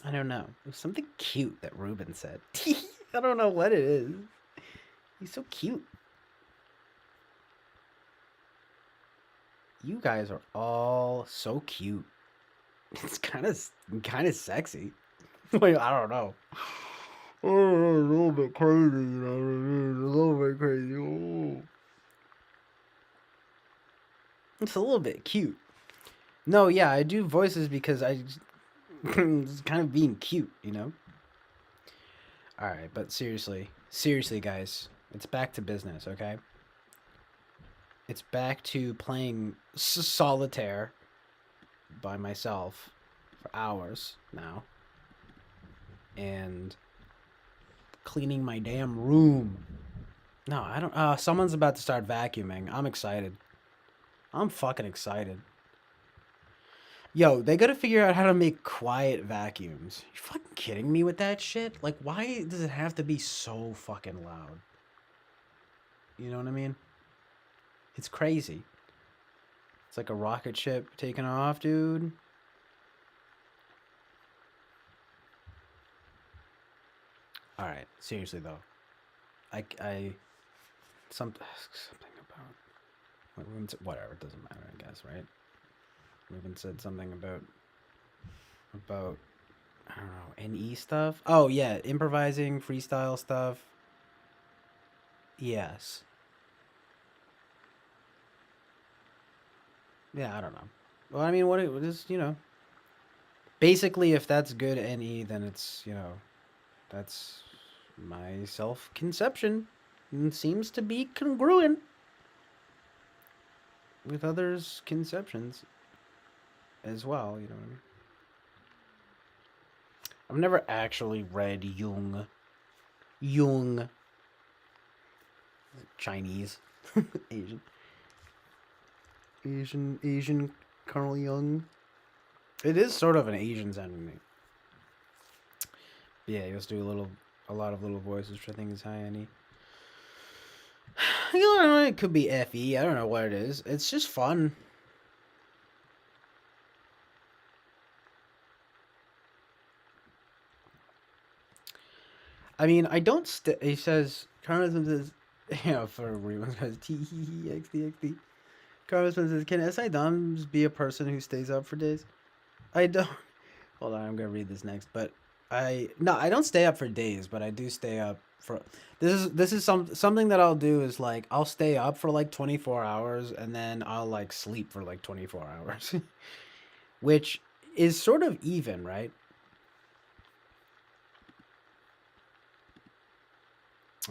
I don't know. It was something cute that Ruben said. I don't know what it is. He's so cute. You guys are all so cute. It's kind of sexy. Wait, I don't know. Oh, a little bit crazy, you know what I mean? A little bit crazy. Oh. It's a little bit cute. No, yeah, I do voices because it's kind of being cute, you know? Alright, but seriously, guys, it's back to business, okay? It's back to playing solitaire by myself for hours now. And cleaning my damn room. No, I don't. Someone's about to start vacuuming. I'm excited. I'm fucking excited. Yo, they gotta figure out how to make quiet vacuums. You fucking kidding me with that shit? Like, why does it have to be so fucking loud? You know what I mean? It's crazy. It's like a rocket ship taking off, dude. All right, seriously though, something about whatever, it doesn't matter, I guess, right? Ruben said something about I don't know, NE stuff. Oh yeah, improvising, freestyle stuff. Yes. Yeah, I don't know. Well, I mean, what it is, you know. Basically, if that's good NE, then it's, you know, that's my self conception. And seems to be congruent with others' conceptions as well, you know what I mean? I've never actually read Jung. Jung. Chinese. Asian. Asian Carl Jung. It is sort of an Asian sounding name. Yeah, he was doing a lot of little voices, which I think is high NE. You know, it could be FE. I don't know what it is. It's just fun. I mean, I don't. He says, Congressman says, you know, for everyone says, XD. Congressman says, can SI Doms be a person who stays up for days? I don't. Hold on, I'm gonna read this next. But I don't stay up for days, but I do stay up for. This is something that I'll do is like I'll stay up for like 24 hours and then I'll like sleep for like 24 hours, which is sort of even, right?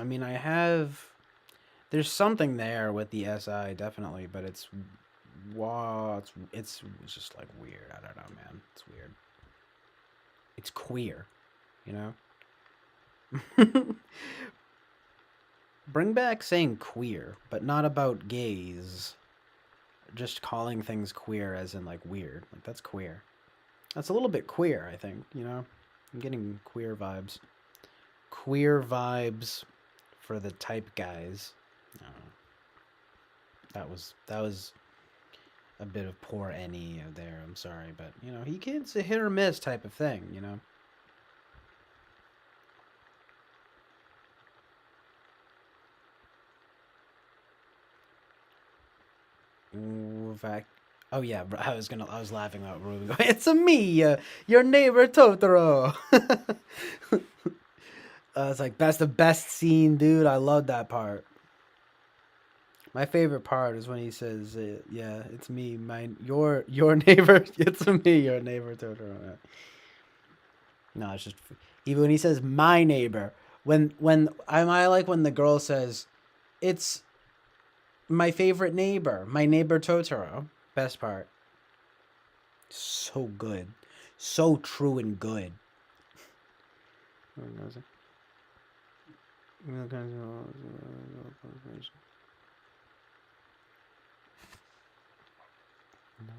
I mean, I have. There's something there with the SI, definitely, but it's. Wow, it's just like weird. I don't know, man. It's weird. It's queer, you know? Bring back saying queer, but not about gays. Just calling things queer as in like weird. Like that's queer. That's a little bit queer, I think, you know? I'm getting queer vibes. Queer vibes for the type guys. I don't know. That was a bit of poor NE there. I'm sorry, but you know, it's a hit or miss type of thing, you know? Ooh, fact. Oh yeah, I was laughing about Ruby going, it's a me, your neighbor Totoro. It's like that's the best scene, dude. I love that part. My favorite part is when he says, "Yeah, it's me, your neighbor. It's me, your neighbor Totoro." No, it's just even when he says my neighbor. I like when the girl says, "It's my favorite neighbor, my neighbor Totoro." Best part. So good, so true and good. No,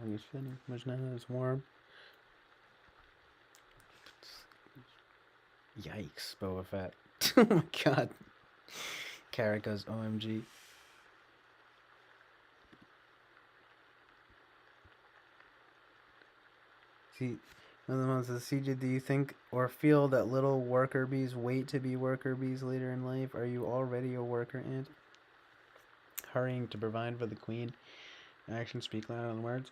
he's fitting. Much now it's warm. Yikes, Boba Fett. Oh my god. Carrot goes OMG. See, another one says, CJ, do you think or feel that little worker bees wait to be worker bees later in life? Are you already a worker ant? Hurrying to provide for the queen. Actions speak louder than words.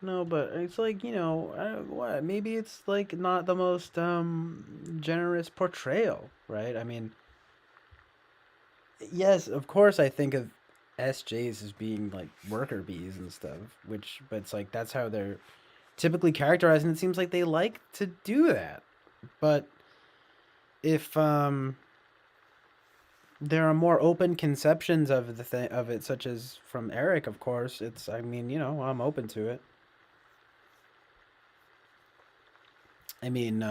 No, but it's like, you know, what? Maybe it's like not the most generous portrayal, right? I mean, yes, of course I think of SJs as being like worker bees and stuff, but it's like that's how they're typically characterized, and it seems like they like to do that. But if there are more open conceptions of of it, such as from Eric, of course, I mean, you know, I'm open to it. I mean,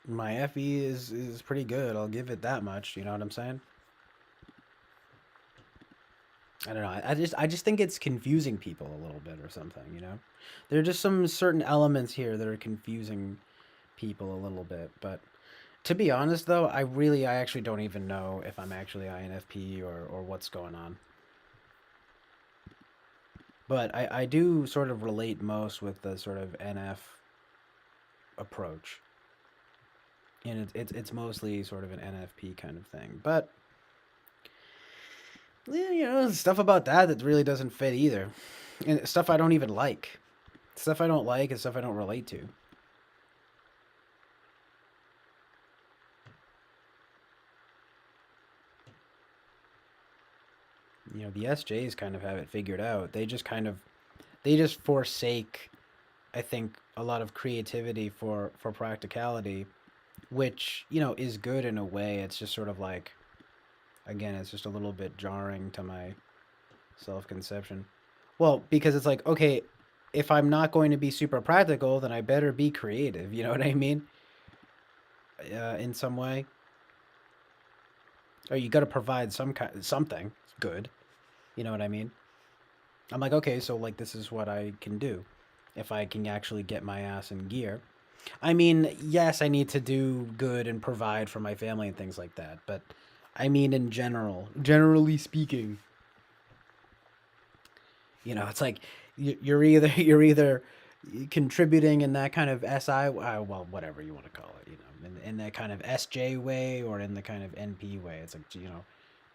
my FE is pretty good. I'll give it that much. You know what I'm saying? I don't know. I just think it's confusing people a little bit or something. You know, there are just some certain elements here that are confusing people a little bit. But to be honest, though, I actually don't even know if I'm actually INFP or what's going on. But I do sort of relate most with the sort of NF approach, and it's mostly sort of an NFP kind of thing. But yeah, you know, stuff about that really doesn't fit either, and stuff I don't even like. Stuff I don't like and stuff I don't relate to. You know, the SJs kind of have it figured out. They just forsake, I think, a lot of creativity for practicality, which you know is good in a way. It's just sort of like, again, it's just a little bit jarring to my self conception. Well, because it's like, okay, if I'm not going to be super practical, then I better be creative. You know what I mean? In some way, or you got to provide something good. You know what I mean? I'm like, okay, so like this is what I can do if I can actually get my ass in gear. I mean, yes, I need to do good and provide for my family and things like that, but I mean in generally speaking, you know, it's like you're either contributing in that kind of SI, well, whatever you want to call it, you know, in that kind of SJ way or in the kind of NP way. It's like, you know,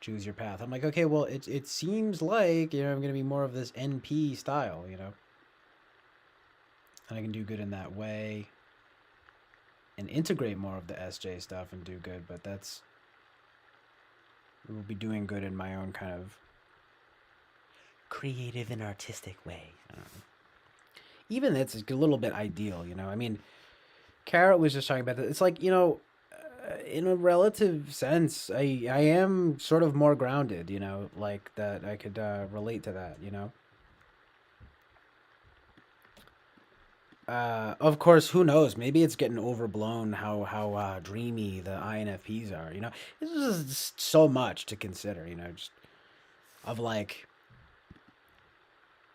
choose your path. I'm like, okay, well, it seems like, you know, I'm gonna be more of this NP style, you know, and I can do good in that way and integrate more of the SJ stuff and do good. But that's will be doing good in my own kind of creative and artistic way. Even it's a little bit ideal, you know. I mean, Carrot was just talking about that. It's like, in a relative sense, I am sort of more grounded, like that I could relate to that, Of course, who knows? Maybe it's getting overblown how dreamy the INFPs are. This is just so much to consider. Just of like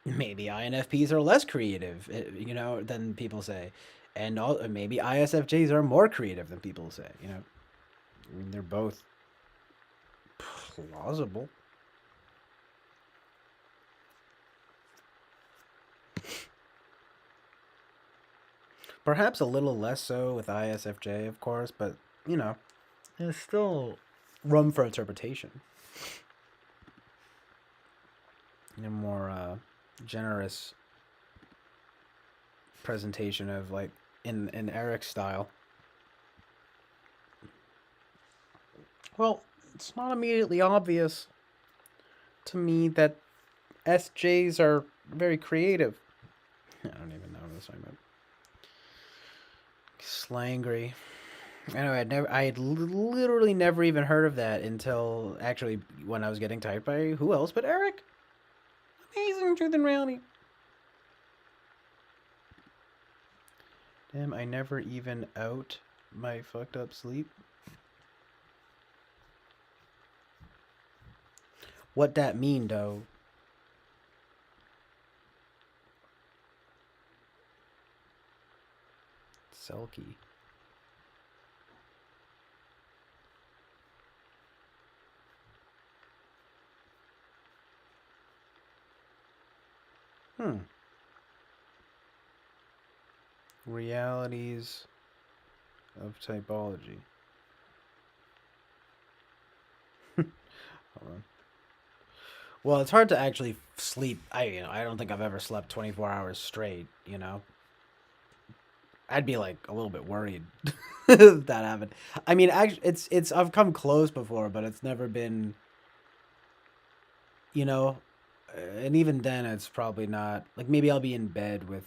maybe INFPs are less creative, than people say, and maybe ISFJs are more creative than people say. I mean, they're both plausible. Perhaps a little less so with ISFJ, of course, but you know, there's still room for interpretation. A more generous presentation of like in Eric's style. Well, it's not immediately obvious to me that SJs are very creative. I don't even know what I'm talking about. Slangry. I know I had literally never even heard of that until actually when I was getting typed by who else but Eric. Amazing Truth and Reality. Damn, I never even out my fucked up sleep. What that mean though? Selkie. Realities of typology. Hold on. Well, it's hard to actually sleep. I don't think I've ever slept 24 hours straight, I'd be like a little bit worried if that happened. I mean, actually, it's I've come close before, but it's never been, you know, and even then, it's probably not like maybe I'll be in bed with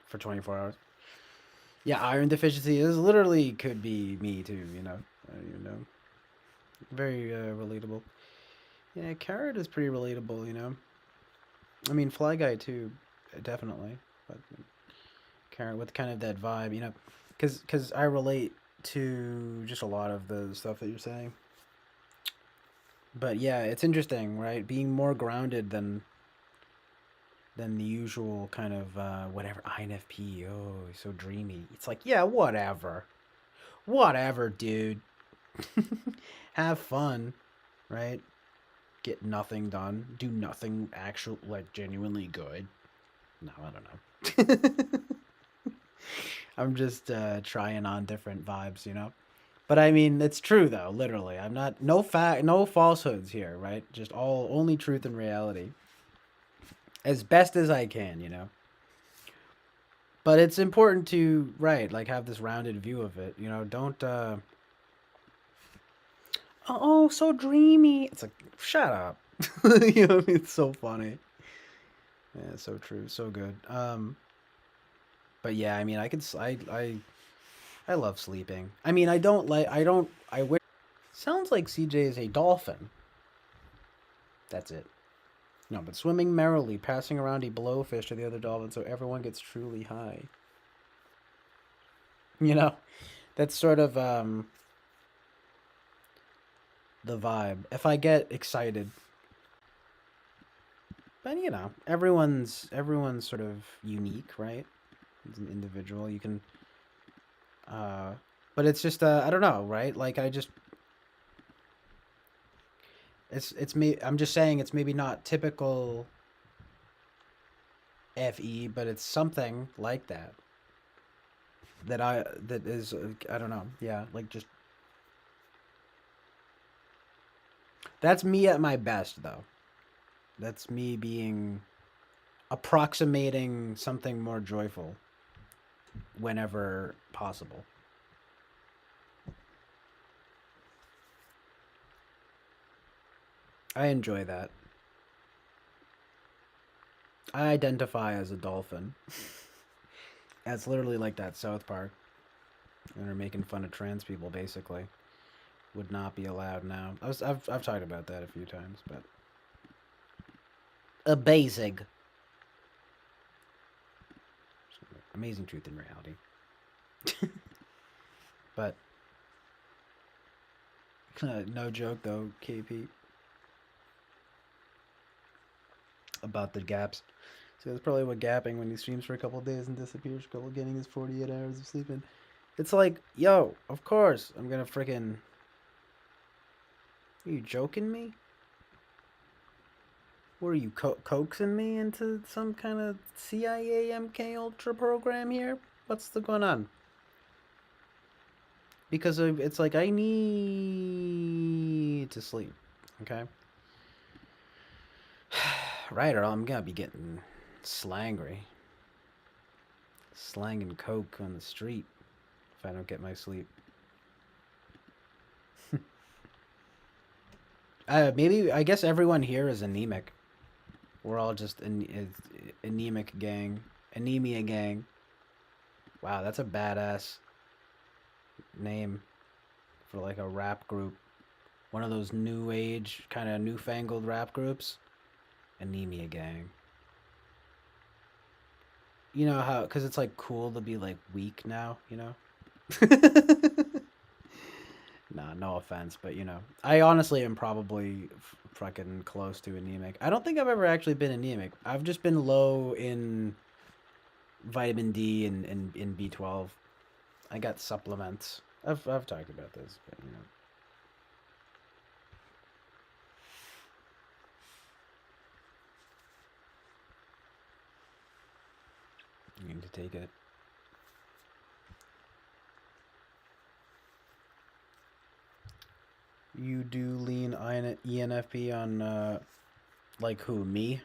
for 24 hours. Yeah, iron deficiency is literally could be me too. Very relatable. Yeah, carrot is pretty relatable. I mean, fly guy too, definitely, but carrot with kind of that vibe. Because I relate to just a lot of the stuff that you're saying. But yeah, it's interesting, right? Being more grounded than the usual kind of whatever INFP. Oh, so dreamy. It's like, yeah, whatever, dude. Have fun, right? Get nothing done. Do nothing actual like genuinely good. No, I don't know. I'm just trying on different vibes. But I mean, it's true though. Literally, I'm not no falsehoods here, right? Just all only truth and reality, as best as I can. But it's important to right, like have this rounded view of it. Don't oh so dreamy. It's like shut up. It's so funny. Yeah, it's so true, so good. But yeah, I mean, I love sleeping. I mean, I don't I wish. Sounds like CJ is a dolphin. That's it. No, but swimming merrily, passing around a blowfish to the other dolphins so everyone gets truly high. You know, that's sort of the vibe. If I get excited, but everyone's sort of unique, right? It's an individual. You can uh but it's just I don't know, right? Like I just it's me I'm just saying it's maybe not typical FE, but it's something like that. That is I don't know. Yeah, like just that's me at my best though. That's me being approximating something more joyful whenever possible. I enjoy that. I identify as a dolphin. It's literally like that South Park. And they're making fun of trans people, basically. Would not be allowed now. I've talked about that a few times, but a basic. Amazing truth in reality. But no joke though, KP, about the gaps. So that's probably what gapping when he streams for a couple of days and disappears for a couple, getting his 48 hours of sleep in. It's like, yo, of course I'm gonna freaking. Are you joking me? Were you coaxing me into some kind of CIA MK Ultra program here? What's going on? Because it's like I need to sleep, okay? Right, or I'm gonna be getting slangry, slanging coke on the street if I don't get my sleep. Maybe I guess everyone here is anemic. We're all just anemic gang, anemia gang. Wow, that's a badass name for like a rap group. One of those new age, kind of newfangled rap groups. Anemia gang. You know how, because it's like cool to be like weak now, you know? Nah, no offense, but you know, I honestly am probably fucking close to anemic. I don't think I've ever actually been anemic. I've just been low in vitamin D and in B12. I got supplements. I've talked about this, but you know. You need to take it. You do lean ENFP on, like who, me?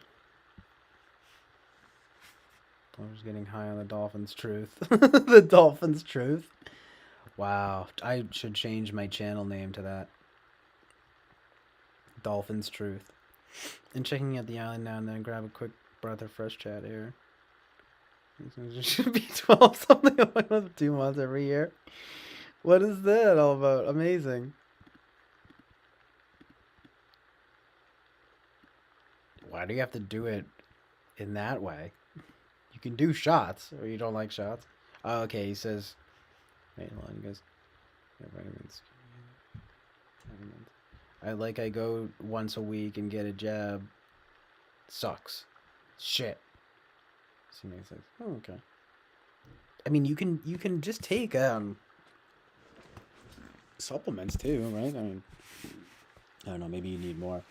I was getting high on the Dolphins Truth. The Dolphins Truth? Wow, I should change my channel name to that. Dolphins Truth. And checking out the island now and then, grab a quick breath of fresh chat air. It should be 12 something like 2 months every year. What is that all about? Amazing. Why do you have to do it in that way? You can do shots, or you don't like shots. Oh, okay, he says. Wait, hold on, you guys. Yeah, vitamins. I go once a week and get a jab. Sucks. Shit. See, makes sense. Oh, okay. I mean, you can just take supplements too, right? I mean, I don't know. Maybe you need more.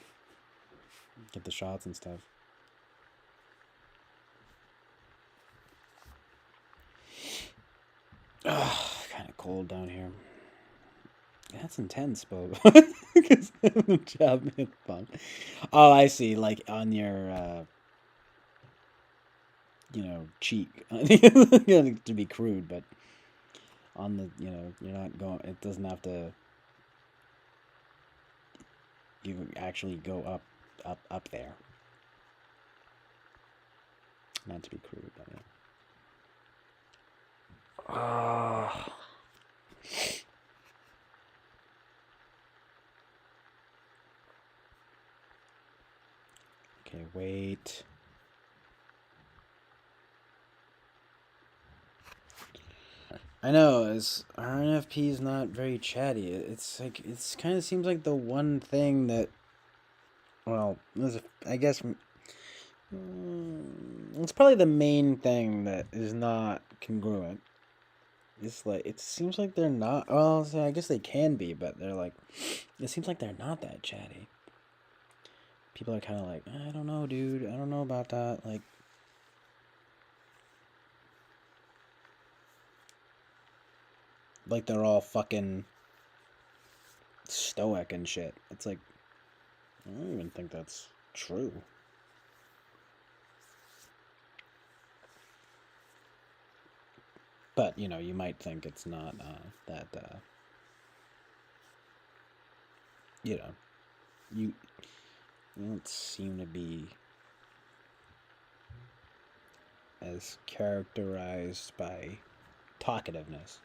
Get the shots and stuff. Ugh, kind of cold down here. That's intense, but job fun. Oh, I see. Like on your, cheek. To be crude, but on the, you're not going. It doesn't have to. You actually go up there. Not to be crude, but yeah. Okay, wait. I know, RNFP is not very chatty. It's like, it's kind of seems like the one thing that, well, I guess, it's probably the main thing that is not congruent. It's like, it seems like they're not, well, so I guess they can be, but they're like, it seems like they're not that chatty. People are kind of like, I don't know, dude, I don't know about that, like they're all fucking stoic and shit. It's like, I don't even think that's true. But, you might think it's not that, you don't seem to be as characterized by talkativeness.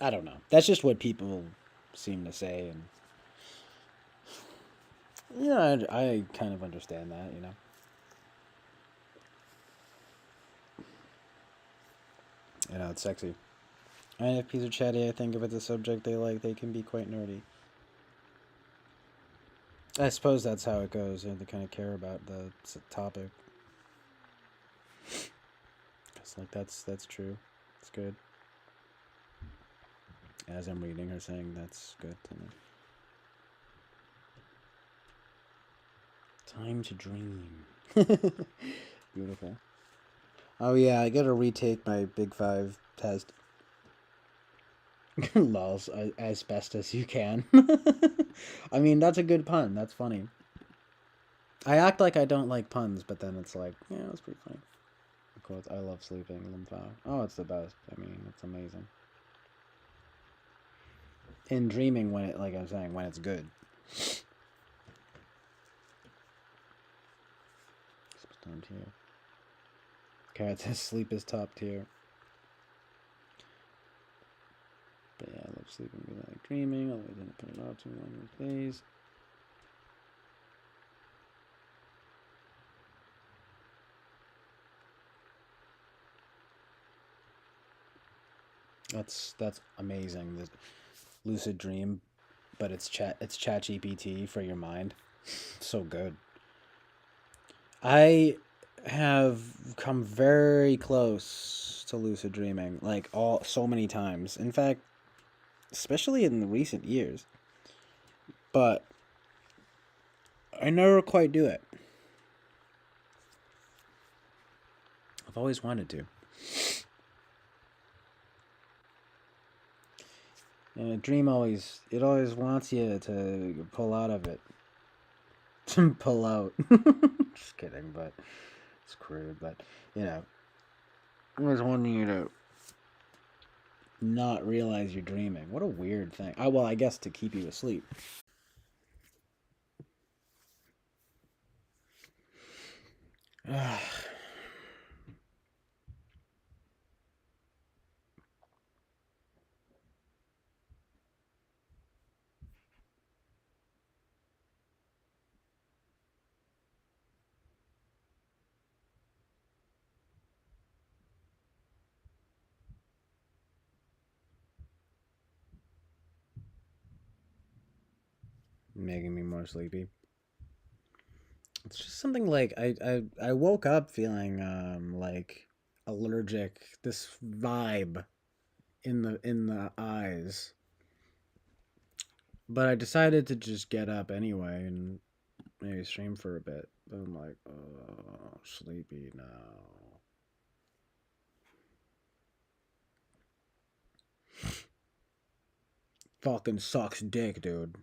I don't know. That's just what people seem to say, and yeah, I kind of understand that, you know. You know, it's sexy. And if people are chatty, I think if it's a subject they like, they can be quite nerdy. I suppose that's how it goes. You know, they kind of care about the topic. It's like that's true. It's good. As I'm reading her saying that's good to me. Time to dream. Beautiful. Oh yeah, I gotta retake my Big Five test. Lols, as best as you can. I mean, that's a good pun. That's funny. I act like I don't like puns, but then it's like, yeah, that's pretty funny. Of course, I love sleeping, Limfao. Oh, it's the best. I mean, it's amazing. In dreaming, when it, like I'm saying, when it's good. Down tier. Carrot says sleep is top tier. But yeah, I love sleeping. We like dreaming. Although I didn't put it out too long these days. That's amazing. The lucid dream, but it's ChatGPT for your mind. So good. I have come very close to lucid dreaming, like all so many times. In fact, especially in the recent years. But I never quite do it. I've always wanted to. And a dream always wants you to pull out of it. To pull out. Just kidding, but it's crude, but you know. I always wanting you to not realize you're dreaming. What a weird thing. Oh well, I guess to keep you asleep. Making me more sleepy. It's just something like I woke up feeling like allergic. This vibe in the eyes. But I decided to just get up anyway and maybe stream for a bit. But I'm like, oh, sleepy now. Fucking sucks dick, dude.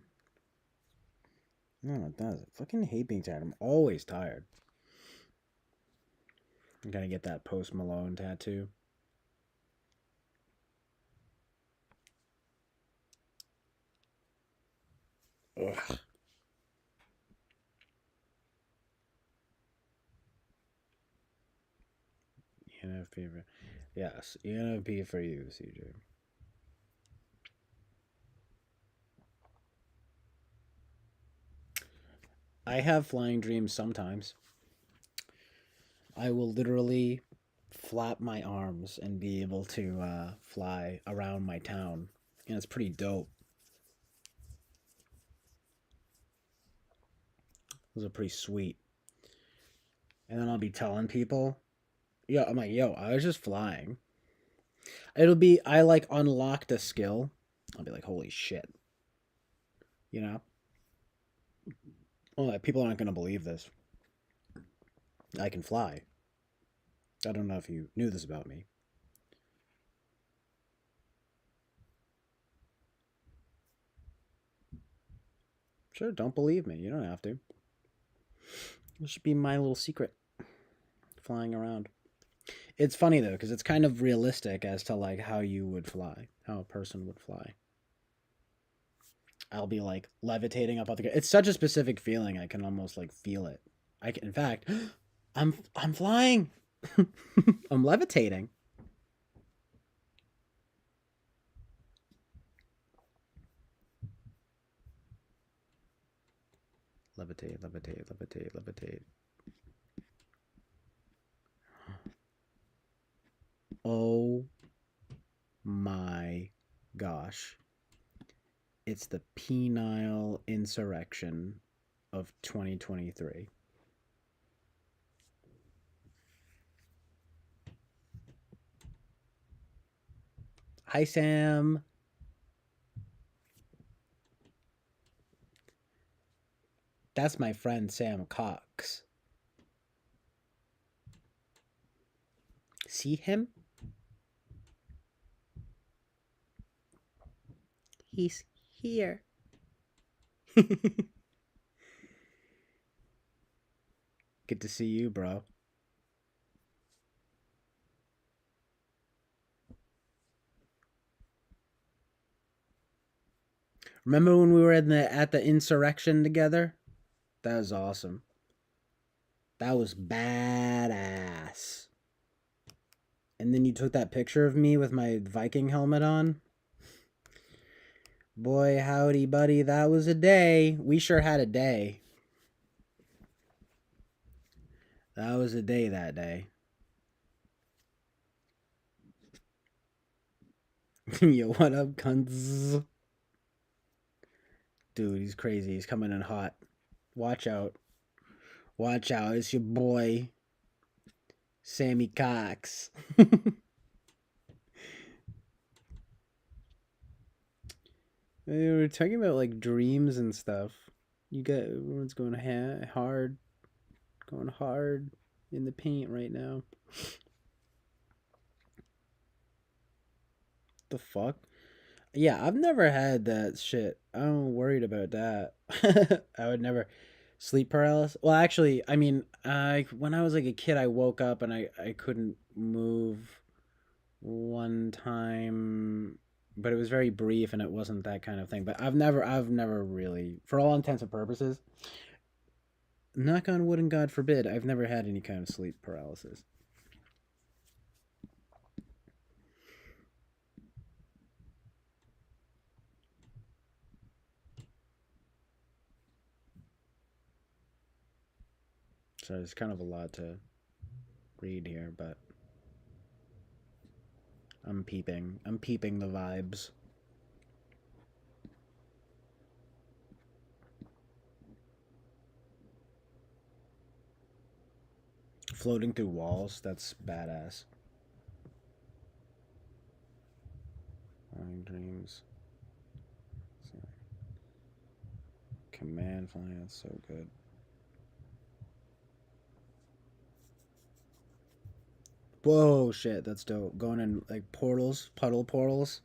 No, it does. I fucking hate being tired. I'm always tired. I'm gonna get that Post Malone tattoo. Ugh. ENFP for... Yes, ENFP for you, CJ. I have flying dreams sometimes. I will literally flap my arms and be able to fly around my town. And it's pretty dope. Those are pretty sweet. And then I'll be telling people, yo, I'm like, yo, I was just flying. It'll be, I like unlocked a skill. I'll be like, holy shit. You know? Well, people aren't going to believe this. I can fly. I don't know if you knew this about me. Sure, don't believe me. You don't have to. It should be my little secret. Flying around. It's funny though, because it's kind of realistic as to like how you would fly, how a person would fly. I'll be like levitating up on the. It's such a specific feeling. I can almost like feel it. I can, in fact, I'm flying. I'm levitating. Levitate, levitate, levitate, levitate. Oh my gosh. It's the penile insurrection of 2023. Hi, Sam. That's my friend Sam Cox. See him? He's here. Good to see you, bro. Remember when we were at the insurrection together? That was awesome. That was badass. And then you took that picture of me with my Viking helmet on. Boy, howdy, buddy, that was a day. We sure had a day. That was a day that day. Yo, what up, cunts? Dude, he's crazy. He's coming in hot. Watch out. Watch out. It's your boy, Sammy Cox. We were talking about like dreams and stuff. You got everyone's going hard, going hard in the paint right now. The fuck? Yeah, I've never had that shit. I'm worried about that. I would never sleep paralysis. Well, actually, I mean, when I was like a kid, I woke up and I couldn't move one time, but it was very brief and it wasn't that kind of thing. But I've never really, for all intents and purposes, knock on wood and God forbid, I've never had any kind of sleep paralysis. So it's kind of a lot to read here, but I'm peeping. I'm peeping the vibes. Floating through walls, that's badass. Flying dreams. Command flying, that's so good. Whoa, shit, that's dope. Going in like portals, puddle portals.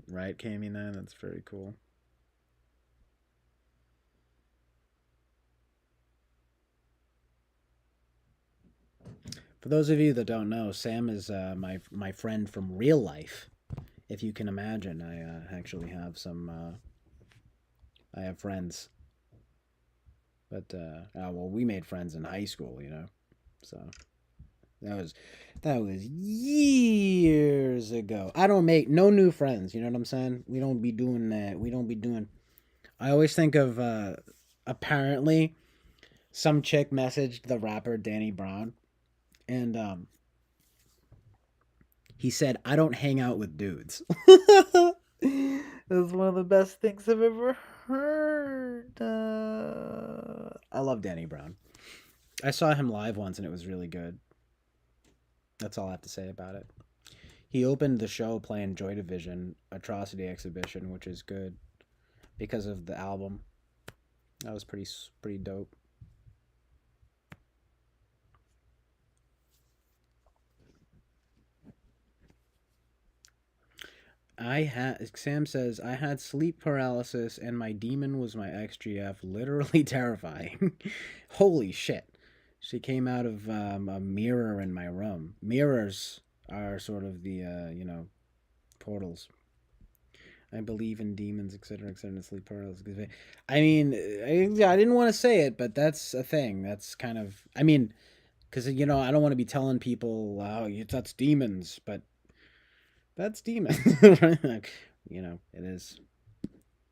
Right, Kami9, that's very cool. For those of you that don't know, Sam is my friend from real life. If you can imagine, I actually have some. I have friends, but well, we made friends in high school, you know. So that was years ago. I don't make no new friends. You know what I'm saying? We don't be doing that. We don't be doing. I always think of apparently some chick messaged the rapper Danny Brown, and he said, "I don't hang out with dudes." That's one of the best things I've ever heard. I love Danny Brown. I saw him live once and it was really good. That's all I have to say about it. He opened the show playing Joy Division Atrocity Exhibition, which is good because of the album. That was pretty dope. Sam says I had sleep paralysis and my demon was my XGF, literally terrifying. Holy shit. She came out of a mirror in my room. Mirrors are sort of the portals. I believe in demons, etc., etc. Sleep paralysis. I mean, I didn't want to say it, but that's a thing. That's kind of. I mean, because I don't want to be telling people, "Oh, that's demons," but that's demons, right? Like, it is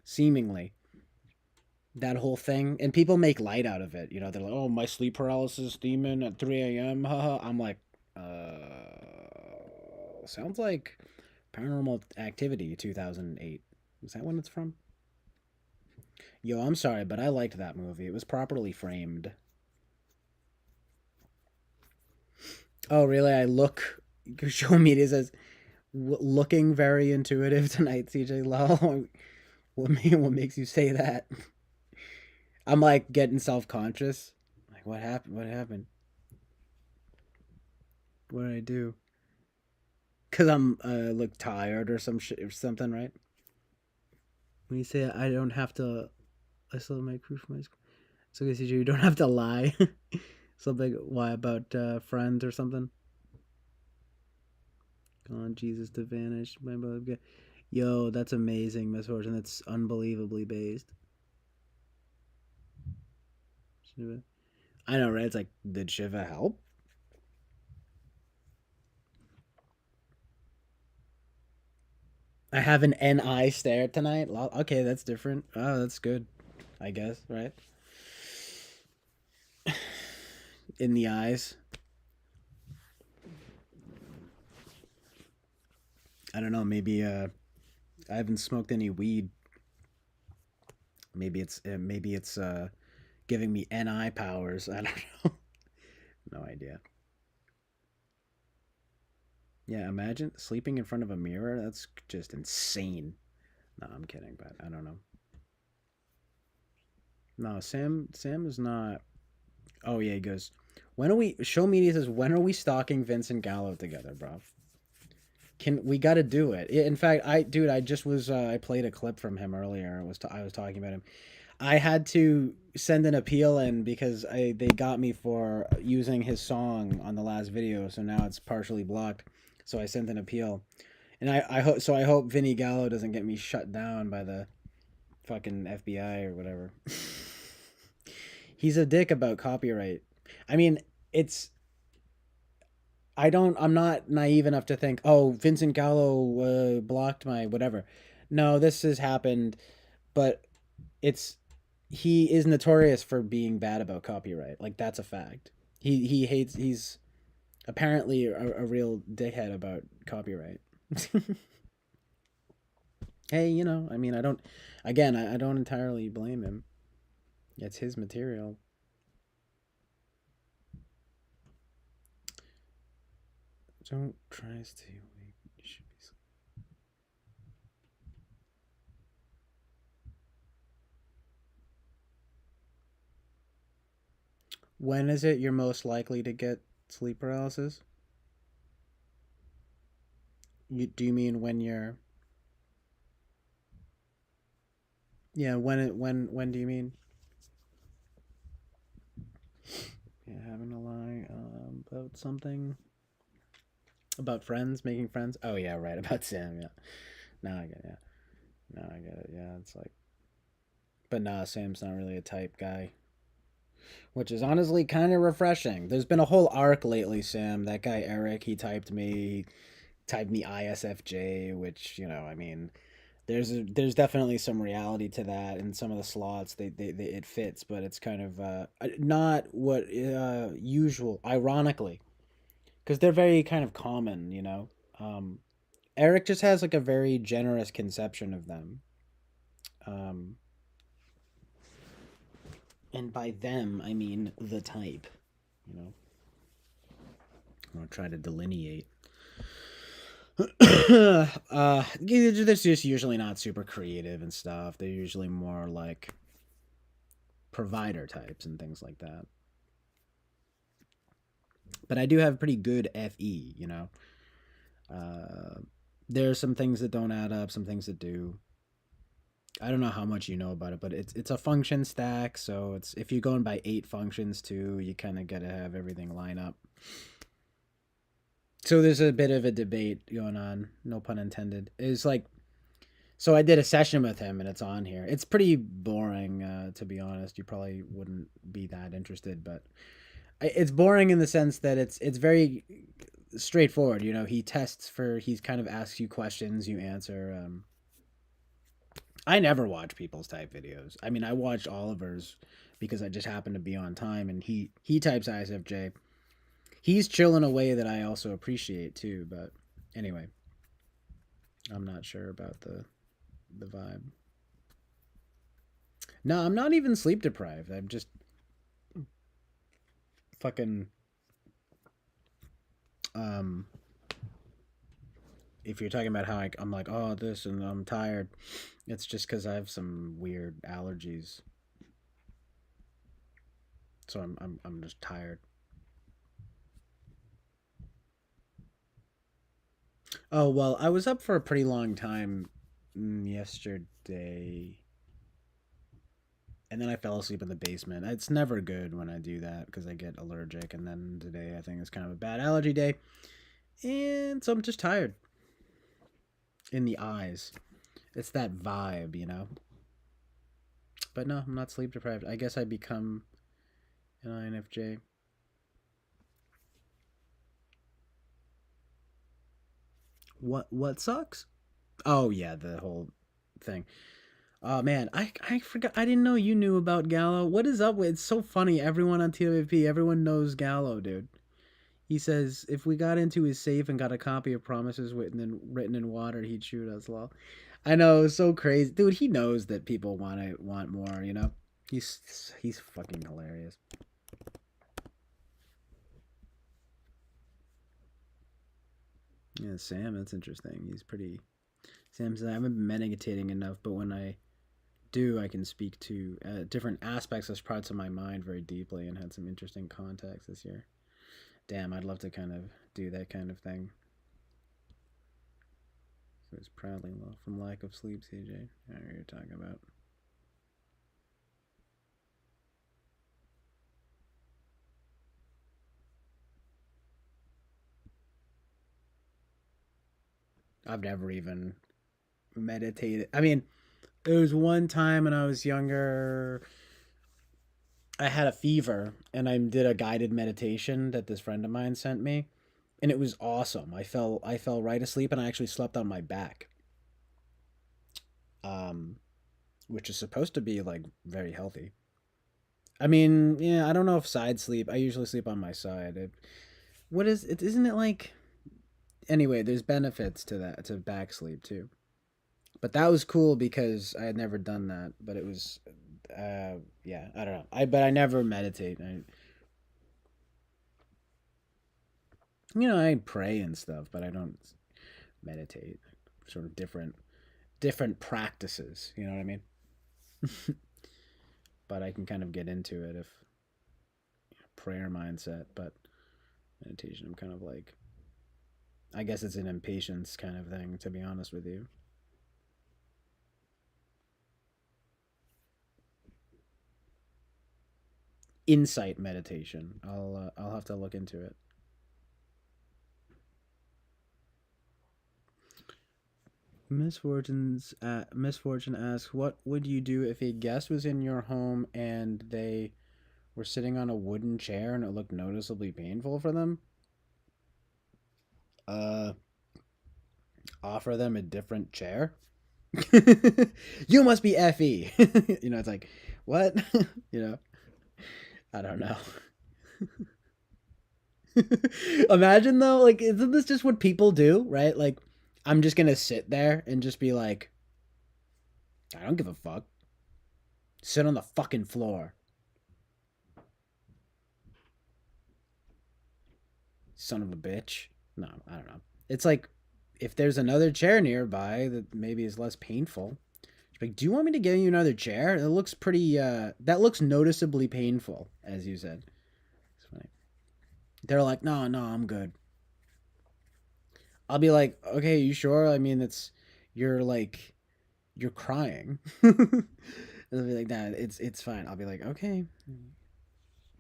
seemingly that whole thing, and people make light out of it. They're like, "Oh, my sleep paralysis demon at 3 a.m." Haha. I'm like, sounds like Paranormal Activity 2008. Is that when it's from? Yo, I'm sorry, but I liked that movie. It was properly framed. Oh, really? I look. Show media says looking very intuitive tonight, CJ. Lol. What makes you say that? I'm like getting self conscious. Like, what happened? What happened? What did I do? Cause I'm look tired or some shit or something, right? When you say I don't have to isolate my crew from my school, so I guess you don't have to lie. Something why about friends or something? On Jesus to vanish. Yo, that's amazing, Miss Horton. That's unbelievably based. Shiva. I know, right? It's like, did Shiva help? I have an NI stare tonight. Okay, that's different. Oh, that's good. I guess, right? In the eyes. I don't know. Maybe I haven't smoked any weed. Maybe it's giving me NI powers. I don't know. No idea. Yeah, imagine sleeping in front of a mirror. That's just insane. No, I'm kidding, but I don't know. No, Sam is not. Oh yeah, he goes. When are we? Show media says when are we stalking Vincent Gallo together, bro? Can we got to do it? In fact, I just was I played a clip from him earlier. I was talking about him. I had to send an appeal in because they got me for using his song on the last video, so now it's partially blocked. So I sent an appeal, and I hope Vinny Gallo doesn't get me shut down by the fucking FBI or whatever. He's a dick about copyright. I mean, it's I'm not naive enough to think, oh, Vincent Gallo blocked my whatever. No, this has happened, but it's he is notorious for being bad about copyright. Like that's a fact. He hates. He's apparently a real dickhead about copyright. Hey, I mean, I don't. Again, I don't entirely blame him. It's his material. Don't try to stay awake. You should be When is it you're most likely to get sleep paralysis? Do you mean when you're? Yeah, when do you mean? Yeah, having to lie about something about friends, making friends. Oh yeah, right about Sam. Yeah, now I get it. Yeah, now I get it. Yeah, it's like, but nah, Sam's not really a type guy, which is honestly kind of refreshing. There's been a whole arc lately, Sam. That guy Eric, he typed me ISFJ, which I mean, there's definitely some reality to that in some of the slots. They it fits, but it's kind of not what usual. Ironically, because they're very kind of common. Um, Eric just has like a very generous conception of them. Um, and by them, I mean the type. You know, I'll try to delineate. They're just usually not super creative and stuff. They're usually more like provider types and things like that. But I do have pretty good FE. Uh, there are some things that don't add up, some things that do. I don't know how much you know about it, but it's a function stack, so it's if you're going by 8 functions too, you kind of got to have everything line up. So there's a bit of a debate going on, no pun intended. It's like So I did a session with him, and it's on here. It's pretty boring, to be honest. You probably wouldn't be that interested, but it's boring in the sense that it's very straightforward. You know, he tests for he's kind of asks you questions, you answer. I never watch people's type videos. I mean, I watched Oliver's because I just happened to be on time, and he types ISFJ. He's chill in a way that I also appreciate too. But anyway, I'm not sure about the vibe. No, I'm not even sleep deprived. I'm just fucking um. If you're talking about how I'm like, oh, this and I'm tired, it's just because I have some weird allergies, so I'm just tired. Oh well, I was up for a pretty long time yesterday, and then I fell asleep in the basement. It's never good when I do that because I get allergic, and then today I think is kind of a bad allergy day, and so I'm just tired in the eyes. It's that vibe, you know. But no, I'm not sleep deprived. I guess I become an INFJ. What sucks? Oh yeah, the whole thing. Oh man, I forgot. I didn't know you knew about Gallo. What is up with? It's so funny. Everyone on TWP, everyone knows Gallo, dude. He says if we got into his safe and got a copy of Promises written in water, he'd shoot us. Lol. I know, it's so crazy, dude. He knows that people want more. You know, he's fucking hilarious. Yeah, Sam, that's interesting. He's pretty. Sam says I haven't been meditating enough, but when I do, I can speak to different aspects of parts of my mind very deeply and had some interesting contacts this year. Damn, I'd love to kind of do that kind of thing. So it's proudly low from lack of sleep, CJ. I know what you're talking about. I've never even meditated. I mean, there was one time when I was younger, I had a fever and I did a guided meditation that this friend of mine sent me, and it was awesome. I fell right asleep and I actually slept on my back. Um which is supposed to be like very healthy. I mean, yeah, I don't know if side sleep. I usually sleep on my side. What is it? Isn't it like anyway? There's benefits to that to back sleep too. But that was cool because I had never done that. But it was, yeah, I don't know. I never meditate. I pray and stuff, but I don't meditate. Sort of different practices. You know what I mean? But I can kind of get into it if prayer mindset. But meditation, I'm kind of like, I guess it's an impatience kind of thing, to be honest with you. Insight meditation. I'll have to look into it. Misfortune asks, "What would you do if a guest was in your home and they were sitting on a wooden chair and it looked noticeably painful for them?" Uh, Offer them a different chair. You must be Fe. It's like, what? you know, I don't know. Imagine though, like, isn't this just what people do, right? Like, I'm just gonna sit there and just be like, I don't give a fuck. Sit on the fucking floor. Son of a bitch. No, I don't know. It's like if there's another chair nearby that maybe is less painful. Like, do you want me to get you another chair? It looks pretty that looks noticeably painful, as you said. It's funny. They're like, no, I'm good. I'll be like, okay, you sure? I mean, you're like you're crying. They'll be like, nah, it's fine. I'll be like, okay.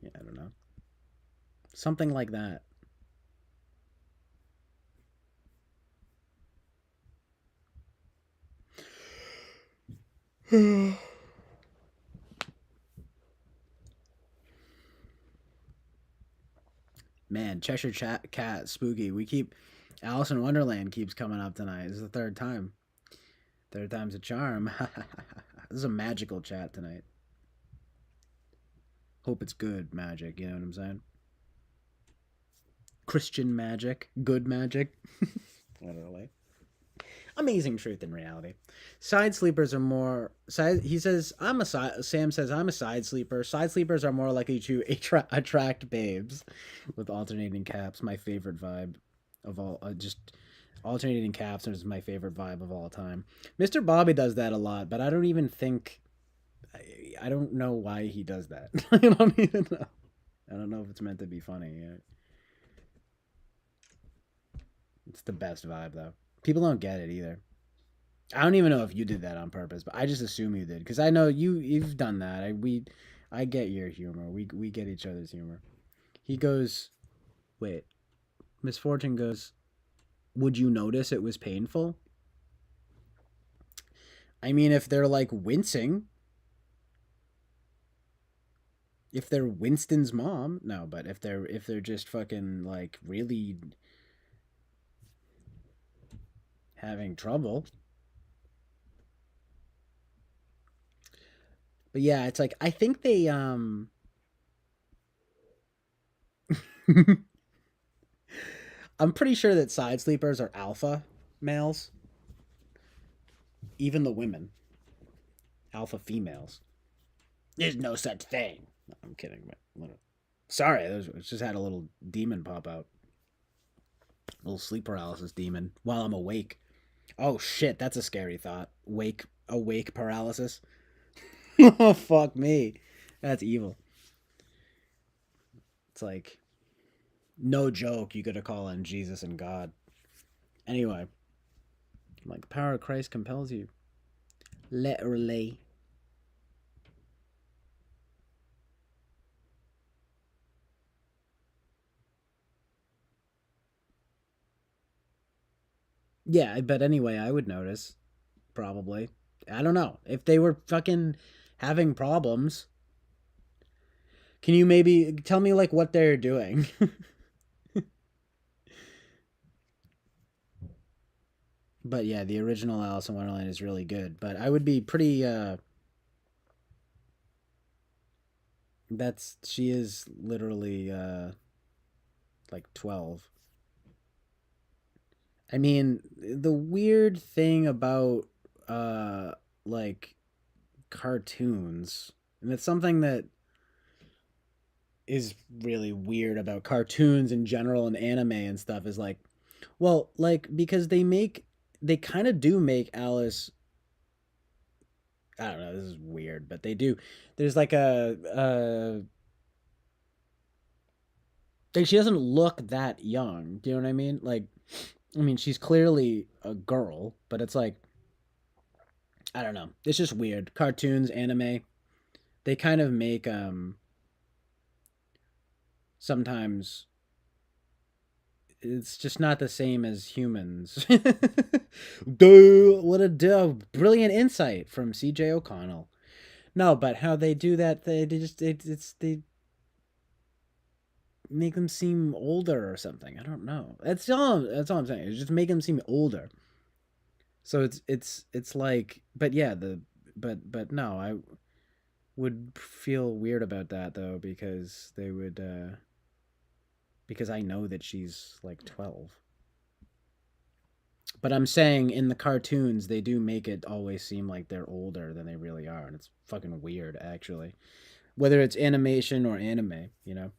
Yeah, I don't know. Something like that. Man, Cheshire Cat, spooky. We keep Alice in Wonderland keeps coming up tonight. This is the third time. Third time's a charm. This is a magical chat tonight. Hope it's good magic. You know what I'm saying? Christian magic, good magic. Literally. Amazing truth in reality. Side sleepers are more he says I'm a side Sam says I'm a side sleeper. Side sleepers are more likely to attract babes with alternating caps. My favorite vibe of all just alternating caps is my favorite vibe of all time. Mr. Bobby does that a lot, but I don't even think I don't know why he does that. I don't even know. I don't know if it's meant to be funny. It's the best vibe though. People don't get it either. I don't even know if you did that on purpose, but I just assume you did because I know you've done that. I get your humor. We get each other's humor. He goes, wait. Misfortune goes, would you notice it was painful? I mean, if they're like wincing, if they're Winston's mom, no, but if they're just fucking like really having trouble. But yeah, it's like I think they I'm pretty sure that side sleepers are alpha males. Even the women. Alpha females. There's no such thing. No, I'm kidding, but sorry, it just had a little demon pop out. A little sleep paralysis demon while I'm awake. Oh shit, that's a scary thought. Awake paralysis. Oh fuck me. That's evil. It's like no joke you gotta call on Jesus and God. Anyway. Like the power of Christ compels you. Literally. Yeah, but anyway, I would notice. Probably. I don't know. If they were fucking having problems, can you maybe tell me like what they're doing? But yeah, the original Alice in Wonderland is really good. But I would be pretty that's she is literally like 12. I mean, the weird thing about like cartoons, and it's something that is really weird about cartoons in general and anime and stuff is like, well, like because they kind of do make Alice. I don't know. This is weird, but they do. There's like like she doesn't look that young. Do you know what I mean? Like, I mean, she's clearly a girl, but it's like I don't know. It's just weird. Cartoons, anime, they kind of make sometimes it's just not the same as humans. Duh, what a brilliant insight from CJ O'Connell. No, but how they do that, they make them seem older or something. I don't know. That's all I'm saying. It's just make them seem older. So it's like, but yeah, but no, I would feel weird about that though because they would because I know that she's like 12. But I'm saying in the cartoons they do make it always seem like they're older than they really are, and it's fucking weird actually. Whether it's animation or anime, you know.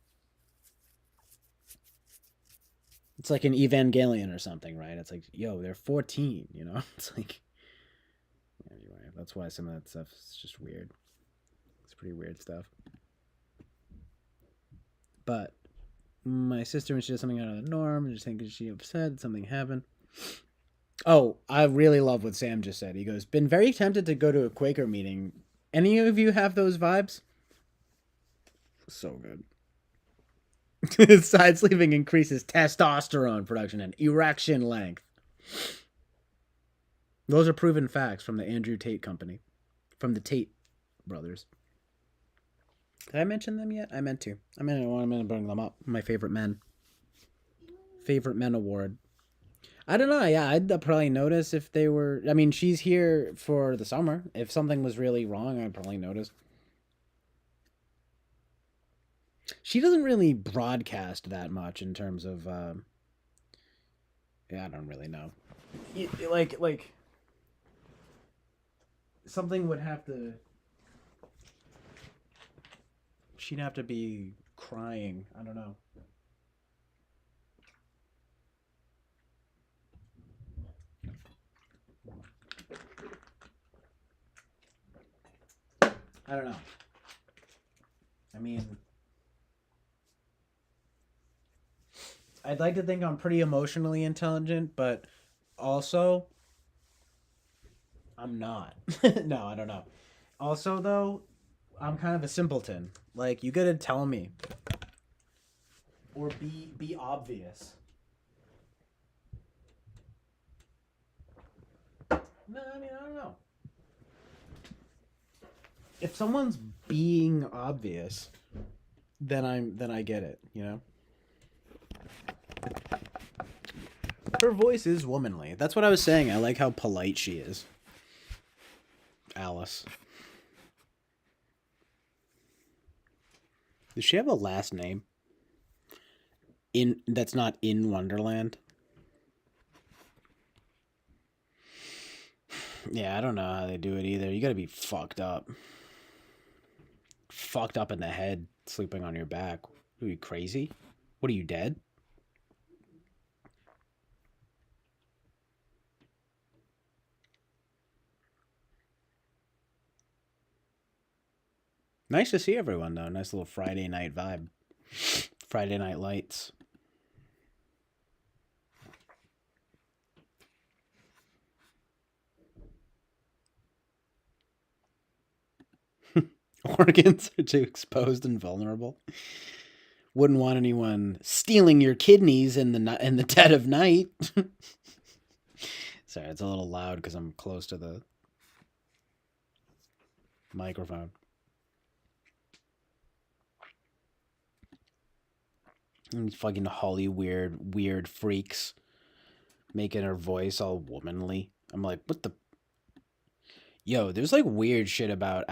It's like an Evangelion or something, right? It's like, yo, they're 14, you know? It's like anyway, that's why some of that stuff is just weird. It's pretty weird stuff. But my sister, when she does something out of the norm, I just think she upset, something happened. Oh, I really love what Sam just said. He goes, been very tempted to go to a Quaker meeting. Any of you have those vibes? So good. Side sleeping increases testosterone production and erection length. Those are proven facts from the Andrew Tate Company. from the Tate brothers. Did I mention them yet? I meant to. I'm gonna bring them up. My favorite men. Favorite men award. I don't know. Yeah, I'd probably notice if they were. I mean, she's here for the summer. If something was really wrong, I'd probably notice. She doesn't really broadcast that much in terms of. Yeah, I don't really know. Like something would have to. She'd have to be crying. I don't know. I don't know. I mean, I'd like to think I'm pretty emotionally intelligent, but also I'm not. No, I don't know. Also, though, I'm kind of a simpleton. Like, you gotta tell me, or be obvious. No, I mean, I don't know. If someone's being obvious, then I get it, you know? Her voice is womanly. That's what I was saying. I like how polite she is. Alice. Does she have a last name? That's not in Wonderland? Yeah, I don't know how they do it either. You gotta be fucked up. Fucked up in the head, sleeping on your back. Are you crazy? What are you, dead? Nice to see everyone, though. Nice little Friday night vibe. Friday Night Lights. Organs are too exposed and vulnerable. Wouldn't want anyone stealing your kidneys in the dead of night. Sorry, it's a little loud because I'm close to the microphone. And fucking Holly weird freaks making her voice all womanly. I'm like, what the? Yo, there's like weird shit about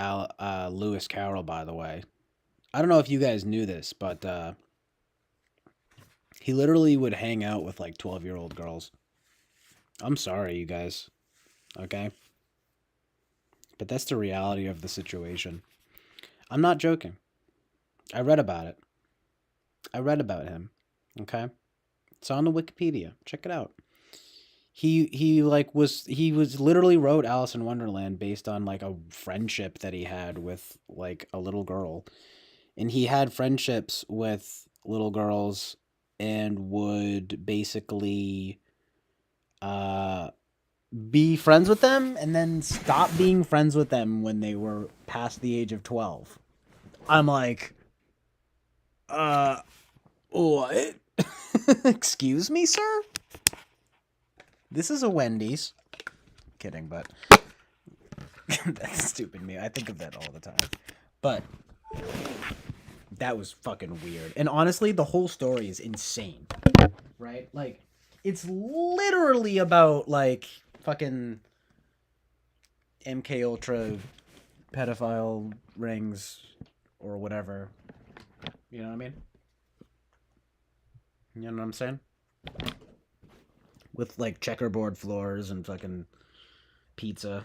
Lewis Carroll, by the way. I don't know if you guys knew this, but he literally would hang out with like 12-year-old girls. I'm sorry, you guys. Okay? But that's the reality of the situation. I'm not joking. I read about it. I read about him. Okay? It's on the Wikipedia. Check it out. He was literally wrote Alice in Wonderland based on like a friendship that he had with like a little girl. And he had friendships with little girls and would basically be friends with them and then stop being friends with them when they were past the age of 12. I'm like, what? Excuse me, sir? This is a Wendy's. Kidding, but that's stupid me. I think of that all the time. But that was fucking weird. And honestly, the whole story is insane. Right? Like, it's literally about, like, fucking MK Ultra pedophile rings or whatever. You know what I mean? You know what I'm saying? With, like, checkerboard floors and fucking pizza.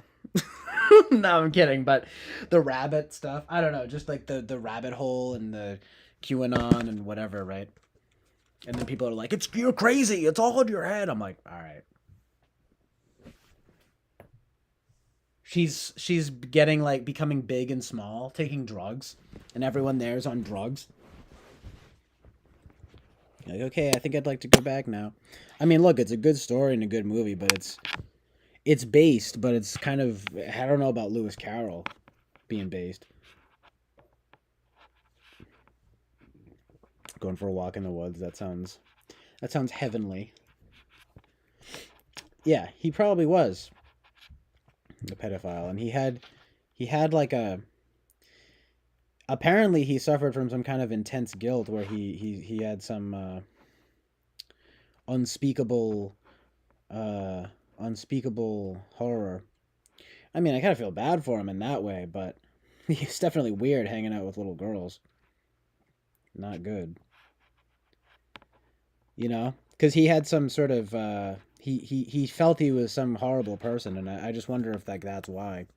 No, I'm kidding, but the rabbit stuff, I don't know, just like the rabbit hole and the QAnon and whatever, right? And then people are like, you're crazy, it's all in your head. I'm like, all right. She's getting like becoming big and small, taking drugs, and everyone there's on drugs. Like, okay, I think I'd like to go back now. I mean, look, it's a good story and a good movie, but it's based, but it's kind of, I don't know about Lewis Carroll being based. Going for a walk in the woods, that sounds heavenly. Yeah, he probably was a pedophile, and he had he had like a apparently he suffered from some kind of intense guilt where he had some unspeakable uh unspeakable horror. I mean, I kind of feel bad for him in that way, but he's definitely weird hanging out with little girls. Not good, you know, because he had some sort of he felt he was some horrible person, and I just wonder if like that's why.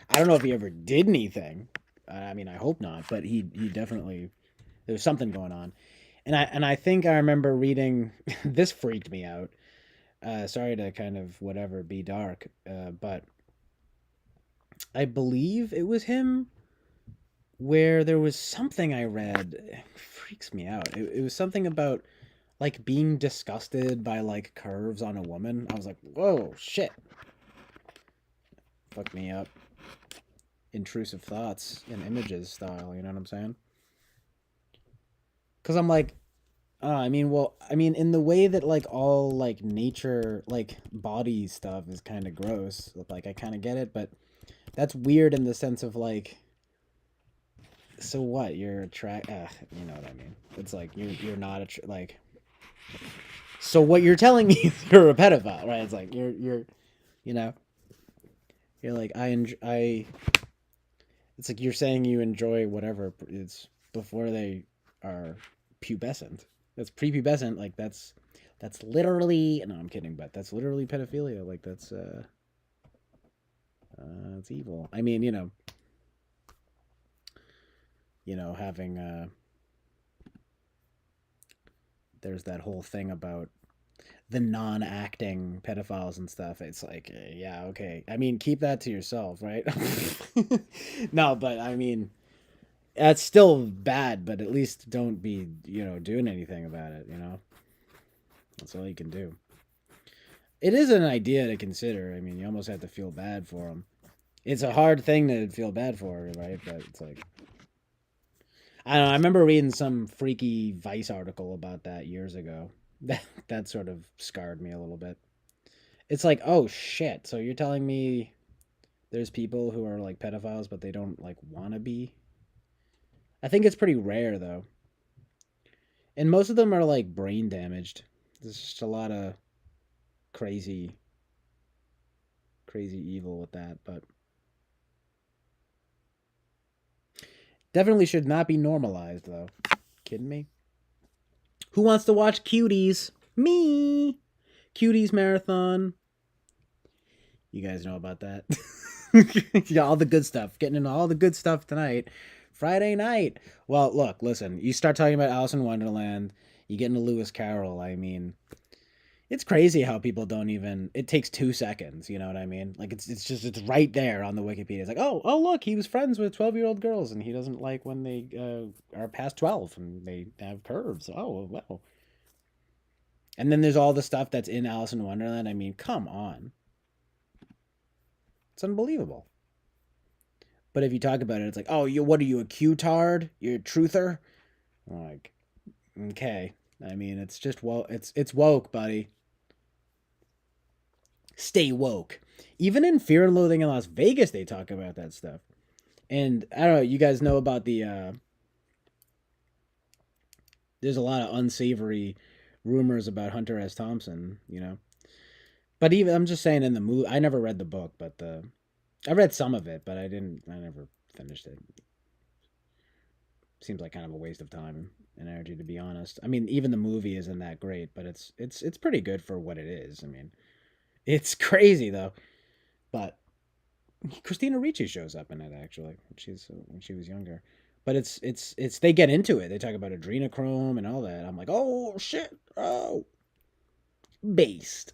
I don't know if he ever did anything. I mean, I hope not, but he definitely there's something going on, and I think I remember reading this freaked me out. Sorry to kind of whatever be dark, but I believe it was him where there was something I read. It freaks me out. It was something about like being disgusted by like curves on a woman. I was like, whoa, shit. Fuck me up. Intrusive thoughts and images style, you know what I'm saying? Because I'm like, I mean, well, I mean, in the way that like all like nature, like body stuff is kind of gross. Like I kind of get it, but that's weird in the sense of like, so what? You're you know what I mean? It's like you're not like. So what you're telling me is you're a pedophile, right? It's like you know, you're like I. It's like you're saying you enjoy whatever it's before they are pubescent. That's prepubescent. Like that's literally no, I'm kidding, but that's literally pedophilia. Like that's evil. I mean, having there's that whole thing about the non-acting pedophiles and stuff. It's like, yeah, okay. I mean, keep that to yourself, right? No, but I mean, that's still bad. But at least don't be, doing anything about it. That's all you can do. It is an idea to consider. I mean, you almost have to feel bad for them. It's a hard thing to feel bad for, right? But it's like, I don't know. I remember reading some freaky Vice article about that years ago. That sort of scarred me a little bit. It's like, oh shit. So you're telling me there's people who are like pedophiles, but they don't like want to be? I think it's pretty rare though. And most of them are like brain damaged. There's just a lot of crazy, crazy evil with that. But definitely should not be normalized though. Kidding me? Who wants to watch Cuties? Me! Cuties Marathon. You guys know about that. Yeah, all the good stuff. Getting into all the good stuff tonight. Friday night. Well, look, listen. You start talking about Alice in Wonderland. You get into Lewis Carroll. I mean, it's crazy how people don't even. It takes 2 seconds. You know what I mean? Like it's right there on the Wikipedia. It's like, oh look, he was friends with 12-year-old girls, and he doesn't like when they are past 12 and they have curves. Oh well. And then there's all the stuff that's in Alice in Wonderland. I mean, come on. It's unbelievable. But if you talk about it, it's like, oh, what are you, a Q-tard? You're a truther? I'm like, okay. I mean, it's just it's woke, buddy. Stay woke. Even in Fear and Loathing in Las Vegas, they talk about that stuff. And I don't know, you guys know about there's a lot of unsavory rumors about Hunter S. Thompson, But even I'm just saying in the movie, I never read the book, but I read some of it, but I never finished it. Seems like kind of a waste of time and energy, to be honest. I mean, even the movie isn't that great, but it's pretty good for what it is. I mean, it's crazy though. But Christina Ricci shows up in it actually. When she was younger. But it's they get into it. They talk about adrenochrome and all that. I'm like, oh shit, oh, based.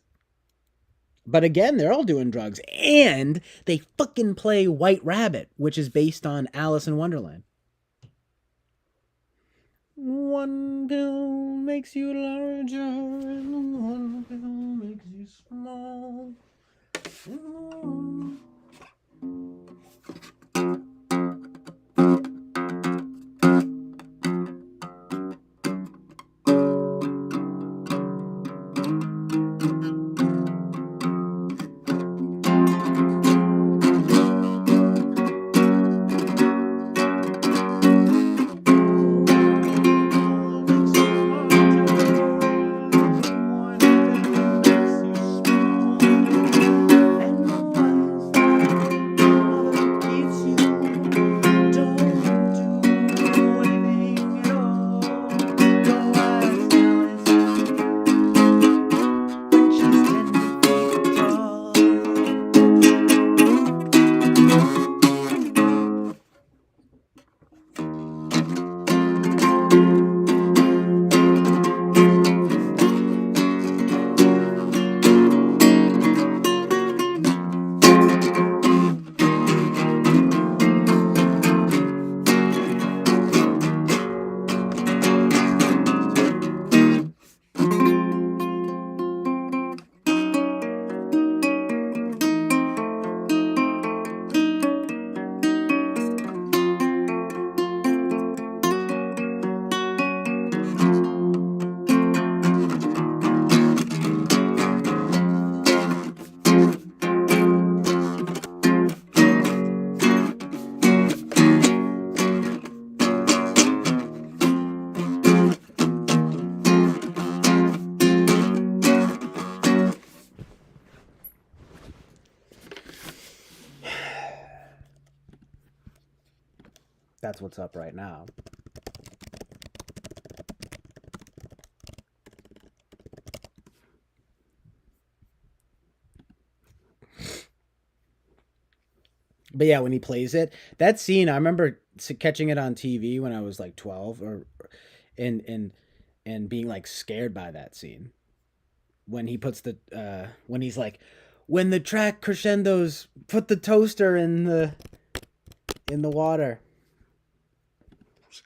But again, they're all doing drugs, and they fucking play White Rabbit, which is based on Alice in Wonderland. One pill makes you larger, and one pill makes you small. That's what's up right now. But yeah, when he plays it, that scene, I remember catching it on TV when I was like 12, or and and and being like scared by that scene when he puts the when he's like, when the track crescendos, put the toaster in the water.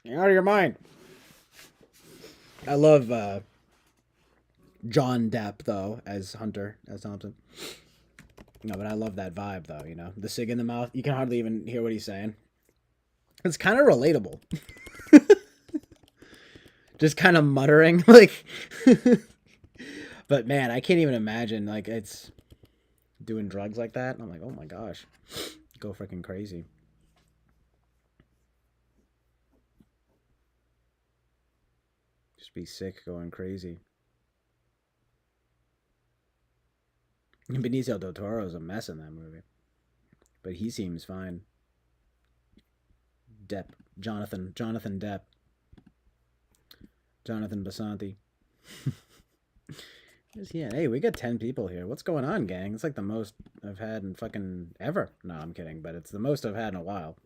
You're out of your mind. I love John Depp though as Hunter, as Thompson. No, but I love that vibe though. You know, the cig in the mouth. You can hardly even hear what he's saying. It's kind of relatable. Just kind of muttering like. But man, I can't even imagine like it's doing drugs like that. And I'm like, oh my gosh, go freaking crazy. Just be sick, going crazy. Benicio del Toro is a mess in that movie, but he seems fine. Depp, Jonathan Depp, Jonathan Basanti. Yeah, hey, we got 10 people here. What's going on, gang? It's like the most I've had in fucking ever. No, I'm kidding, but it's the most I've had in a while.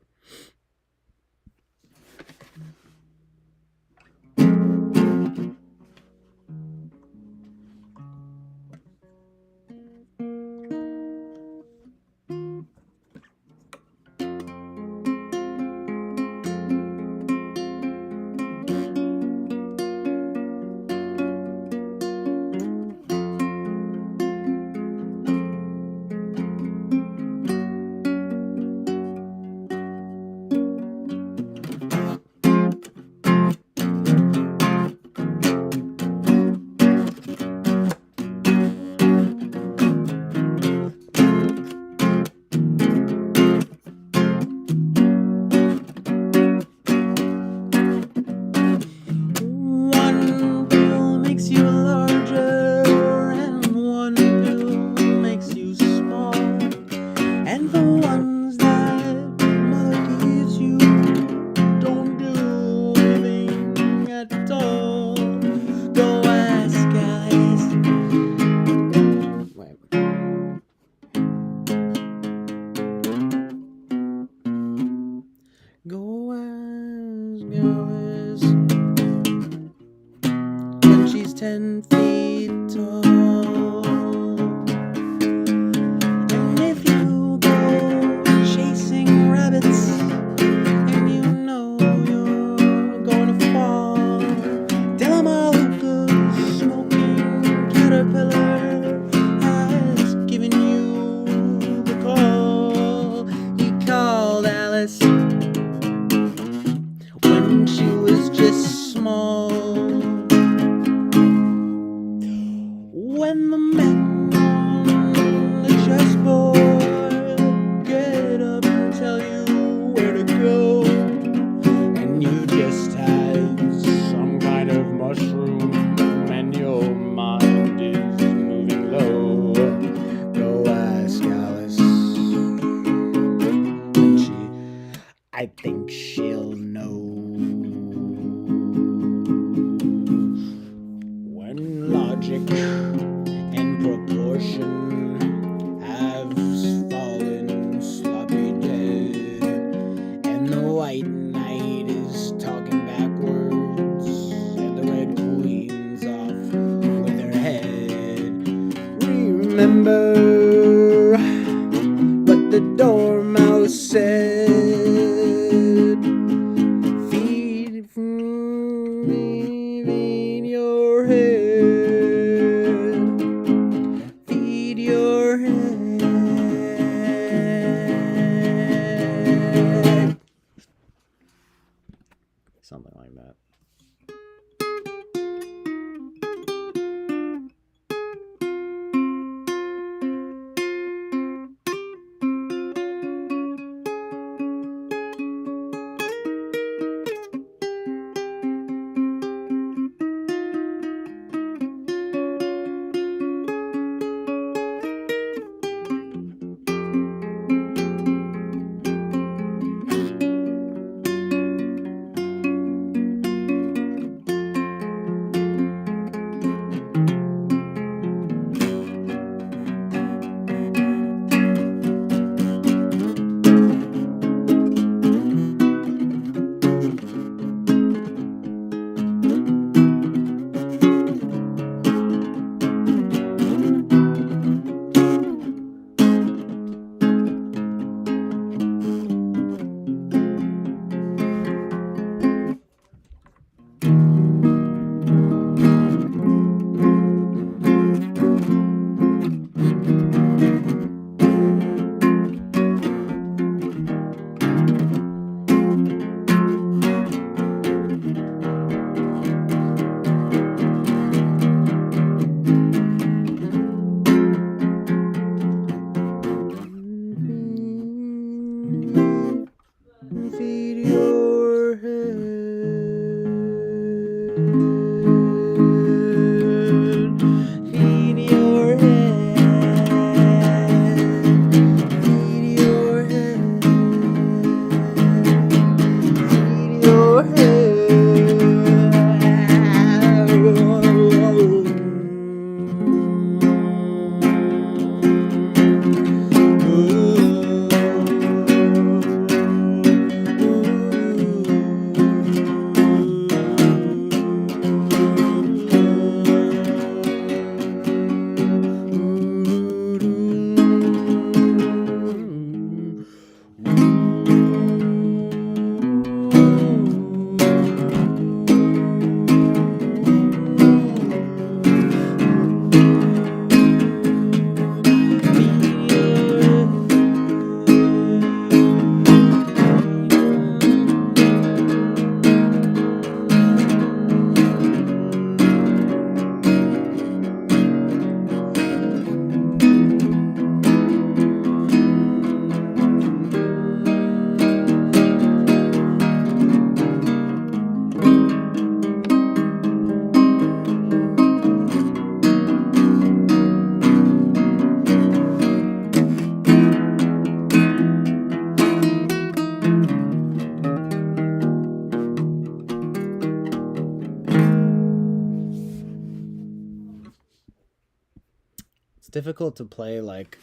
It's difficult to play like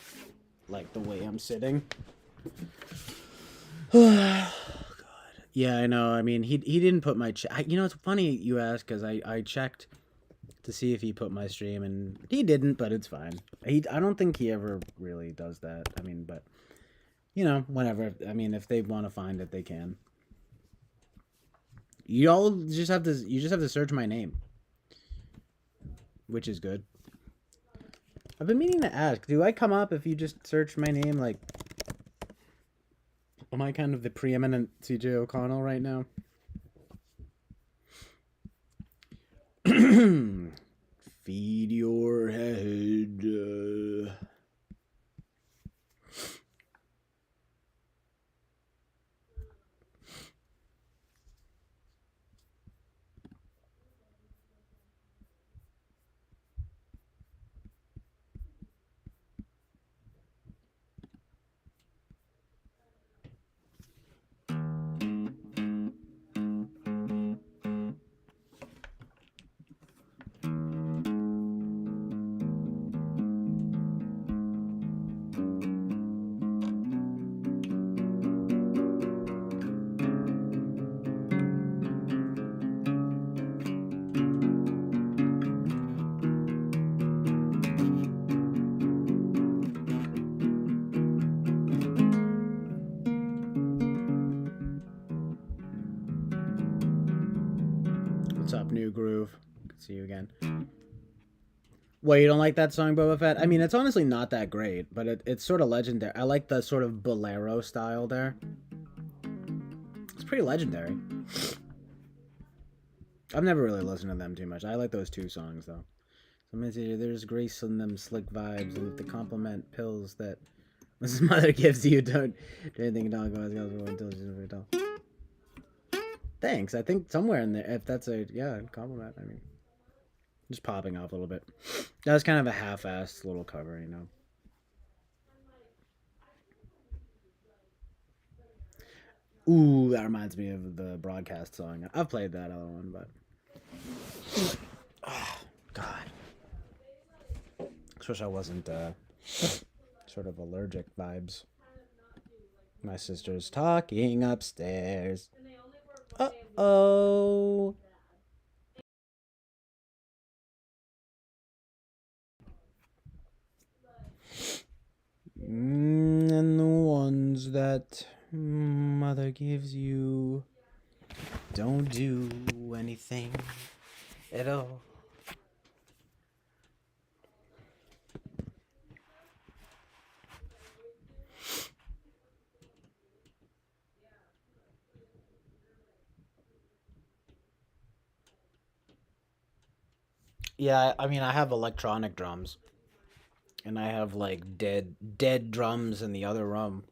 the way I'm sitting. God. Yeah, I know. I mean, he didn't put my you know, it's funny you ask because I checked to see if he put my stream and he didn't, but it's fine. I don't think he ever really does that. I mean, but you know, whenever. I mean, if they want to find it, they can. You just have to search my name, which is good. I've been meaning to ask, do I come up if you just search my name? Like, am I kind of the preeminent CJ O'Connell right now? Feed your head. What's up, New Groove? Good to see you again. Well, you don't like that song, Boba Fett? I mean, it's honestly not that great, but it's sort of legendary. I like the sort of bolero style there. It's pretty legendary. I've never really listened to them too much. I like those two songs, though. There's grace in them slick vibes, and if the compliment pills that Mrs. Mother gives you, don't anything dog until she's tell. Thanks. I think somewhere in there, if that's a compliment, I mean, just popping off a little bit. That was kind of a half-assed little cover, you know. Ooh, that reminds me of the broadcast song. I've played that other one, but oh, God. I wish I wasn't sort of allergic vibes. My sister's talking upstairs. Uh-oh. And the ones that mother gives you don't do anything at all. Yeah, I mean, I have electronic drums. And I have like dead drums in the other room.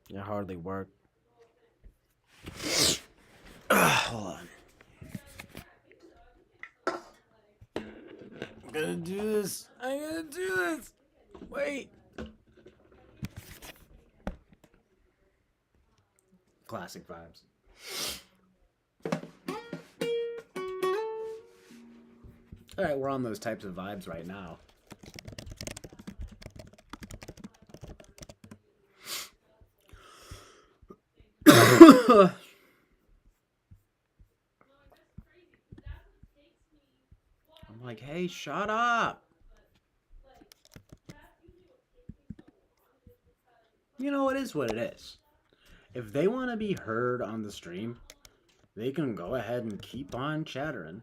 They hardly work. Hold on. I'm gonna do this. I'm gonna do this. Wait. Classic vibes. Alright, we're on those types of vibes right now. I'm like, hey, shut up. You know, it is what it is. If they want to be heard on the stream, they can go ahead and keep on chattering.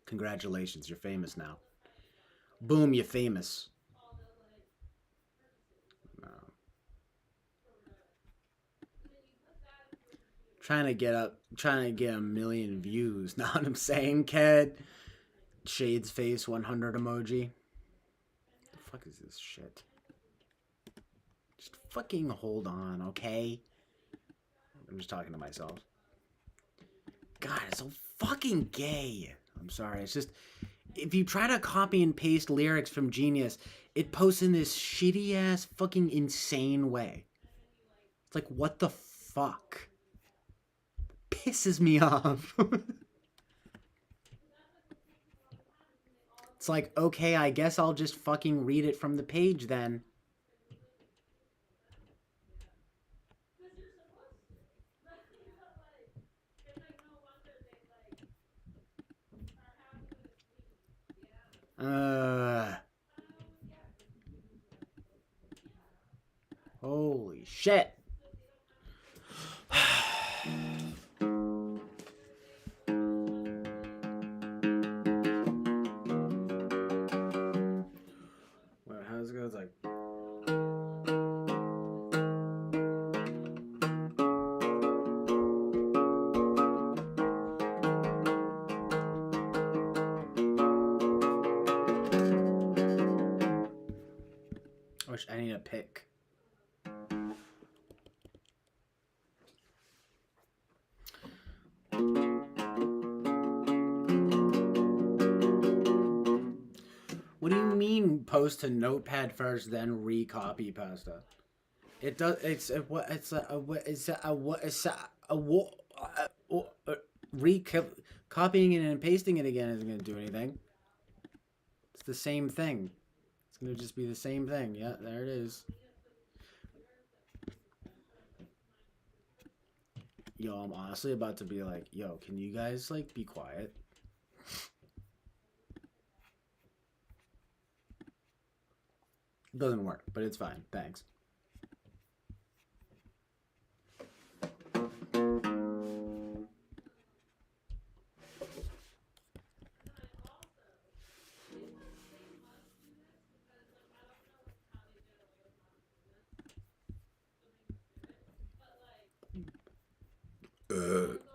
Congratulations, you're famous now. Boom, you're famous. No. Trying to get a million views. Know what I'm saying, kid? Shades face 100 emoji. What the fuck is this shit? Just fucking hold on, okay? I'm just talking to myself. God, it's so fucking gay. I'm sorry. It's just, if you try to copy and paste lyrics from Genius, it posts in this shitty ass fucking insane way. It's like, what the fuck? Pisses me off. It's like, okay, I guess I'll just fucking read it from the page then. Holy shit. Well, how's it go? It's like. I need a pick. What do you mean post to Notepad first, then recopy pasta? It does. It's a what? It's a what? It's a what? It's a what? Copying it and pasting it again isn't going to do anything. It's the same thing. It's going to just be the same thing. Yeah, there it is. Yo, I'm honestly about to be like, yo, can you guys, like, be quiet? It doesn't work, but it's fine. Thanks.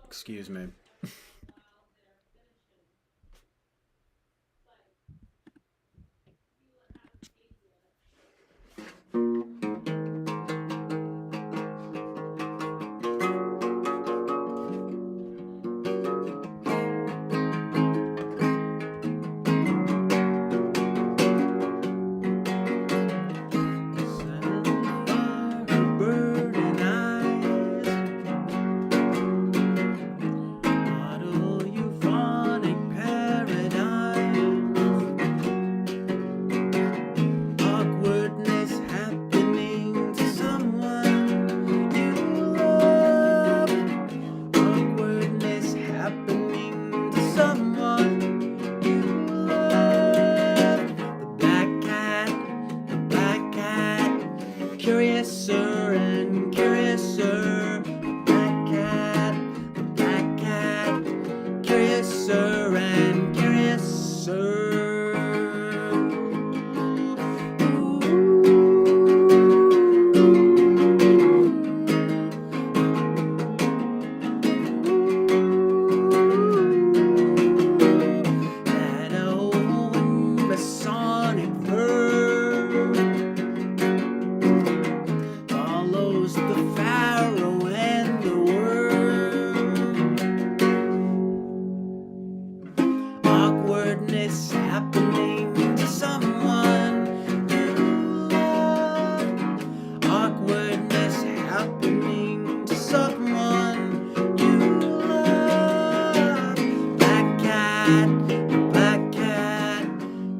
Excuse me. Curiouser and curiouser, black cat, the black cat, curiouser and curiouser. That old Masonic verb follows the pharaoh and the worm. Awkwardness happening to someone you love. Awkwardness happening to someone you love. Black cat,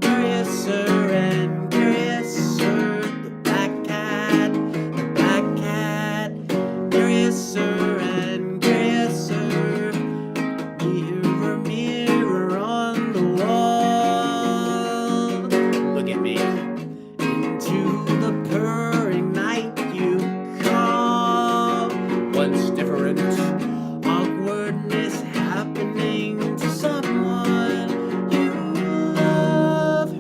curiouser and curiouser. The black cat, curiouser and curiouser. Mirror, mirror on the wall. Look at me. Into the purring night you call. What's different? Awkwardness happening to someone you love.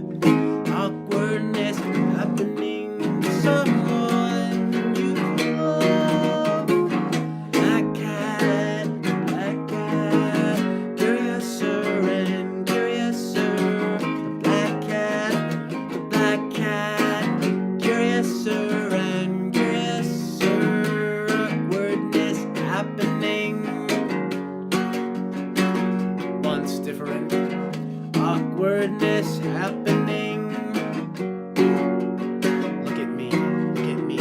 Awkwardness happening to someone you love. Black cat, curiouser and curiouser. Black cat, curiouser and curiouser. Awkwardness happening. Once different. Awkwardness happening. Look at me, look at me.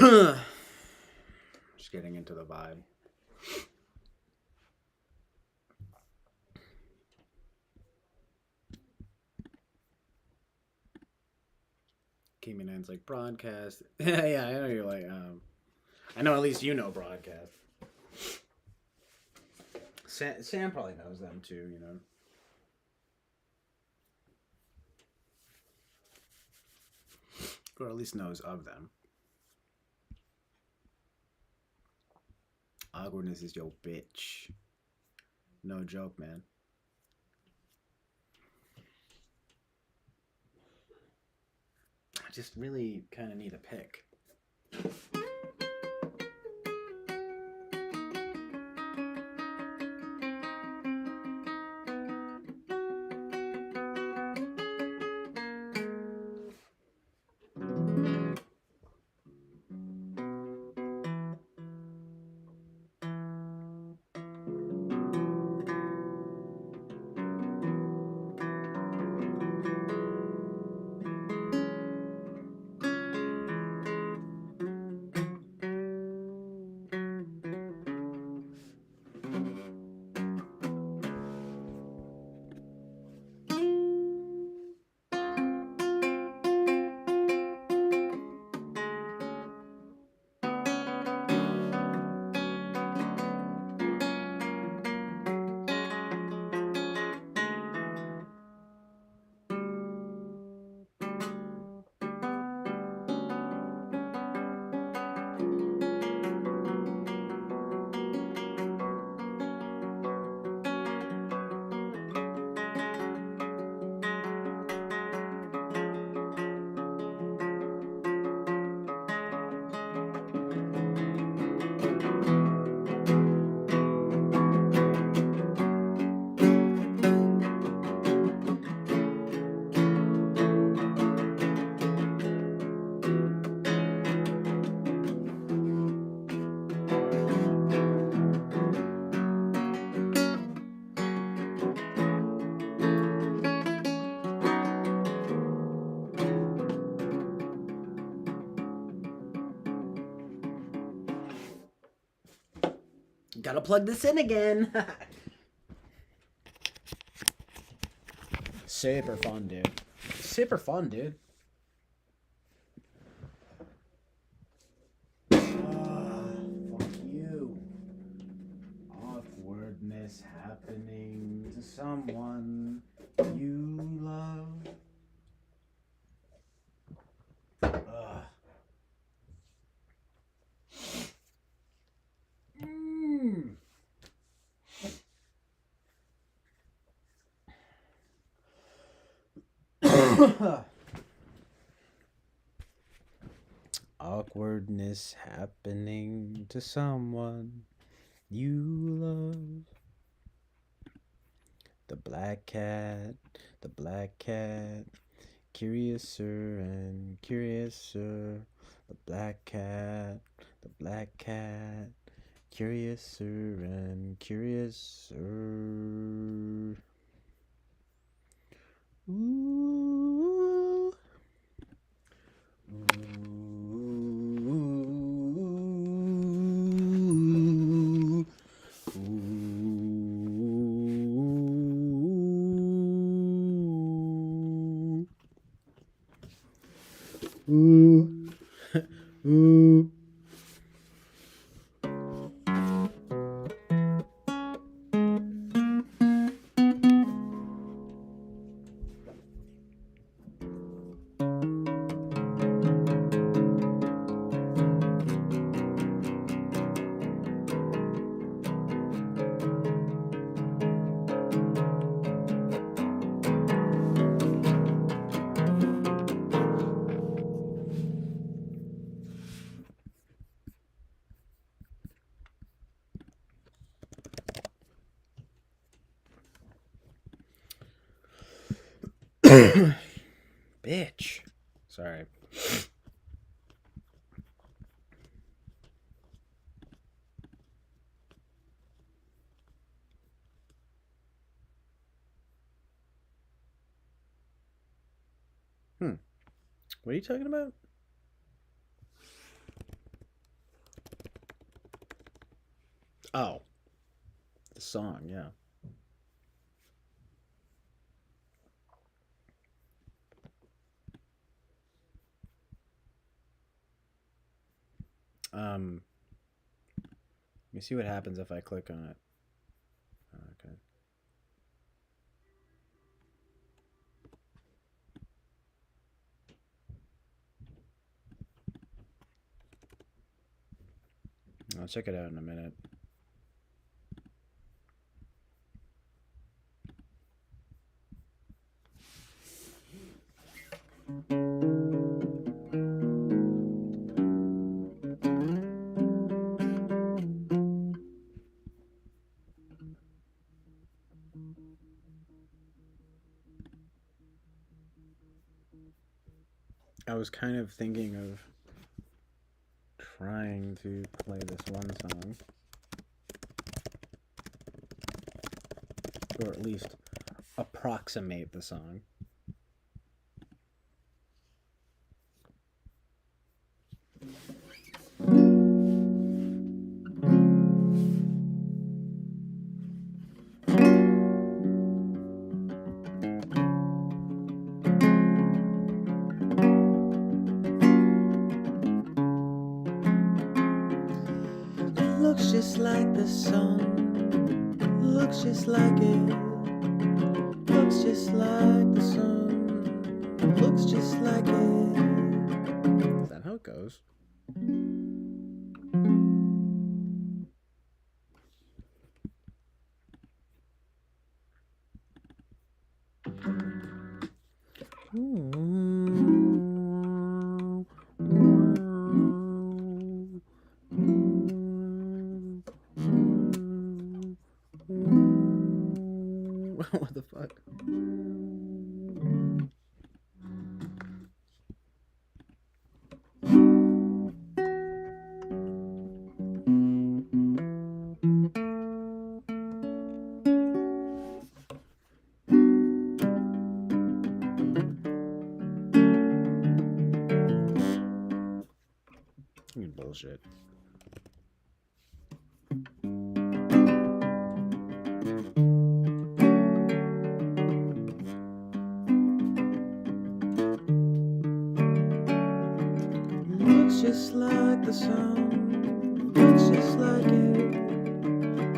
Just getting into the vibe. Keeman's like broadcast. Yeah, I know you're like. I know at least you know broadcast. Sam probably knows them too. You know. Or at least knows of them. Awkwardness is your bitch. No joke, man. I just really kind of need a pick. Gotta plug this in again. Super fun, dude. Super fun, dude. Fuck you. Awkwardness happening to someone you love. Awkwardness happening to someone you love. The black cat, curiouser and curiouser. The black cat, curiouser and curiouser. Ooh. Ooh. Ooh. Bitch. Sorry. What are you talking about? Oh, the song, yeah. Um, Let me see what happens if I click on it. Okay. I'll check it out in a minute. I was kind of thinking of trying to play this one song, or at least approximate the song. It looks just like the sun, looks just like it, looks just like the sun, looks just like it. Is that how it goes? What the fuck? Bullshit. Looks just like the sun, looks just like it.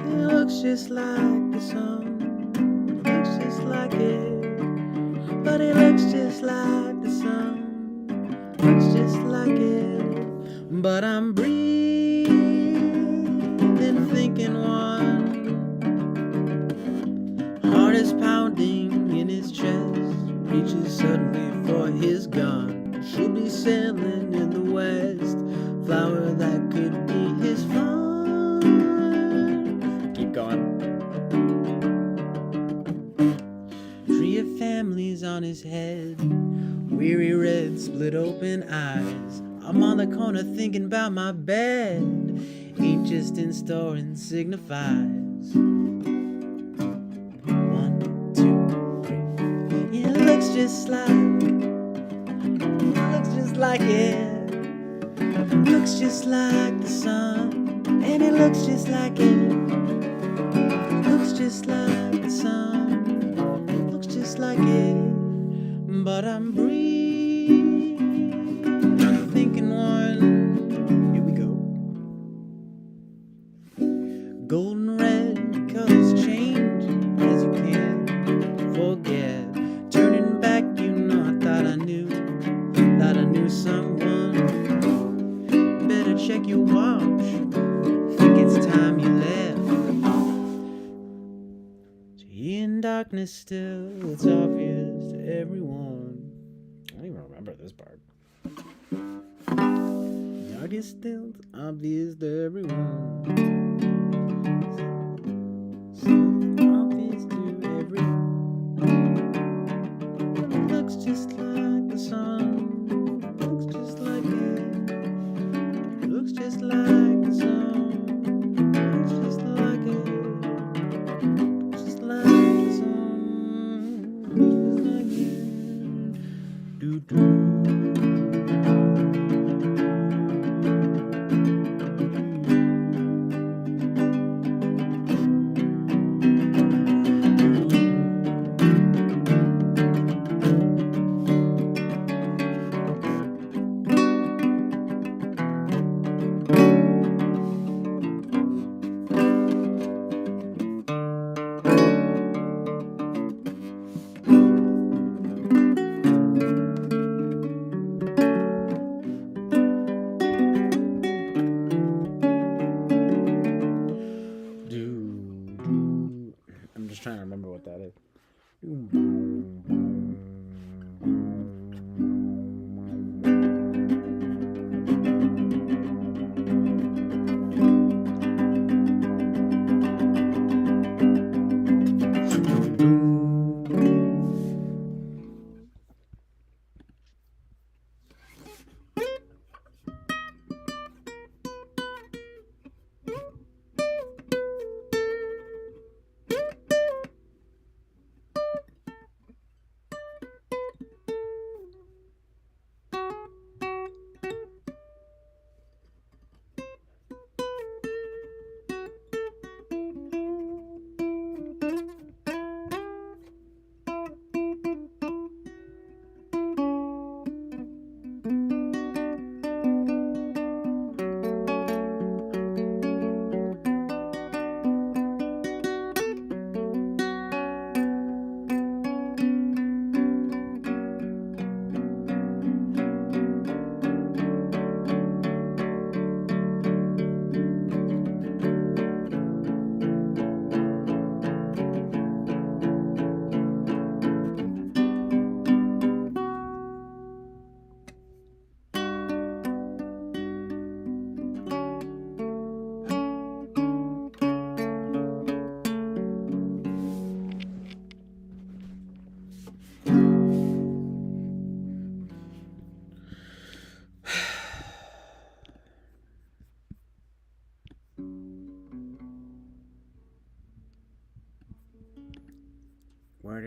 It looks just like the sun, looks just like it. But it looks just like the sun, looks just like it. But I'm breathing, thinking one. Heart is pounding in his chest, reaches suddenly for his gun. Should be sailing in the west, flower that could be his fun. Keep going. Tree of families on his head, weary red split open eyes. I'm on the corner thinking about my bed, ain't just in store and signifies. 1, 2, 3. It looks just like it, looks just like the sun, and it looks just like it, looks just like the sun, looks just like it. But I'm breathing, I'm thinking one. Here we go. Golden red colors change as you can't forget. Turning back, you know, I thought I knew someone. Better check your watch, think it's time you left. So in darkness still, it's obvious to everyone. I don't even remember this part. Darkness still, it's obvious to everyone. So obvious to everyone. It looks just like the sun, looks just like it, looks just like the sun, looks just like it, just like the sun, looks just like it. Do do.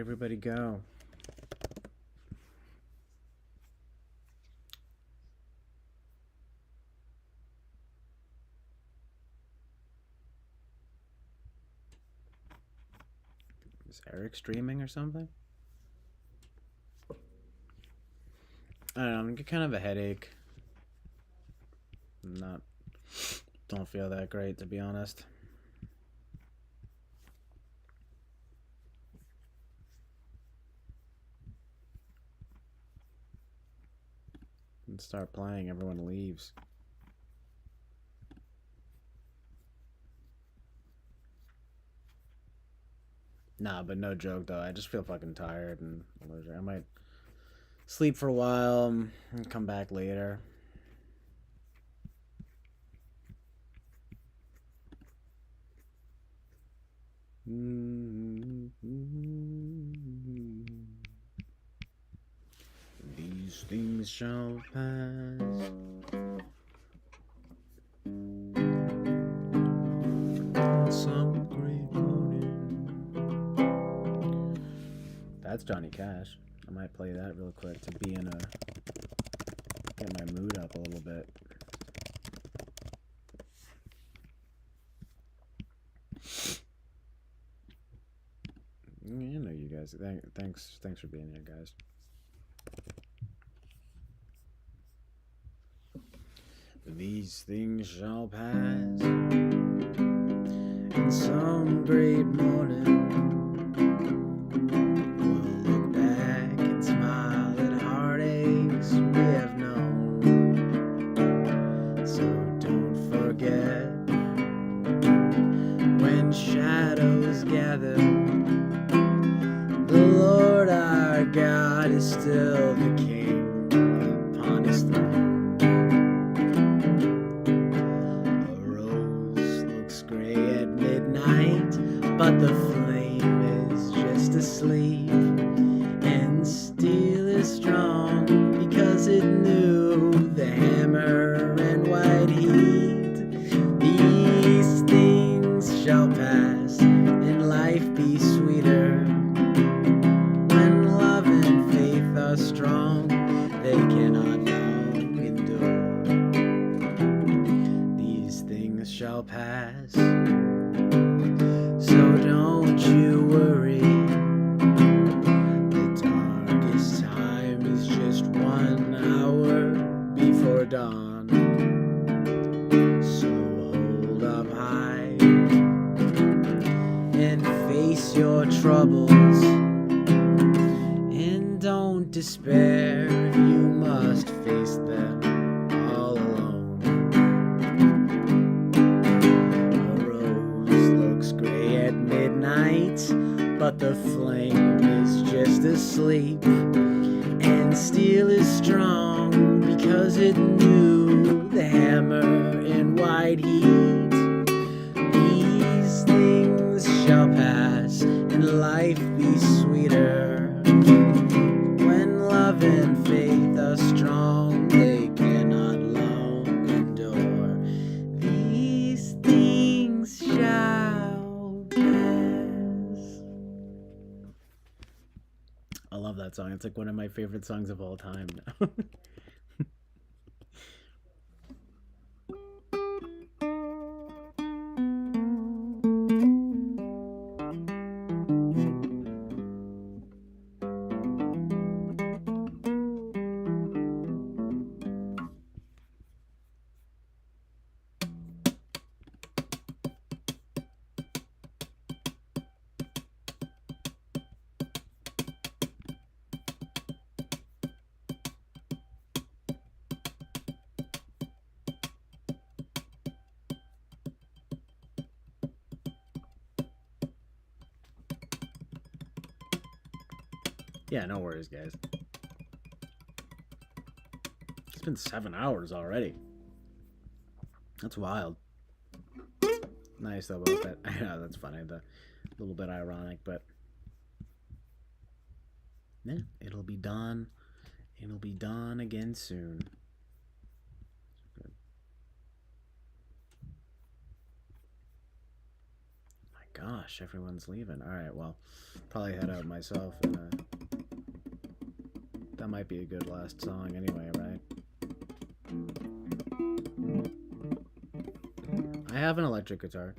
Where'd everybody go? Is Eric streaming or something? I don't know, I'm getting kind of a headache. Don't feel that great, to be honest. And start playing, everyone leaves. Nah, but no joke though. I just feel fucking tired and allergic. I might sleep for a while and come back later. These things shall pass. Some great morning. That's Johnny Cash. I might play that real quick to get my mood up a little bit. You know, you guys. Thanks for being here, guys. These things shall pass, and some great morning we'll look back and smile at heartaches we have known. So don't forget, when shadows gather, the Lord our God is still the King upon his throne. A rose looks gray at midnight, but the flame is just asleep. And steel is strong because it knew the hammer and white heat. These things shall pass and life be sweeter. When love and faith are strong, they cannot long endure. These things shall pass, so don't you worry. The darkest time is just 1 hour before dawn. So hold up high and face your troubles. Don't despair, you must face them all alone. A rose looks gray at midnight, but the flame is just asleep. And steel is strong because it knew the hammer in white heat. These things shall pass and life be sweeter. Love and faith are strong, they cannot long endure. These things shall pass. I love that song. It's like one of my favorite songs of all time now. Yeah, no worries, guys. It's been 7 hours already. That's wild. Nice though about that. I know that's funny. A little bit ironic, but yeah, it'll be done. It'll be done again soon. Good. My gosh, everyone's leaving. All right, well, probably head out myself, and that might be a good last song anyway, right? I have an electric guitar.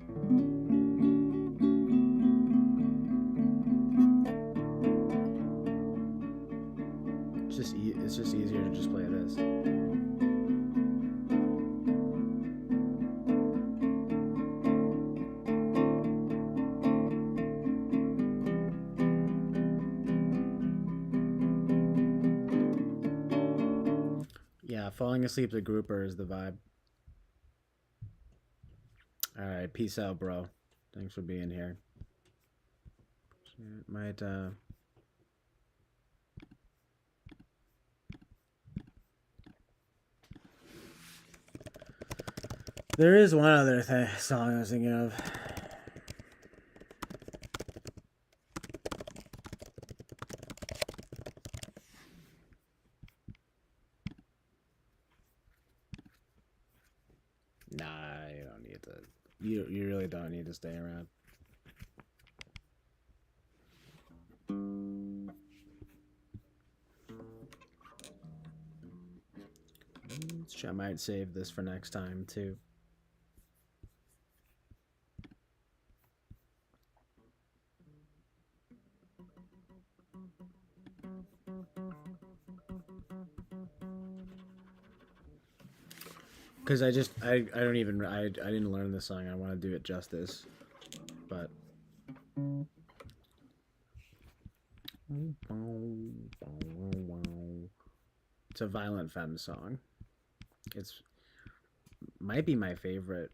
It's just easier to just play this. Yeah, falling asleep to Grouper is the vibe. All right, peace out, bro. Thanks for being here. It might There is one other song I was thinking of. Nah, you don't need to. You really don't need to stay around. I might save this for next time too. Because I didn't learn this song. I want to do it justice, but it's a Violent Femme song. It's might be my favorite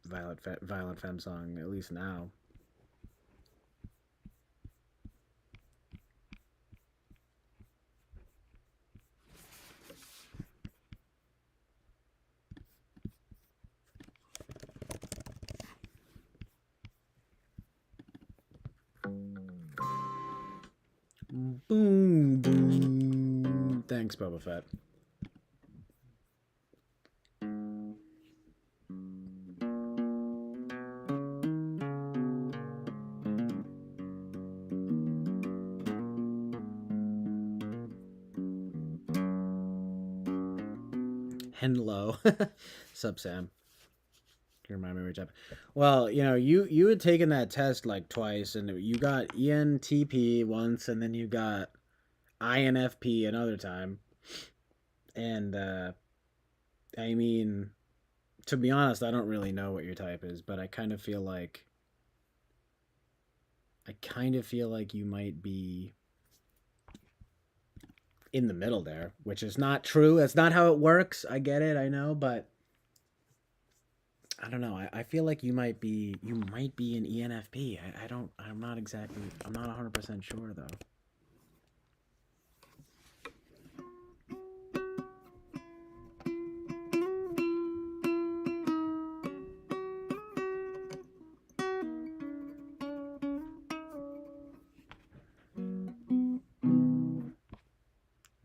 Violent Femme song, at least now. Boom, boom. Thanks, Boba Fett. Henlo. Sup, Sam? Can you remind me which up? Well, you had taken that test like twice, and you got ENTP once, and then you got INFP another time. And I mean, to be honest, I don't really know what your type is, but I kind of feel like you might be in the middle there, which is not true. That's not how it works. I get it. I know, but I don't know. I feel like you might be an ENFP. I'm not 100% sure though.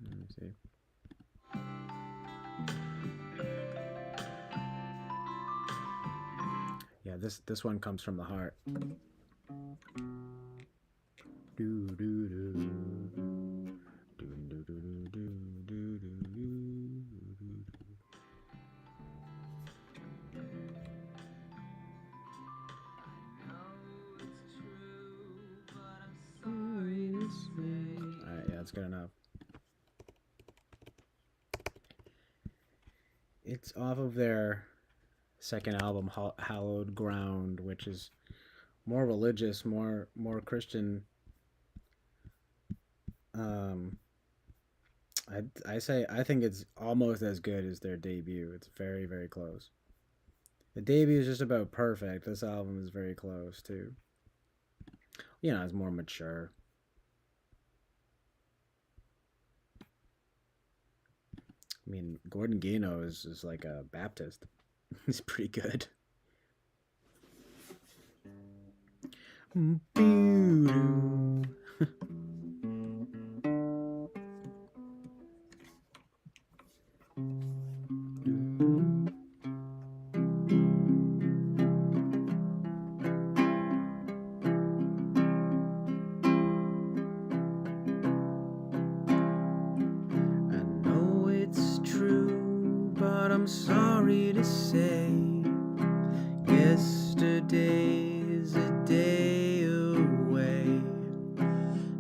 Let me see. Yeah, this one comes from the heart. Do do do. Do do do do do do do. Alright, yeah, that's good enough. It's off of their second album, Hallowed Ground, which is more religious, more Christian. I think it's almost as good as their debut. It's very, very close. The debut is just about perfect. This album is very close too. It's more mature. I mean, Gordon Gano is like a Baptist. He's pretty good. I'm sorry to say, yesterday's a day away.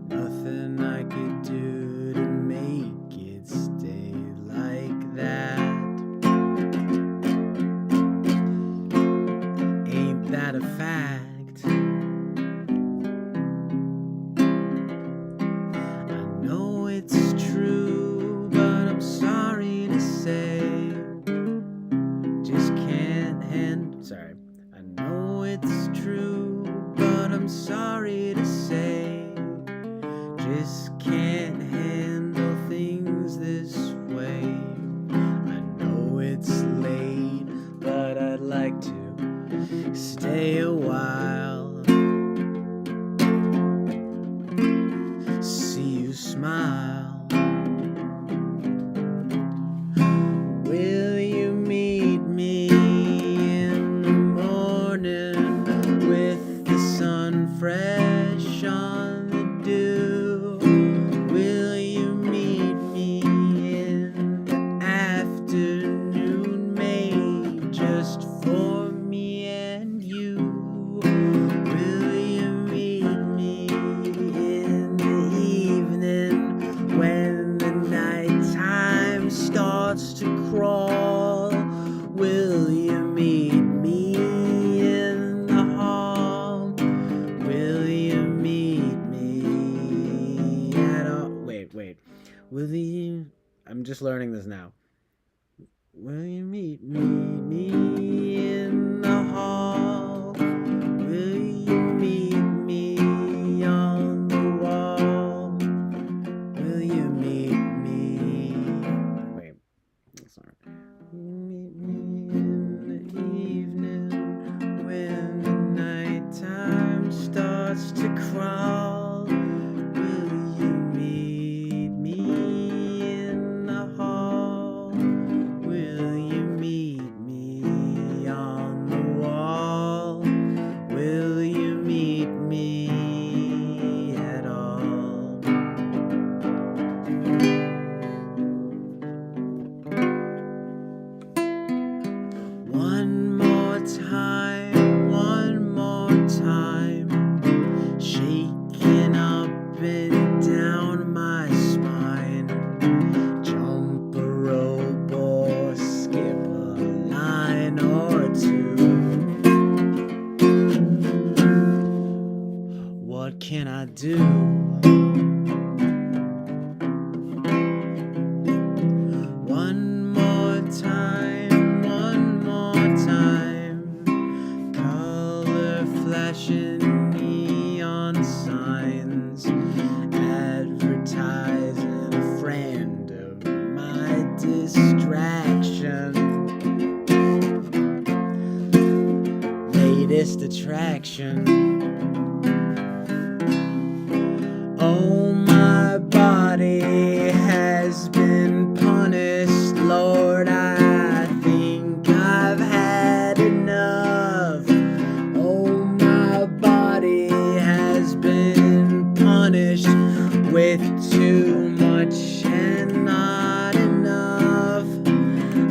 Nothing I could do to make it stay like that. Ain't that a fact? I know it's true, but I'm sorry to say, just can't handle. Sorry. I know it's true, but I'm sorry to say, just can't handle things this way. I know it's late, but I'd like to stay a while, see you smile. Will you meet me in the morning with the sun fresh on the dew? Will you meet me in the afternoon made just for me and you? Will you meet me in the evening when the nighttime starts to crawl? Will you meet me in the hall? Will you meet me at all? Wait. Will you? I'm just learning this now. Will you meet me in the hall? Will you meet me on the wall? Will you meet me? Wait, that's not right. Will you meet me in the evening when the nighttime starts to crawl? Will you meet me in the hall? Will you meet me on the wall? Will you meet me at all? One more time, shaking up and down my spine. Jump a rope or skip a line or two. What can I do? One more time, color flashing neon signs, advertising a friend of my distraction, latest attraction. Oh, my body has been punished, Lord, I think I've had enough. Oh, my body has been punished with too much and not enough.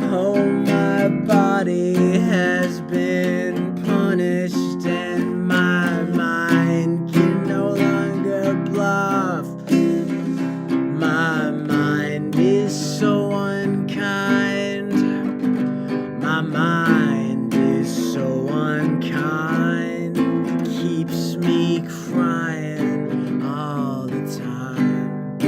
Oh, my body has been punished and my mind can no longer bluff. My mind is so unkind. My mind is so unkind. Keeps me crying all the time.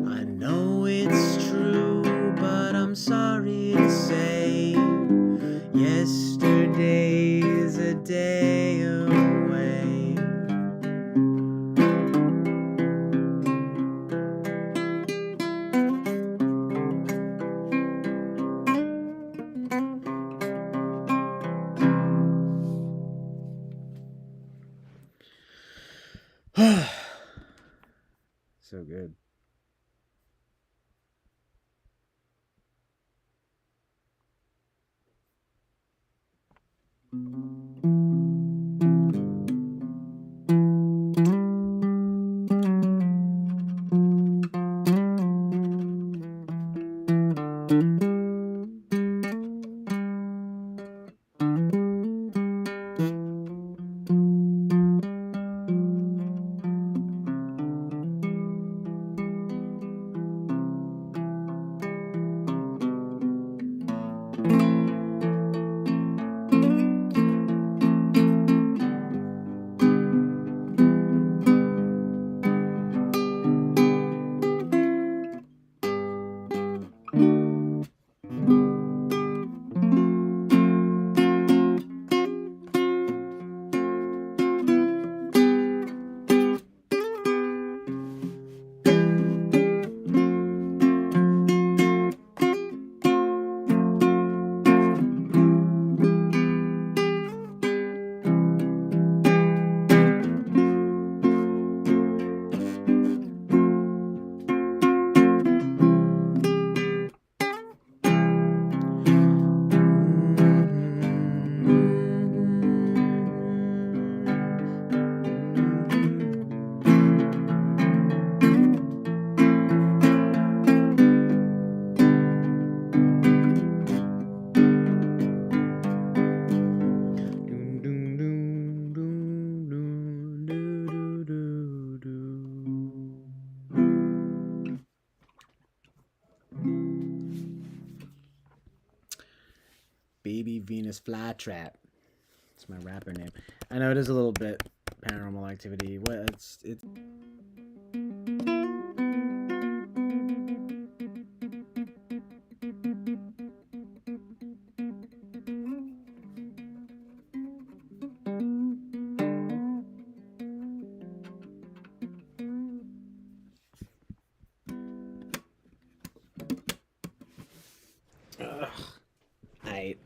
I know it's true, but I'm sorry to say, yesterday is a day away. So good. Carlos Flytrap. It's my rapper name. I know it is a little bit Paranormal Activity. What it's. Ugh. I.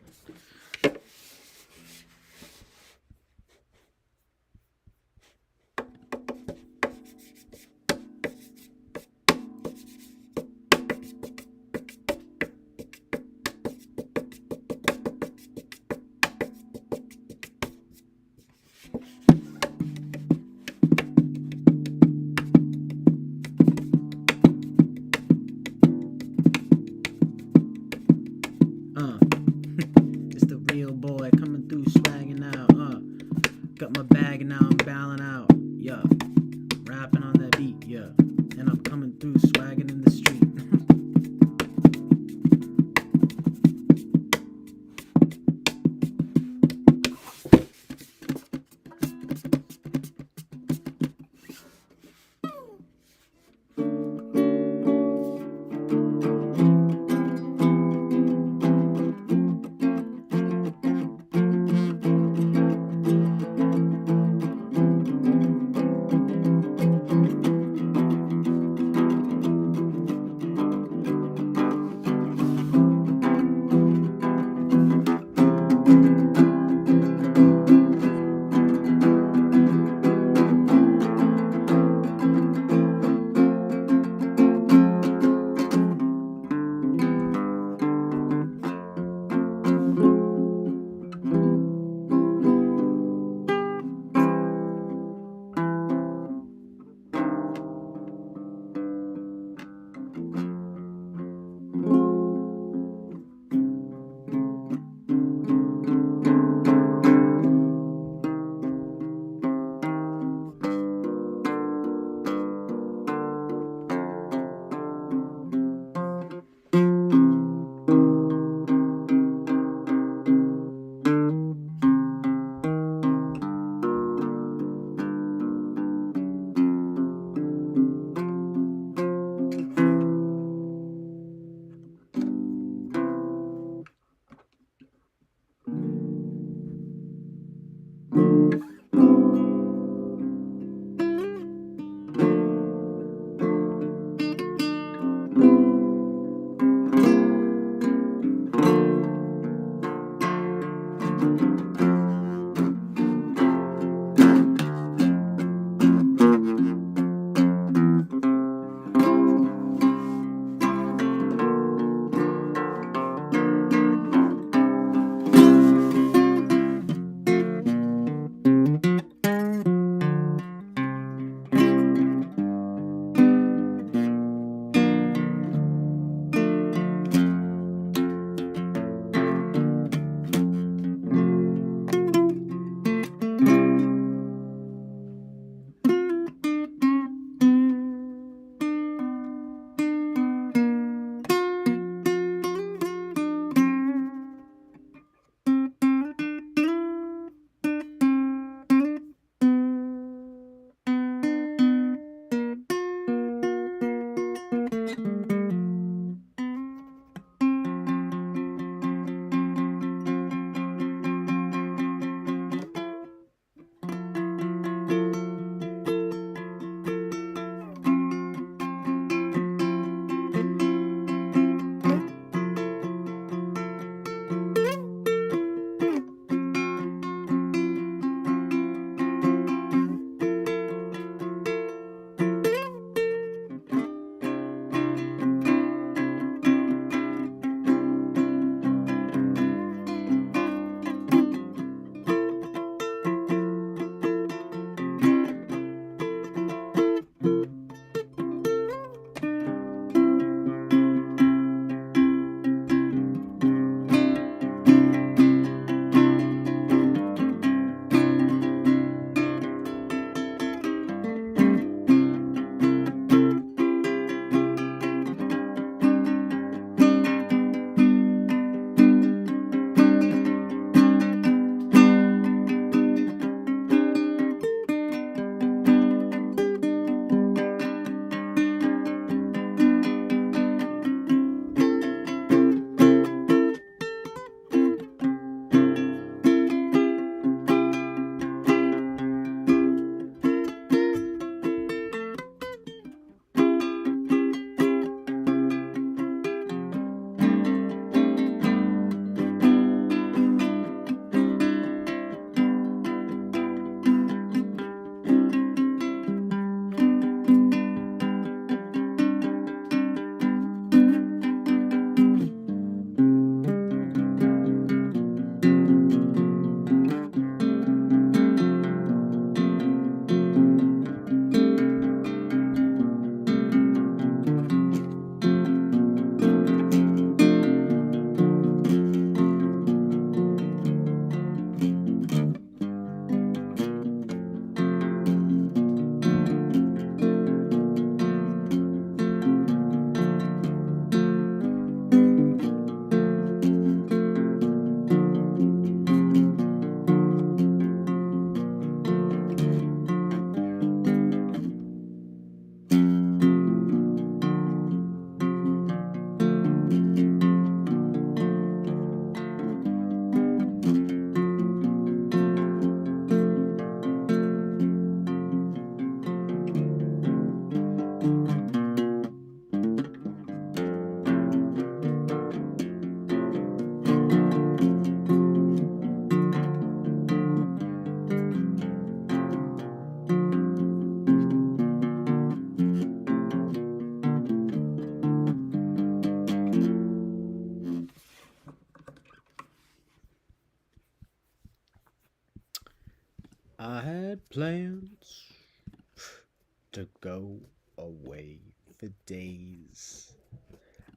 to go away for days.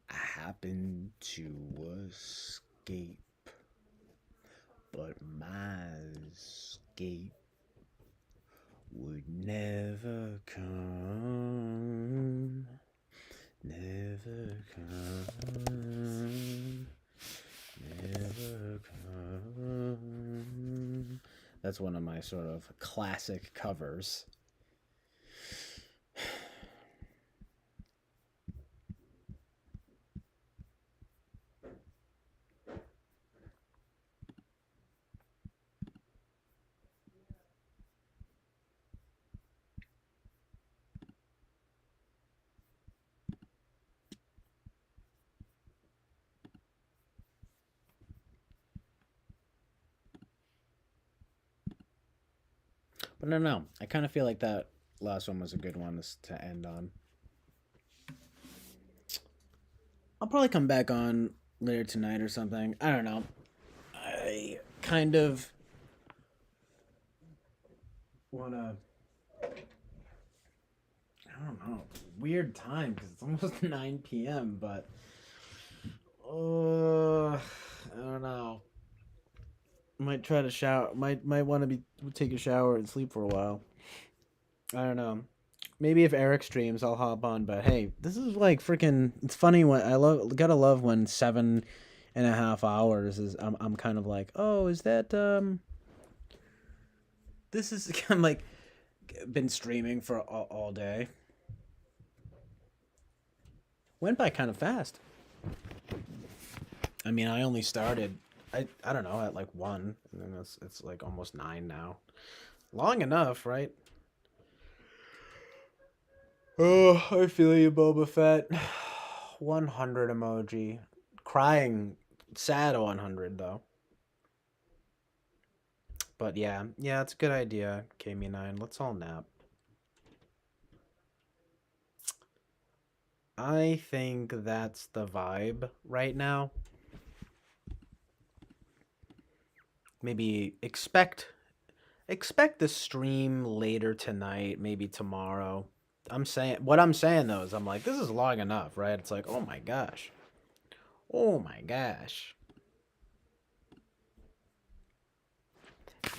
I happened to escape, but my escape would never come, never come, never come. That's one of my sort of classic covers. But no, no. I kind of feel like that last one was a good one to end on. I'll probably come back on later tonight or something. I don't know. I kind of wanna. I don't know. Weird time because it's almost 9 p.m. But I don't know. Might try to shower. Might want to be take a shower and sleep for a while. I don't know. Maybe if Eric streams, I'll hop on. But hey, this is like freaking. It's funny when gotta love when 7.5 hours is. I'm kind of like, oh, is that This is I'm like been streaming for all day. Went by kind of fast. I mean, I only started. I don't know, at like 1, and then it's like almost 9 now. Long enough, right? Oh, I feel you, Boba Fett. 100 emoji. Crying, sad 100 though. But yeah, it's a good idea, KME9. Let's all nap. I think that's the vibe right now. Maybe expect the stream later tonight, maybe tomorrow. What I'm saying though is I'm like, this is long enough, right? It's like, oh my gosh. Oh my gosh.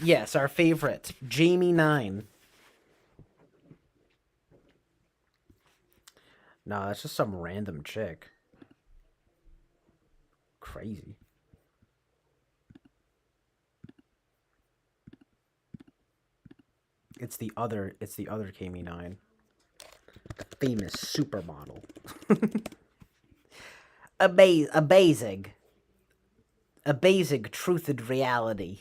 Yes, our favorite, Jamie9. No, that's just some random chick. Crazy. It's the other KME9. Famous supermodel. a basic truthed reality.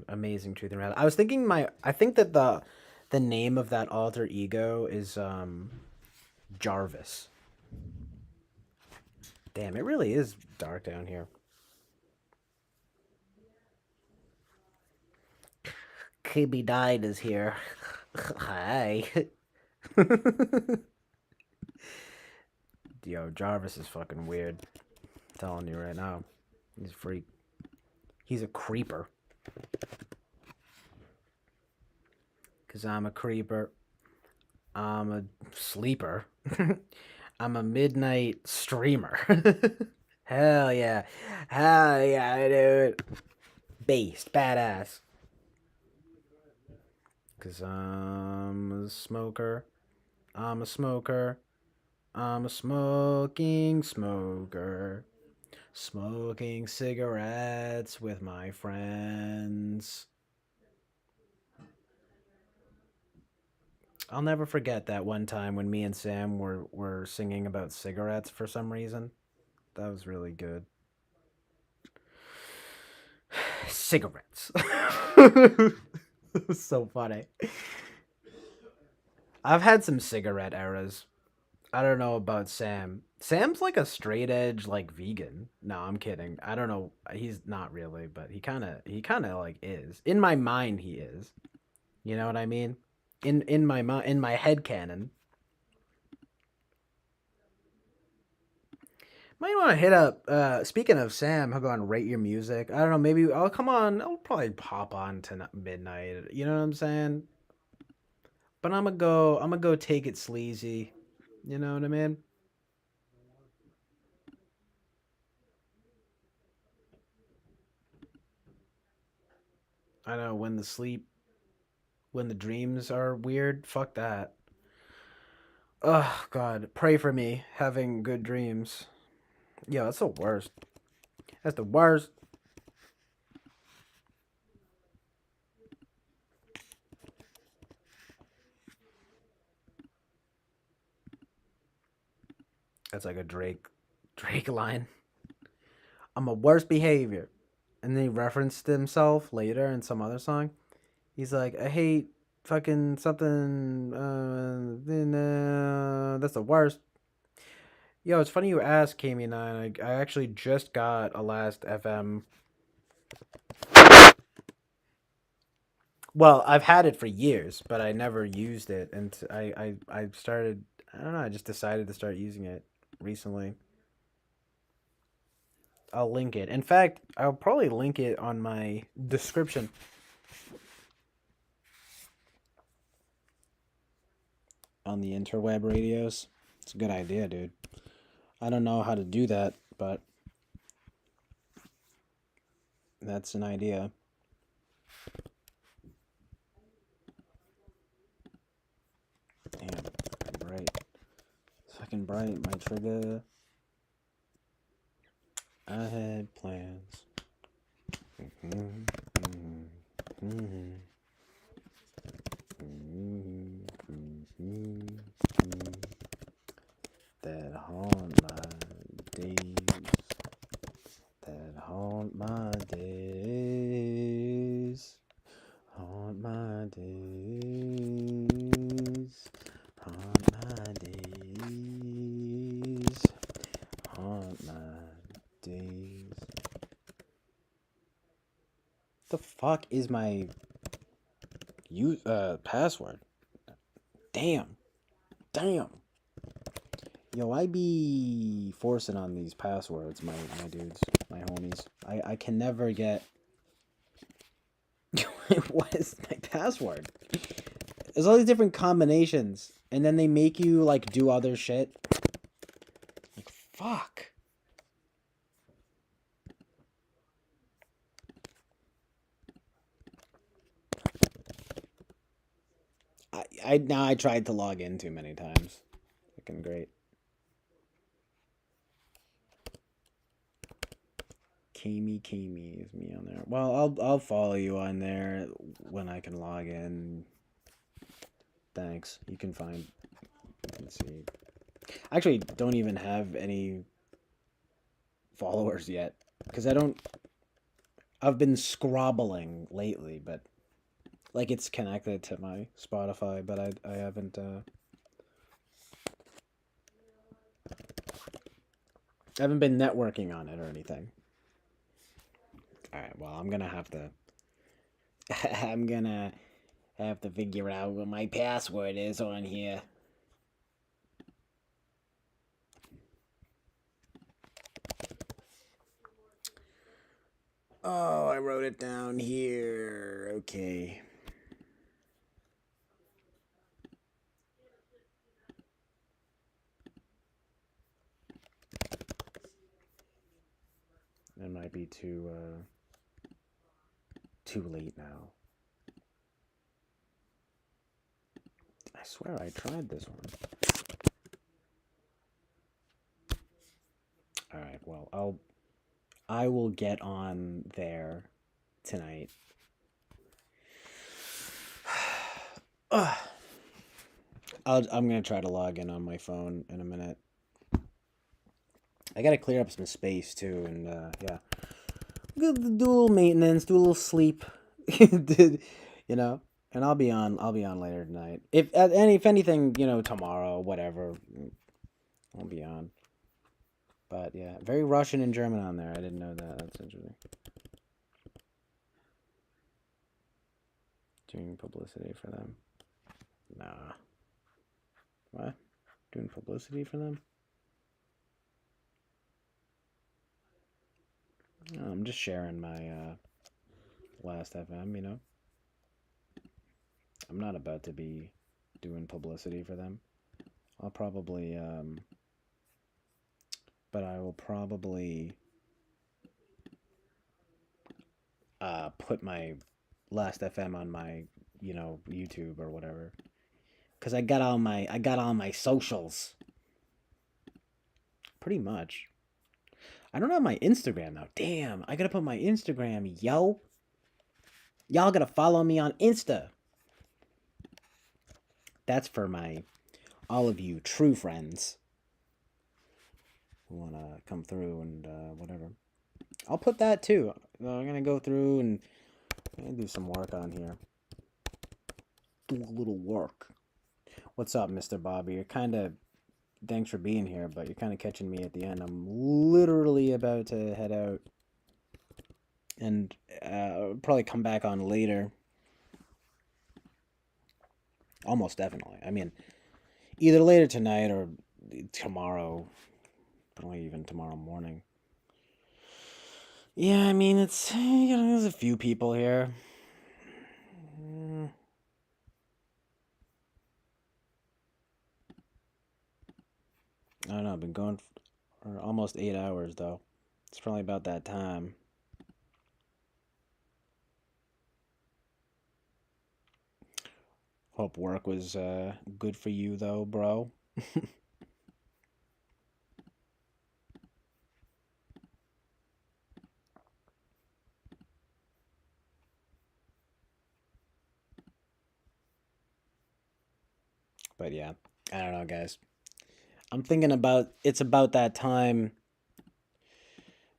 Amazing truth and reality. I was thinking I think that the name of that alter ego is Jarvis. Damn, it really is dark down here. KB9 is here. Hi. Yo, Jarvis is fucking weird. I'm telling you right now. He's a freak. He's a creeper. Because I'm a creeper. I'm a sleeper. I'm a midnight streamer. Hell yeah. Hell yeah, dude. Based. Badass. Because I'm a smoker. I'm a smoker. I'm a smoking smoker. Smoking cigarettes with my friends. I'll never forget that one time when me and Sam were singing about cigarettes for some reason. That was really good. Cigarettes. It was so funny. I've had some cigarette eras. I don't know about Sam. Sam's like a straight edge like vegan. No, I'm kidding. I don't know. He's not really, but he kind of like is. In my mind he is. You know what I mean? In my head canon. Might want to hit up speaking of Sam, I'll go on Rate Your Music. I don't know, maybe I'll come on. I'll probably pop on to midnight. You know what I'm saying? But I'm gonna go take it sleazy. You know what I mean? I know when the dreams are weird, fuck that. Oh God, pray for me having good dreams. Yeah, that's the worst. That's the worst. That's like a Drake line. I'm a worst behavior. And then he referenced himself later in some other song. He's like, I hate fucking something. That's the worst. Yo, it's funny you asked, Kami9. I actually just got a Last FM. Well, I've had it for years, but I never used it, and I started. I don't know. I just decided to start using it recently. I'll link it. In fact, I'll probably link it on my description. On the interweb radios. It's a good idea, dude. I don't know how to do that, but that's an idea. Damn, bright. Fucking bright, my trigger. I had plans. That haunt my days. That haunt my days. Haunt my days. Haunt my days. Haunt my days. The fuck is my password? Damn. Yo, I be forcing on these passwords, my dudes, my homies. I can never get. What is my password? There's all these different combinations, and then they make you like do other shit. Like fuck. I tried to log in too many times. Fucking great. Kami is me on there. Well, I'll follow you on there when I can log in. Thanks. You can find. Let's see. I actually don't even have any followers yet because I've been scrobbling lately, but like it's connected to my Spotify, but I haven't. I haven't been networking on it or anything. All right. Well, I'm gonna have to. I'm gonna have to figure out what my password is on here. Oh, I wrote it down here. Okay. It might be too late now. I swear I tried this one. All right. Well, I will get on there tonight. I'm gonna try to log in on my phone in a minute. I gotta clear up some space too, and yeah, do a little maintenance, do a little sleep, you know. And I'll be on later tonight. If anything, tomorrow, whatever, I'll be on. But yeah, very Russian and German on there. I didn't know that. That's interesting. Doing publicity for them. Nah. What? Doing publicity for them? Oh, I'm just sharing my Last FM, I'm not about to be doing publicity for them. I'll probably, but I will probably put my Last FM on my, YouTube or whatever. Cause I got all my socials. Pretty much. I don't have my Instagram now. Damn, I gotta put my Instagram, yo. Y'all gotta follow me on Insta. That's for my all of you true friends who wanna come through and whatever. I'll put that too. I'm gonna go through and do some work on here. Do a little work. What's up, Mr. Bobby? You're kind of thanks for being here, but you're kind of catching me at the end. I'm literally about to head out and probably come back on later. Almost definitely. I mean, either later tonight or tomorrow, probably even tomorrow morning. Yeah, I mean, there's a few people here. I don't know. I've been going for almost 8 hours though. It's probably about that time. Hope work was good for you though, bro. But yeah, I don't know, guys. I'm thinking about it's about that time.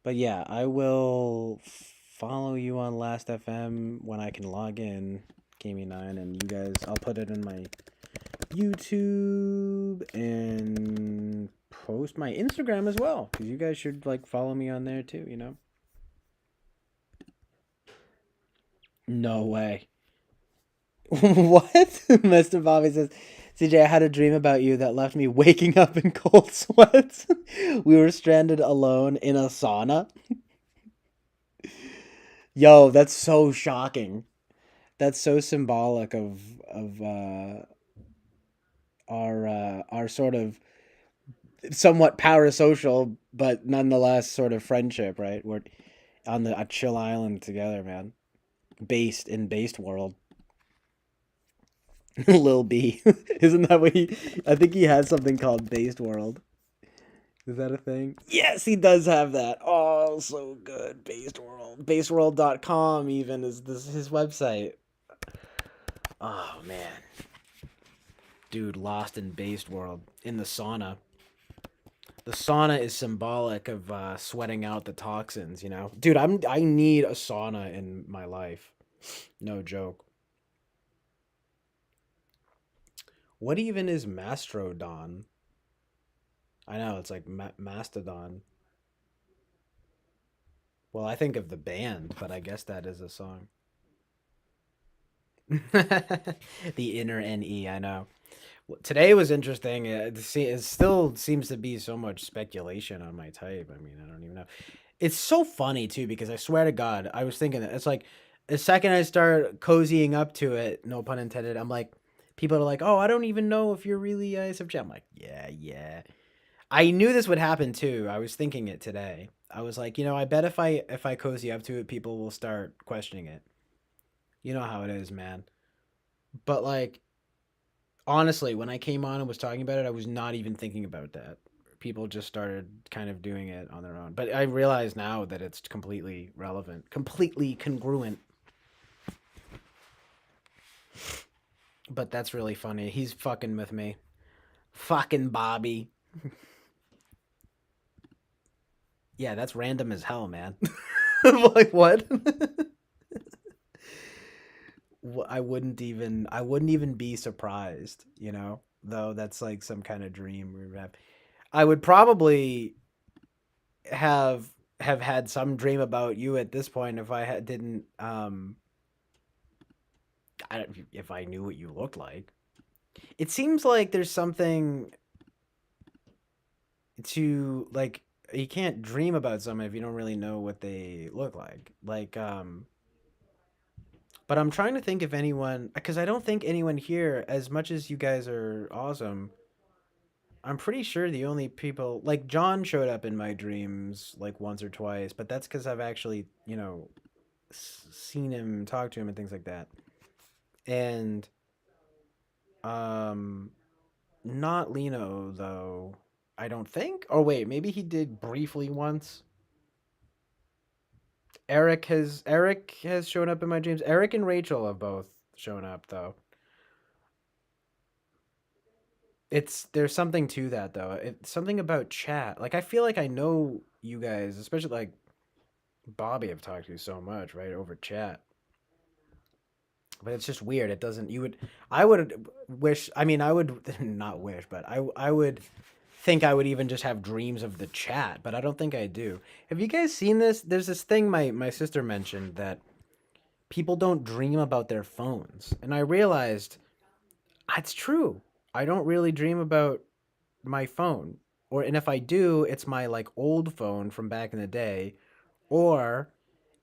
But yeah, I will follow you on Last FM when I can log in, Kami9, and you guys. I'll put it in my YouTube and post my Instagram as well, because you guys should like follow me on there too. No way. What? Mr. Bobby says, CJ, I had a dream about you that left me waking up in cold sweats. We were stranded alone in a sauna. Yo, that's so shocking. That's so symbolic of our sort of somewhat parasocial but nonetheless sort of friendship, right? We're on a chill island together, man. Based world. Lil B. Isn't that what he I think he has something called Based World. Is that a thing? Yes, he does have that. Oh, so good. Based World. Baseworld.com even is this his website. Oh man. Dude, lost in Based World. In the sauna. The sauna is symbolic of sweating out the toxins. Dude, I need a sauna in my life. No joke. What even is Mastrodon? I know, it's like Mastodon. Well, I think of the band, but I guess that is a song. The inner NE, I know. Today was interesting. It still seems to be so much speculation on my type. I mean, I don't even know. It's so funny too because I swear to God, I was thinking that it's like the second I start cozying up to it, no pun intended. I'm like, people are like, "Oh, I don't even know if you're really ISFJ." I'm like, "Yeah, yeah." I knew this would happen too. I was thinking it today. I was like, I bet if I cozy up to it, people will start questioning it. You know how it is, man. But like honestly, when I came on and was talking about it, I was not even thinking about that. People just started kind of doing it on their own. But I realize now that it's completely relevant, completely congruent. But that's really funny. He's fucking with me. Fucking Bobby. Yeah, that's random as hell, man. Like what? I wouldn't even be surprised. Though that's like some kind of dream we have. I would probably have have had some dream about you at this point if I didn't if I knew what you looked like. It seems like there's something to like you can't dream about someone if you don't really know what they look like. Like But I'm trying to think if anyone, because I don't think anyone here, as much as you guys are awesome, I'm pretty sure the only people, like John showed up in my dreams like once or twice, but that's because I've actually, seen him, talk to him, and things like that. And um, not Lino though. I don't think. Oh wait, maybe he did briefly once. Eric has shown up in my dreams. Eric and Rachel have both shown up though. It's there's something to that though. It's something about chat. Like I feel like I know you guys, especially like Bobby I've talked to so much, right, over chat. But it's just weird. It doesn't you would I would wish I mean I would not wish, but I would think I would even just have dreams of the chat, but I don't think I do. Have you guys seen this? There's this thing my sister mentioned that people don't dream about their phones. And I realized it's true. I don't really dream about my phone. Or and if I do, it's my like old phone from back in the day, or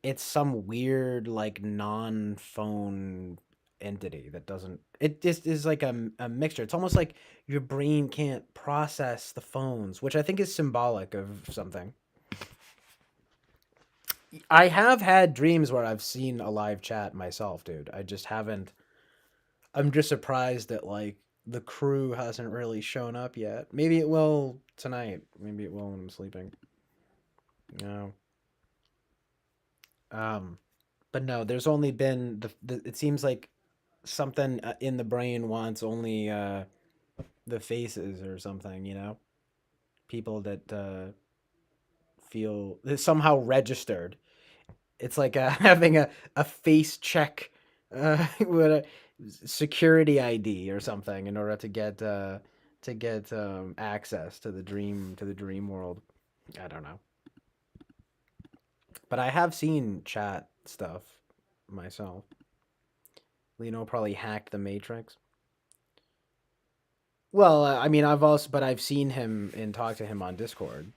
it's some weird like non-phone entity that doesn't it just is like a mixture. It's almost like your brain can't process the phones, which I think is symbolic of something. I have had dreams where I've seen a live chat myself, dude. I just haven't. I'm just surprised that like the crew hasn't really shown up yet. Maybe it will tonight. Maybe it will when I'm sleeping. No. Um, but no, there's only been the it seems like something in the brain wants only the faces or something, people that feel somehow registered. It's like having a face check with a security ID or something in order to get access to the dream world. I don't know, but I have seen chat stuff myself. Lino probably hacked the Matrix. Well, I mean, I've seen him and talked to him on Discord.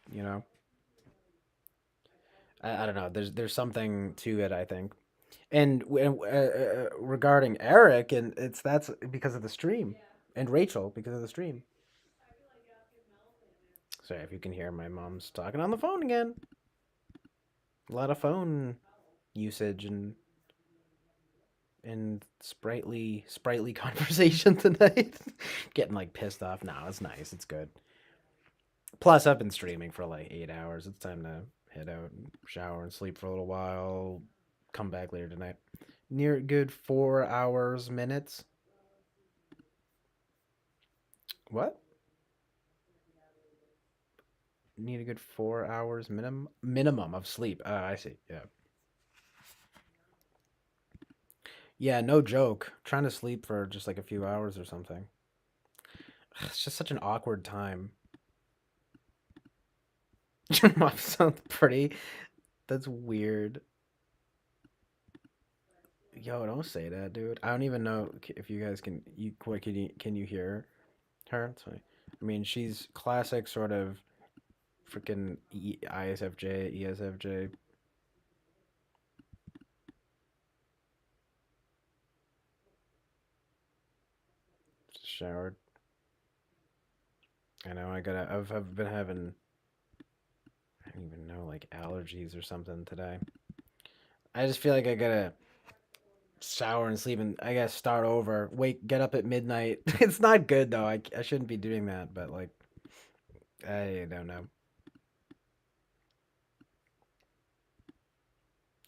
I don't know. There's something to it, I think. And regarding Eric, and that's because of the stream, and Rachel because of the stream. Sorry if you can hear my mom's talking on the phone again. A lot of phone usage and sprightly conversation tonight. Getting like pissed off. No, it's nice. It's good. Plus, I've been streaming for like 8 hours. It's time to head out and shower and sleep for a little while. Come back later tonight. Near good 4 hours minutes. What? Need a good 4 hours minimum of sleep. I see. Yeah. Yeah, no joke. Trying to sleep for just like a few hours or something. It's just such an awkward time. Your mom sounds pretty. That's weird. Yo, don't say that, dude. I don't even know if you guys can what can you hear her? That's funny. I mean, she's classic sort of freaking ISFJ, ESFJ. Showered. I know. I've been having. I don't even know, like allergies or something today. I just feel like I gotta shower and sleep, and I gotta start over. Get up at midnight. It's not good though. I shouldn't be doing that, but like I don't know.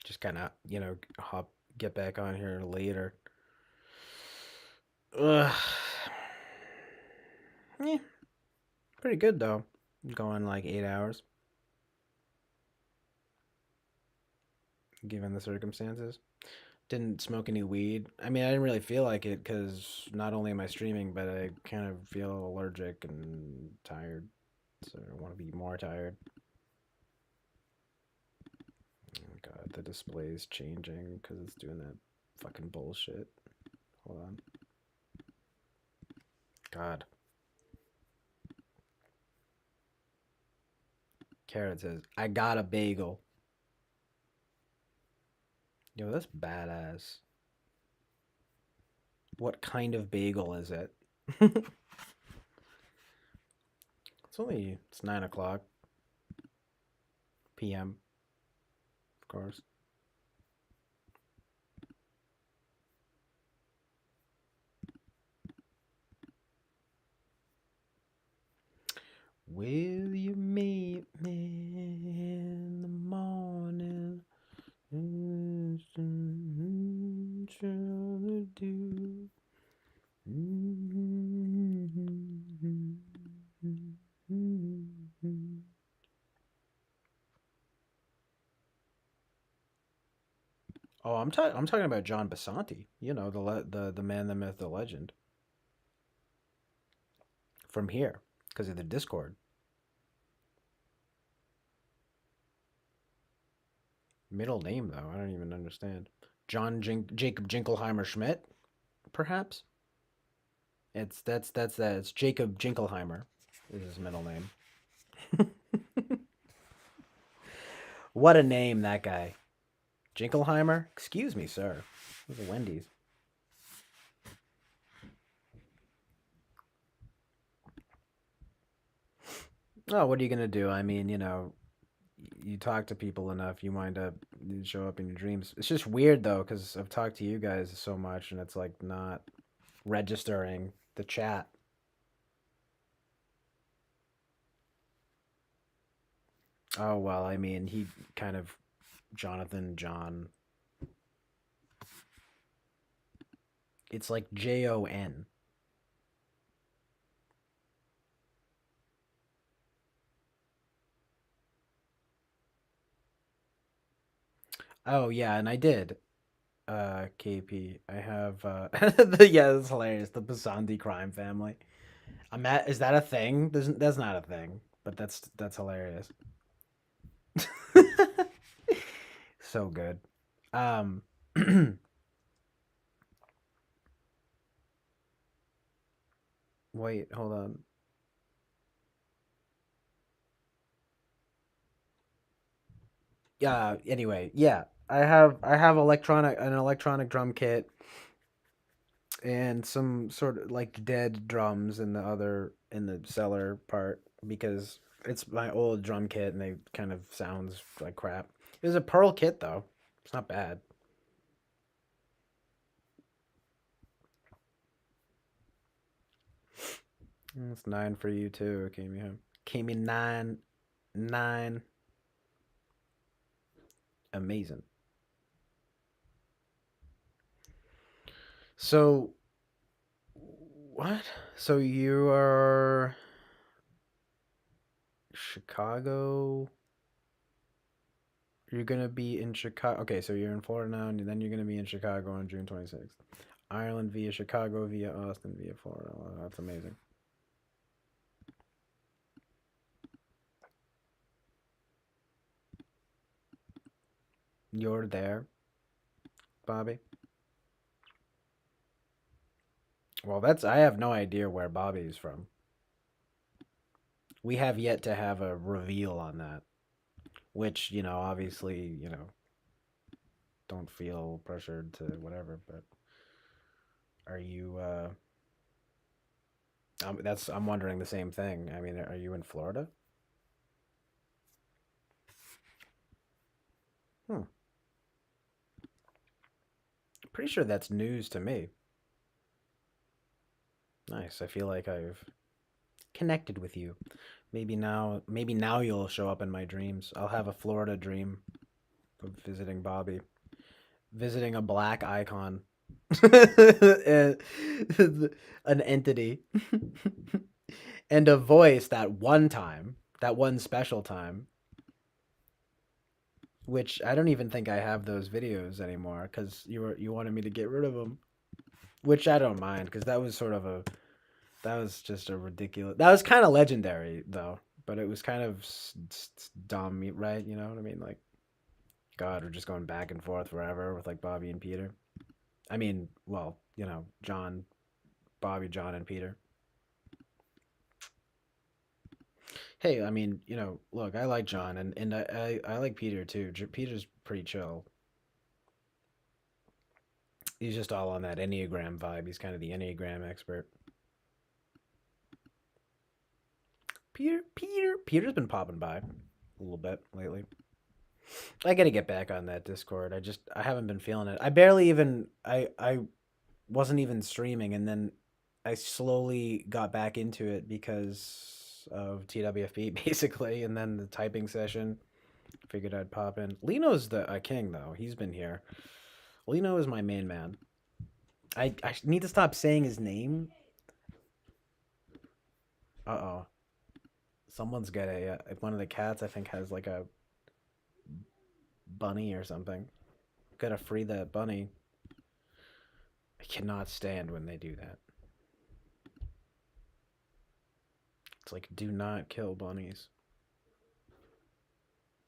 Just kind of get back on here later. Ugh. Yeah, pretty good though. Going like 8 hours, given the circumstances. Didn't smoke any weed. I mean, I didn't really feel like it because not only am I streaming, but I kind of feel allergic and tired. So I want to be more tired. Oh god, the display's changing because it's doing that fucking bullshit. Hold on. God. Carrot says, I got a bagel. Yo, that's badass. What kind of bagel is it? It's 9 o'clock p.m. Of course. Will you meet me in the morning? Shall we do? Oh, I'm talking about John Basanti. You know, the man, the myth, the legend. From here, because of the Discord. Middle name though, I don't even understand. Jacob Jinkelheimer Schmidt, perhaps. It's Jacob Jinkelheimer is his middle name. What a name, that guy. Jinkelheimer? Excuse me, sir. This is a Wendy's. Oh, what are you gonna do? I mean, you talk to people enough, you show up in your dreams. It's just weird though, because I've talked to you guys so much, and it's like not registering the chat. Oh well, I mean, he kind of Jonathan John. It's like Jon. Oh yeah, and I did. KP. I have yeah, that's hilarious. The Basandi crime family. Is that a thing? That's not a thing, but that's hilarious. So good. Um wait, hold on. Yeah, anyway, yeah. I have an electronic drum kit and some sort of like dead drums in the cellar part because it's my old drum kit and they kind of sounds like crap. It was a Pearl kit though. It's not bad. It's 9 for you too, Kimi. Kimi 9. Amazing. So what? So you are Chicago. You're gonna be in Chicago. Okay, so you're in Florida now, and then you're gonna be in Chicago on June 26th. Ireland via Chicago via Austin via Florida. Wow, that's amazing. You're there, Bobby. Well, that's I have no idea where Bobby's from. We have yet to have a reveal on that, which, obviously, don't feel pressured to whatever, but are you I'm wondering the same thing. I mean, are you in Florida? Hmm. Pretty sure that's news to me. Nice. I feel like I've connected with you. Maybe now you'll show up in my dreams. I'll have a Florida dream of visiting Bobby, visiting a black icon, an entity, and a voice that one special time, which I don't even think I have those videos anymore because you wanted me to get rid of them, which I don't mind because that was just a ridiculous. That was kind of legendary though, but it was kind of dumb, right? You know what I mean? Like, God, we're just going back and forth forever with like Bobby and Peter. I mean, well, John, Bobby, John, and Peter. Hey, I mean, look, I like John and I like Peter too. Peter's pretty chill. He's just all on that Enneagram vibe. He's kind of the Enneagram expert. Peter's been popping by a little bit lately. I gotta get back on that Discord. I haven't been feeling it. I barely even I wasn't even streaming, and then I slowly got back into it because of TWFB basically, and then the typing session. Figured I'd pop in. Lino's the king though. He's been here. Lino is my main man. I need to stop saying his name. Uh-oh. Someone's got one of the cats I think has like a bunny or something. Gotta free that bunny. I cannot stand when they do that. It's like, do not kill bunnies.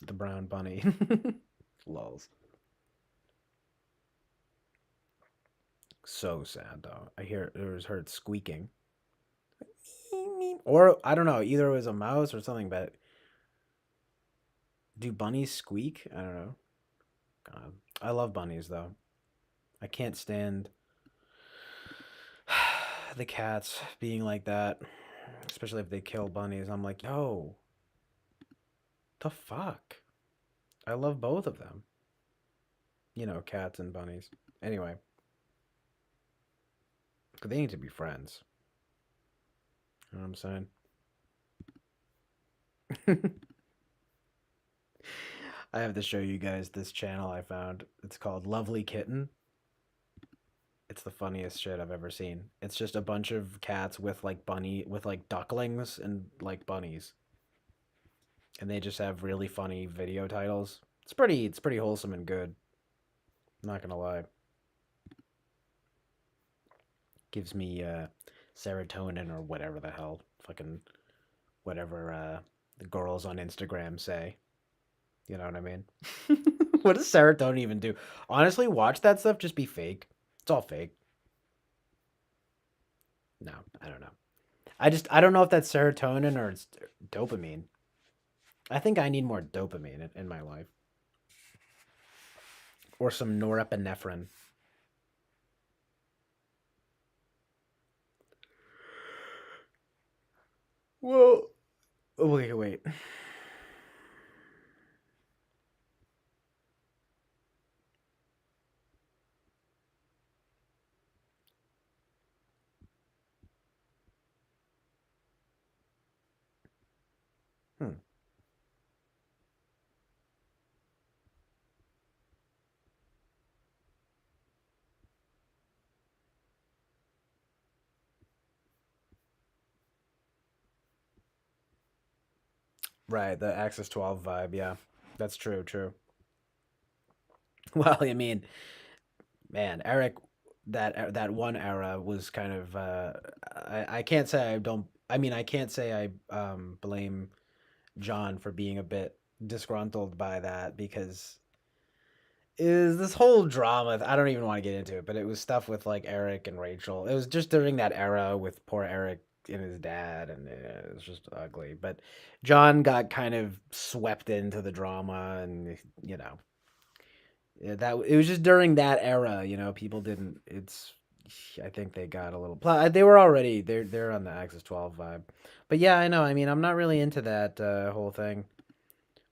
The brown bunny. Lulz. So sad though. I hear it was heard squeaking. Or I don't know, either it was a mouse or something, but do bunnies squeak? I don't know. God. I love bunnies though. I can't stand the cats being like that, especially if they kill bunnies. I'm like, yo, the fuck? I love both of them. You know, cats and bunnies. Anyway, they need to be friends. You know what I'm saying? I have to show you guys this channel I found. It's called Lovely Kitten. It's the funniest shit I've ever seen. It's just a bunch of cats with like ducklings and like bunnies. And they just have really funny video titles. It's pretty wholesome and good. I'm not gonna lie. Gives me serotonin or whatever the hell. Fucking whatever the girls on Instagram say. You know what I mean? What does serotonin even do? Honestly, watch that stuff just be fake. It's all fake. No, I don't know. I don't know if that's serotonin or it's dopamine. I think I need more dopamine in my life. Or some norepinephrine. Well, wait. Hmm. Right, the Axis 12 vibe, yeah. That's true. Well, I mean, man, Eric, that one era was kind of I can't say I don't I mean I can't say I blame John for being a bit disgruntled by that because is this whole drama. I don't even want to get into it, but it was stuff with like Eric and Rachel. It was just during that era with poor Eric and his dad, and it was just ugly. But John got kind of swept into the drama, and you know, that it was just during that era. You know, people didn't. It's I think they got a little. They were already they're on the Axis 12 vibe, but yeah, I know. I mean, I'm not really into that whole thing.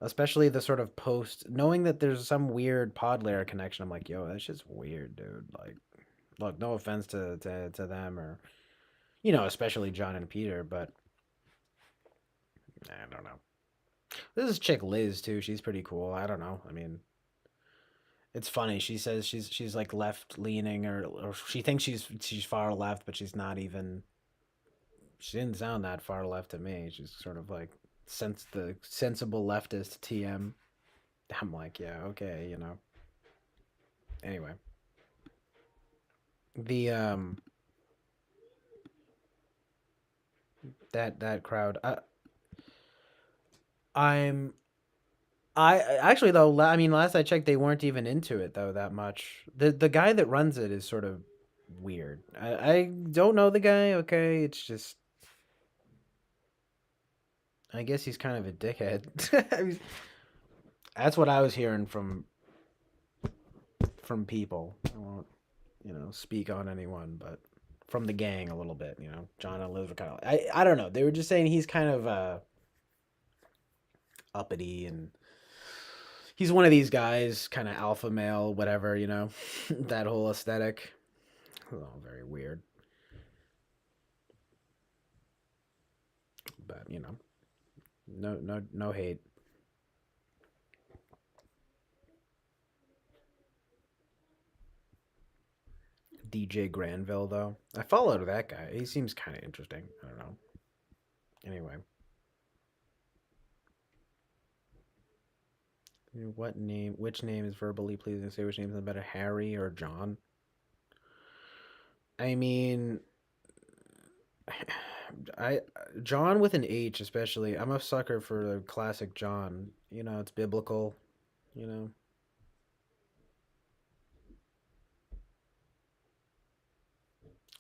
Especially the sort of post, knowing that there's some weird pod layer connection. I'm like, yo, that's just weird, dude. Like, look, no offense to them or, you know, especially John and Peter, but I don't know. This is chick Liz too. She's pretty cool. I don't know. I mean, it's funny. She says she's like left leaning or she thinks she's far left, but she's not even. She didn't sound that far left to me. She's sort of like the sensible leftist TM. I'm like, yeah, okay, you know. Anyway, the that crowd. I'm I actually though. I mean, last I checked, they weren't even into it though that much. The guy that runs it is sort of weird. I don't know the guy. Okay, it's just I guess he's kind of a dickhead. I mean, that's what I was hearing from people. I won't, speak on anyone, but from the gang a little bit, John and Liz were kind of, I don't know. They were just saying he's kind of uppity, and he's one of these guys, kind of alpha male, whatever, that whole aesthetic. Oh, very weird. But, no hate. DJ Granville, though. I followed that guy. He seems kind of interesting. I don't know. Anyway. Which name is verbally pleasing? Say which name is better, Harry or John? I mean, I John with an H especially. I'm a sucker for the classic John. It's biblical. You know,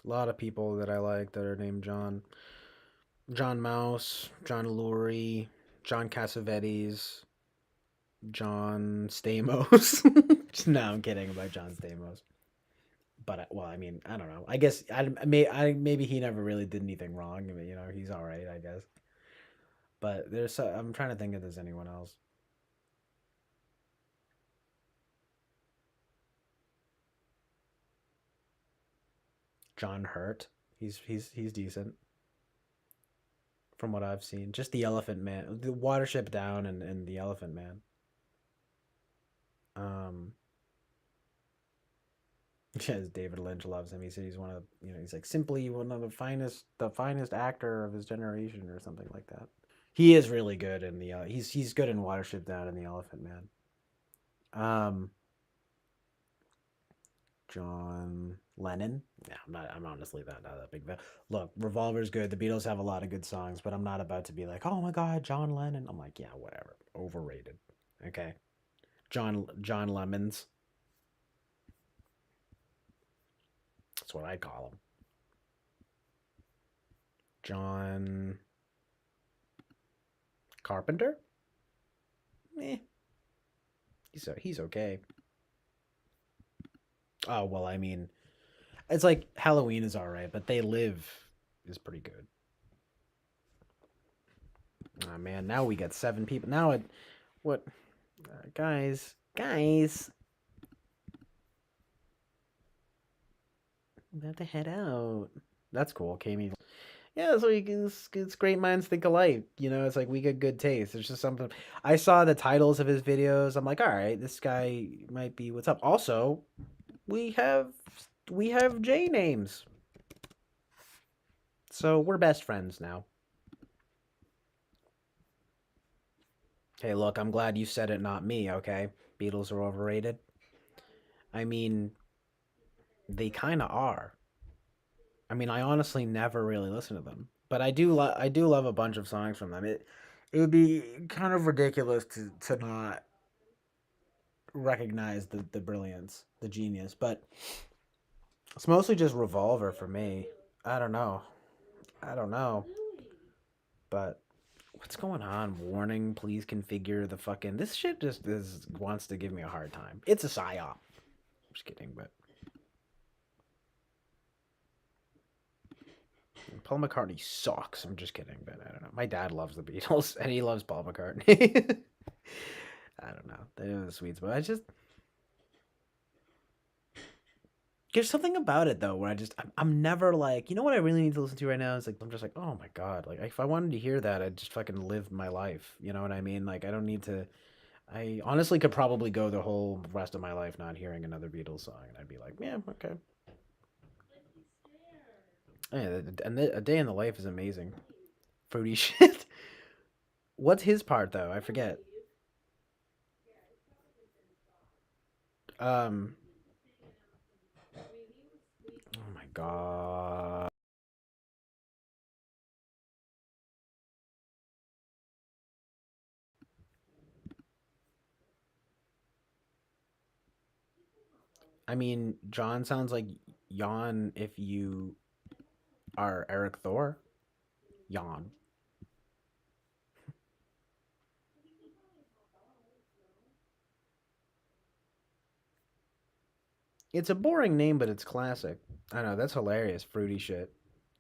a lot of people that I like that are named John. John Mouse, John Lurie, John Cassavetes, John Stamos. No, I'm kidding about John Stamos. But well, I mean, I don't know. I guess maybe he never really did anything wrong. I mean, he's all right, I guess. But I'm trying to think if there's anyone else. John Hurt. He's decent from what I've seen. Just the Elephant Man, the Watership Down, and the Elephant Man. Um, yes, David Lynch loves him. He said he's one of he's like simply one of the finest actor of his generation or something like that. He is really good in the he's good in Watership Down and the Elephant Man. Um, John Lennon. Yeah, I'm not. I'm honestly not that big fan. Look, Revolver's good. The Beatles have a lot of good songs, but I'm not about to be like, oh my god, John Lennon. I'm like, yeah, whatever. Overrated. Okay, John Lemons. That's what I call him. John Carpenter. Eh, he's okay. Oh well, I mean, it's like Halloween is all right, but They Live is pretty good. Oh man, now we got 7 people. Now it what guys, I'm about to head out. That's cool, Kami. Yeah, so it's great minds think alike. It's like we get good taste. It's just something. I saw the titles of his videos. I'm like, all right, this guy might be what's up. Also, we have J names, so we're best friends now. Hey, look, I'm glad you said it, not me. Okay, Beatles are overrated. I mean, they kind of are. I mean, I honestly never really listen to them, but I do love a bunch of songs from them. It would be kind of ridiculous to not recognize the brilliance, the genius, but it's mostly just Revolver for me. I don't know. I don't know. But what's going on? Warning, please configure the fucking this shit just is wants to give me a hard time. It's a psyop. Just kidding, but Paul McCartney sucks. I'm just kidding, but I don't know. My dad loves the Beatles and he loves Paul McCartney. I don't know. They're the sweets, but I just there's something about it though where I'm never like, what I really need to listen to right now is like I'm just like, oh my god, like if I wanted to hear that, I'd just fucking live my life. You know what I mean? Like I don't need to. I honestly could probably go the whole rest of my life not hearing another Beatles song, and I'd be like, yeah, okay. Yeah, and A Day in the Life is amazing. Fruity shit. What's his part though? I forget. Um. Oh my god. I mean, John sounds like Jan if you are Eric Thor. Jan. It's a boring name, but it's classic. I know, that's hilarious. Fruity shit.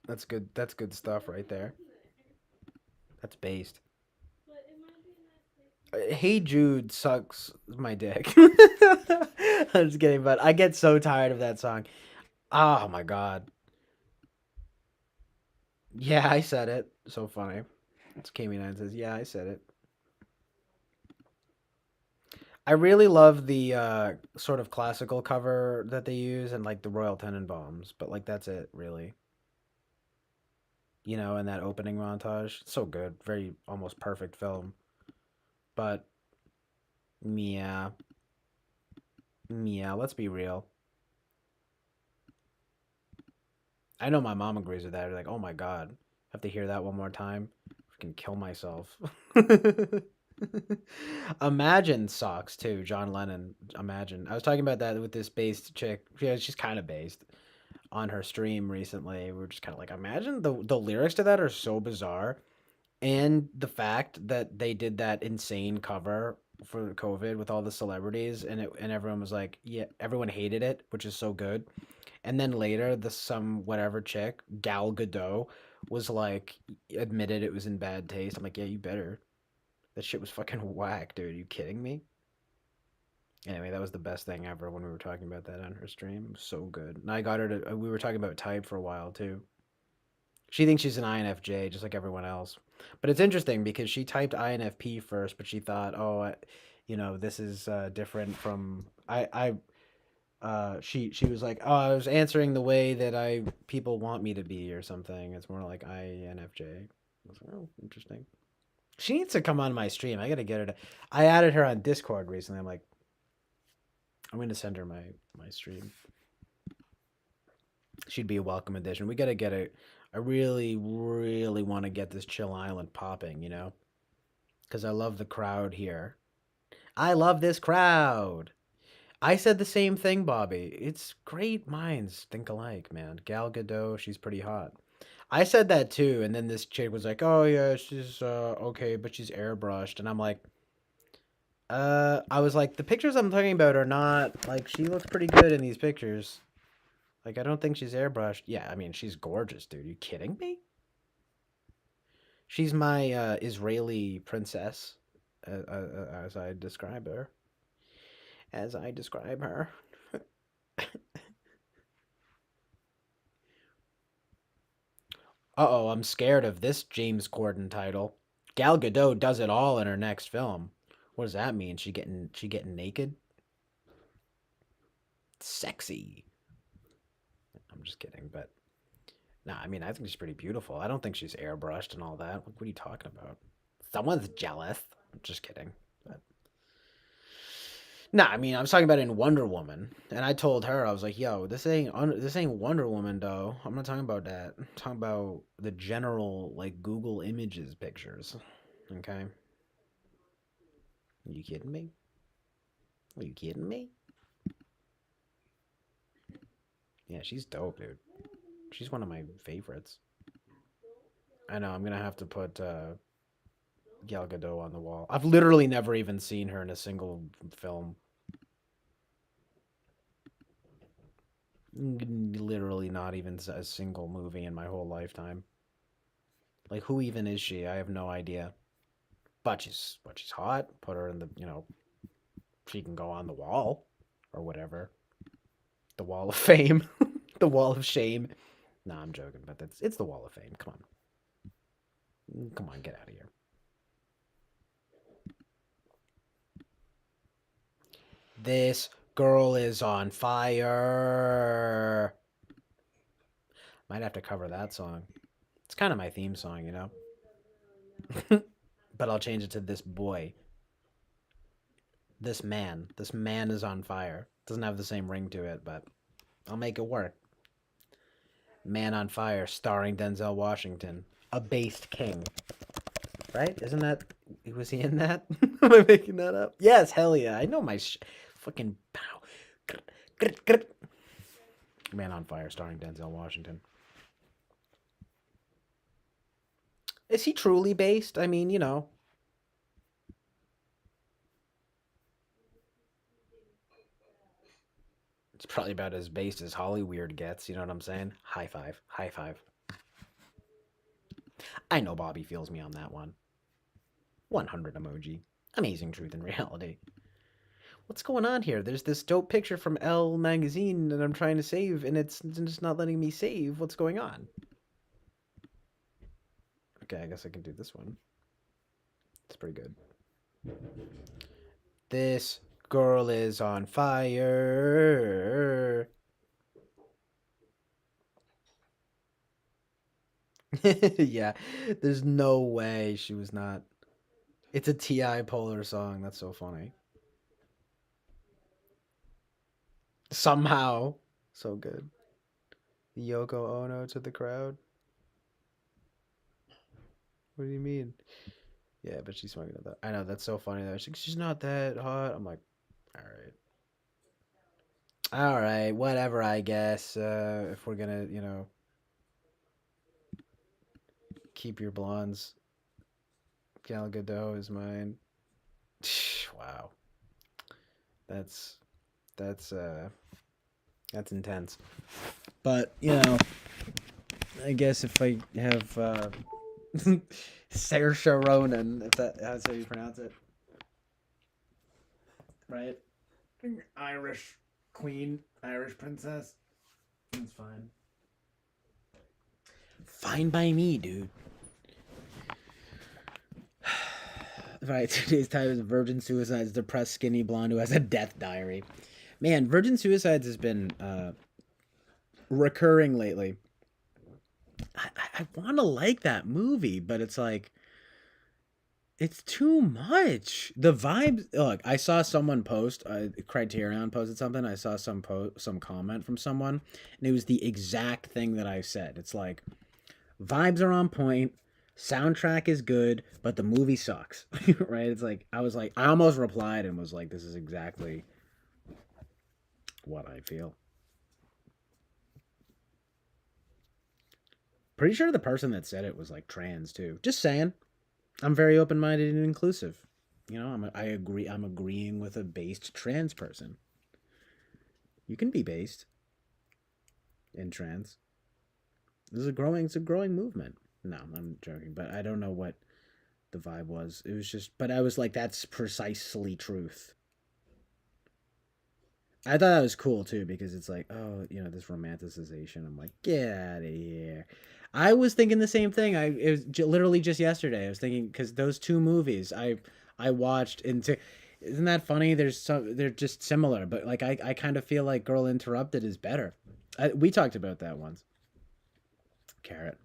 That's good. That's good stuff right there. That's based. Hey Jude sucks my dick. I'm just kidding, but I get so tired of that song. Oh my god. Yeah, I said it. So funny. It's Kami9 says, yeah, I said it. I really love the sort of classical cover that they use and like the Royal Tenenbaums, but like that's it, really. In that opening montage. So good. Very almost perfect film. But yeah, yeah, let's be real. I know my mom agrees with that. Like, oh my god, have to hear that one more time. I can kill myself. Imagine socks too, John Lennon. Imagine. I was talking about that with this based chick. Yeah, she's kind of based on her stream recently. We are just kind of like, imagine the lyrics to that are so bizarre, and the fact that they did that insane cover for COVID with all the celebrities, and everyone was like, yeah, everyone hated it, which is so good. And then later, the some whatever chick, Gal Gadot, was like, admitted it was in bad taste. I'm like, yeah, you better. That shit was fucking whack, dude. Are you kidding me? Anyway, that was the best thing ever when we were talking about that on her stream. It was so good. And I got her to. We were talking about type for a while too. She thinks she's an INFJ, just like everyone else. But it's interesting because she typed INFP first, but she thought, oh, this is different from she was like, oh, I was answering the way that I people want me to be or something. It's more like INFJ. I was like, oh, interesting. She needs to come on my stream. I gotta get her to. I added her on Discord recently. I'm like, I'm gonna send her my stream. She'd be a welcome addition. We gotta get a. I really, really want to get this Chill Island popping. Because I love the crowd here. I love this crowd. I said the same thing, Bobby. It's great minds think alike, man. Gal Gadot, she's pretty hot. I said that too, and then this chick was like, "Oh yeah, she's okay, but she's airbrushed," and I'm like, I was like, the pictures I'm talking about are not like she looks pretty good in these pictures. Like, I don't think she's airbrushed. Yeah, I mean, she's gorgeous, dude. You kidding me? She's my Israeli princess, as I describe her. As I describe her. Uh-oh, I'm scared of this James Corden title. Gal Gadot does it all in her next film. What does that mean? She getting naked? Sexy. I'm just kidding, but nah, I mean, I think she's pretty beautiful. I don't think she's airbrushed and all that. What are you talking about? Someone's jealous. I'm just kidding. But nah, I mean, I was talking about it in Wonder Woman, and I told her I was like, "Yo, this ain't Wonder Woman, though. I'm not talking about that. I'm talking about the general like Google Images pictures." Okay, are you kidding me? Are you kidding me? Yeah, she's dope, dude. She's one of my favorites. I know. I'm gonna have to put Gal Gadot on the wall. I've literally never even seen her in a single film. Literally not even a single movie in my whole lifetime. Like, who even is she? I have no idea. But she's hot. Put her in the. She can go on the wall or whatever. The Wall of Fame, the Wall of Shame. Nah, I'm joking, but it's the Wall of Fame. Come on, get out of here. This girl is on fire. Might have to cover that song. It's kind of my theme song. But I'll change it to this boy. This man. This man is on fire. Doesn't have the same ring to it, but I'll make it work. Man on Fire, starring Denzel Washington. A based king. Right? Isn't that. Was he in that? Am I making that up? Yes, hell yeah. I know my fucking. Pow. Man on Fire, starring Denzel Washington. Is he truly based? I mean. It's probably about as based as Hollyweird gets. You know what I'm saying? High five. High five. I know Bobby feels me on that one. 100 emoji. Amazing truth and reality. What's going on here? There's this dope picture from Elle magazine that I'm trying to save, and it's just not letting me save. What's going on? Okay, I guess I can do this one. It's pretty good. This girl is on fire. Yeah, there's no way she was not. It's a T.I. Polar song. That's so funny. Somehow. So good. Yoko Ono to the crowd. What do you mean? Yeah, but she's smoking at that. I know, that's so funny though. She's not that hot. I'm like, all right. All right, whatever, I guess. If we're gonna, keep your blondes. Gal Gadot is mine. Wow. That's that's uh that's intense. But, I guess if I have Saoirse Ronan, if that's how you pronounce it. Right? Irish queen, Irish princess. It's fine. Fine by me, dude. Right, today's title is Virgin Suicides, depressed skinny blonde who has a death diary. Man, Virgin Suicides has been recurring lately. I want to like that movie, but it's like, it's too much. The vibes. Look, I saw someone post. Criterion posted something. I saw some comment from someone, and it was the exact thing that I said. It's like, vibes are on point, soundtrack is good, but the movie sucks. Right? It's like, I almost replied and was like, this is exactly what I feel. Pretty sure the person that said it was like trans too. Just saying. I'm very open-minded and inclusive. I agree. I'm agreeing with a based trans person. You can be based in trans. It's a growing movement. No, I'm joking, but I don't know what the vibe was. It was just, but I was like, that's precisely truth. I thought that was cool too because it's like, oh, this romanticization. I'm like, get out of here. I was thinking the same thing. It was literally just yesterday. I was thinking because those two movies I watched into. Isn't that funny? They're just similar, but like I kind of feel like Girl Interrupted is better. We talked about that once. Carrot.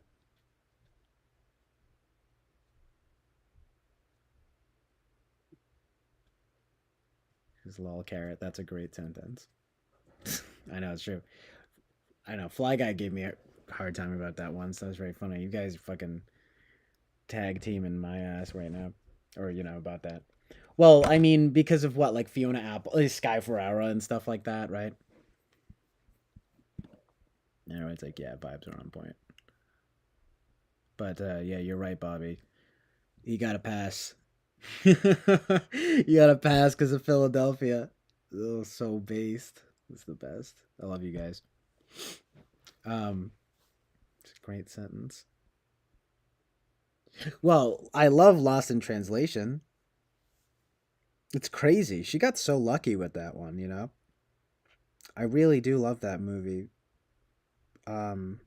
His lol carrot. That's a great sentence. I know it's true. I know. Fly Guy gave me a hard time about that once. That was very funny. You guys fucking tag teaming my ass right now, or about that. Well, I mean, because of what, like Fiona Apple, Sky Ferrara, and stuff like that, right? It's like, yeah, vibes are on point. But yeah, you're right, Bobby. You gotta pass. You gotta pass because of Philadelphia. Oh, so based. It's the best. I love you guys. It's a great sentence. Well, I love Lost in Translation. It's crazy. She got so lucky with that one. I really do love that movie. Um,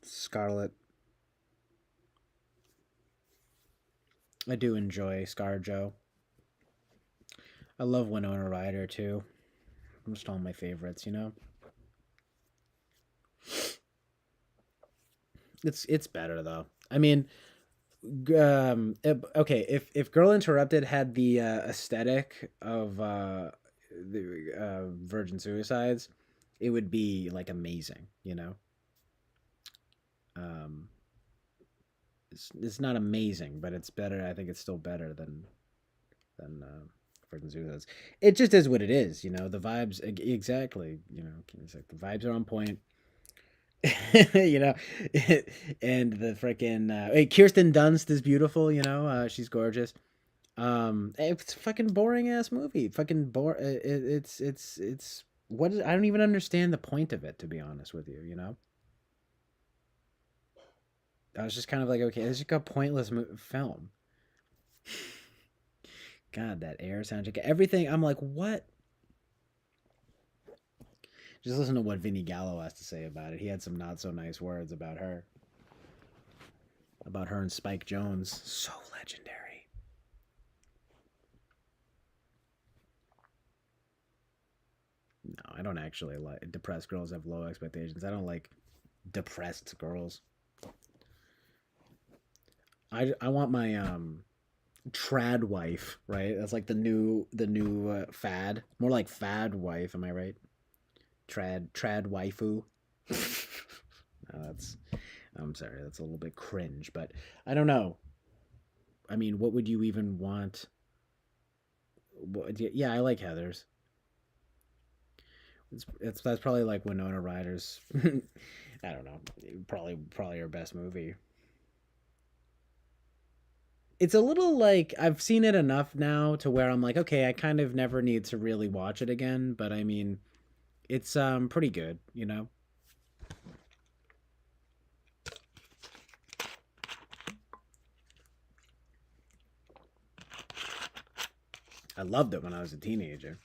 Scarlet. I do enjoy ScarJo. I love Winona Ryder too. Almost all my favorites. It's better though. I mean, okay, if Girl Interrupted had the aesthetic of the Virgin Suicides, it would be like amazing. Um, it's not amazing, but it's better. I think it's still better than Virgin Suicides. It just is what it is. The vibes exactly. It's like the vibes are on point. you know, and the freaking hey, Kirsten Dunst is beautiful. She's gorgeous. It's a fucking boring ass movie. Fucking bore. It's what is, I don't even understand the point of it, to be honest with you. You know, I was just kind of like, okay, it's just a pointless film. God, that Air soundtrack, everything. I'm like, what? Just listen to what Vinny Gallo has to say about it. He had some not so nice words about her and Spike Jones. So legendary. No, I don't actually like depressed girls have low expectations. I don't like depressed girls. I want my trad wife, right? That's like the new fad. More like fad wife, am I right? Trad waifu. No, that's I'm sorry, that's a little bit cringe, but I don't know. I mean, what would you even want? Yeah, I like Heather's. That's probably like Winona Ryder's. I don't know. Probably her best movie. It's a little like I've seen it enough now to where I'm like, okay, I kind of never need to really watch it again. But I mean, it's pretty good, you know. I loved it when I was a teenager.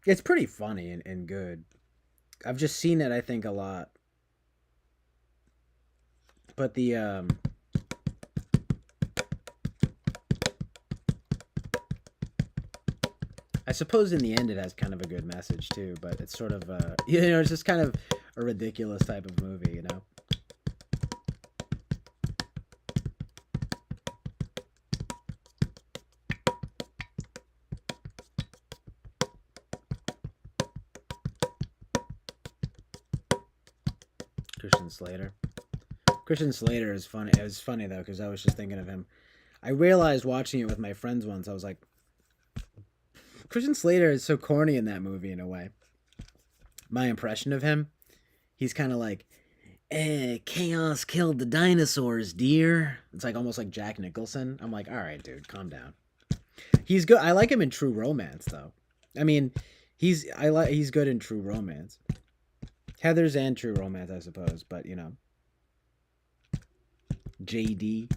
It's pretty funny and good. I've just seen it, I think, a lot. But the I suppose in the end it has kind of a good message too. But it's sort of it's just kind of a ridiculous type of movie, you know. Christian Slater. Christian Slater is funny. It was funny though because I was just thinking of him. I realized watching it with my friends once. I was like, Christian Slater is so corny in that movie in a way. My impression of him, he's kind of like, chaos killed the dinosaurs, dear. It's like almost like Jack Nicholson. I'm like, all right, dude, calm down. He's good. I like him in True Romance, though. I mean, he's good in True Romance. Heather's and True Romance, I suppose, but you know, JD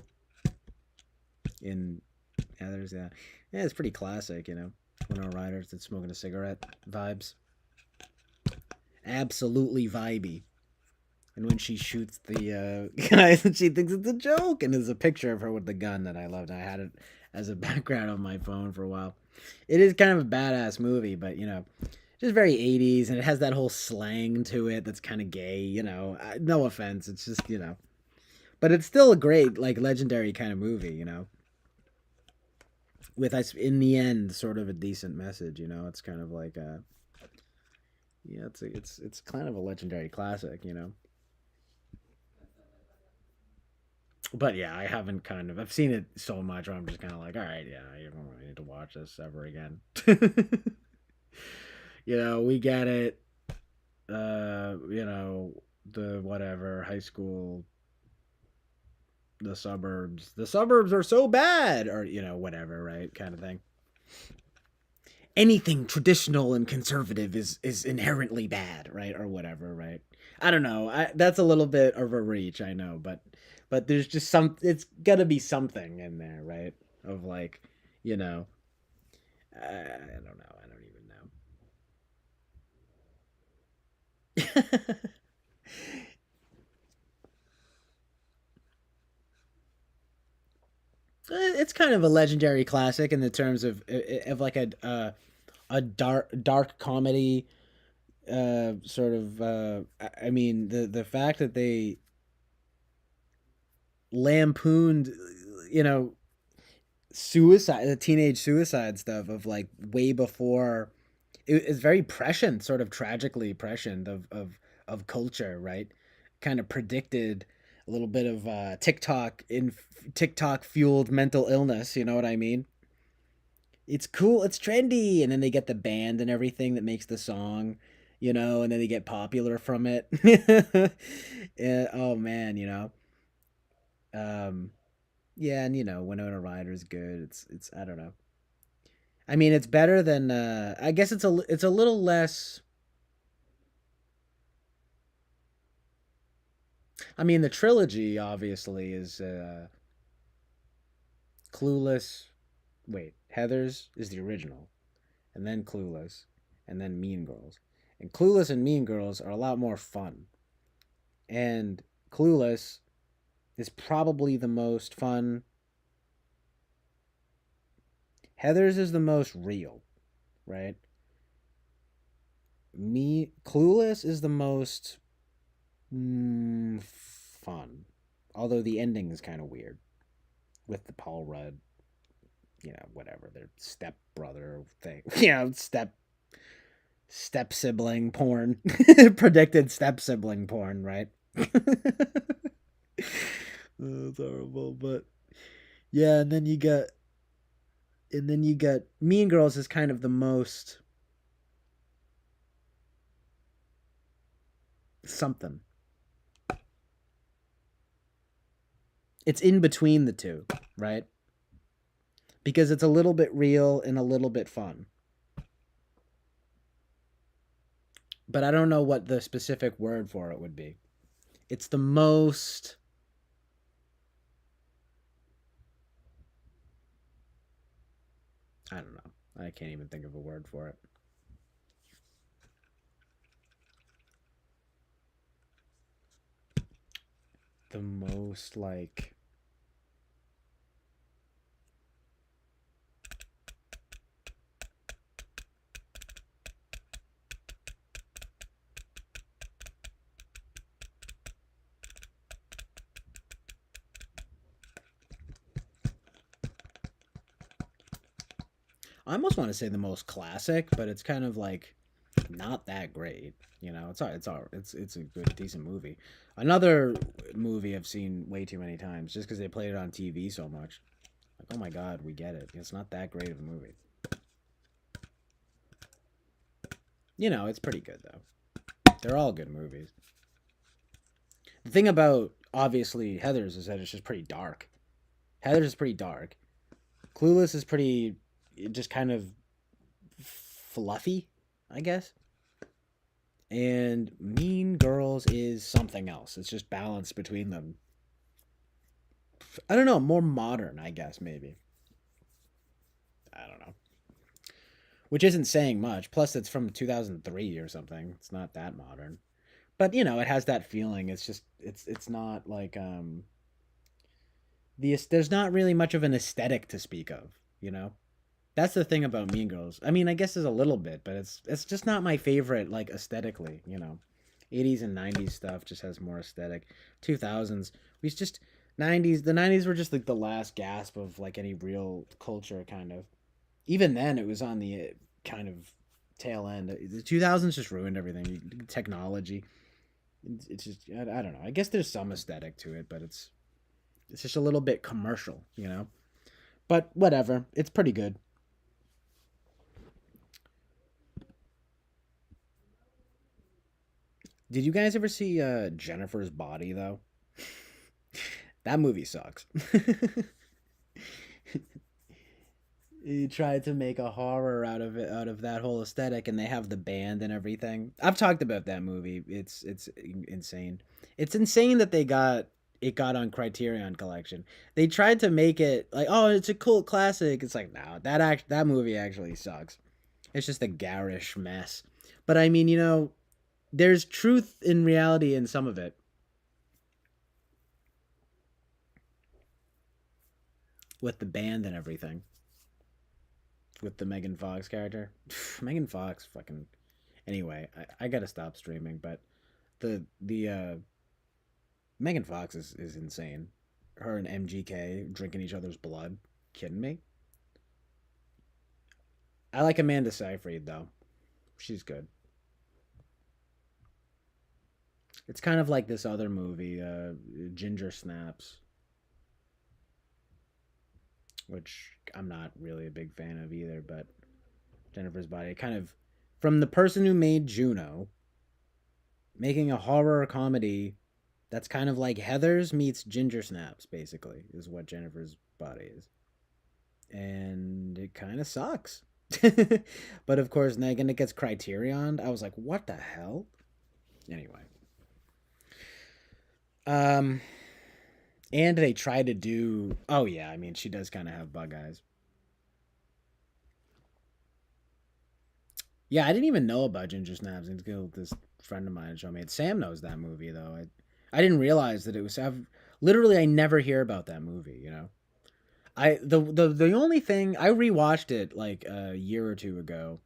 in Heather's, yeah, it's pretty classic, you know. Winona Ryder that's smoking a cigarette vibes, absolutely vibey. And when she shoots the guy, she thinks it's a joke, and there's a picture of her with the gun that I loved. I had it as a background on my phone for a while. It is kind of a badass movie, but you know, just very 80s, and it has that whole slang to it that's kind of gay. You know, no offense, it's just you know, but it's still a great, like, legendary kind of movie. You know, with us in the end, sort of a decent message. You know, it's kind of like yeah, it's kind of a legendary classic. You know. But yeah, I haven't kind of. I've seen it so much where I'm just kind of like, all right, yeah, you don't really need to watch this ever again. You know, we get it. You know, the whatever high school, the suburbs. The suburbs are so bad, or you know, whatever, right? Kind of thing. Anything traditional and conservative is inherently bad, right, or whatever, right? I don't know. That's a little bit of a reach, I know, but there's just some. It's gotta be something in there, right? Of like, you know, I don't know. I don't even know. It's kind of a legendary classic in the terms of like a dark comedy sort of I mean the fact that they lampooned, you know, suicide, the teenage suicide stuff of like way before. It's very prescient, sort of tragically prescient of culture, right? Kind of predicted a little bit of TikTok fueled mental illness. You know what I mean? It's cool, it's trendy, and then they get the band and everything that makes the song, you know, and then they get popular from it. Yeah, oh man, you know. Um, Yeah, and Winona Ryder's good. It's I don't know. I mean, it's better than I guess it's a little less. I mean, the trilogy obviously is Clueless. Wait, Heathers is the original, and then Clueless, and then Mean Girls. And Clueless and Mean Girls are a lot more fun. And Clueless is probably the most fun. Heathers is the most real, right? Me Clueless is the most fun. Although the ending is kind of weird with the Paul Rudd, whatever, their step brother thing. Step sibling porn. Predicted step sibling porn, right? That's horrible, but yeah, and then you got Mean Girls is kind of the most something. It's in between the two, right? Because it's a little bit real and a little bit fun. But I don't know what the specific word for it would be. It's the most. I don't know. I can't even think of a word for it. The most like. I almost want to say the most classic, but it's kind of like not that great. It's a good decent movie. Another movie I've seen way too many times just because they played it on TV so much. Like, oh my god, we get it. It's not that great of a movie. It's pretty good though. They're all good movies. The thing about obviously Heather's is that it's just pretty dark. Heather's is pretty dark. Clueless is pretty just kind of fluffy, I guess. And Mean Girls is something else. It's just balance between them. I don't know, more modern, I guess, maybe. I don't know. Which isn't saying much. Plus, it's from 2003 or something. It's not that modern. But, it has that feeling. It's not like, there's not really much of an aesthetic to speak of, you know? That's the thing about Mean Girls. I mean, I guess there's a little bit, but it's just not my favorite, like, aesthetically. 80s and 90s stuff just has more aesthetic. 2000s, we just 90s. The 90s were just like the last gasp of like any real culture, kind of. Even then, it was on the kind of tail end. The 2000s just ruined everything. Technology. It's just I don't know. I guess there's some aesthetic to it, but it's just a little bit commercial. But whatever. It's pretty good. Did you guys ever see Jennifer's Body though? That movie sucks. He tried to make a horror out of it, out of that whole aesthetic, and they have the band and everything. I've talked about that movie. It's insane. It's insane that it got on Criterion Collection. They tried to make it like, oh, it's a cult classic. It's like, no, that movie actually sucks. It's just a garish mess. But I mean, there's truth in reality in some of it with the band and everything. With the Megan Fox character. Megan Fox fucking anyway, I gotta stop streaming, but the Megan Fox is insane. Her and MGK drinking each other's blood. Kidding me? I like Amanda Seyfried though. She's good. It's kind of like this other movie, Ginger Snaps, which I'm not really a big fan of either, but Jennifer's Body, kind of from the person who made Juno, making a horror comedy That's kind of like Heather's meets Ginger Snaps, basically, is what Jennifer's Body is. And it kind of sucks. But of course, then it gets Criterion. I was like, what the hell? Anyway. Um, and they try to do. Oh, yeah, I mean, she does kind of have bug eyes. Yeah, I didn't even know about Ginger Snaps until this friend of mine showed me it. Sam knows that movie, though. I didn't realize that it was. Literally, I never hear about that movie, you know? The only thing I rewatched it like a year or two ago,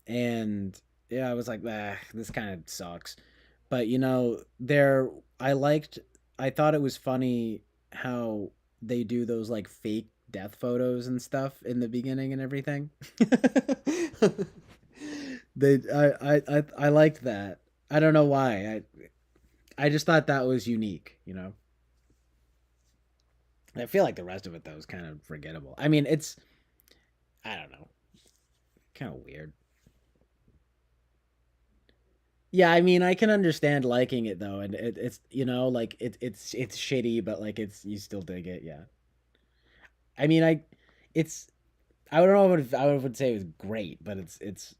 and yeah, I was like, ah, this kind of sucks. But you know, there I liked. I thought it was funny how they do those like fake death photos and stuff in the beginning and everything. I liked that. I don't know why. I just thought that was unique. You know. I feel like the rest of it though is kind of forgettable. I mean, it's I don't know, kind of weird. Yeah, I mean, I can understand liking it though, and it's you know like it's shitty, but like it's you still dig it. Yeah, I mean, it's I don't know if I would say it was great, but it's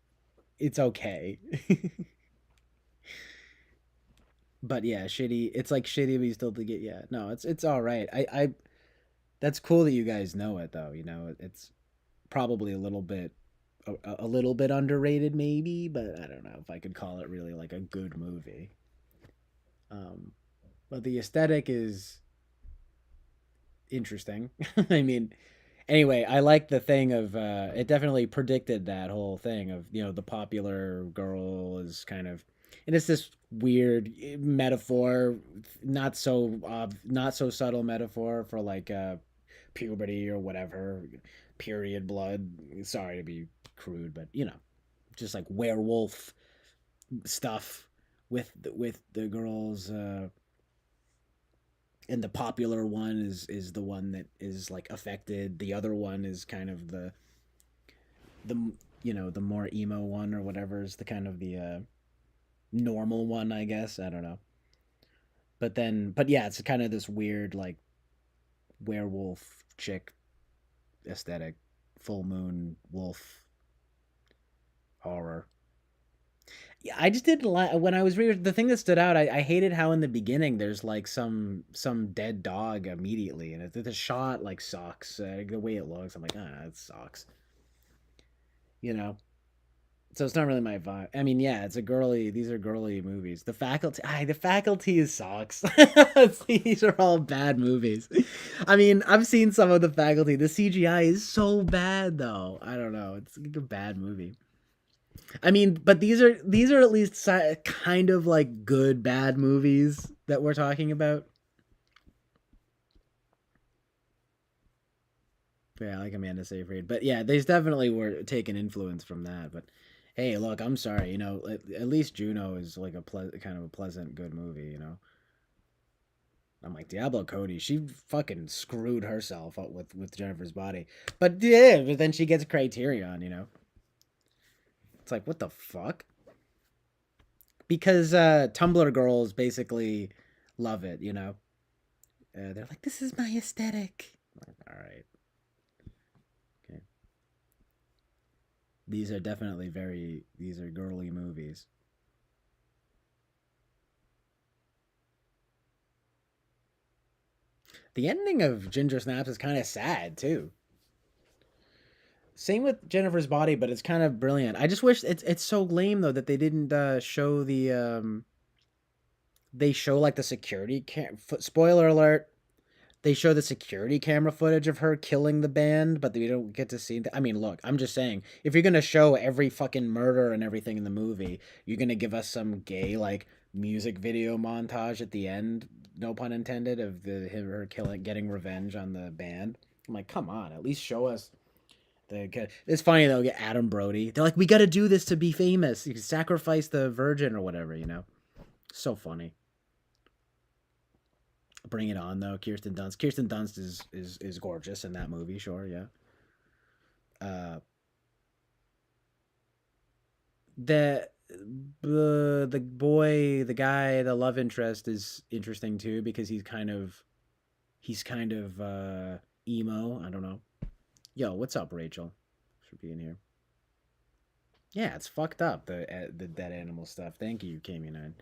okay. But yeah, shitty. It's like shitty, but you still dig it. Yeah, no, it's all right. That's cool that you guys know it though. You know, it's probably a little bit underrated maybe, but I don't know if I could call it really like a good movie. Um, but the aesthetic is interesting. I mean, anyway, I like the thing of it definitely predicted that whole thing of you know the popular girl is kind of and it's this weird metaphor, not so subtle metaphor for like puberty or whatever, period blood. Sorry to be crude, but you know, just like werewolf stuff with the girls and the popular one is the one that is like affected. The other one is kind of the you know the more emo one or whatever is the kind of the normal one, I guess. I don't know. But yeah, it's kind of this weird like werewolf chick aesthetic, full moon wolf horror. Yeah, I just didn't like when I was reading the thing that stood out. I hated how in the beginning there's like some dead dog immediately, and the shot like sucks. The way it looks, I'm like, ah, it sucks. You know, so it's not really my vibe. I mean, yeah, it's a girly. These are girly movies. The faculty is sucks. These are all bad movies. I mean, I've seen some of the faculty. The CGI is so bad, though. I don't know. It's like a bad movie. I mean, but these are at least kind of like good bad movies that we're talking about. Yeah, like Amanda Seyfried. But yeah, they definitely were taking influence from that. But hey, look, I'm sorry. You know, at least Juno is like kind of a pleasant, good movie. You know, I'm like Diablo Cody. She fucking screwed herself up with Jennifer's Body. But yeah, but then she gets Criterion. You know, it's like what the fuck? Because Tumblr girls basically love it. You know, they're like, this is my aesthetic. Like, all right, okay. These are girly movies. The ending of Ginger Snaps is kind of sad too. Same with Jennifer's Body, but it's kind of brilliant. I just wish it's so lame though that they didn't show the they show like the spoiler alert. They show the security camera footage of her killing the band, but we don't get to see. I mean, look, I'm just saying, if you're gonna show every fucking murder and everything in the movie, you're gonna give us some gay like music video montage at the end, no pun intended, of her killing, getting revenge on the band. I'm like, come on, at least show us the. It's funny though, get Adam Brody. They're like, we got to do this to be famous. You sacrifice the virgin or whatever, you know. So funny. Bring it on though, Kirsten Dunst. Kirsten Dunst is gorgeous in that movie. Sure, yeah. Uh, the the boy, the guy, the love interest is interesting too because he's kind of emo. I don't know. Yo, what's up, Rachel? For being here. Yeah, it's fucked up the dead animal stuff. Thank you, Kami9.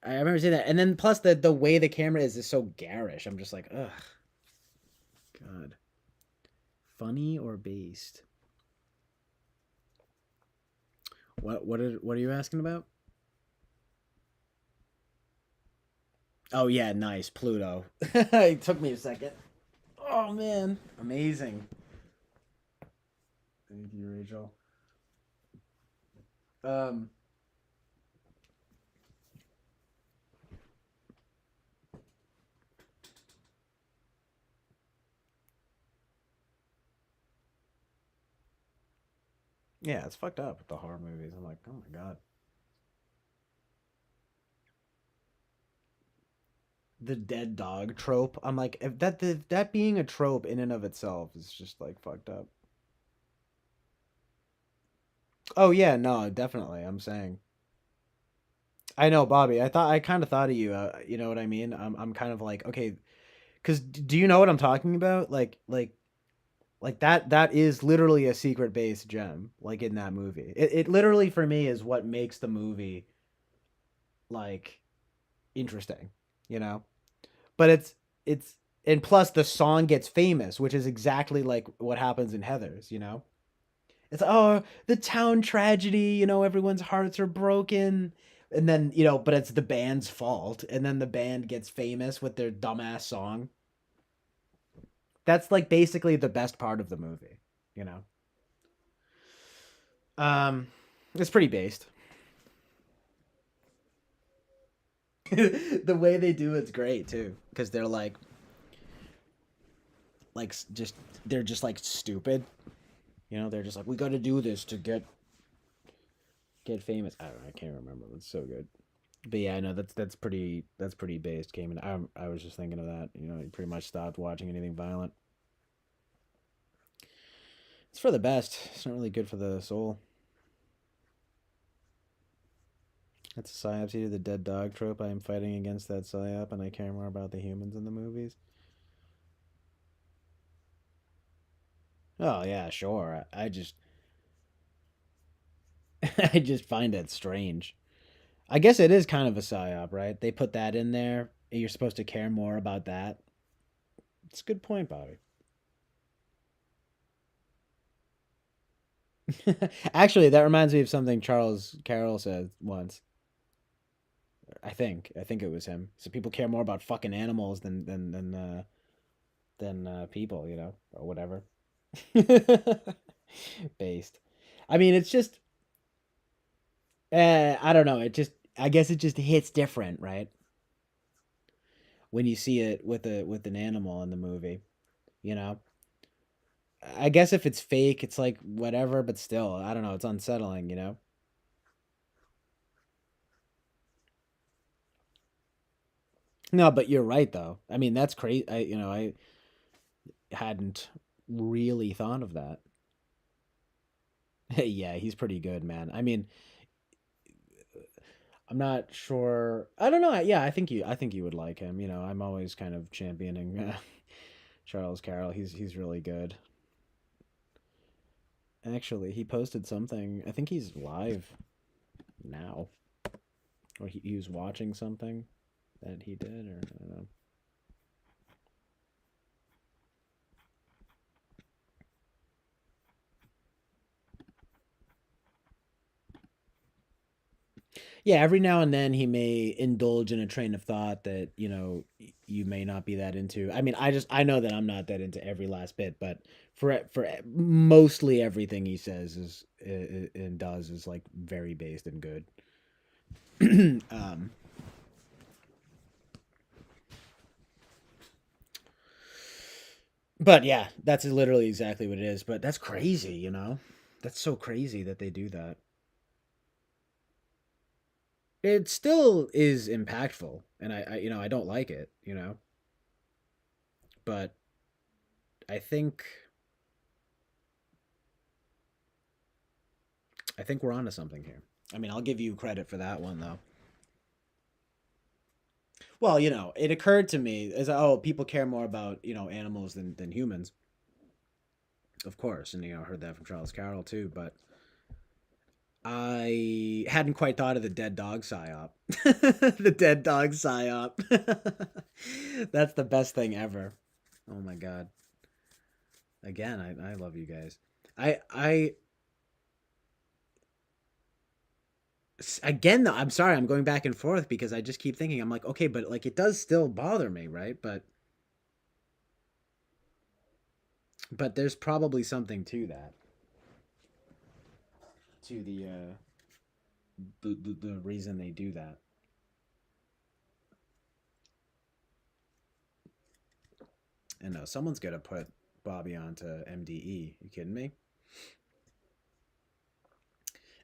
I remember seeing that, and then plus the way the camera is so garish. I'm just like, ugh, God. Funny or based? What are you asking about? Oh yeah, nice Pluto. It took me a second. Oh man, amazing. Thank you, Rachel. Um, yeah, it's fucked up with the horror movies. I'm like, oh my God. The dead dog trope. I'm like, if that being a trope in and of itself is just like fucked up. Oh yeah, no, definitely. I'm saying. I know, Bobby. I kind of thought of you. You know what I mean? I'm kind of like, okay, because do you know what I'm talking about? Like that is literally a secret base gem, like in that movie. It literally for me is what makes the movie like interesting, you know? But it's and plus the song gets famous, which is exactly like what happens in Heathers, you know? It's oh, the town tragedy, everyone's hearts are broken. And then, but it's the band's fault. And then the band gets famous with their dumbass song. That's like basically the best part of the movie, you know. Um it's pretty based. The way they do it's great too because they're like just they're just like stupid. They're just like we got to do this to get famous. I don't know, I can't remember. It's so good. But yeah, I know that's pretty based. Came in. I was just thinking of that. You pretty much stopped watching anything violent. It's for the best. It's not really good for the soul. That's a psyop to the dead dog trope. I am fighting against that psyop, and I care more about the humans in the movies. Oh yeah, sure. I just I just find it strange. I guess it is kind of a psyop, right? They put that in there. You're supposed to care more about that. It's a good point, Bobby. Actually, that reminds me of something Charles Carroll said once. I think it was him. So people care more about fucking animals than people, or whatever. Based. I mean, it's just I don't know. I guess it just hits different, right? When you see it with an animal in the movie, you know. I guess if it's fake, it's like whatever, but still, I don't know. It's unsettling. No, but you're right though. I mean, that's crazy. I hadn't really thought of that. Yeah, he's pretty good, man. I mean, I'm not sure. I don't know. Yeah, I think you would like him. I'm always kind of championing Charles Carroll. He's really good. Actually, he posted something. I think he's live now, or he was watching something that he did, or I don't know. Yeah, every now and then he may indulge in a train of thought that you may not be that into. I mean, I know that I'm not that into every last bit, but for mostly everything he says and does is like very based and good. um, but yeah, that's literally exactly what it is. But that's crazy. That's so crazy that they do that. It still is impactful, and I don't like it. But I think I think we're onto something here. I mean, I'll give you credit for that one though. Well, it occurred to me as oh, people care more about animals than humans, of course, and I heard that from Charles Carroll too. But I hadn't quite thought of the dead dog psyop. The dead dog psyop. That's the best thing ever. Oh my god. Again, I love you guys. I again though, I'm sorry, I'm going back and forth because I just keep thinking I'm like, okay, but like it does still bother me, right? But there's probably something to that. To the reason they do that. And no, someone's gonna put Bobby onto MDE. You kidding me?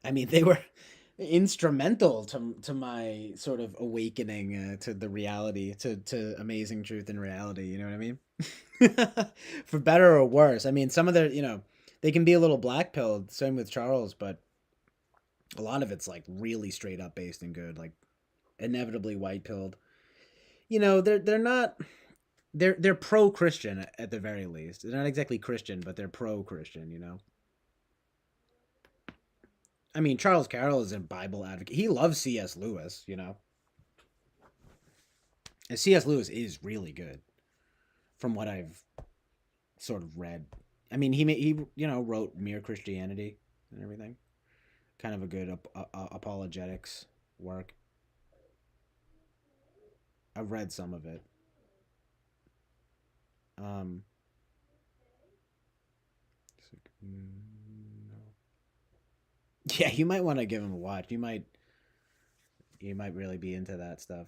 I mean, they were instrumental to my sort of awakening to the reality, to amazing truth and reality. You know what I mean? For better or worse. I mean, some of their, they can be a little black pilled. Same with Charles, but a lot of it's like really straight up based and good, like inevitably white pilled. They're not. They're pro Christian at the very least. They're not exactly Christian, but they're pro Christian. I mean, Charles Carroll is a Bible advocate. He loves C.S. Lewis, and C.S. Lewis is really good, from what I've sort of read. I mean, he wrote Mere Christianity and everything. Kind of a good apologetics work. I've read some of it. Um, yeah, you might want to give him a watch. You might really be into that stuff.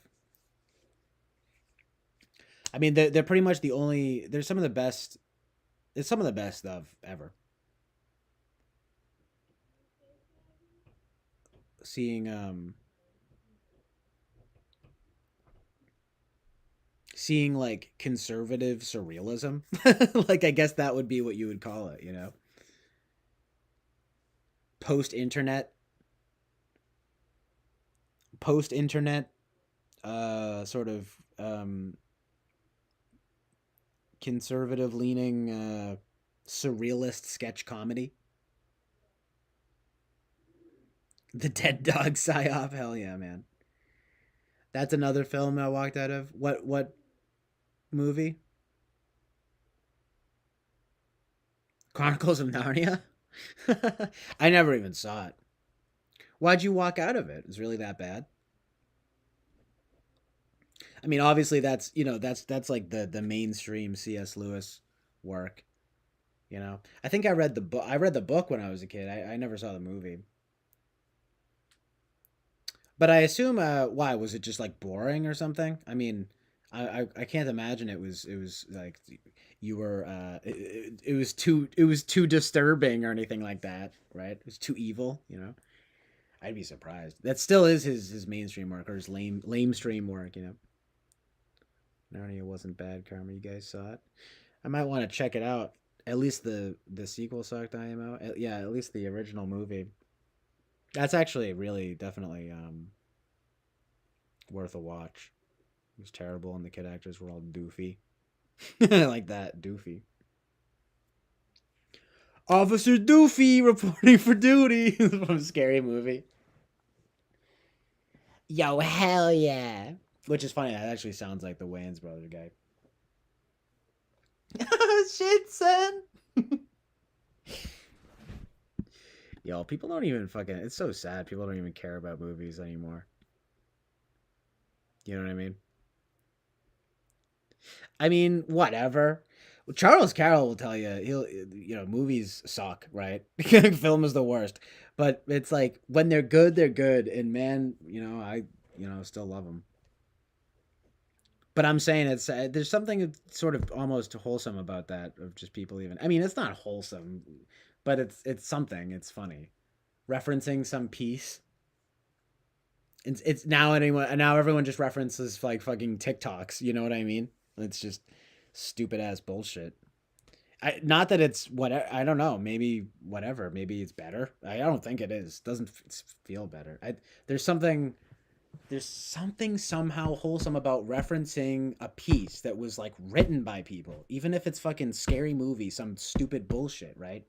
I mean, they're pretty much the only. They're some of the best. It's some of the best stuff ever. Seeing seeing like conservative surrealism. Like I guess that would be what you would call it. Post internet, post internet, sort of conservative leaning surrealist sketch comedy. The Dead Dog Psyop, hell yeah, man. That's another film I walked out of. What movie? Chronicles of Narnia. I never even saw it. Why'd you walk out of it? Is really that bad? I mean, obviously that's like the mainstream C.S. Lewis work. I think I read the book. I read the book when I was a kid. I never saw the movie. But I assume why was it just like boring or something? I mean, I can't imagine it was like you were it was too disturbing or anything like that, right? It was too evil. I'd be surprised. That still is his mainstream work or his lame stream work. Narnia wasn't bad, Karma. You guys saw it. I might want to check it out. At least the sequel sucked. IMO. Yeah, at least the original movie. That's actually really definitely worth a watch. It was terrible, and the kid actors were all doofy. Like that, doofy. Officer Doofy reporting for duty from a scary movie. Yo, hell yeah. Which is funny, that actually sounds like the Wayans brother guy. Shit, son. Yo, people don't even fucking. It's so sad. People don't even care about movies anymore. You know what I mean? I mean, whatever. Charles Carroll will tell you movies suck, right? Film is the worst, but it's like when they're good, and man, I still love them. But I'm saying it's there's something sort of almost wholesome about that of just people even. I mean, it's not wholesome, but it's something. It's funny, referencing some piece. It's now everyone just references like fucking TikToks. You know what I mean? It's just stupid ass bullshit. Not that it's what I don't know. Maybe whatever. Maybe it's better. I don't think it is. Doesn't feel better. There's something there's something somehow wholesome about referencing a piece that was like written by people, even if it's fucking scary movie, some stupid bullshit, right?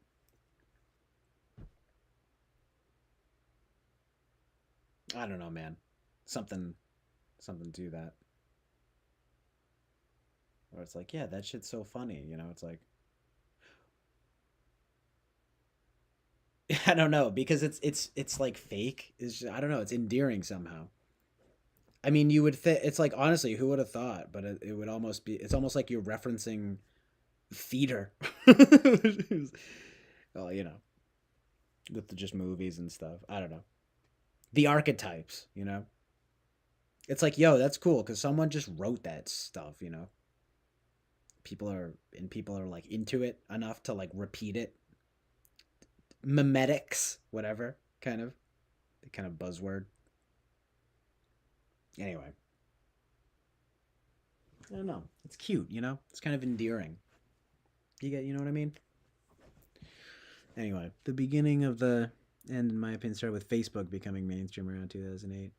I don't know, man. Something, something to that. Where it's like, yeah, that shit's so funny, you know? It's like, I don't know because it's like fake. I don't know. It's endearing somehow. I mean, you would think it's like honestly, who would have thought? But it would almost be. It's almost like you're referencing theater. Well, you know, with the just movies and stuff. I don't know. The archetypes, you know. It's like, yo, that's cool because someone just wrote that stuff, you know. People are like into it enough to like repeat it. Memetics, whatever, kind of, the kind of buzzword. Anyway, I don't know. It's cute, you know. It's kind of endearing. You know what I mean? Anyway, the beginning of the end, in my opinion, started with Facebook becoming mainstream around 2008.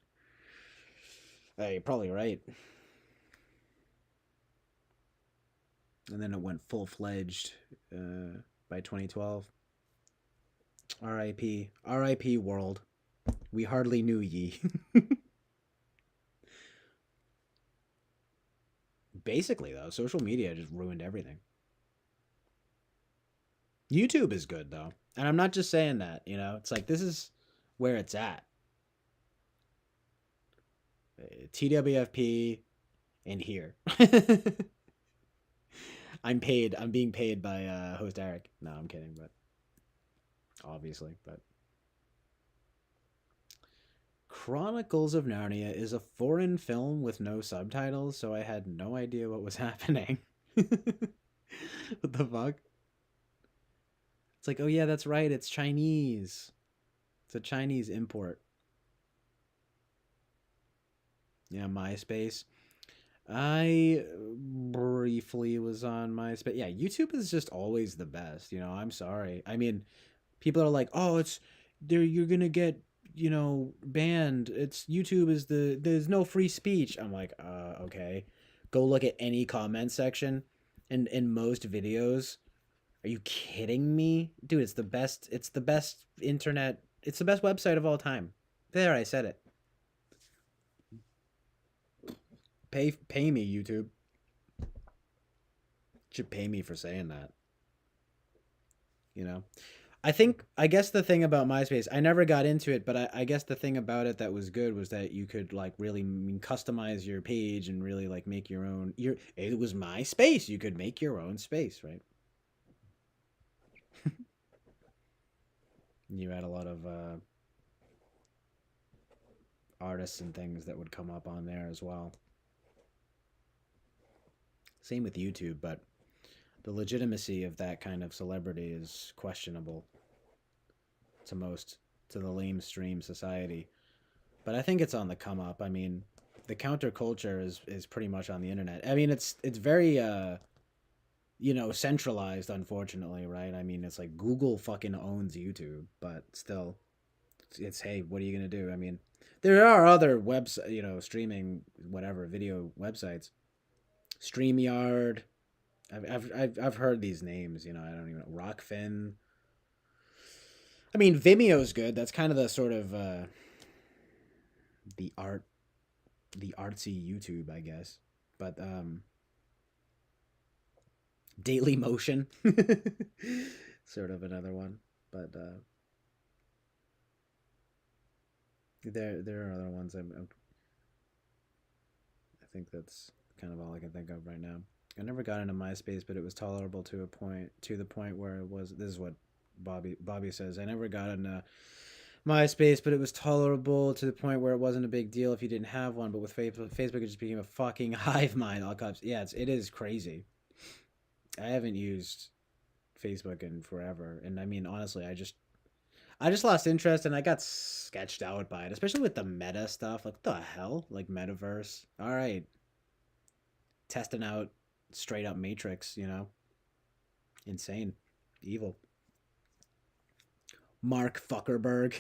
You're probably right. And then it went full fledged by 2012. R.I.P. R.I.P. World. We hardly knew ye. Basically, though, social media just ruined everything. YouTube is good though, and I'm not just saying that. You know, it's like this is where it's at. TWFP and here. I'm paid. I'm being paid by host Eric. No, I'm kidding, but obviously, but Chronicles of Narnia is a foreign film with no subtitles, so I had no idea what was happening. What the fuck? It's like, oh yeah, that's right. It's Chinese. It's a Chinese import. Yeah, MySpace. I briefly was on MySpace. Yeah, YouTube is just always the best. You know, I'm sorry. I mean, people are like, "Oh, it's there. You're gonna get banned. It's YouTube is there's no free speech." I'm like, okay. Go look at any comment section, and in most videos, are you kidding me, dude? It's the best. It's the best internet. It's the best website of all time. There, I said it. Pay me, YouTube. Should pay me for saying that. You know. I guess the thing about MySpace, I never got into it, but I guess the thing about it that was good was that you could like really customize your page and really like make your own. It was MySpace. You could make your own space, right? You had a lot of artists and things that would come up on there as well. Same with YouTube, but the legitimacy of that kind of celebrity is questionable to most to the lamestream society. But I think it's on the come up. I mean, the counterculture is pretty much on the internet. I mean, it's very centralized, unfortunately, right? I mean, it's like Google fucking owns YouTube, but still, it's hey, what are you gonna do? I mean, there are other webs, streaming whatever video websites, Streamyard. I've heard these names. I don't even know. Rockfin. I mean, Vimeo's good. That's kind of the sort of the art, the artsy YouTube, I guess. But Daily Motion, sort of another one. But there are other ones. I think that's kind of all I can think of right now. I never got into MySpace, but it was tolerable to a point, to the point where it was. This is what Bobby says. I never got into MySpace, but it was tolerable to the point where it wasn't a big deal if you didn't have one. But with Facebook, it just became a fucking hive mind. All cops. Yeah, it is crazy. I haven't used Facebook in forever, and I mean honestly, I just lost interest and I got sketched out by it, especially with the meta stuff. Like, what the hell? Like, metaverse. All right. Testing out straight up Matrix, Insane. Evil. Mark Fuckerberg.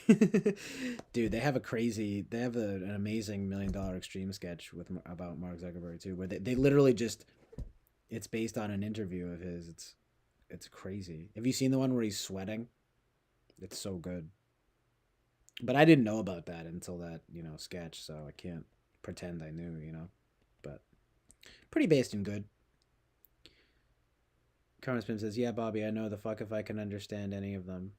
Dude, they have an amazing $1 million extreme sketch about Mark Zuckerberg too, where they literally just, it's based on an interview of his. It's crazy. Have you seen the one where he's sweating? It's so good. But I didn't know about that until that, sketch, so I can't pretend I knew. But pretty based and good. Carmen Spin says, "Yeah, Bobby, I know the fuck if I can understand any of them."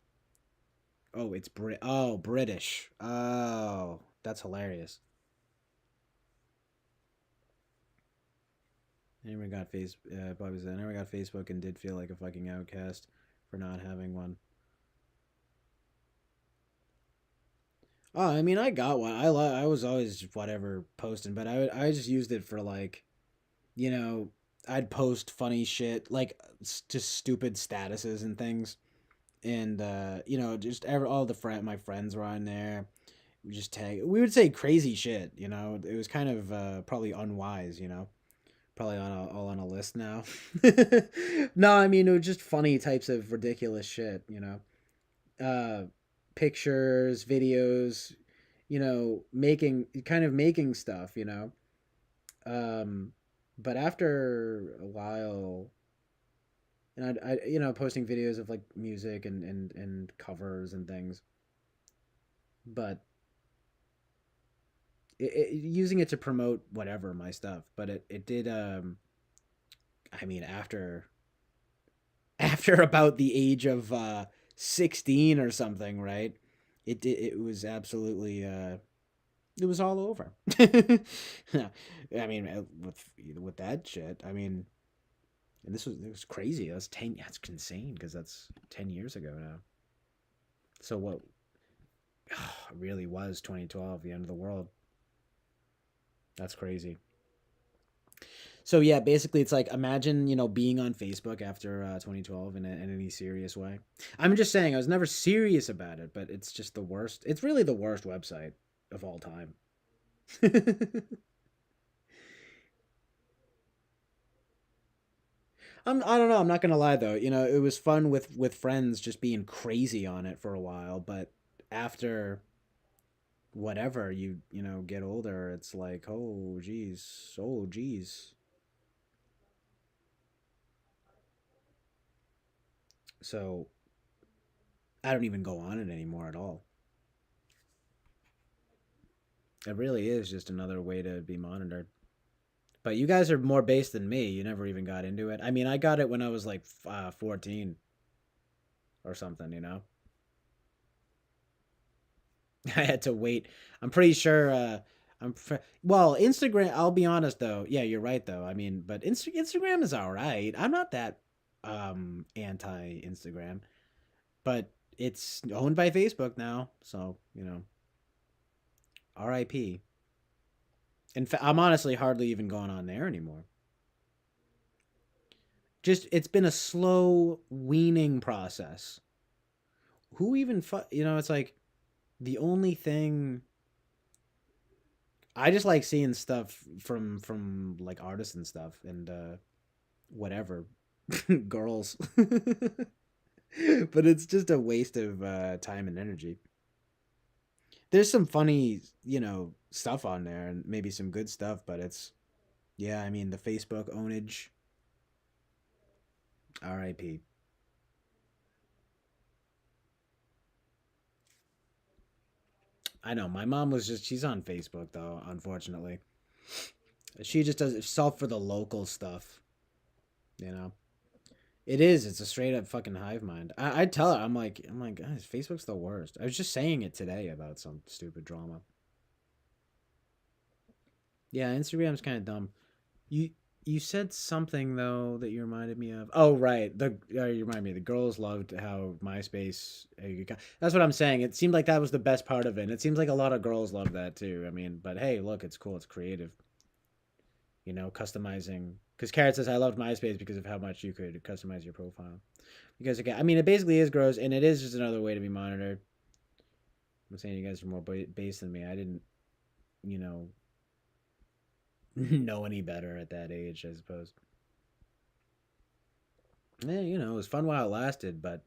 Oh, it's British. Oh, that's hilarious. Bobby said, I never got Facebook and did feel like a fucking outcast for not having one. Oh, I mean, I got one. I was always whatever posting, but I just used it for like, you know, I'd post funny shit like just stupid statuses and things, and just all my friends were on there. We would say crazy shit. It was kind of probably unwise. Probably all on a list now. No, I mean it was just funny types of ridiculous shit. Uh, Pictures, videos, making stuff. Um, but after a while, and posting videos of like music and covers and things, but using it to promote whatever my stuff. But it did. I mean, after about the age of 16 or something, right? It was absolutely it was all over. I mean, with that shit, I mean, and it was crazy. That's 10. That's insane because that's 10 years ago now. So what really was 2012, the end of the world? That's crazy. So yeah, basically, it's like imagine being on Facebook after 2012 in any serious way. I'm just saying, I was never serious about it, but it's just the worst. It's really the worst website of all time. I don't know. I'm not gonna lie though. It was fun with friends just being crazy on it for a while, but after whatever get older, it's like oh geez. So I don't even go on it anymore at all. It really is just another way to be monitored. But you guys are more based than me. You never even got into it. I mean, I got it when I was like 14 or something. I had to wait. I'm pretty sure. Well, Instagram. I'll be honest though. Yeah, you're right though. I mean, but Instagram is all right. I'm not that anti Instagram, but it's owned by Facebook now, so R.I.P. In fact, I'm honestly hardly even going on there anymore. Just it's been a slow weaning process. Who even it's like the only thing I just like seeing stuff from like artists and stuff and whatever girls. But it's just a waste of time and energy. There's some funny, stuff on there and maybe some good stuff, but it's yeah, I mean the Facebook ownage, RIP. I know my mom was just she's on Facebook though, unfortunately. She just does self for the local stuff, you know. It is. It's a straight up fucking hive mind. I tell her, I'm like, guys, Facebook's the worst. I was just saying it today about some stupid drama. Yeah, Instagram's kind of dumb. You you said something though that you reminded me of. Oh right, you remind me. The girls loved how MySpace. That's what I'm saying. It seemed like that was the best part of it. And it seems like a lot of girls love that too. I mean, but hey, look, it's cool. It's creative. Customizing. Because Carrot says I loved MySpace because of how much you could customize your profile. Because again, I mean, it basically is gross, and it is just another way to be monitored. I'm saying you guys are more base than me. I didn't, you know, know any better at that age, I suppose. Yeah, it was fun while it lasted, but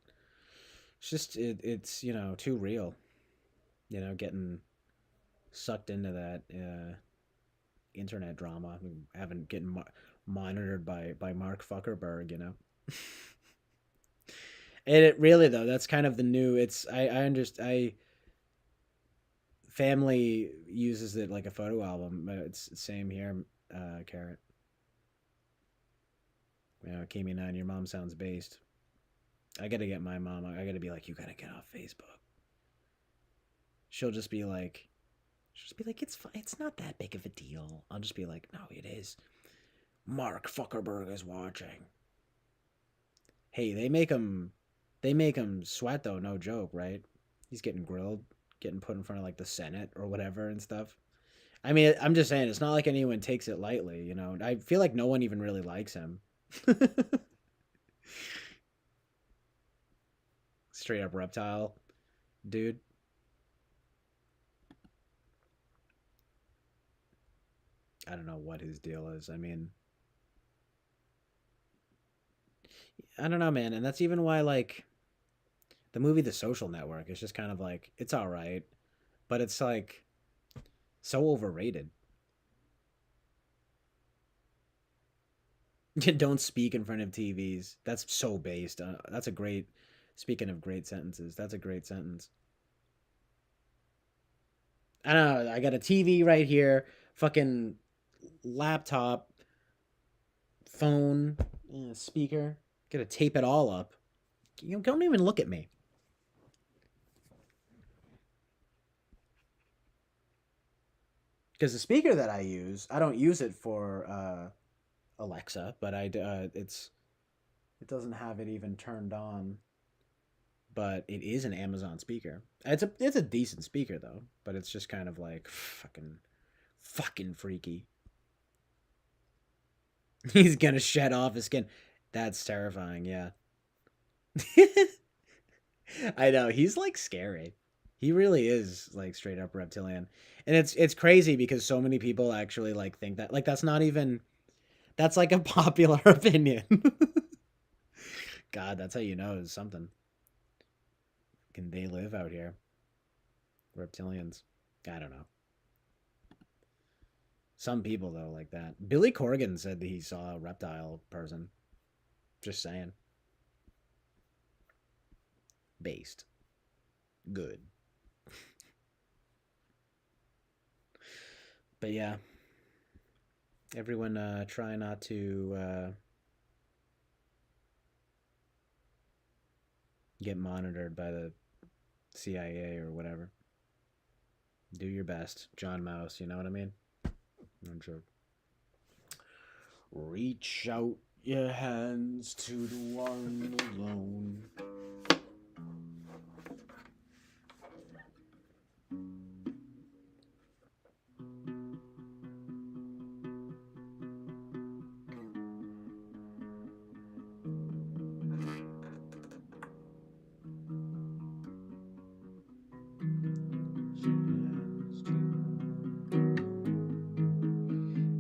it's too real. Getting sucked into that internet drama, having getting monitored by Mark Zuckerberg. And it really though, that's kind of the new. I understand. I family uses it like a photo album. But it's the same here, Carrot. Kimi Nine, your mom sounds based. I gotta get my mom. I gotta be like, you gotta get off Facebook. She'll just be like, it's fine. It's not that big of a deal. I'll just be like, no, it is. Mark Zuckerberg is watching. Hey, they make him sweat though, no joke, right? He's getting grilled, getting put in front of like the Senate or whatever and stuff. I mean, I'm just saying, it's not like anyone takes it lightly. I feel like no one even really likes him. Straight up reptile, dude. I don't know what his deal is. I mean, I don't know, man. And that's even why, like, the movie The Social Network is just kind of like, it's all right, but it's like so overrated. Don't speak in front of TVs. That's so based. That's a great. Speaking of great sentences, that's a great sentence. I don't know. I got a TV right here, fucking laptop, phone, speaker. Gotta tape it all up. Don't even look at me. Because the speaker that I use, I don't use it for Alexa, but it doesn't have it even turned on. But it is an Amazon speaker. It's a decent speaker though, but it's just kind of like fucking freaky. He's gonna shed off his skin. That's terrifying. Yeah, I know. He's like scary. He really is like straight up reptilian, and it's crazy because so many people actually like think that like that's like a popular opinion. God, that's how you know it's something. Can they live out here? Reptilians. I don't know. Some people though like that. Billy Corgan said that he saw a reptile person. Just saying. Based. Good. But yeah, everyone try not to get monitored by the CIA or whatever. Do your best, John Mouse. You know what I mean? I'm sure. Reach out your hands to the one alone.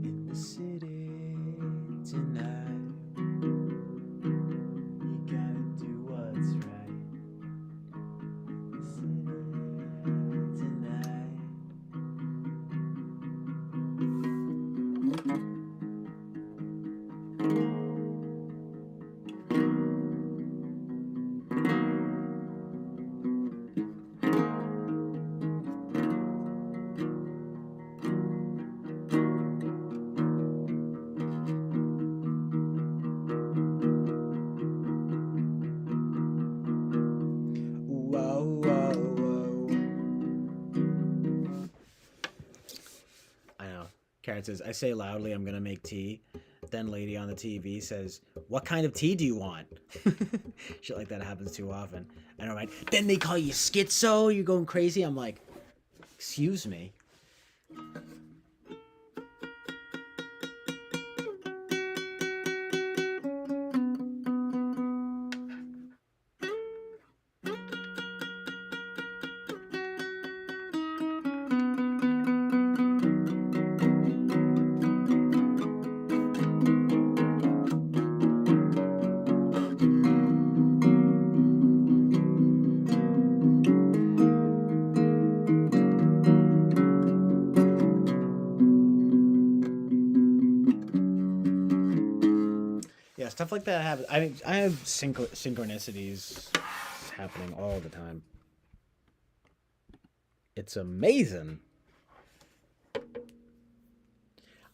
In the city tonight, you gotta do what's right. The city tonight. Whoa, whoa, whoa. I know. Karen says, I say loudly, I'm gonna make tea. Then lady on the TV says, what kind of tea do you want? Shit like that happens too often. I know, right? Then they call you schizo, you're going crazy. I'm like, excuse me. Stuff like that happens. I have synchronicities happening all the time. It's amazing.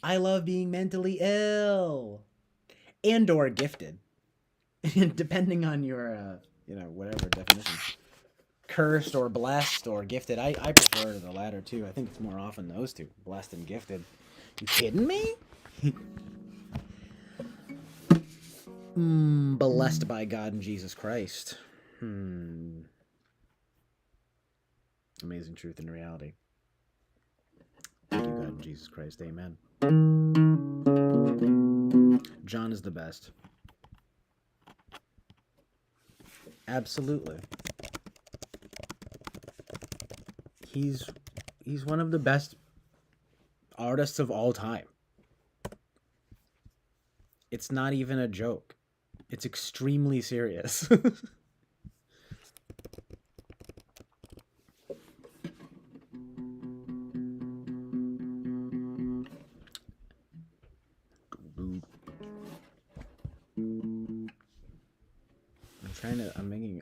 I love being mentally ill and or gifted, depending on your whatever definition. Cursed or blessed or gifted. I prefer the latter too. I think it's more often those two, blessed and gifted. You kidding me? Blessed by God and Jesus Christ. Amazing truth and reality. Thank you, God and Jesus Christ. Amen. John is the best. Absolutely. He's one of the best artists of all time. It's not even a joke. It's extremely serious. I'm making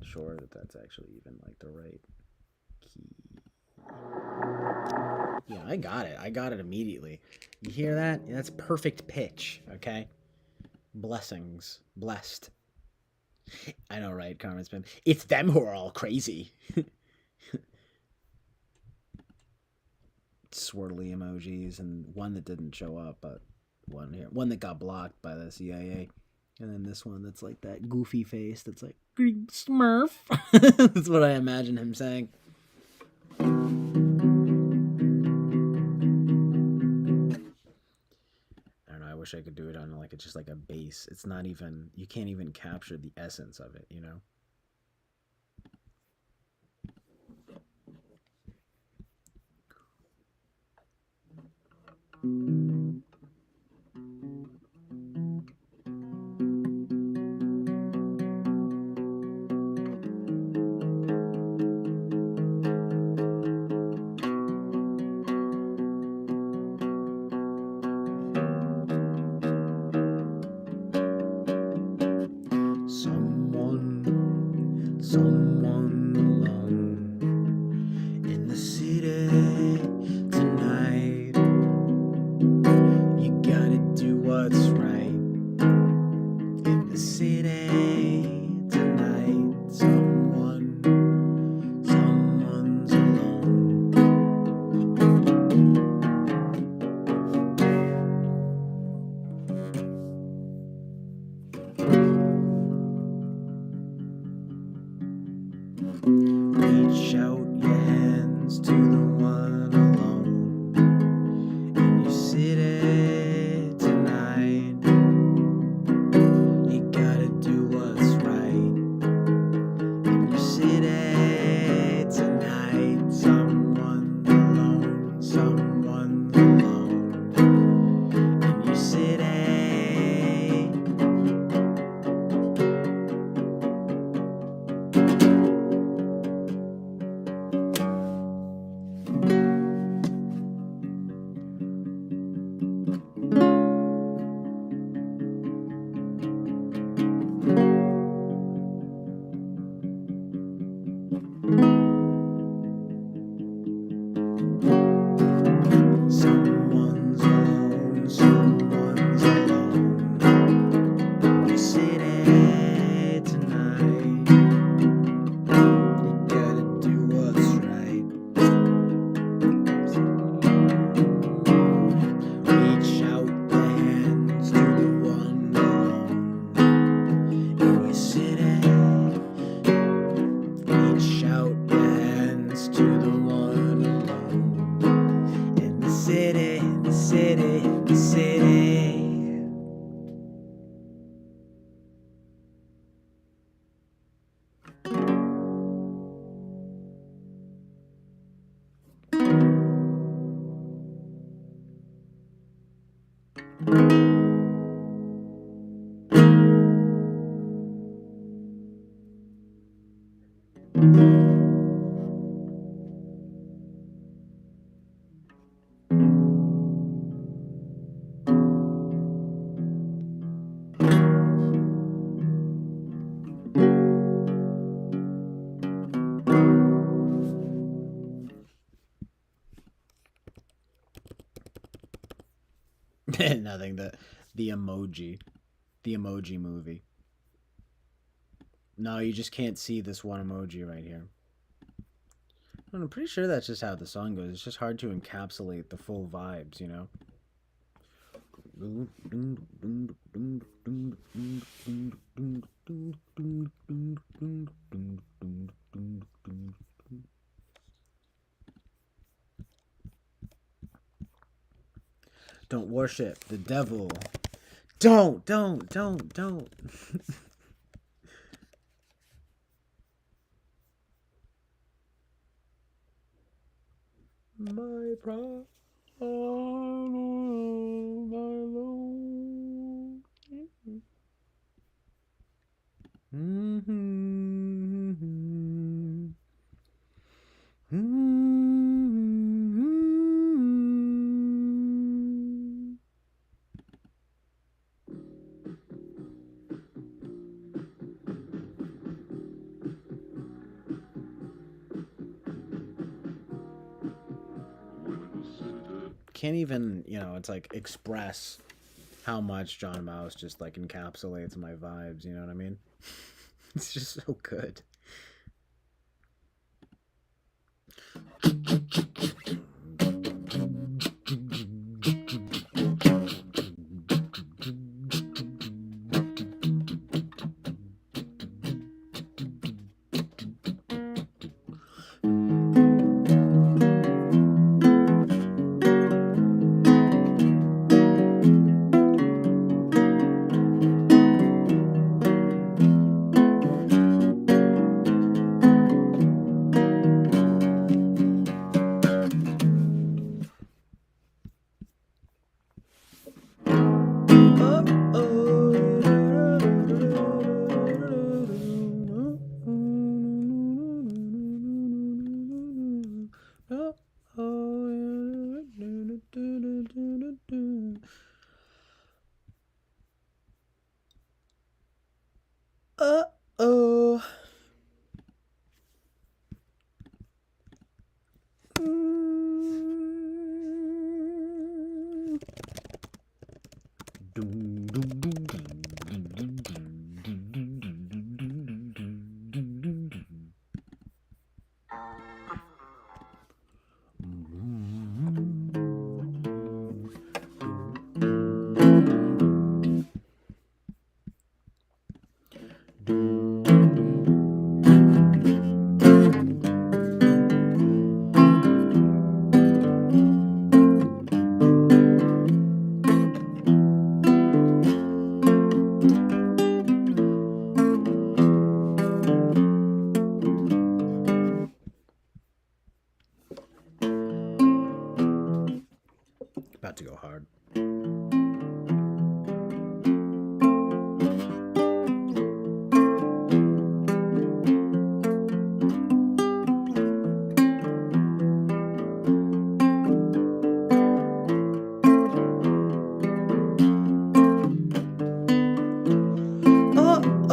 sure that that's actually even like the right key. Yeah, I got it. I got it immediately. You hear that? That's perfect pitch, okay? Blessings. Blessed. I know, right, Carmen's been. It's them who are all crazy. Swirly emojis and one that didn't show up, but one that got blocked by the CIA. And then this one that's like that goofy face that's like, Smurf. That's what I imagine him saying. I don't know, I wish I could do it on like just like a bass. It's not even, you can't even capture the essence of it, you know? Someone alone in the city tonight. You gotta do what's right in the city tonight. Someone's alone. Reach out your hands to the one alone in your city tonight. You gotta do what's right in your city tonight. Someone's alone, someone's alone in your city. Someone's alone, someone's alone in your city tonight. You gotta do what's right. Reach out the hands to the one alone in your city. Reach out the hands to the one alone in the city, in the city, in the city. Thank you. Nothing. The emoji. The emoji movie. No, you just can't see this one emoji right here. I'm pretty sure that's just how the song goes. It's just hard to encapsulate the full vibes, you know? Don't worship the devil. Don't. My pride, my Lord. Mm-hmm. Mm-hmm. Can't even, it's like express how much John Mouse just like encapsulates my vibes, you know what I mean? It's just so good. Uh-oh. About to go hard.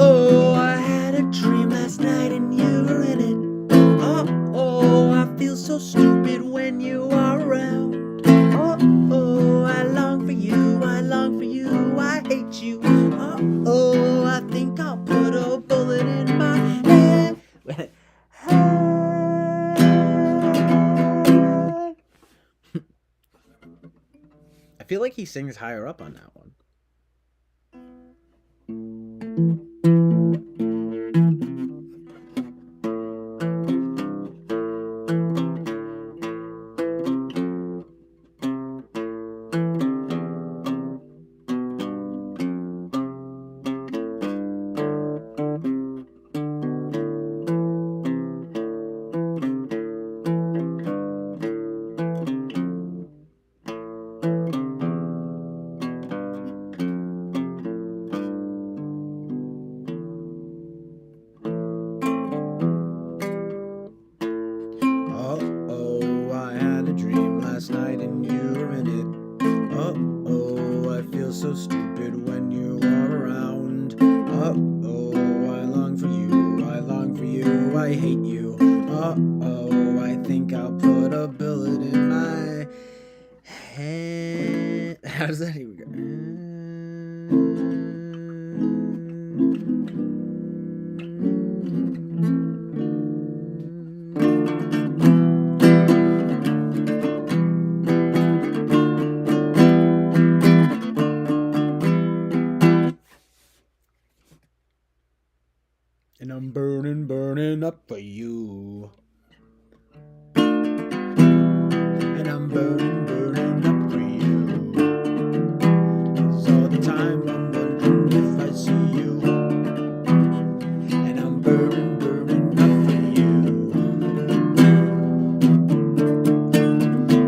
Oh, I had a dream last night and you were in it. Oh, I feel so stupid when you are around. Oh, I long for you, I hate you. Oh, I think I'll put a bullet in my head. I feel like he sings higher up on that one. Oh, I had a dream last night and you were in it. Oh, I feel so stupid when you are around. Oh, I long for you, I hate you. Oh, I think I'll put a bullet in my head. How does that even go? And I'm burning, burning up for you. And I'm burning, burning up for you. 'Cause all the time I'm wondering if I see you. And I'm burning, burning up for you.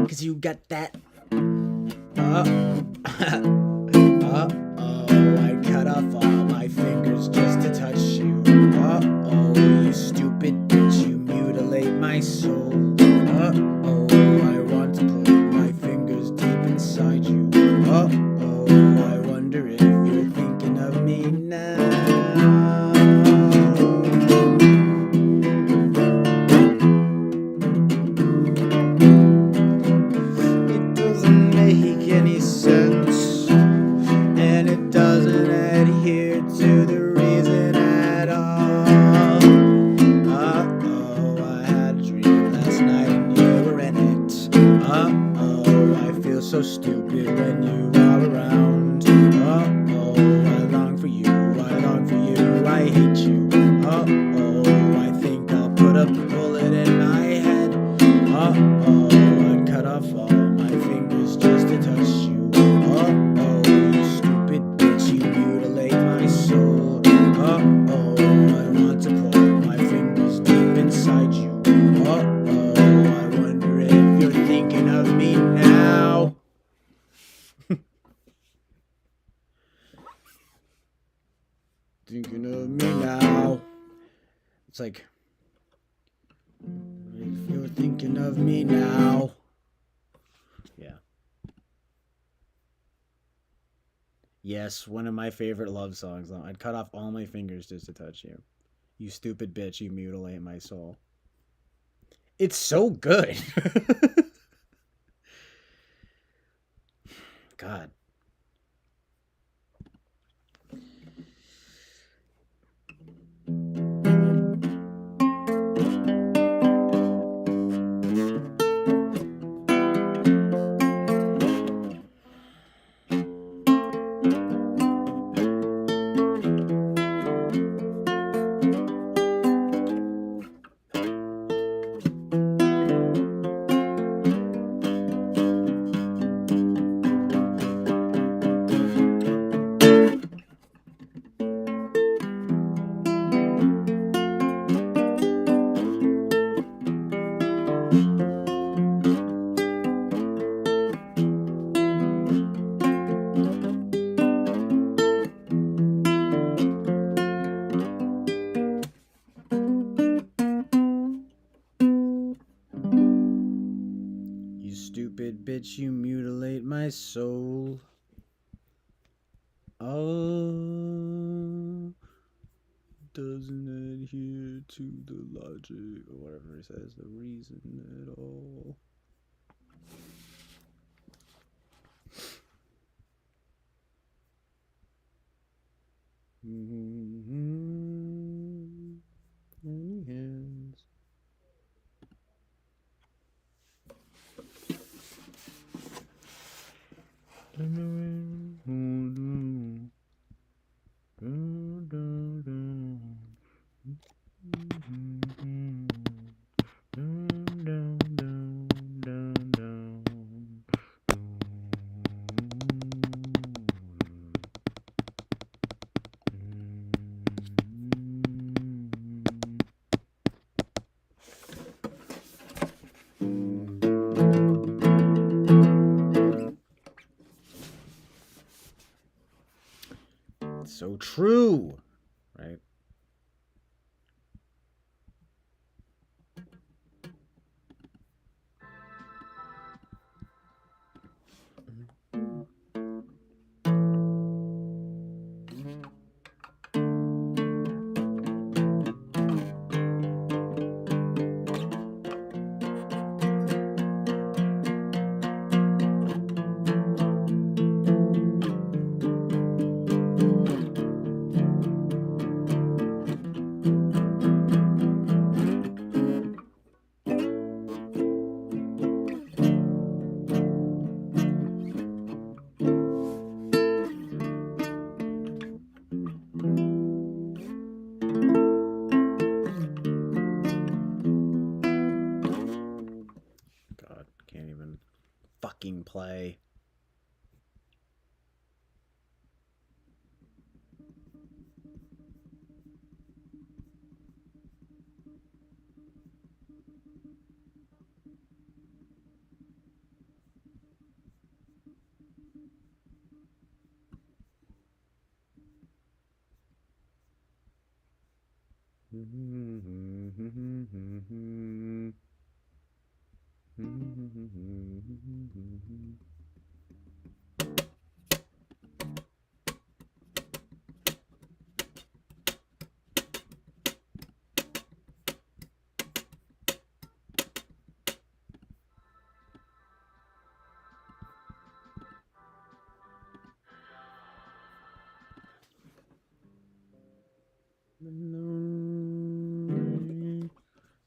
'Cause you got that. I cut off all my fingers just to touch you. You stupid bitch, you mutilate my soul. I want to put my fingers deep inside you. I wonder if you're thinking of me now. It doesn't make any sense, and it doesn't adhere to the reason at all. I had a dream last night and you were in it. I feel so stupid when you are around. I long for you, I long for you, I hate you. I think I'll put a bullet in my head. I'd cut off all my fingers just to touch you. You stupid bitch, you mutilate my soul. I want to put my fingers deep inside you. I wonder if you're thinking of me now. Thinking of me now. It's like, if you're thinking of me now. Yeah. Yes, one of my favorite love songs. I'd cut off all my fingers just to touch you. You stupid bitch, you mutilate my soul. It's so good. God. You stupid bitch, you mutilate my soul. Doesn't adhere to the logic or whatever it says, the reason at all. Any hands? So true, right?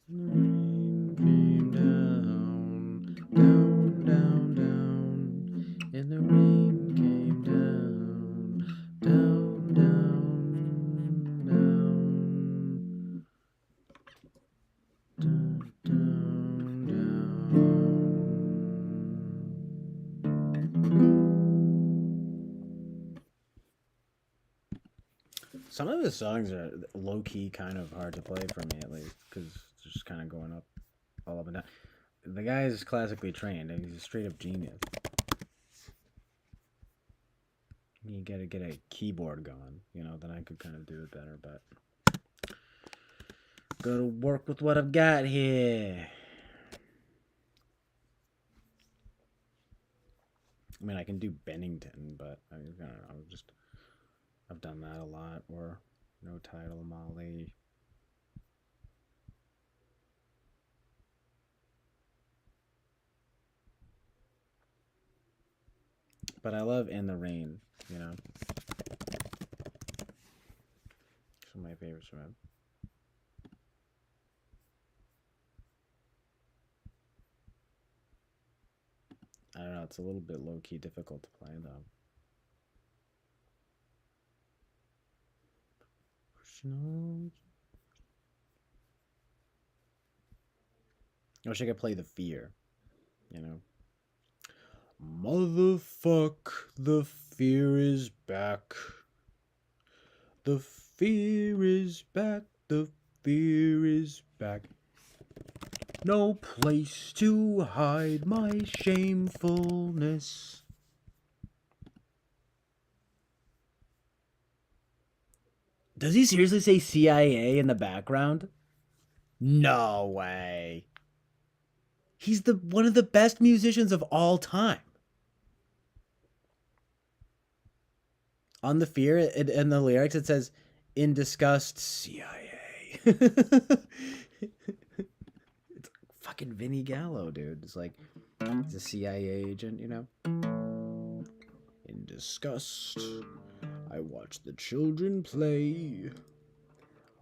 Rain came down, down, down, down, and the rain came down, down, down, down, down, down. Some of his songs are low key, kind of hard to play for me at least, because it's just kind of going up, all up and down. The guy is classically trained, and he's a straight up genius. You gotta get a keyboard going, then I could kind of do it better, but gotta work with what I've got here. I mean, I can do Bennington, but I don't know, I've done that a lot, or No Title Molly. But I love In the Rain, Some of my favorites from him. I don't know, it's a little bit low-key difficult to play, though. I wish I could play The Fear, Motherfuck, the fear is back. The fear is back, the fear is back. No place to hide my shamefulness. Does he seriously say CIA in the background? No way. He's one of the best musicians of all time. On The Fear, in the lyrics, it says, "In disgust, CIA." It's fucking Vinnie Gallo, dude. It's like, he's a CIA agent, In disgust, I watch the children play.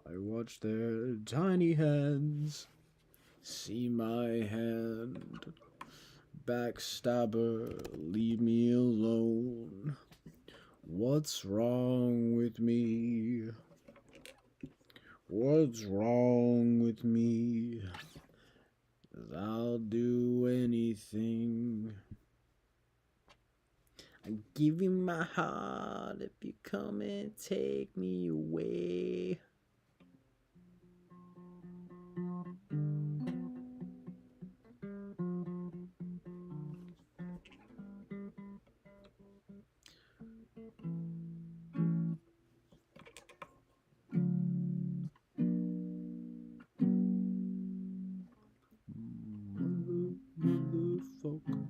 I watch their tiny hands. See my hand. Backstabber, leave me alone. What's wrong with me? What's wrong with me? 'Cause I'll do anything. I give you my heart if you come and take me away. Motherfucker.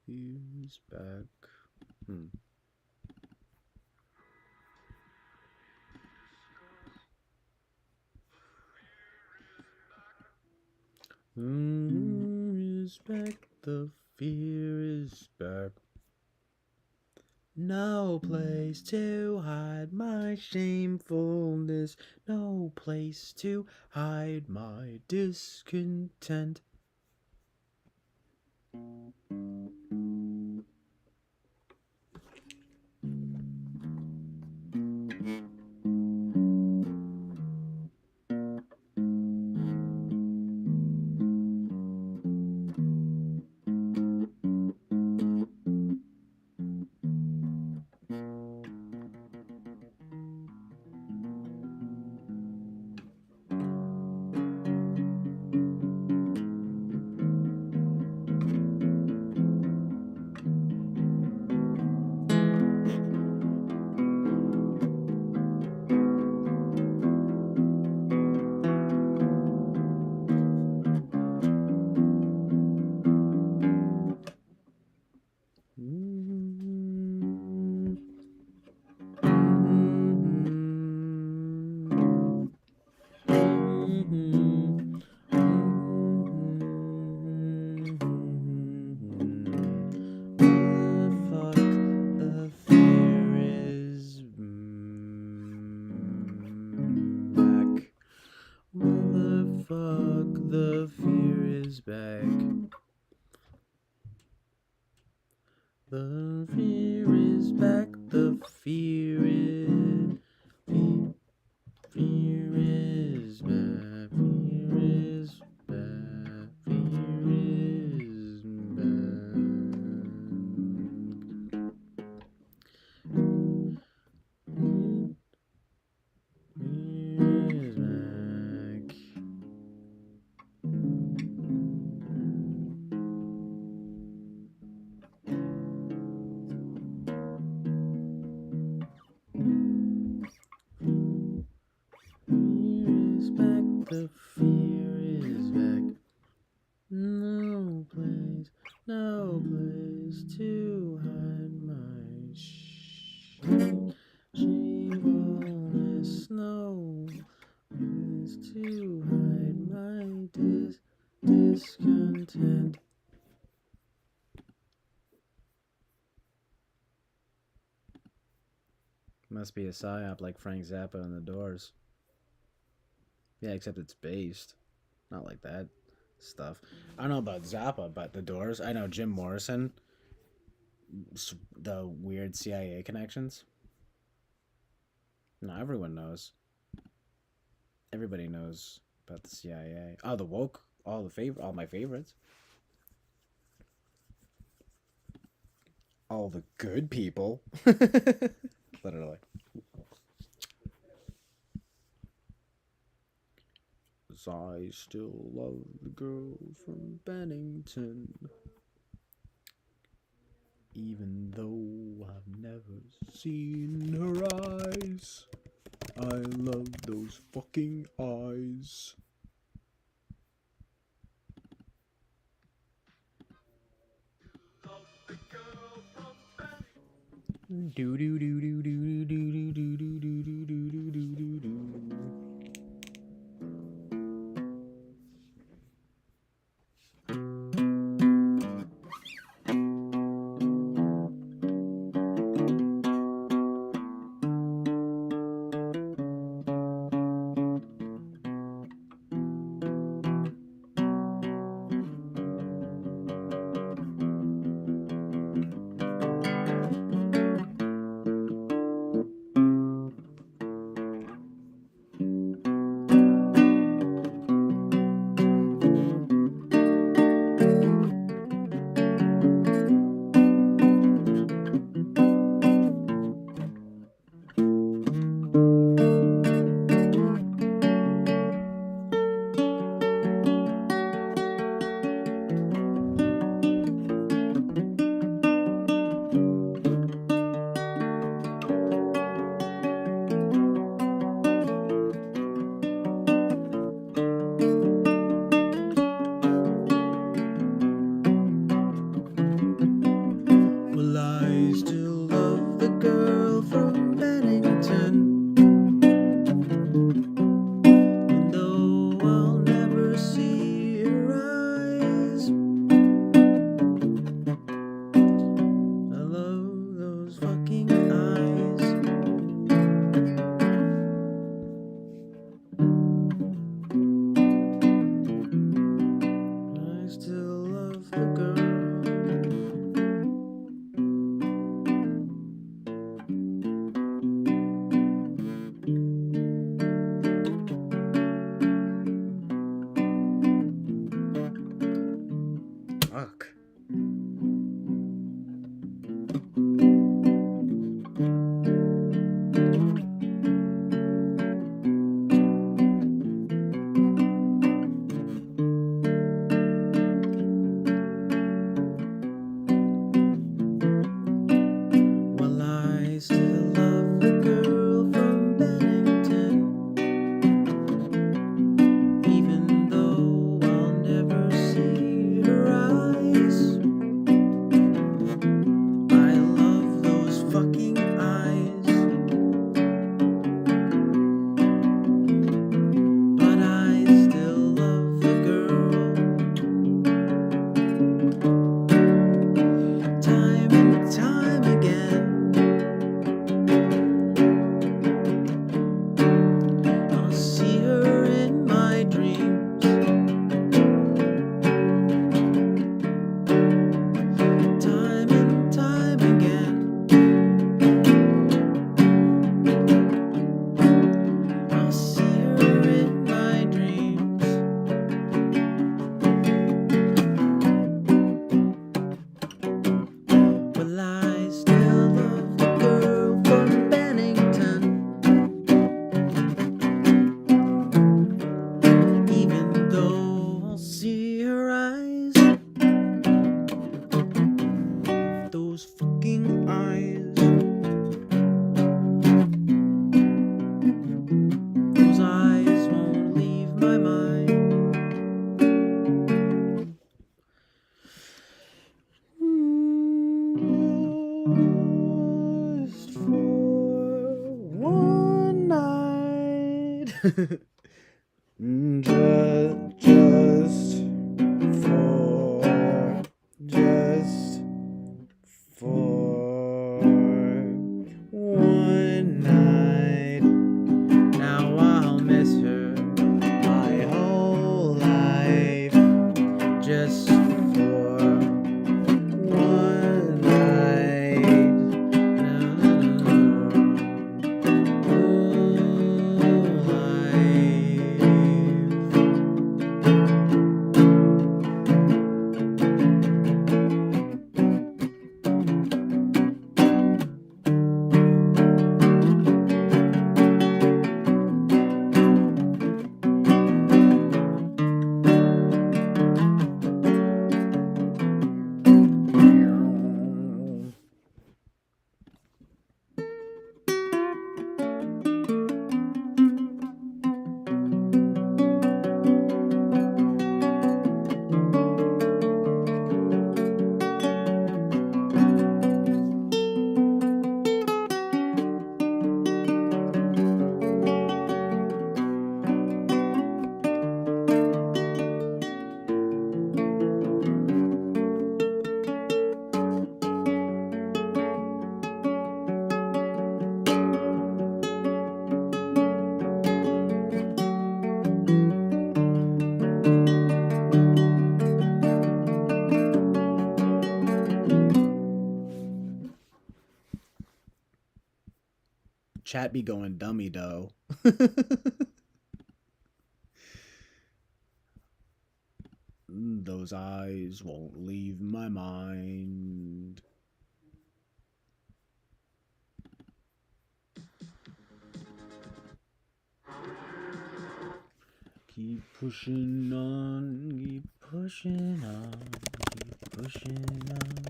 Fears back. Is back, the fear is back. No place to hide my shamefulness. No place to hide my discontent. the fear is back. The fear is back, the fear is fear is back, fear is back, fear is back. Fear is back. Fear is back, the fear is back. No place to hide my shameless. No place to hide my discontent. Must be a psyop like Frank Zappa and the Doors. Yeah, except it's based. Not like that stuff. I don't know about Zappa, but the Doors. I know Jim Morrison. The weird CIA connections. No, everyone knows. Everybody knows about the CIA. Oh, the woke. All my favorites. All the good people. Literally. I still love the girl from Bennington, even though I've never seen her eyes. I love those fucking eyes. Do do do do do do do do do do do do do do. Just for, just for one night. Now I'll miss her my whole life. Just for one night. Whole life. Chat be going dummy though. Those eyes won't leave my mind. Keep pushing on, keep pushing on, keep pushing on,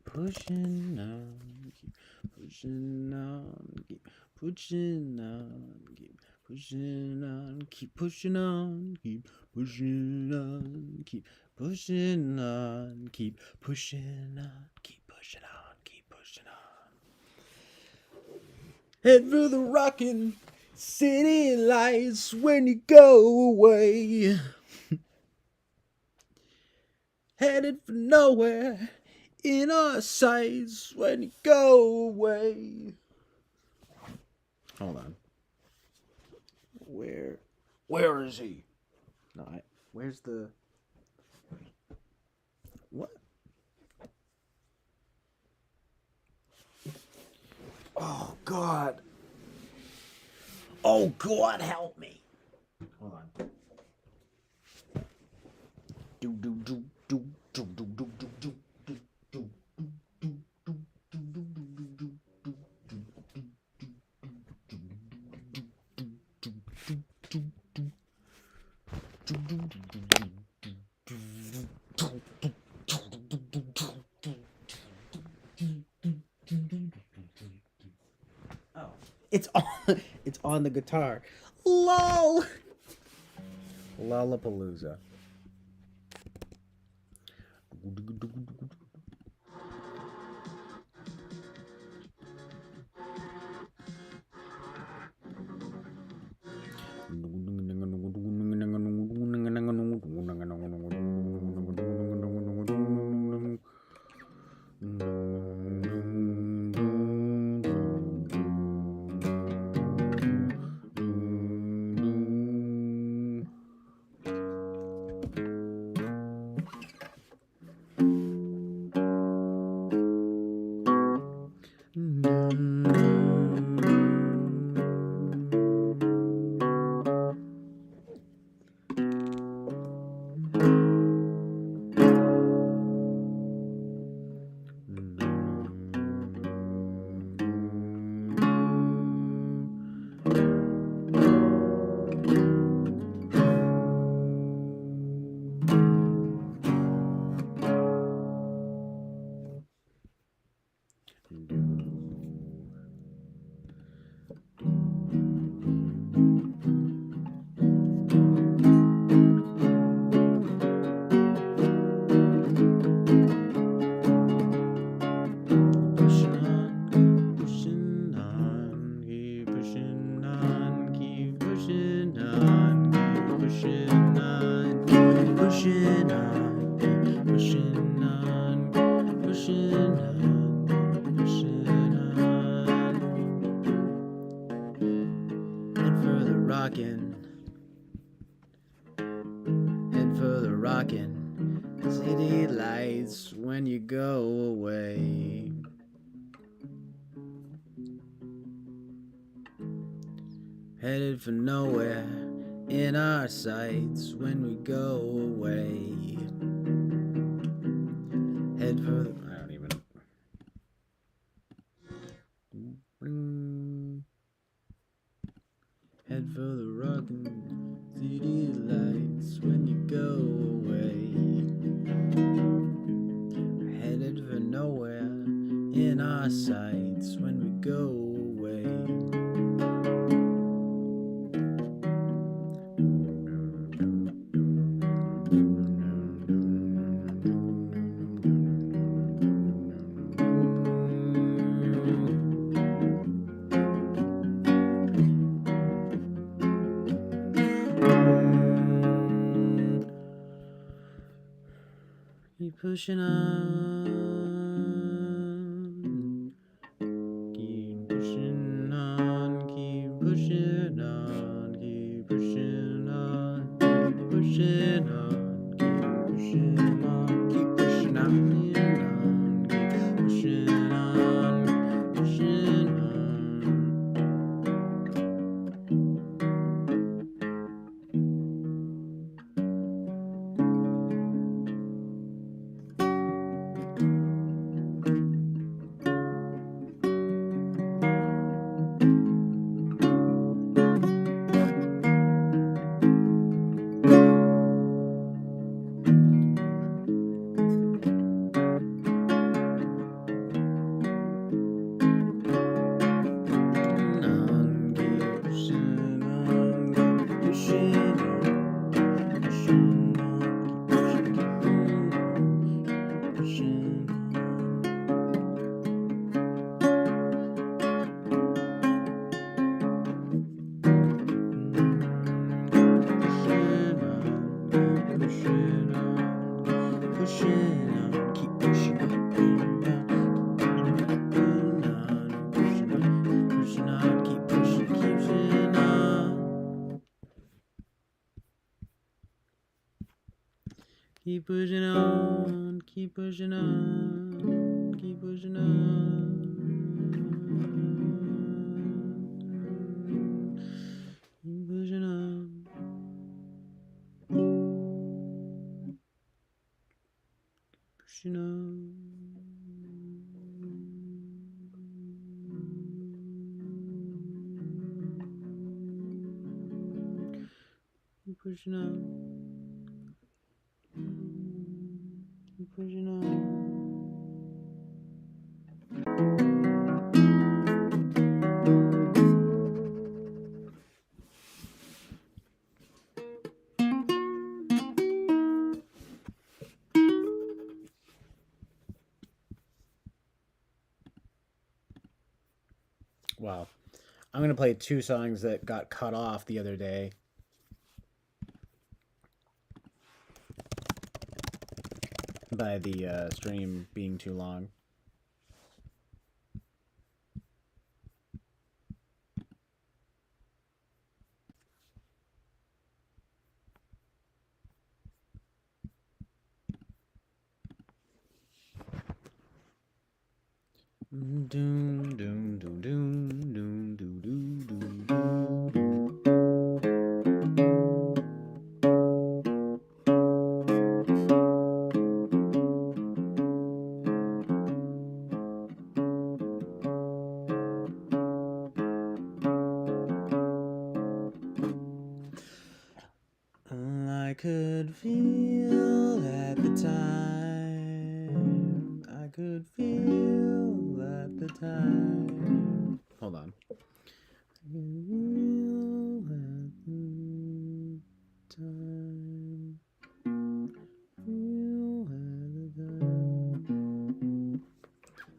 pushing on, keep pushing on, keep pushing on, keep pushing on, keep pushing on, keep pushing on, keep pushing on, keep pushing on, keep pushing on, keep pushing on. Head for the rockin' city lights when you go away. Headed for nowhere in our sights when you go away. Hold on. Where is he? No, where's the... What? Oh, God. Oh, God, help me. Hold on. Do, do, do, do, do, do, do, do, do, do, do, do, do, do, Oh, it's on the guitar. LOL. Lollapalooza. pushing on, keep pushing on, pushing on, pushing on. Head for the rockin', head for the rockin'. City lights when you go away. Headed for nowhere in our sights when we go away. Head for the, I don't even. Head for the rockin' city lights when you go away. Headed for nowhere in our sights when we go away. Keep pushing on, keep pushing on, keep pushing on, keep pushing on, keep pushing on, keep pushing on, keep pushing on, keep pushing on, pushing on. Keep pushing on, keep pushing on, keep pushing on. Keep pushing on. Pushing on. Keep pushing on. Keep pushing on. Wow. I'm going to play two songs that got cut off the other day. By the stream being too long. Doom doom doom doom doom doom doom doom doom. I could feel at the time. I could feel at the time. Hold on. I could feel at the time. Feel at the time.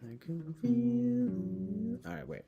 I could feel it. All right, wait.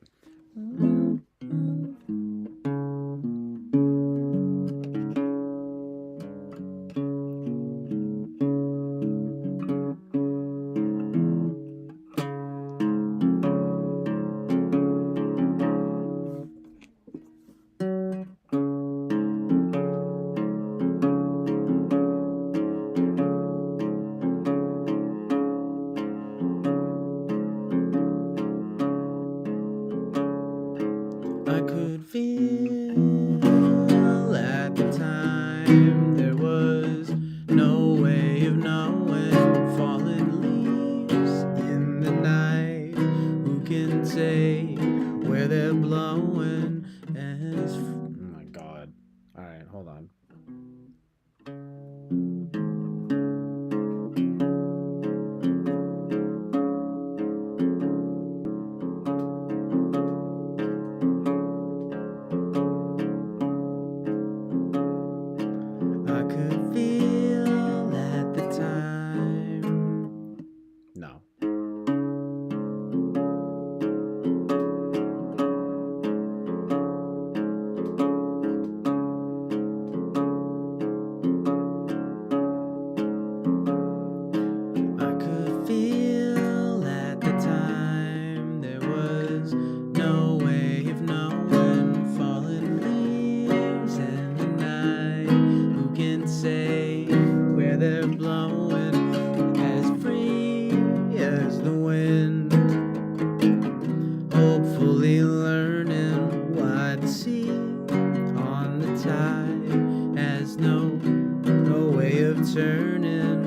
turning.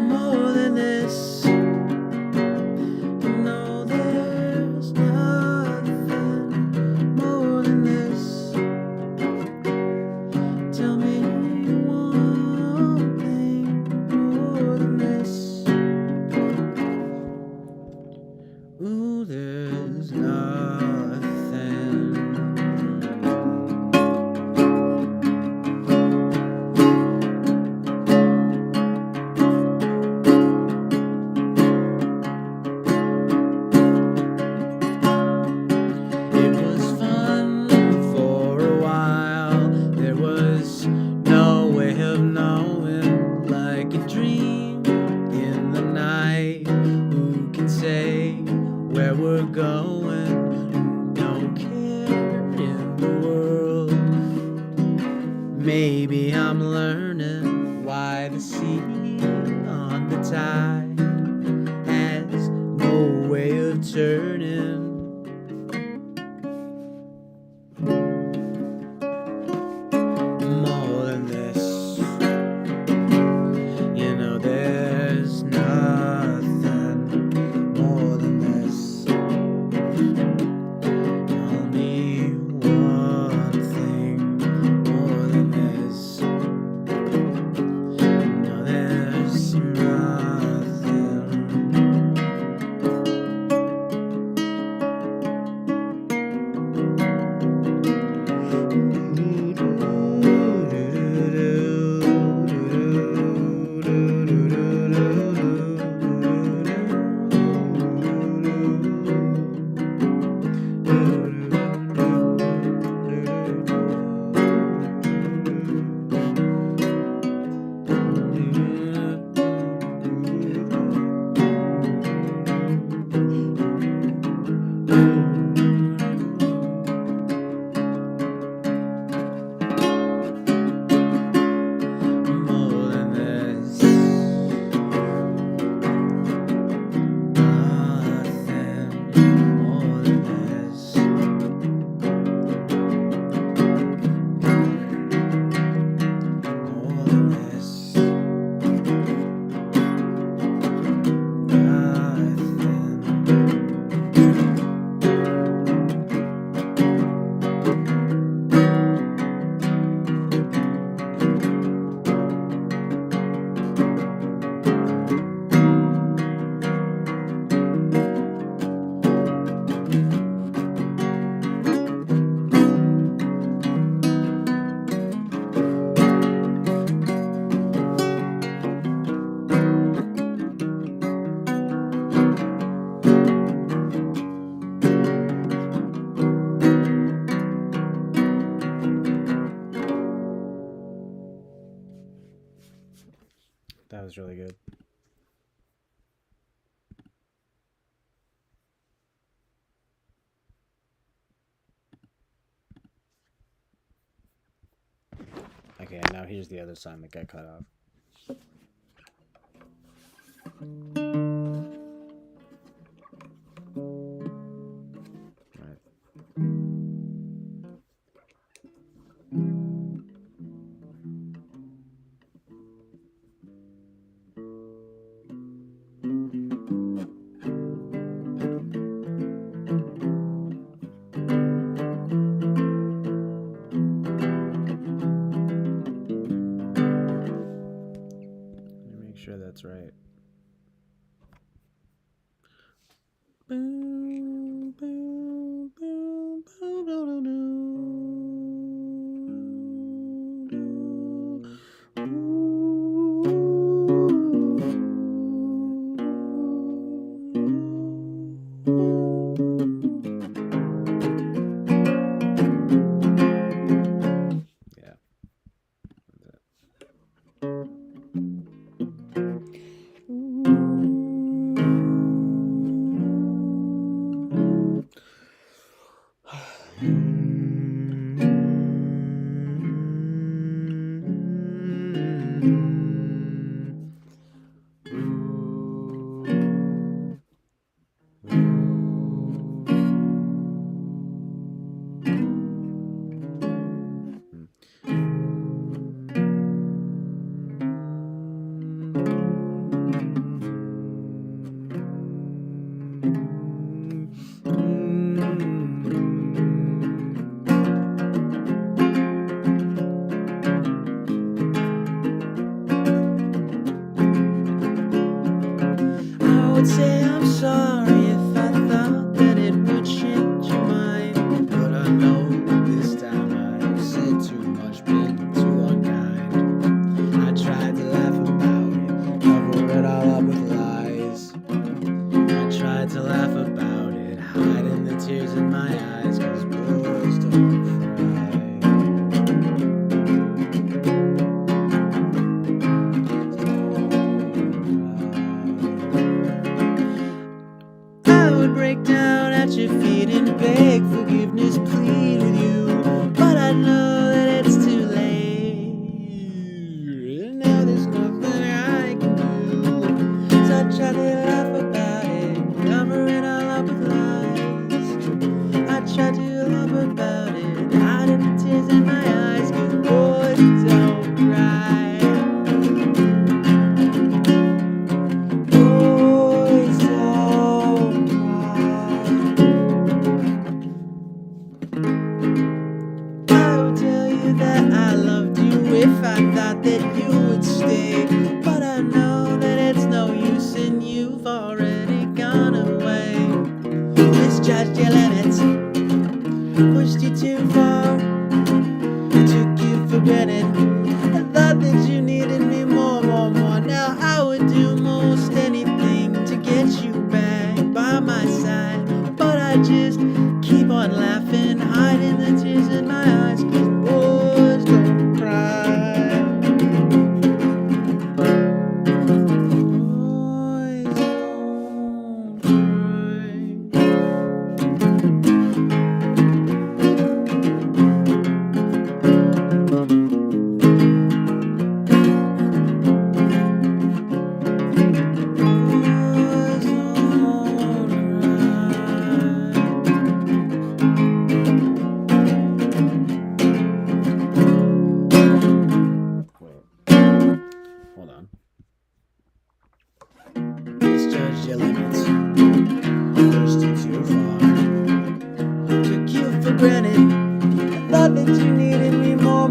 More than this, no, there's nothing more than this. Tell me one thing more than this. Ooh, there's nothing. It was fun for a while. There was no way of knowing, like a dream in the night. Who can say where we're going? No care in the world. Maybe I'm learning why the sea on the tide has no way of turning. More than this, you know, there's nothing more than this. Only one thing more than this. No, there's nothing. More than this, nothing more than this. More than this, That was really good. Okay, now here's the other song that got cut off. Right. Let me make sure that's right. I would tell you that I loved you if I thought that you would stay. But I know that it's no use and you've already gone away. Misjudged your limits, pushed you too far, took you for granted. I thought that you needed me more. Now I would do most anything to get you back by my side. But I just keep on laughing, hiding the tears in my eyes. 'Cause boys don't cry. Boys don't cry. Hold on. Misjudged your limits, pushed you too far, took you for granted. I thought that you needed me more.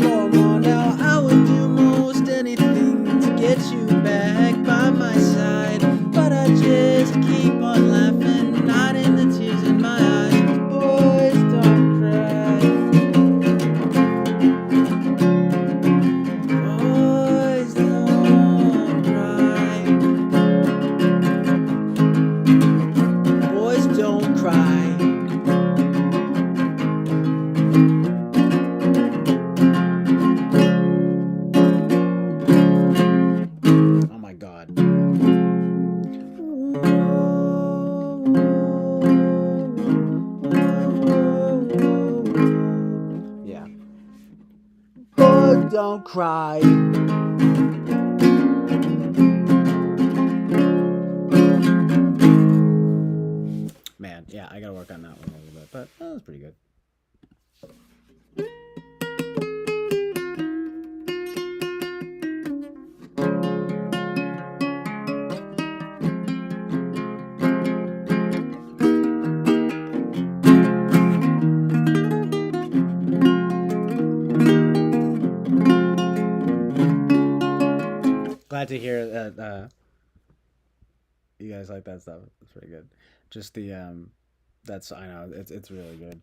Now I would do most anything to get you back by my side. But I just keep on laughing, hiding the tears in my eyes. Boys don't cry. Boys don't cry. Boys don't cry. Oh my God. Yeah. Boys don't cry. Man, yeah, I gotta work on that one a little bit, but that was pretty good. Glad to hear that you guys like that stuff. It's pretty good. Just the that's I know it's really good.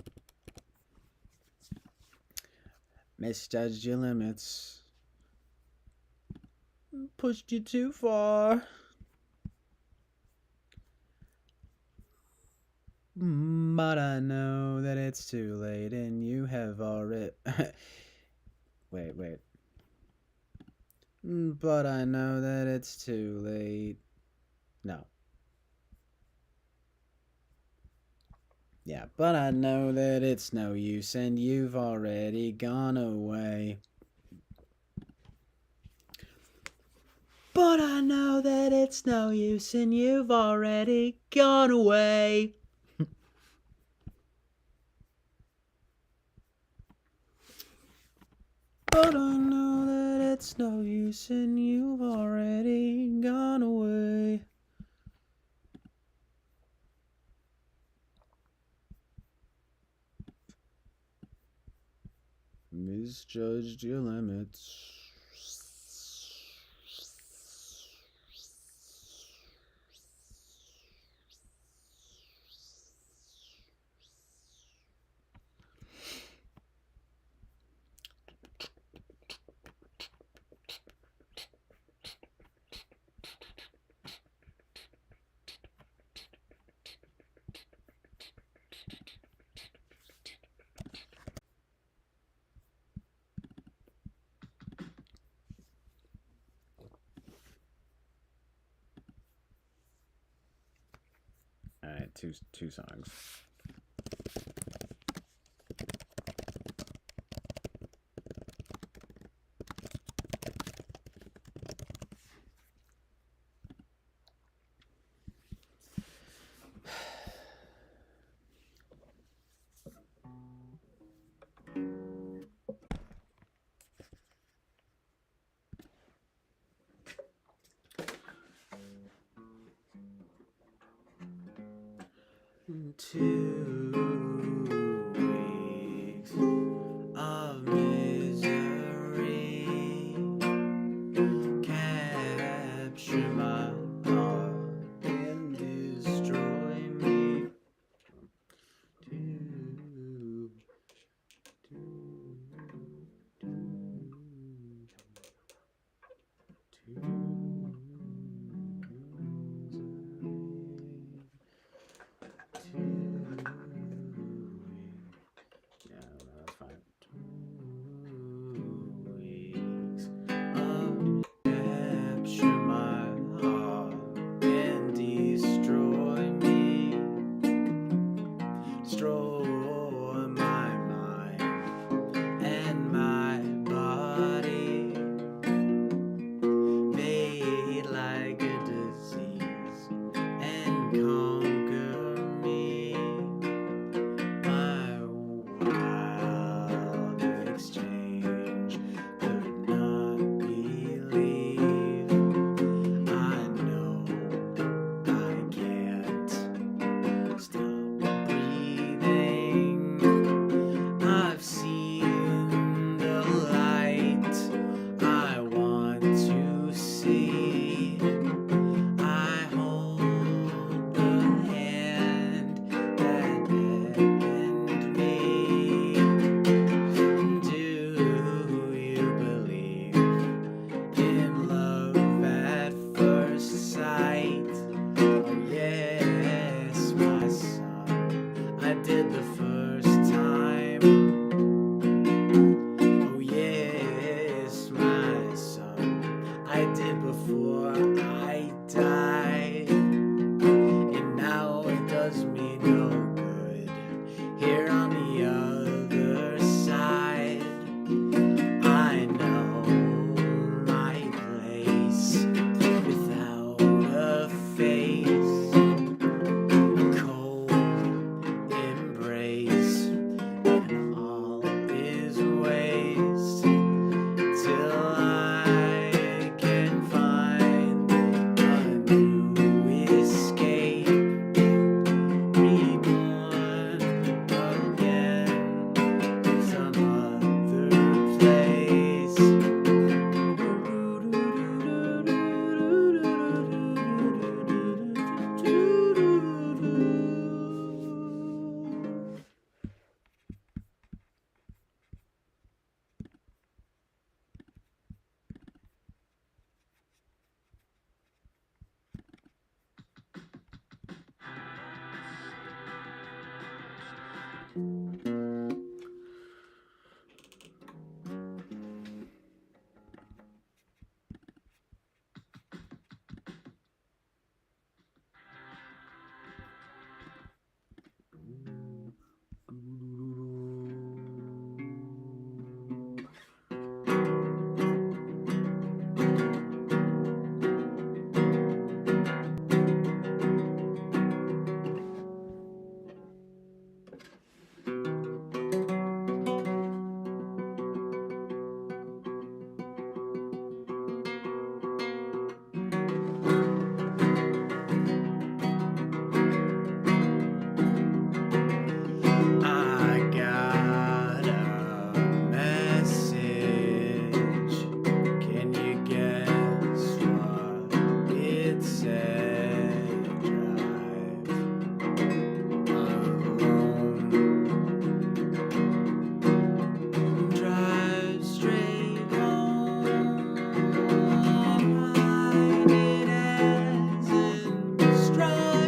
Misjudged your limits, pushed you too far. But I know that it's too late and you have already wait. But I know that it's too late. No. Yeah, but I know that it's no use and you've already gone away. But I know that it's no use and you've already gone away. But I know that it's no use and you've already gone away. Misjudged your limits. All right, two songs. I got a message. Can you guess what it said? Drive straight home. I did as instructed.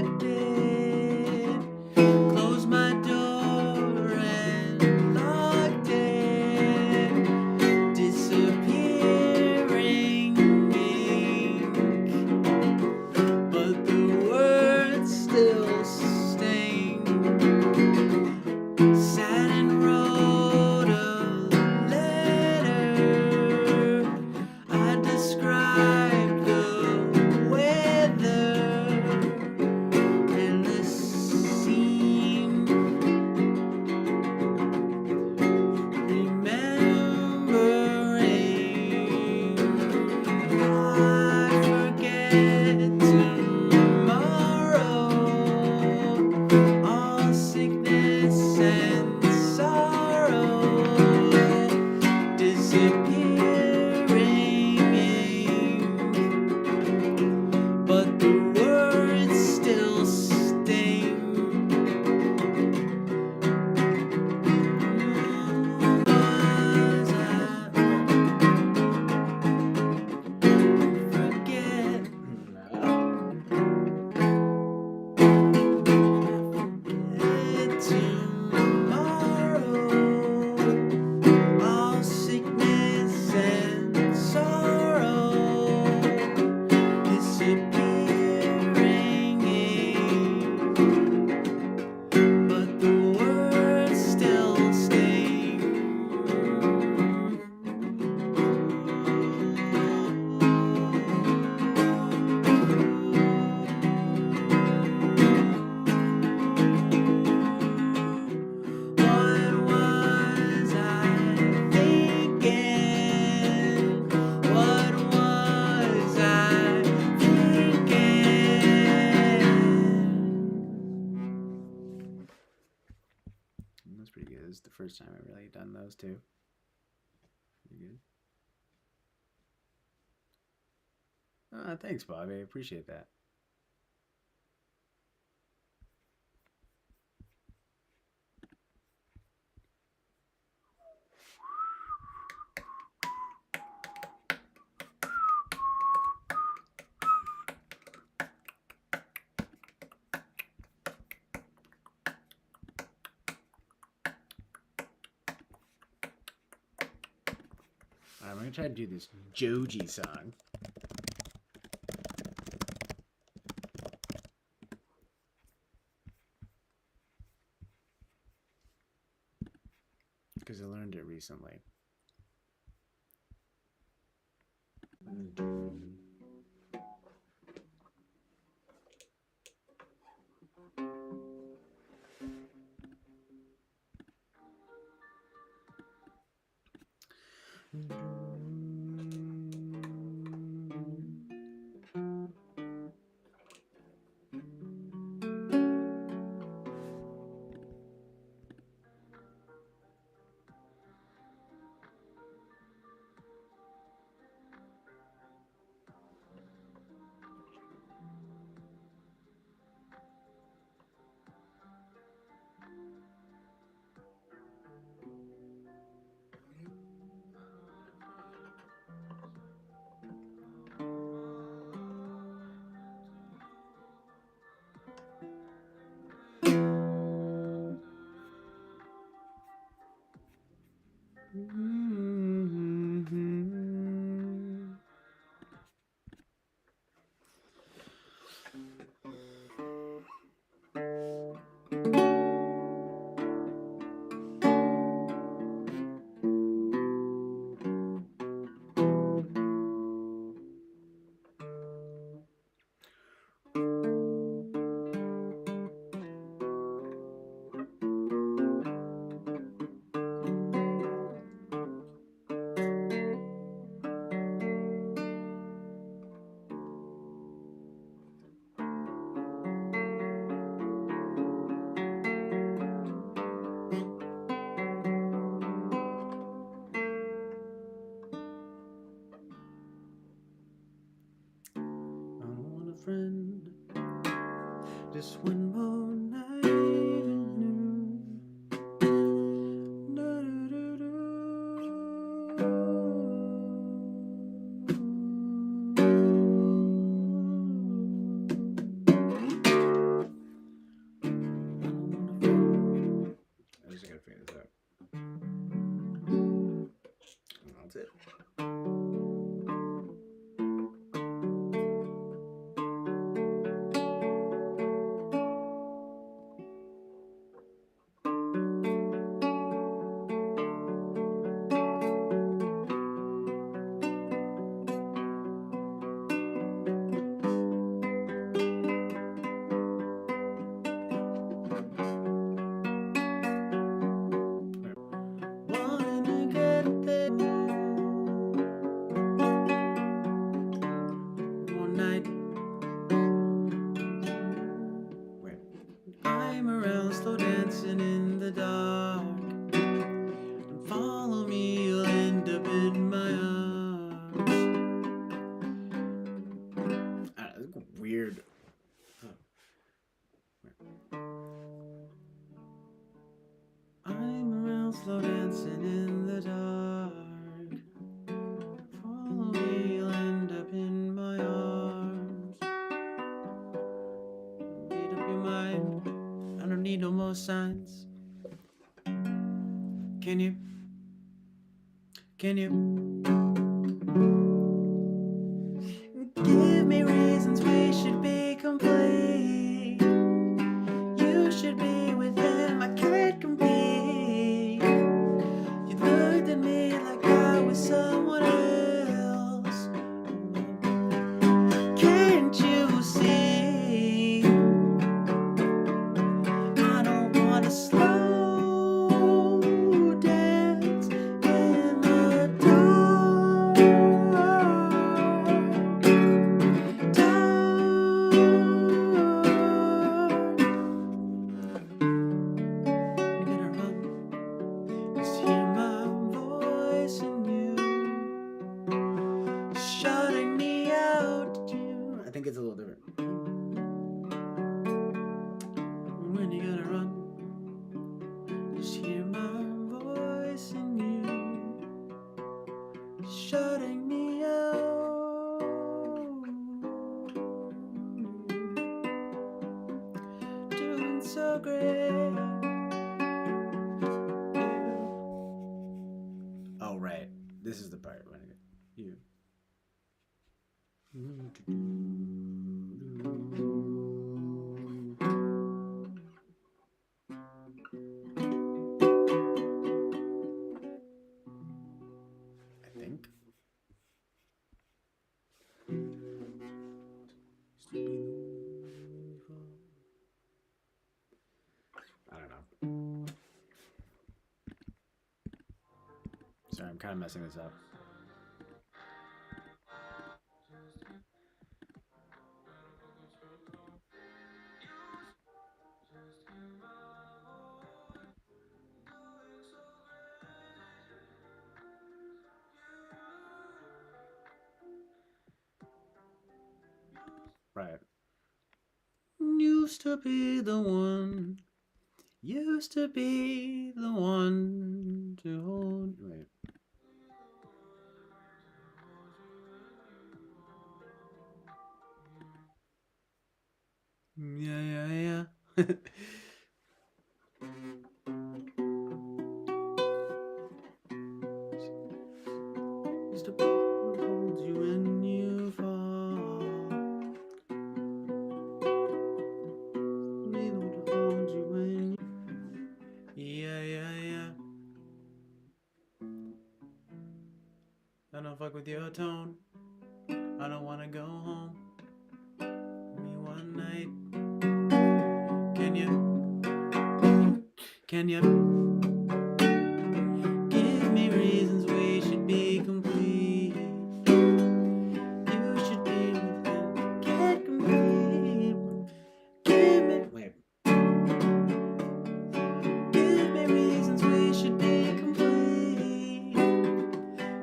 Closed my door and locked it. Disappearing ink, but the words still sting. Sat and wrote a letter. I described the weather and the scene. Remembering, I forget tomorrow. All sickness and sorrow disappearing ink, but the words still sting. Was I forget? Tomorrow, all sickness and sorrow disappearing ink, but the words still sting. What was I thinking? What was I thinking? That's pretty good. This is the first time I've really done those two. Pretty good. Thanks, Bobby. I appreciate that. I'm gonna try to do this Joji song. Because I learned it recently. want a friend, just one more night. I just gotta figure this out. That's it. I'm around slow dancing in the dark. And follow me, you'll end up in my arms. That's weird. I'm around slow dancing in the dark. Follow me, you'll end up in my arms. Beat up your mind. I don't need no more signs. Can you? Can you? Give me reasons we should be complete. You should be with him, I can't compete. You looked at me like I was someone else. Can't you see? I don't wanna slow dance in the dark. Just hear my voice and you shutting me out. I think it's a little different. When you gotta run, just hear my voice and you shutting me out. Doing so great. Oh, right. This is the part when I get you. I think. I don't know. Sorry, I'm kind of messing this up. Right. Used to be the one. Used to be the one to hold. Wait. Yeah. to hold you when you fall. Me to hold you when you. Yeah, yeah, yeah. I don't fuck with your tone. I don't wanna go home. Me one night. Can you give me reasons we should be complete? You should be with him. Get complete. Give me wait. Give me reasons we should be complete.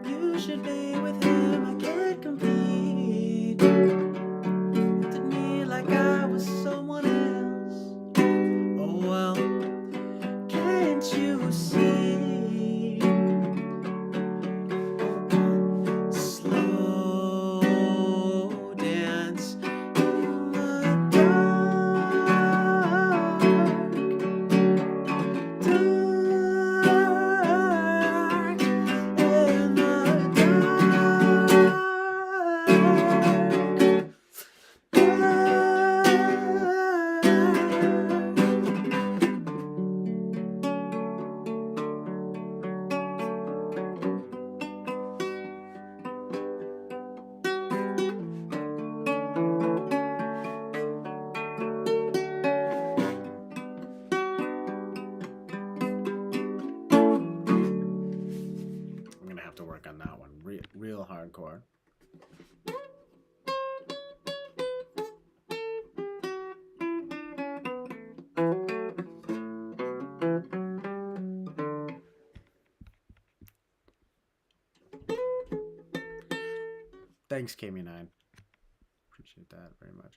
You should be with him. I can't compete. Looked at me like I was someone else. Oh well, can't you see? Slow dance in the dark, dark in the I'm gonna have to work on that one. Real hardcore. Thanks, Kami9. Appreciate that very much.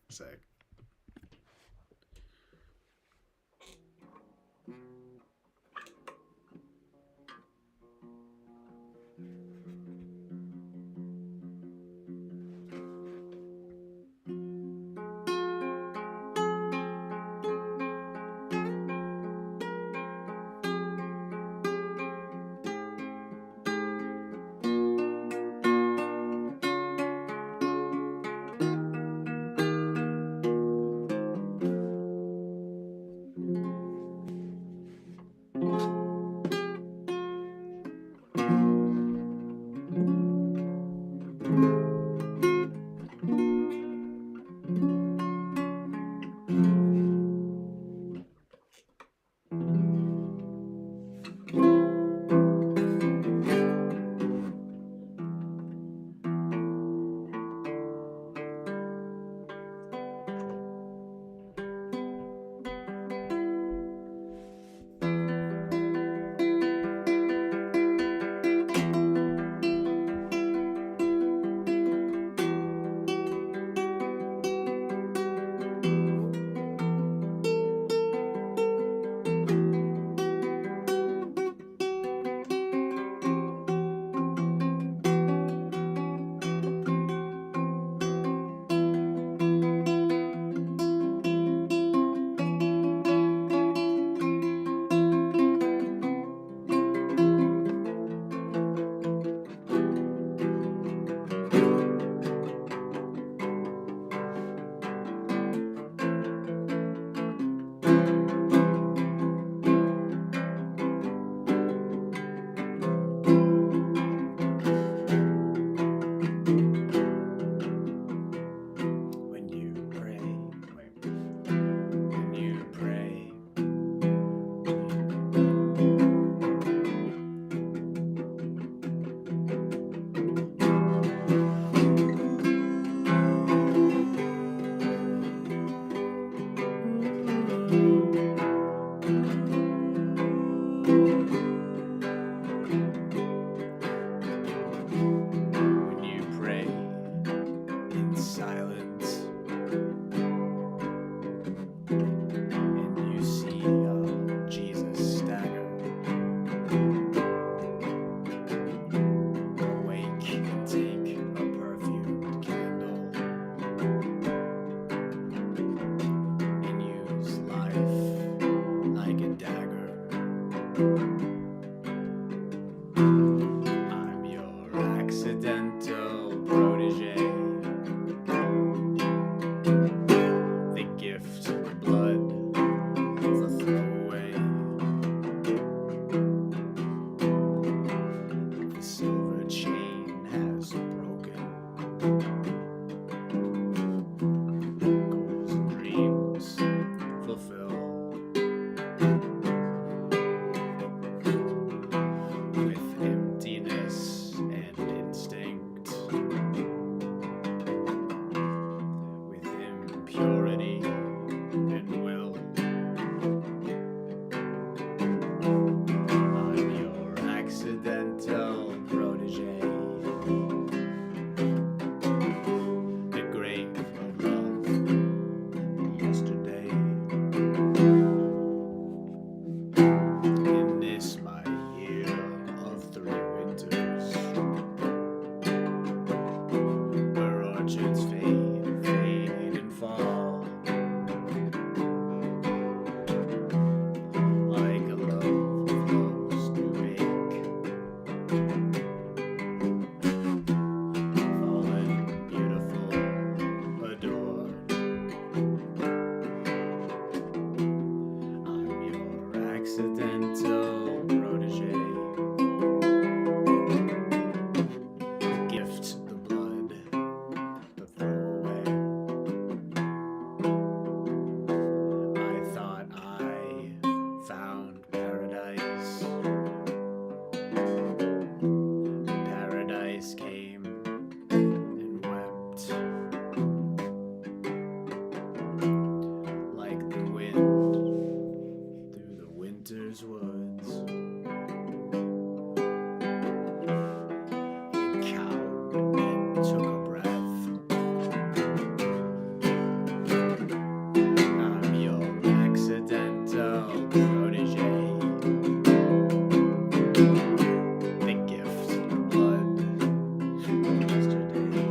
Sick. Fallen, beautiful, adored. I'm your accidental protege. Gift the blood, the throwaway. I thought I found paradise. Paradise came and wept like the wind through the winter's woods. It cowed and took a breath. I'm your accidental protege. The gift, the blood of yesterday.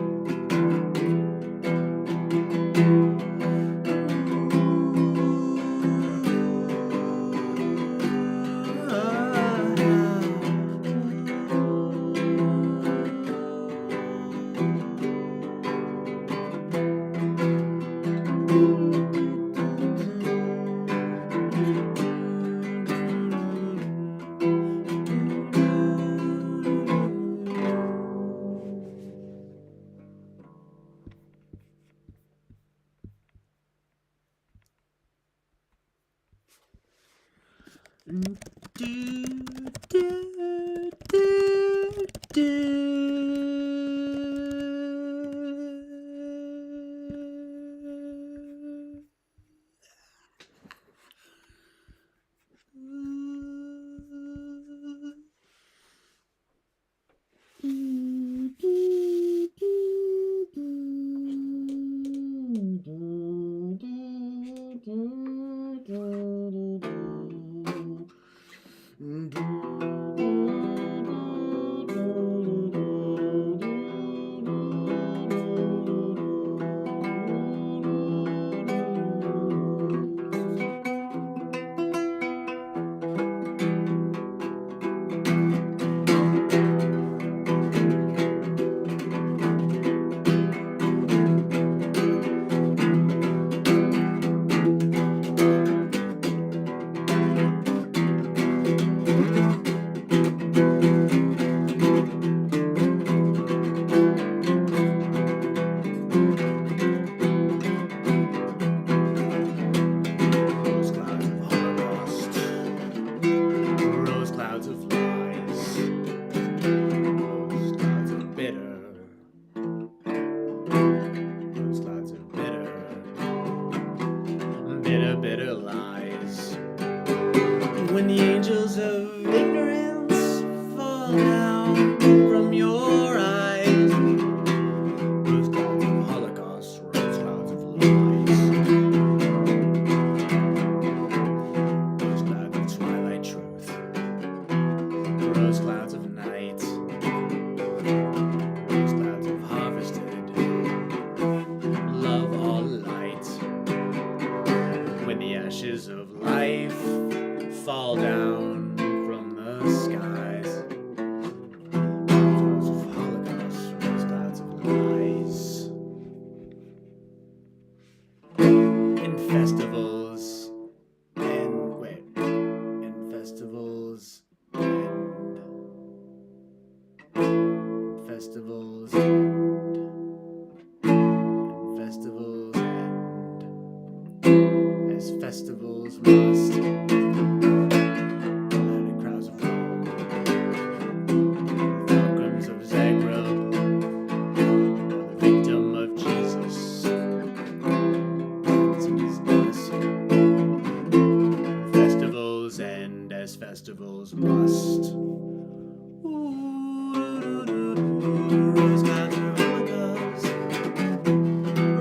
Bitter lies. When the angels of ignorance fall down from your eyes, rose clouds of Holocaust, rose clouds of lies, rose clouds of twilight truth, rose clouds of night, rose clouds of harvested love, all light. When the ashes of life fall down from the skies, rose of Holocaust, rose clouds of lies. In festivals in festivals as festivals must. Crowded crowds of Rome, pilgrims of Zagreb, the victim of Jesus, dancing his dusk. Festivals end as festivals must. Rose clouds of Holocaust,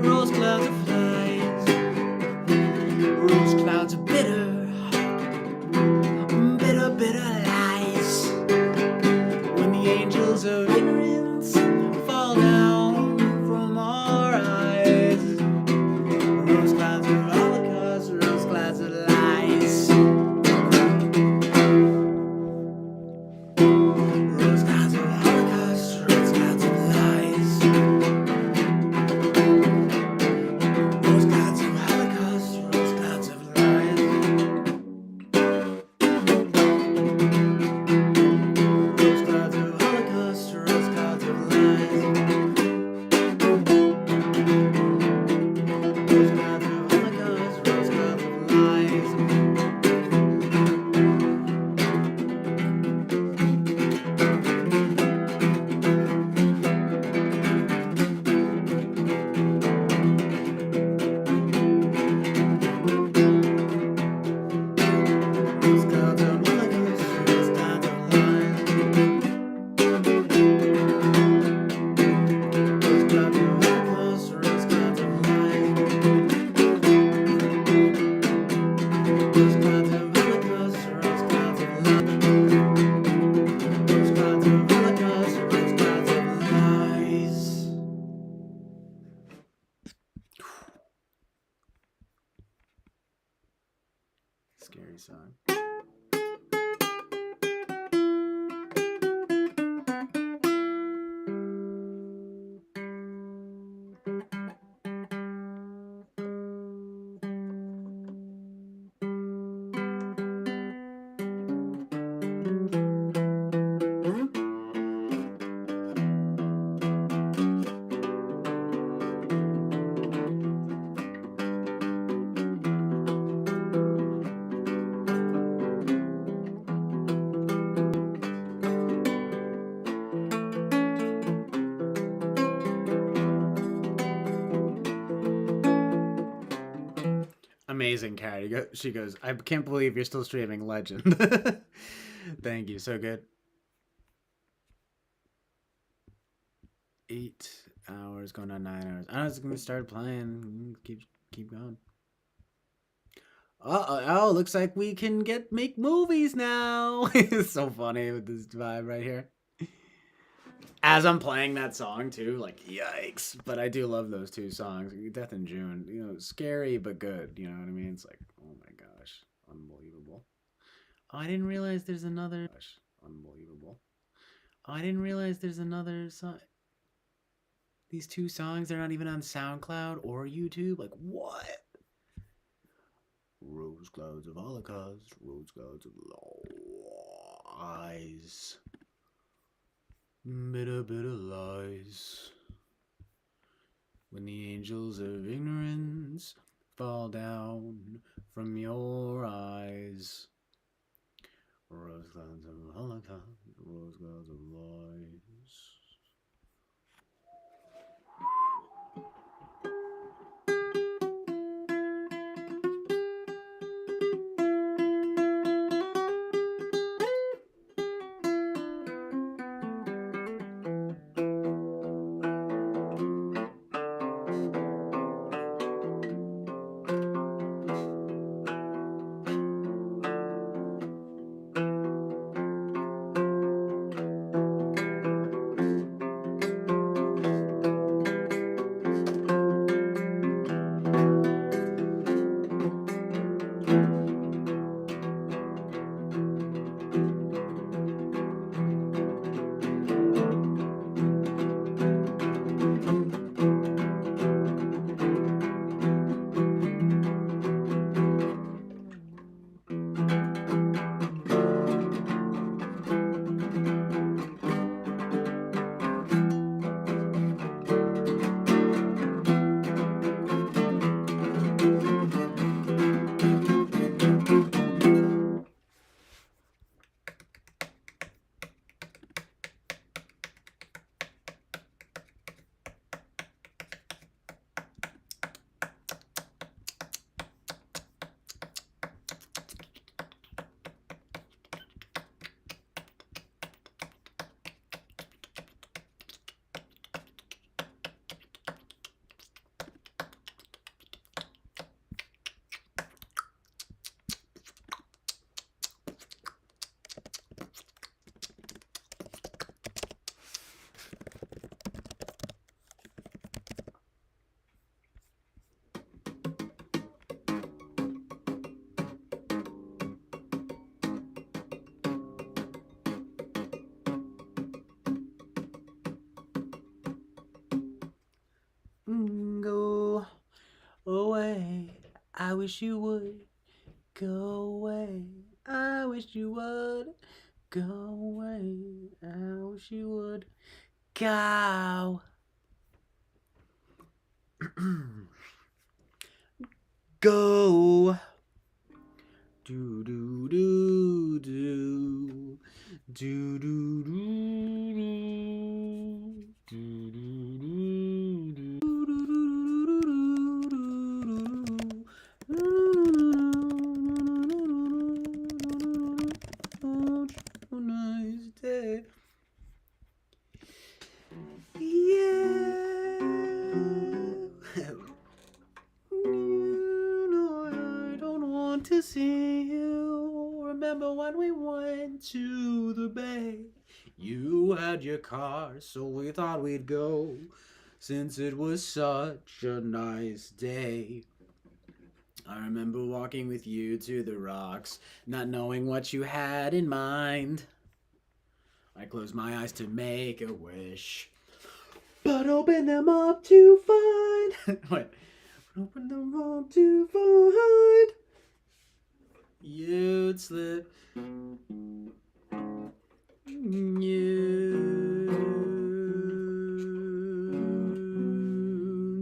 rose clouds of lies, rose clouds of bitter lies. When the angels of ignorance fall down from our eyes, rose clouds of Holocaust, rose clouds of lies, rose clouds song. Amazing, Carrie. She goes, I can't believe you're still streaming Legend. Thank you. So good. 8 hours, going on 9 hours. I was going to start playing. Keep going. Oh, looks like we can make movies now. It's so funny with this vibe right here. As I'm playing that song too, like yikes. But I do love those two songs. Death in June, scary but good. You know what I mean? It's like, oh my gosh, unbelievable. Oh, I didn't realize there's another. Gosh, unbelievable. Oh, I didn't realize there's another song. These two songs, they're not even on SoundCloud or YouTube. Like what? Rose clouds of Holocaust, rose clouds of lies, bitter lies. When the angels of ignorance fall down from your eyes. Rose clouds of Holocaust, rose clouds of lies. Go away. I wish you would go away. I wish you would go away. I wish you would go. Go. Do do do do do do do do do do nice day. Yeah. I don't want to see you. Remember when we went to the bay? You had your car, so we thought we'd go, since it was such a nice day. I remember walking with you to the rocks, not knowing what you had in mind. I closed my eyes to make a wish, but open them up to find. Wait. Open them up to find you'd slip. You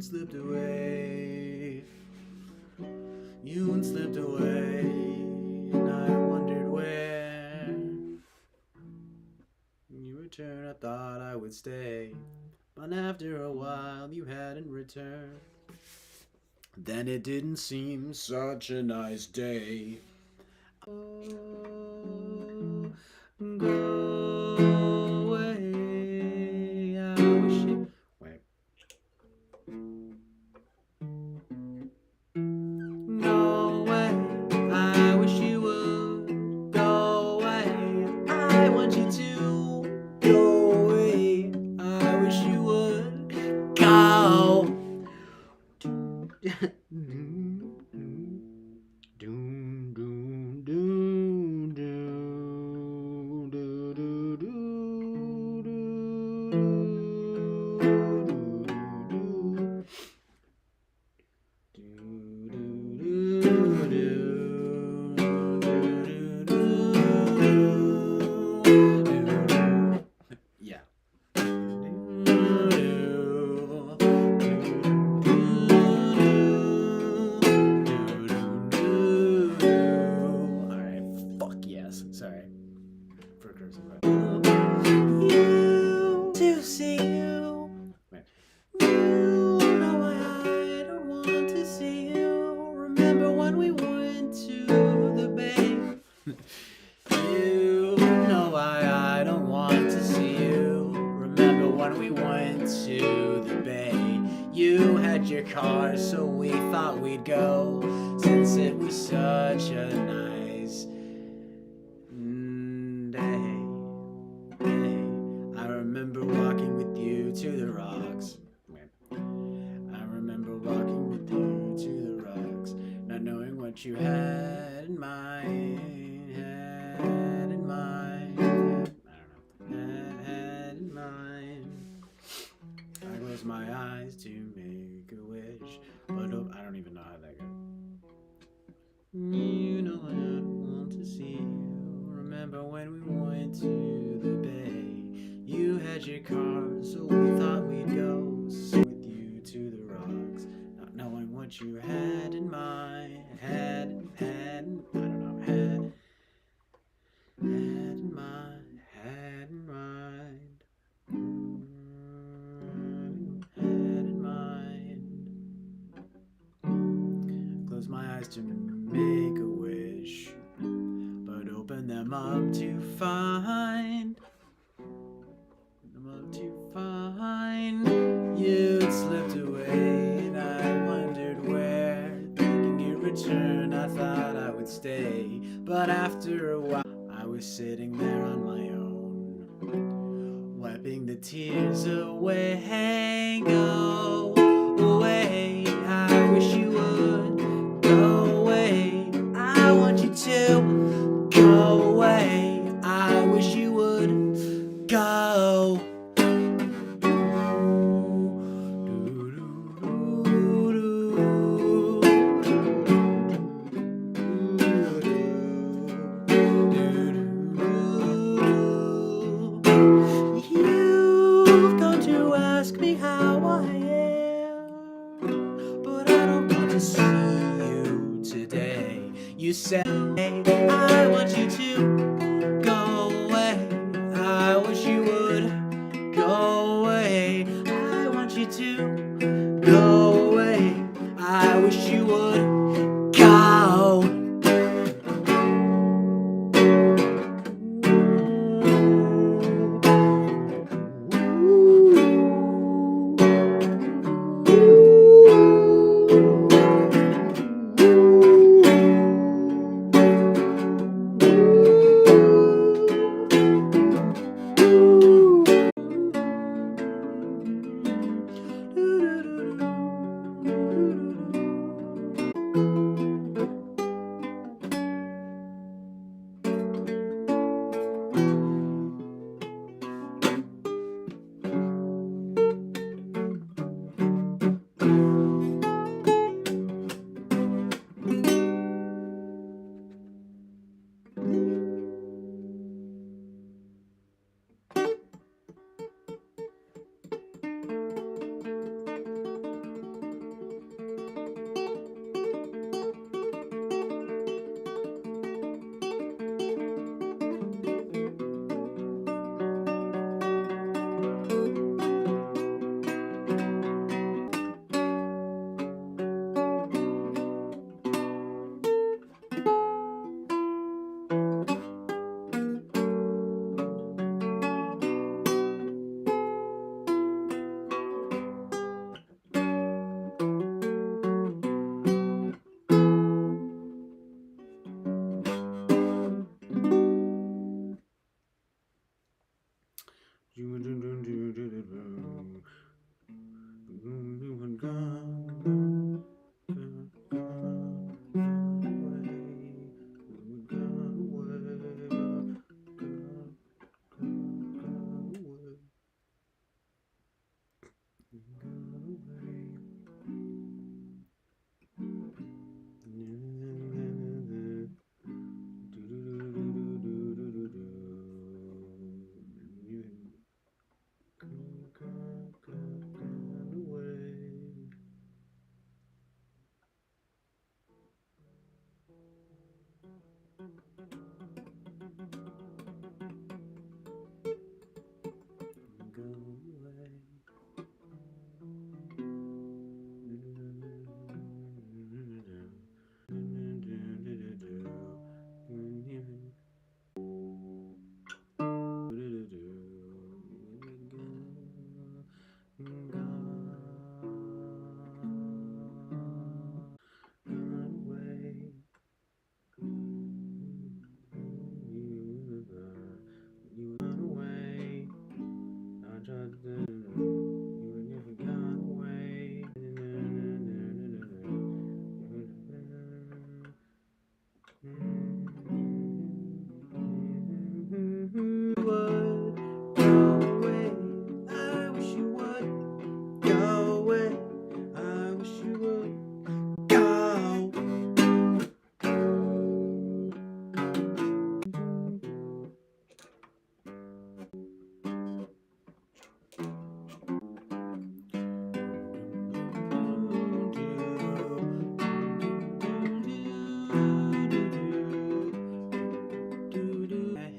slipped away. You slipped away, and I wondered where. You returned, I thought I would stay, but after a while you hadn't returned. Then it didn't seem such a nice day. Oh, go away. I wish it. Wait. Go away. I wish you would go away. I want you to go away. I wish you would go. Yeah. Alright, fuck yes. Sorry for cursing. You to see you. Wait. You know I don't want to see you. Remember when we went to the bay? You know I don't want to see you. Remember when we went to the bay? You had your car, so we thought we'd go, since it was such a nice day. I remember walking with you to the rocks. I remember walking with you to the rocks, not knowing what you had in mind. Had in mind. I don't know. Had in mind. I close my eyes to make a wish, but oh, I don't even know how that goes. You know I don't want to see you. Remember when we went to the bay? You had your car, so we thought we'd go with you to the rocks, not knowing what you had in mind. Had in mind. Close my eyes to make a wish, but open them up to find. You'd slipped away, and I wondered where. Thinking you'd return, I thought I would stay, but after a while I was sitting there on my own, wiping the tears away. Go away, I wish you would go away. I want you to go away. I wish you would go. You've come to ask me how I am, but I don't want to see you today. You say I want you to go away. I wish you would go away. I want you to go away. I wish you would go.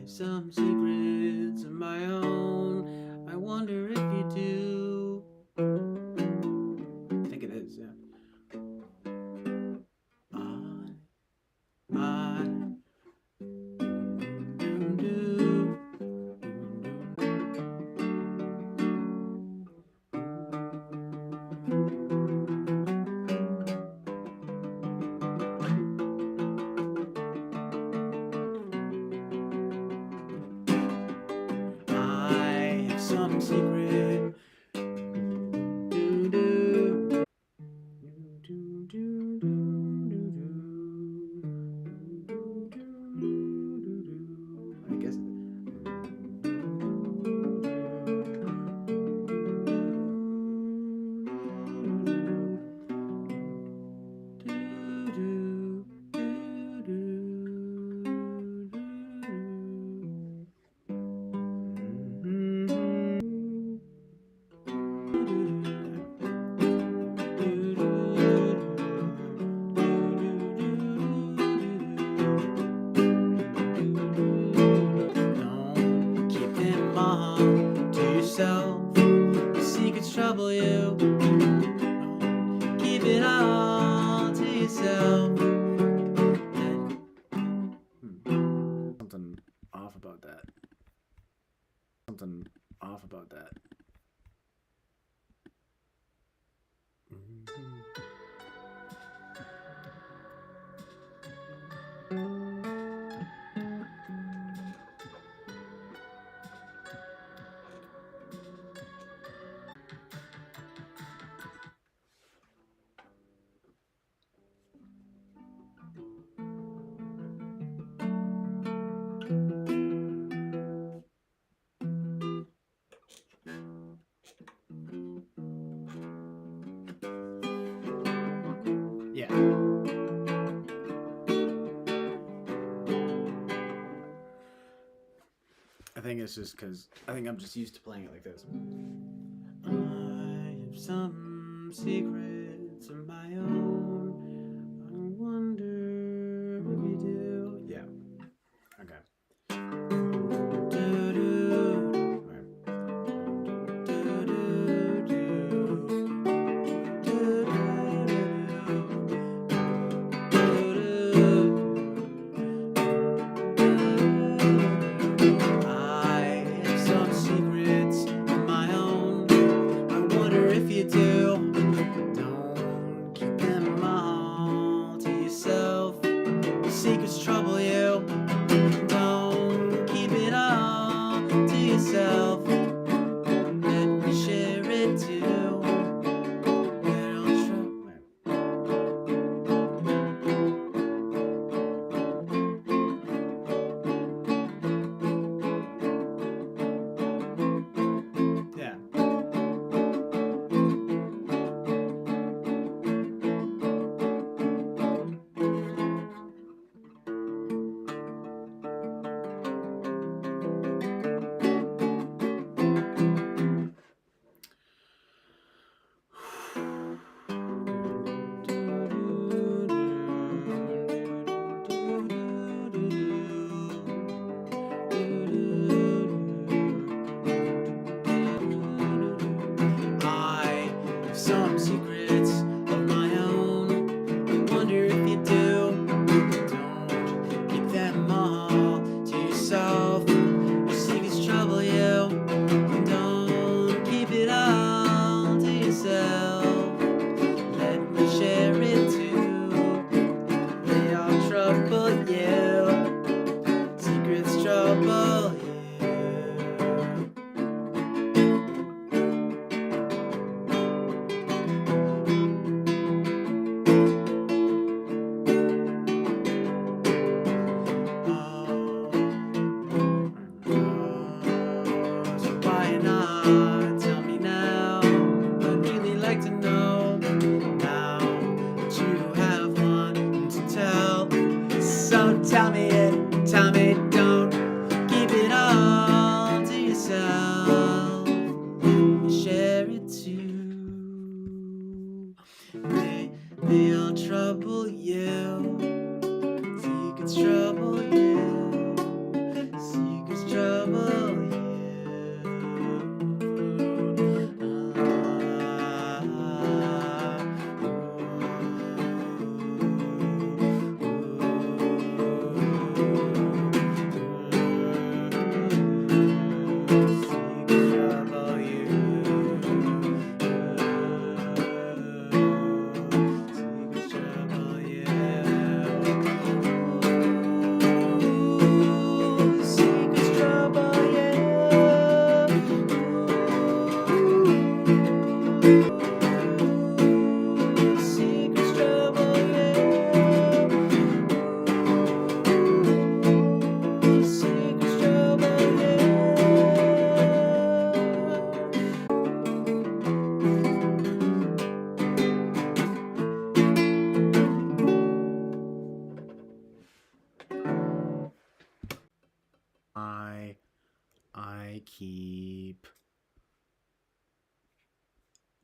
Some secrets of my own. I wonder if you do. I think it is, yeah. I do. I have some secret. Do do. Do do do do. I guess. Don't keep them all to yourself. The secrets trouble you. Don't keep it all to yourself. Something off about that. Something off about that. Yeah. I think it's just because I think I'm just used to playing it like this. I have some secrets of my own. I wonder if you do. Yeah. Okay. I have some secrets of my own. I wonder if you do. Don't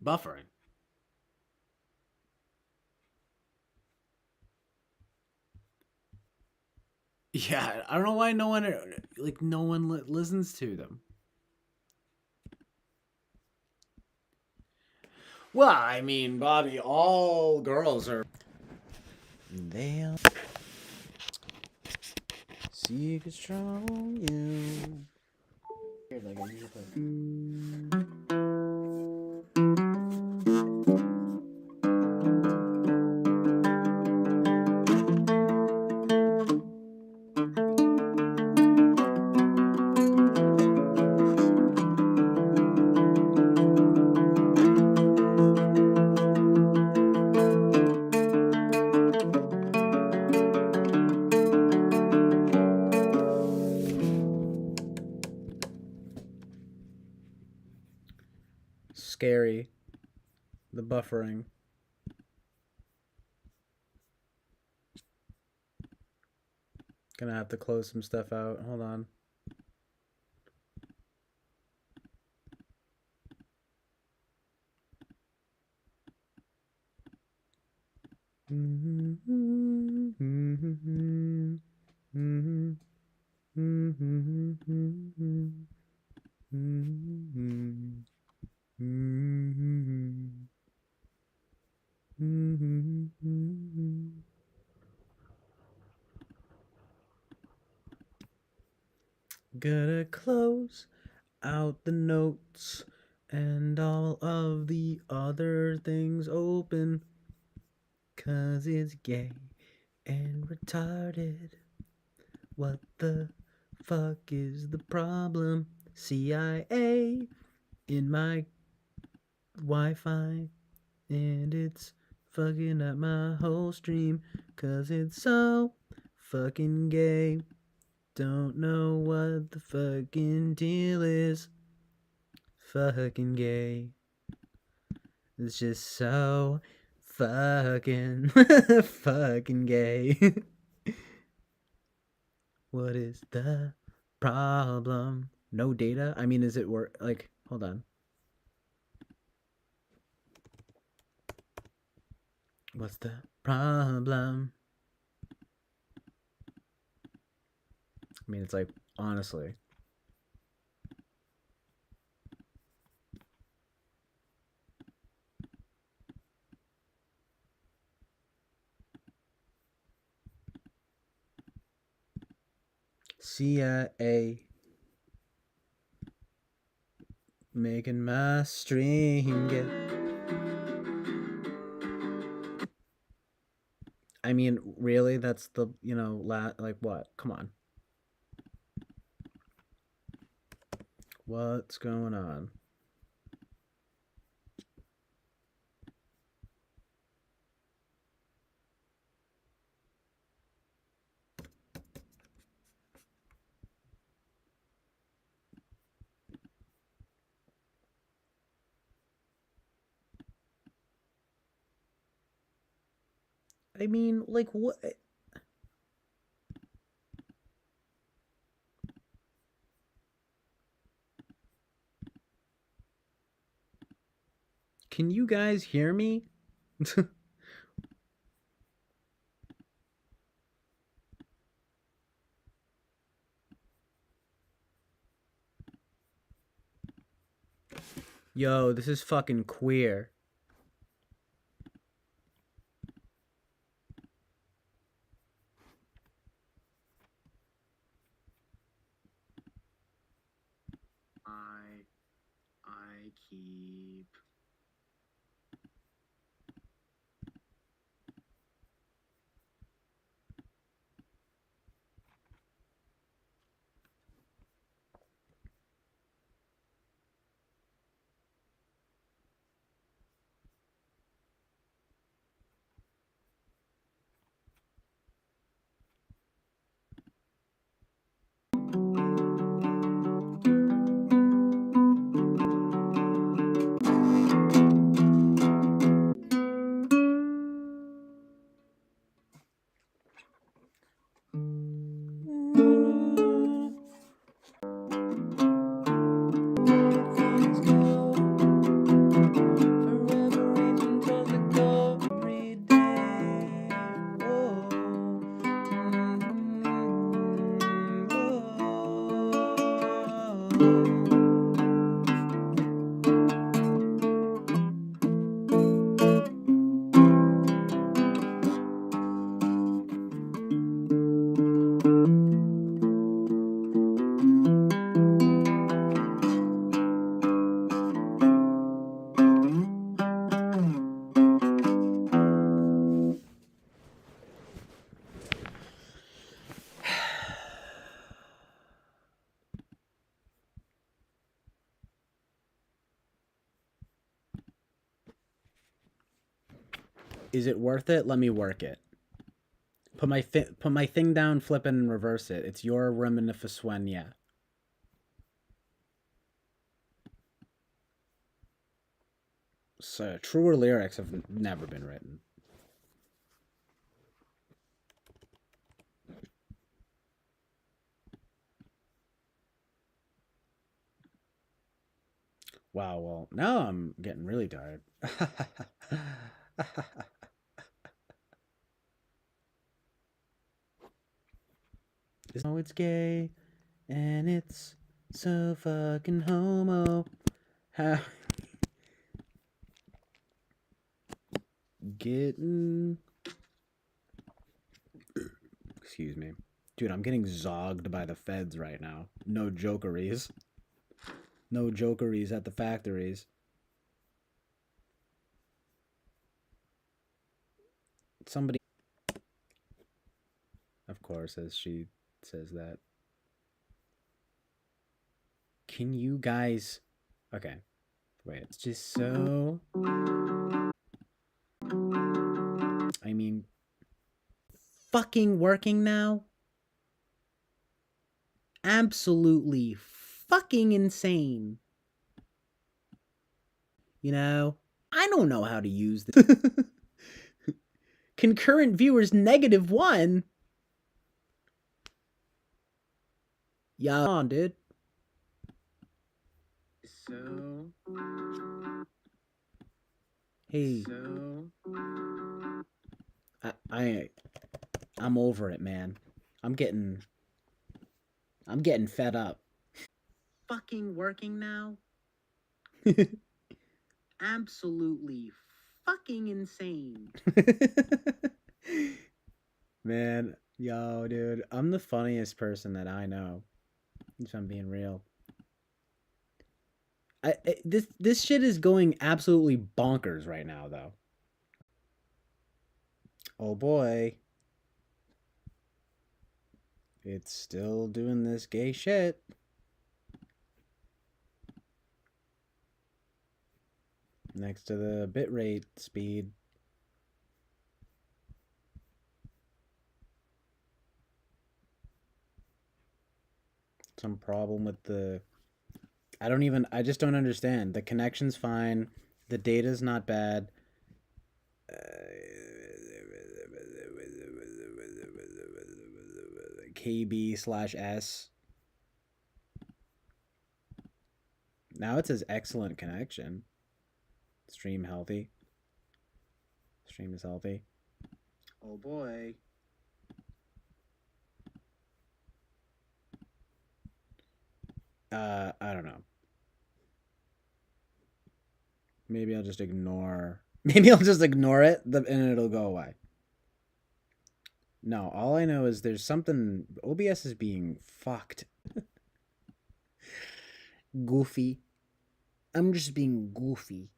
Buffering. Yeah, I don't know why no one listens to them. Well, I mean, Bobby, all girls are. They'll secrets from you. Here, like I usually play. Scary. The buffering. Gonna have to close some stuff out. Hold on. Gotta close out the notes and all of the other things open, 'cause it's gay and retarded. What the fuck is the problem? CIA in my Wi-Fi, and it's fucking up my whole stream, 'cause it's so fucking gay. Don't know what the fucking deal is. Fucking gay. It's just so fucking fucking gay. What is the problem? No data? I mean, is it work? Like, hold on. What's the problem? I mean, it's like, honestly. CIA making my stream get. I mean, really? That's the, like what? Come on. What's going on? I mean, like, what? Can you guys hear me? Yo, this is fucking queer. I keep Is it worth it? Let me work it. Put my thing down, flip it, and reverse it. It's your reminiscence. So truer lyrics have never been written. Wow, well, now I'm getting really tired. Oh, it's gay, and it's so fucking homo. How getting... Excuse me. Dude, I'm getting zogged by the feds right now. No jokeries. No jokeries at the factories. Somebody... Of course, as she says that. Can you guys... Okay. Wait, it's just so... I mean... Fucking working now? Absolutely fucking insane. You know, I don't know how to use this. Concurrent viewers -1. Yeah, on, dude. So, hey, I'm over it, man. I'm getting fed up. Fucking working now? Absolutely fucking insane. Man, yo, dude, I'm the funniest person that I know. If I'm being real. This shit is going absolutely bonkers right now, though. Oh boy. It's still doing this gay shit. Next to the bitrate speed. Some problem with the... I just don't understand. The connection's fine. The data's not bad. KB/S. Now it says excellent connection. Stream healthy. Stream is healthy. Oh boy. I don't know. Maybe I'll just ignore. Maybe I'll just ignore it and it'll go away. No, all I know is there's something. OBS is being fucked. Goofy. I'm just being goofy.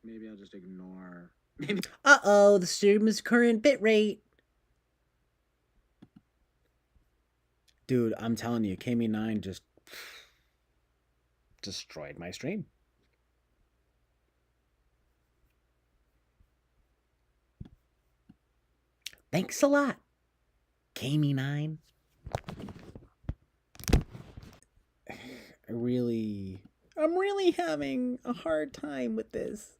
Maybe I'll just ignore. Uh-oh, the stream is current bitrate. Dude, I'm telling you, KME9 just destroyed my stream. Thanks a lot, KME9. I'm really having a hard time with this.